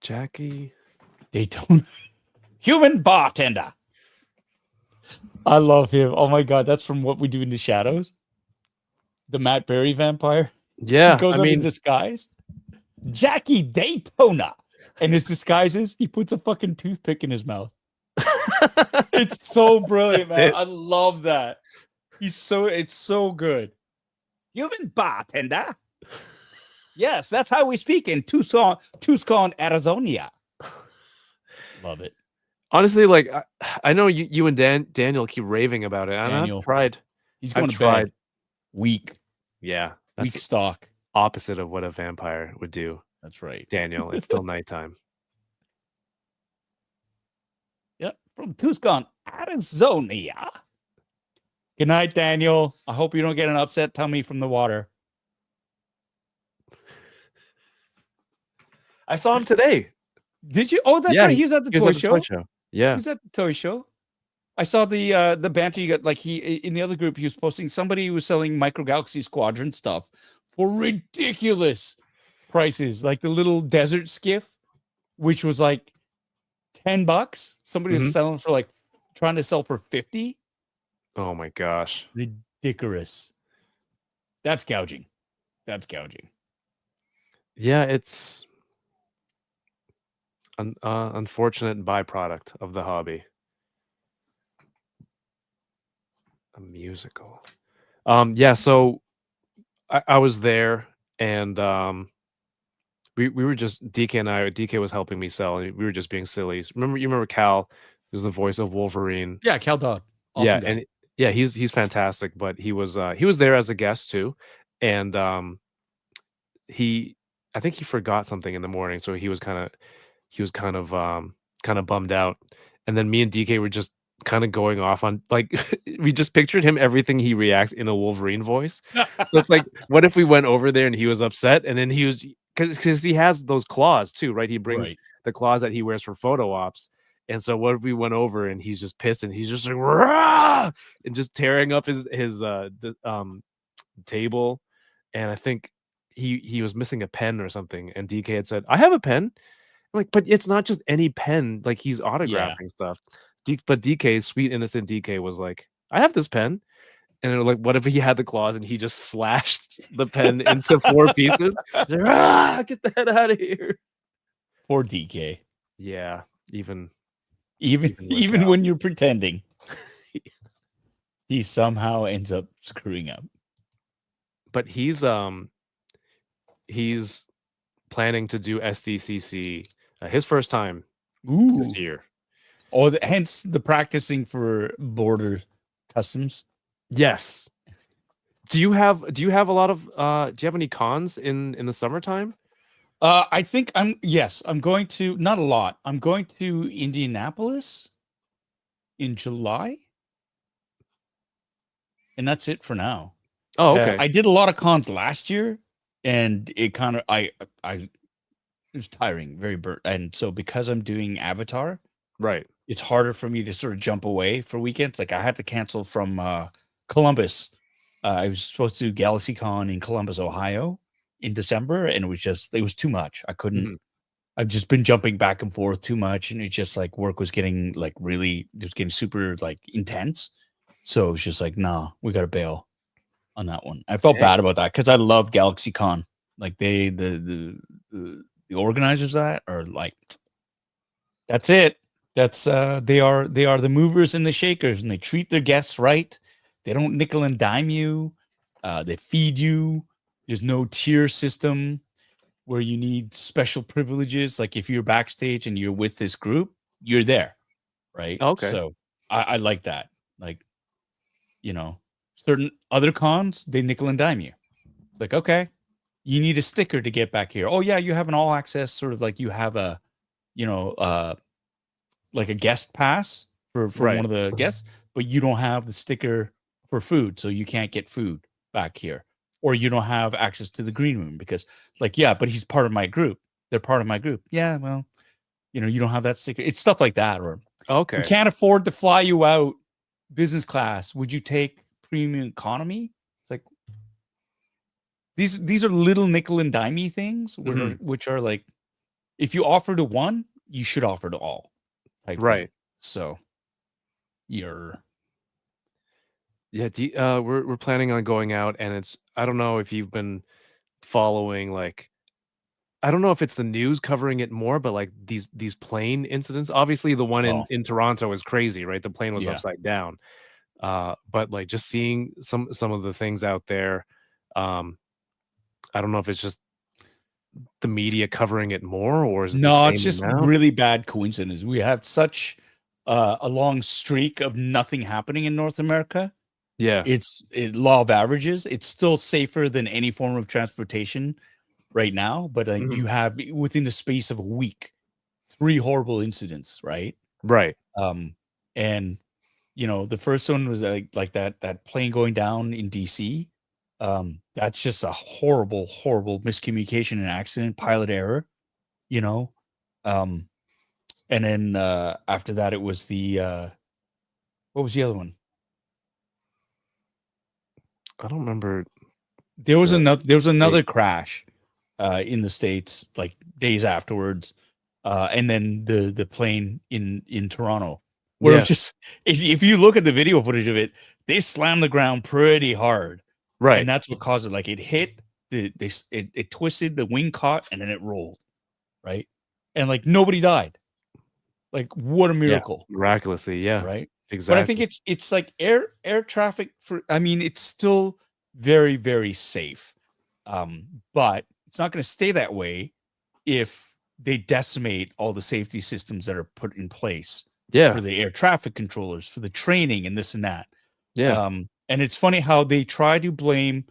Jackie Daytona. Human bartender. I love him. Oh my god, that's from What We Do in the Shadows. The Matt Berry vampire. Yeah. He goes up in disguise. Jackie Daytona. And his disguise is he puts a fucking toothpick in his mouth. It's so brilliant, man. I love that. It's so good. Human bartender. Yes, that's how we speak in Tucson, Arizona. Love it. Honestly, like I know you and Daniel keep raving about it. Daniel, I've tried. He's going to bed. Weak. Yeah. Weak stock. Opposite of what a vampire would do. That's right. Daniel, it's still nighttime. Yep. From Tucson, Arizona. Good night, Daniel. I hope you don't get an upset tummy from the water. I saw him today. Did you? Oh, that's right. He was at the toy show. Yeah. He was at the toy show. I saw the banter you got. Like he in the other group, he was posting somebody who was selling Micro Galaxy Squadron stuff for ridiculous prices, like the little desert skiff, which was like $10. Somebody was selling for trying to sell for 50. Oh my gosh. Ridiculous. That's gouging. Yeah, it's an unfortunate byproduct of the hobby. A musical. Yeah, so I was there and we were just DK and I. DK was helping me sell, and we were just being silly. You remember Cal, who's the voice of Wolverine. Yeah, Cal Dodd. Yeah, Awesome guy. and yeah, he's fantastic. But he was there as a guest too, and he I think he forgot something in the morning, so he was kind of bummed out. And then me and DK were just kind of going off on like we just pictured him everything he reacts in a Wolverine voice. So it's like, what if we went over there and he was upset, and then he was because he has those claws too, right? He brings Right. the claws that he wears for photo ops. And so what if we went over and he's just pissed and he's just like "Rah!" and just tearing up his table. And I think he was missing a pen or something. And DK had said, "I have a pen." I'm like, but it's not just any pen. Like he's Yeah. autographing stuff. But DK, sweet innocent DK, was like, "I have this pen." And they're like, what if he had the claws and he just slashed the pen into 4 pieces? Like, get the head out of here. Poor DK. Yeah, even Even with even Cal. when you're pretending, he somehow ends up screwing up. But he's planning to do SDCC his first time Ooh. this year. Oh, hence the practicing for border customs. Yes. Do you have a lot of do you have any cons in the summertime? I think I'm going to, not a lot. I'm going to Indianapolis in July. And that's it for now. Oh, okay. I did a lot of cons last year, and it kind of it was tiring, very burnt. And so because I'm doing Avatar, Right. it's harder for me to sort of jump away for weekends. Like I had to cancel from Columbus. I was supposed to do GalaxyCon in Columbus, Ohio in December, and it was too much. I couldn't. Mhm. I've just been jumping back and forth too much, and it's just like work was getting like it was getting super like intense. So it was just like, nah, we got to bail on that one. I felt bad about that because I love GalaxyCon. Like the organizers of that are like, that's it. That's they are the movers and the shakers, and they treat their guests right. They don't nickel and dime you. They feed you. There's no tier system where you need special privileges. Like if you're backstage and you're with this group, you're there, right? Okay. So I like that. Like, certain other cons, they nickel and dime you. It's like, okay, you need a sticker to get back here. Oh yeah, you have an all access sort of like you have a, like a guest pass for Right. one of the guests, but you don't have the sticker for food, so you can't get food back here, or you don't have access to the green room because, like, yeah, but he's part of my group. They're part of my group. Yeah, well, you don't have that sticker. It's stuff like that, or Okay. we can't afford to fly you out business class. Would you take premium economy? It's like these are little nickel and dimey things, which are like, if you offer to one, you should offer to all. Type thing. Right. So you're Yeah, we're planning on going out, and I don't know if you've been following, like, I don't know if it's the news covering it more, but like these plane incidents. Obviously, the one in Toronto is crazy, right? The plane was upside down. But like just seeing some of the things out there, I don't know if it's just the media covering it more, or is it the no, same it's just amount? really bad coincidence. We have such a long streak of nothing happening in North America. Yeah. It's law of averages. It's still safer than any form of transportation right now, but you have within the space of a week 3 horrible incidents, right? Right. And the first one was like that plane going down in DC. That's just a horrible miscommunication and accident, pilot error, and then after that it was the what was the other one? I don't remember. There was another crash in the States like days afterwards, and then the plane in Toronto, where it was just, if you look at the video footage of it, they slammed the ground pretty hard, Right. and that's what caused it. Like it hit it twisted, the wing caught, and then it rolled, right, and like nobody died. Like what a miracle! Miraculously, yeah. Right. Exactly. But I think it's like air traffic it's still very, very safe. But it's not going to stay that way if they decimate all the safety systems that are put in place Yeah. for the air traffic controllers, for the training and this and that. Yeah. And it's funny how they try to blame,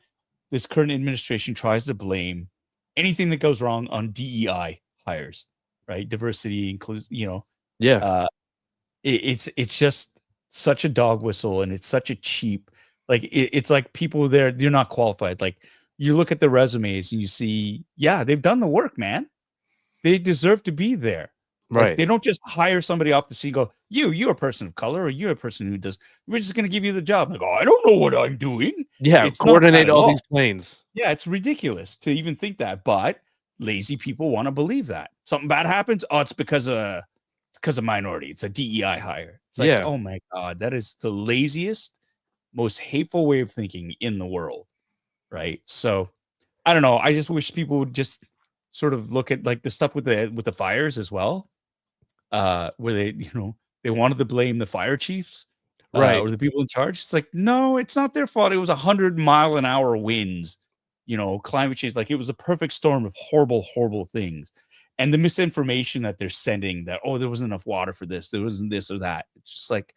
this current administration tries to blame anything that goes wrong on DEI hires, right? Diversity includes, Yeah. it's just such a dog whistle, and it's such a cheap, like it's like people there, they're not qualified. Like you look at the resumes and you see, yeah, they've done the work, man. They deserve to be there. Like Right. they don't just hire somebody off the street, go, you're a person of color, or you're a person who does, we're just going to give you the job. Like, oh, I don't know what I'm doing. Yeah. It's not that Coordinate at all all. these planes. Yeah, it's ridiculous to even think that, but lazy people want to believe that. Something bad happens, oh, it's because of minority. It's a DEI hire. It's like, Yeah. oh my God, that is the laziest, most hateful way of thinking in the world. Right. So I don't know. I just wish people would just sort of look at like the stuff with the fires as well. Where they, they wanted to blame the fire chiefs, Right. or the people in charge. It's like, no, it's not their fault. It was 100-mile-an-hour winds, climate change. Like it was a perfect storm of horrible, horrible things. And the misinformation that they're sending, that, oh, there wasn't enough water for this, there wasn't this or that. It's just like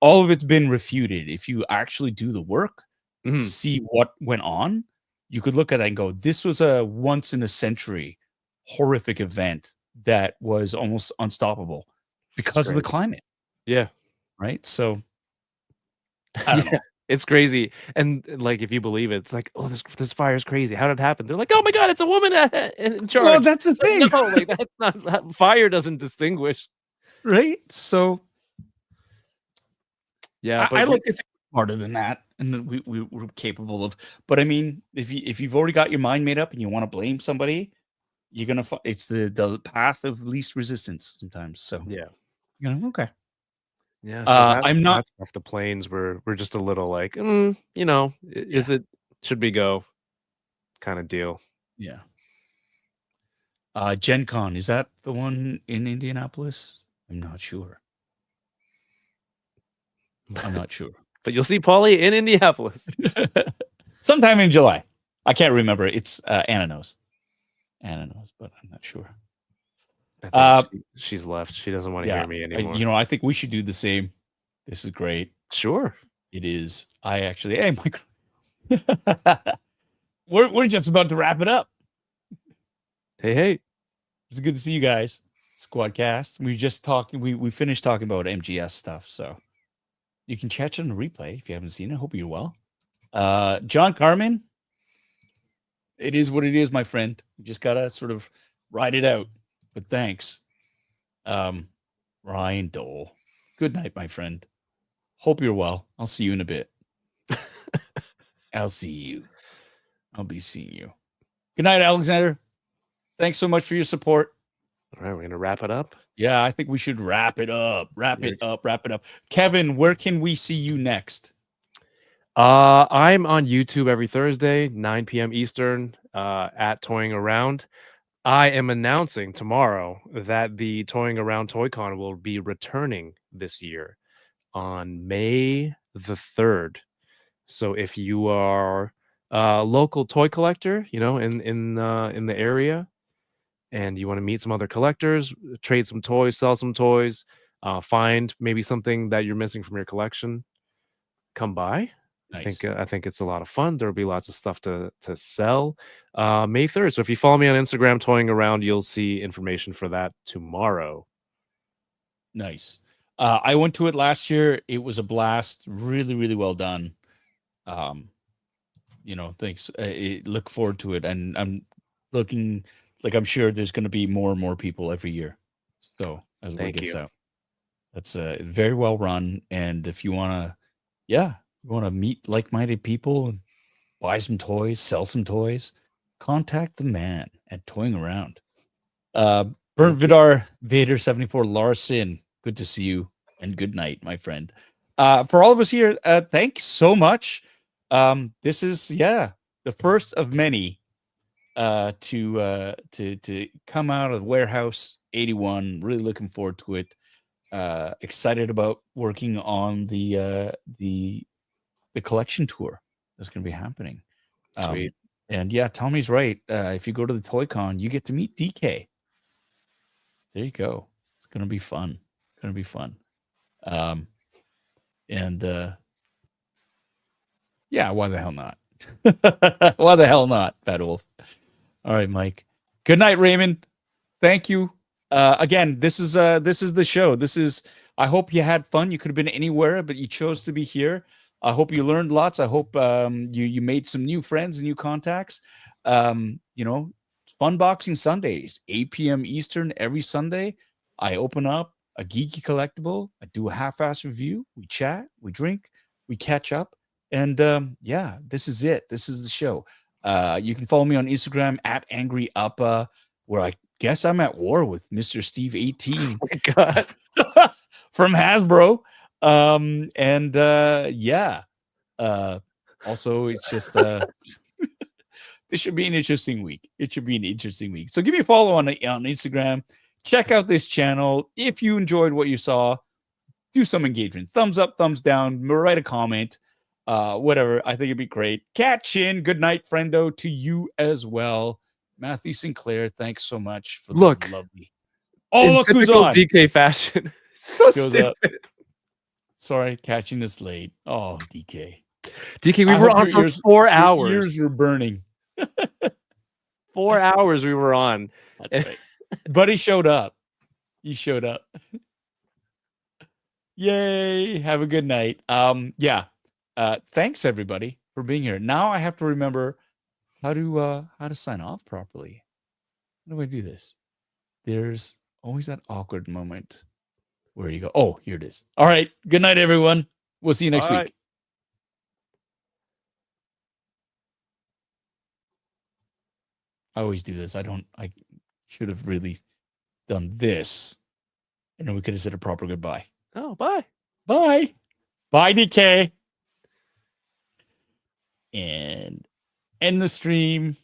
all of it's been refuted. If you actually do the work to see what went on, you could look at that and go, this was a once in a century horrific event that was almost unstoppable because of the climate. Yeah. Right. So I don't know. It's crazy. And like, if you believe it, it's like, oh, this fire is crazy. How did it happen? They're like, oh my God, it's a woman in charge. Well, that's the thing. No, like that's not, fire doesn't distinguish. Right. So yeah, I like to think harder than that, and that we're capable of. But I mean, if you've already got your mind made up and you want to blame somebody, you're gonna. It's the path of least resistance sometimes. So yeah. Okay. Yeah, so I'm not. that stuff, the planes were just a little like, is it, should we go kind of deal. Yeah. Gen Con, is that the one in Indianapolis? I'm not sure. I'm not sure. But you'll see Paulie in Indianapolis. Sometime in July. I can't remember. It's Anna knows. Anna knows, but I'm not sure. I think she's left. She doesn't want to hear me anymore. I think we should do the same. This is great. Sure. It is. I actually, hey, Mike. we're just about to wrap it up. Hey. It's good to see you guys. Squadcast. We just talking. We finished talking about MGS stuff, so you can catch it on the replay if you haven't seen it. Hope you're well. John Carmen. It is what it is, my friend. You just gotta sort of ride it out. But thanks. Ryan Dole. Good night, my friend. Hope you're well. I'll see you in a bit. I'll see you. I'll be seeing you. Good night, Alexander. Thanks so much for your support. All right, we're gonna wrap it up. Yeah, I think we should wrap it up. Wrap it up. Kevin, where can we see you next? I'm on YouTube every Thursday, 9 p.m. Eastern, at Toying Around. I am announcing tomorrow that the Toying Around ToyCon will be returning this year on May the 3rd. So if you are a local toy collector, in the area, and you want to meet some other collectors, trade some toys, sell some toys, find maybe something that you're missing from your collection, come by. Nice. I think it's a lot of fun. There'll be lots of stuff to sell. May 3rd. So if you follow me on Instagram, Toying Around, you'll see information for that tomorrow. Nice. I went to it last year. It was a blast. Really, really well done. Thanks. Look forward to it. And I'm looking like I'm sure there's going to be more and more people every year. So as it gets out, that's very well run. And if you want to, meet like-minded people and buy some toys, sell some toys, contact the man at Toying Around. Bernd Vidar, Vader 74 Larson, good to see you, and good night, my friend. For all of us here, thanks so much. This is the first of many to come out of Warehouse 81. Really looking forward to it. Excited about working on the collection tour that's going to be happening. Sweet. And yeah, Tommy's right. If you go to the Toy Con, you get to meet DK. there you go. It's gonna be fun. Gonna be fun. And yeah, why the hell not? Why the hell not, Bad Wolf? All right, Mike. Good night, Raymond. Thank you. Again, this is the show. I hope you had fun. You could have been anywhere, but you chose to be here. I hope you learned lots. I hope you made some new friends and new contacts. Funboxing Sundays, 8 p.m. Eastern every Sunday. I open up a geeky collectible. I do a half-ass review. We chat, we drink, we catch up. And this is it. This is the show. You can follow me on Instagram at AngryUppa, where I guess I'm at war with Mr. Steve 18. Oh my God. From Hasbro. Also, it's just this should be an interesting week. It should be an interesting week. So give me a follow on Instagram. Check out this channel. If you enjoyed what you saw, do some engagement. Thumbs up, thumbs down, write a comment. Whatever. I think it'd be great. Cat Chin, good night, friendo, to you as well. Matthew Sinclair, thanks so much for the lovely. Oh, in look who's typical on. DK fashion. So Goes stupid. up. Sorry, catching this late. Oh, DK. DK, we I were hope on your for ears- 4 Your hours. ears were burning. 4 hours we were on. That's right. But he showed up. He showed up. Yay. Have a good night. Thanks everybody for being here. Now I have to remember how to sign off properly. How do I do this? There's always that awkward moment where you go, oh, here it is. All right. Good night, everyone. We'll see you next All week. right. I always do this. I should have really done this. And then we could have said a proper goodbye. Oh, bye. Bye. Bye, DK. And end the stream.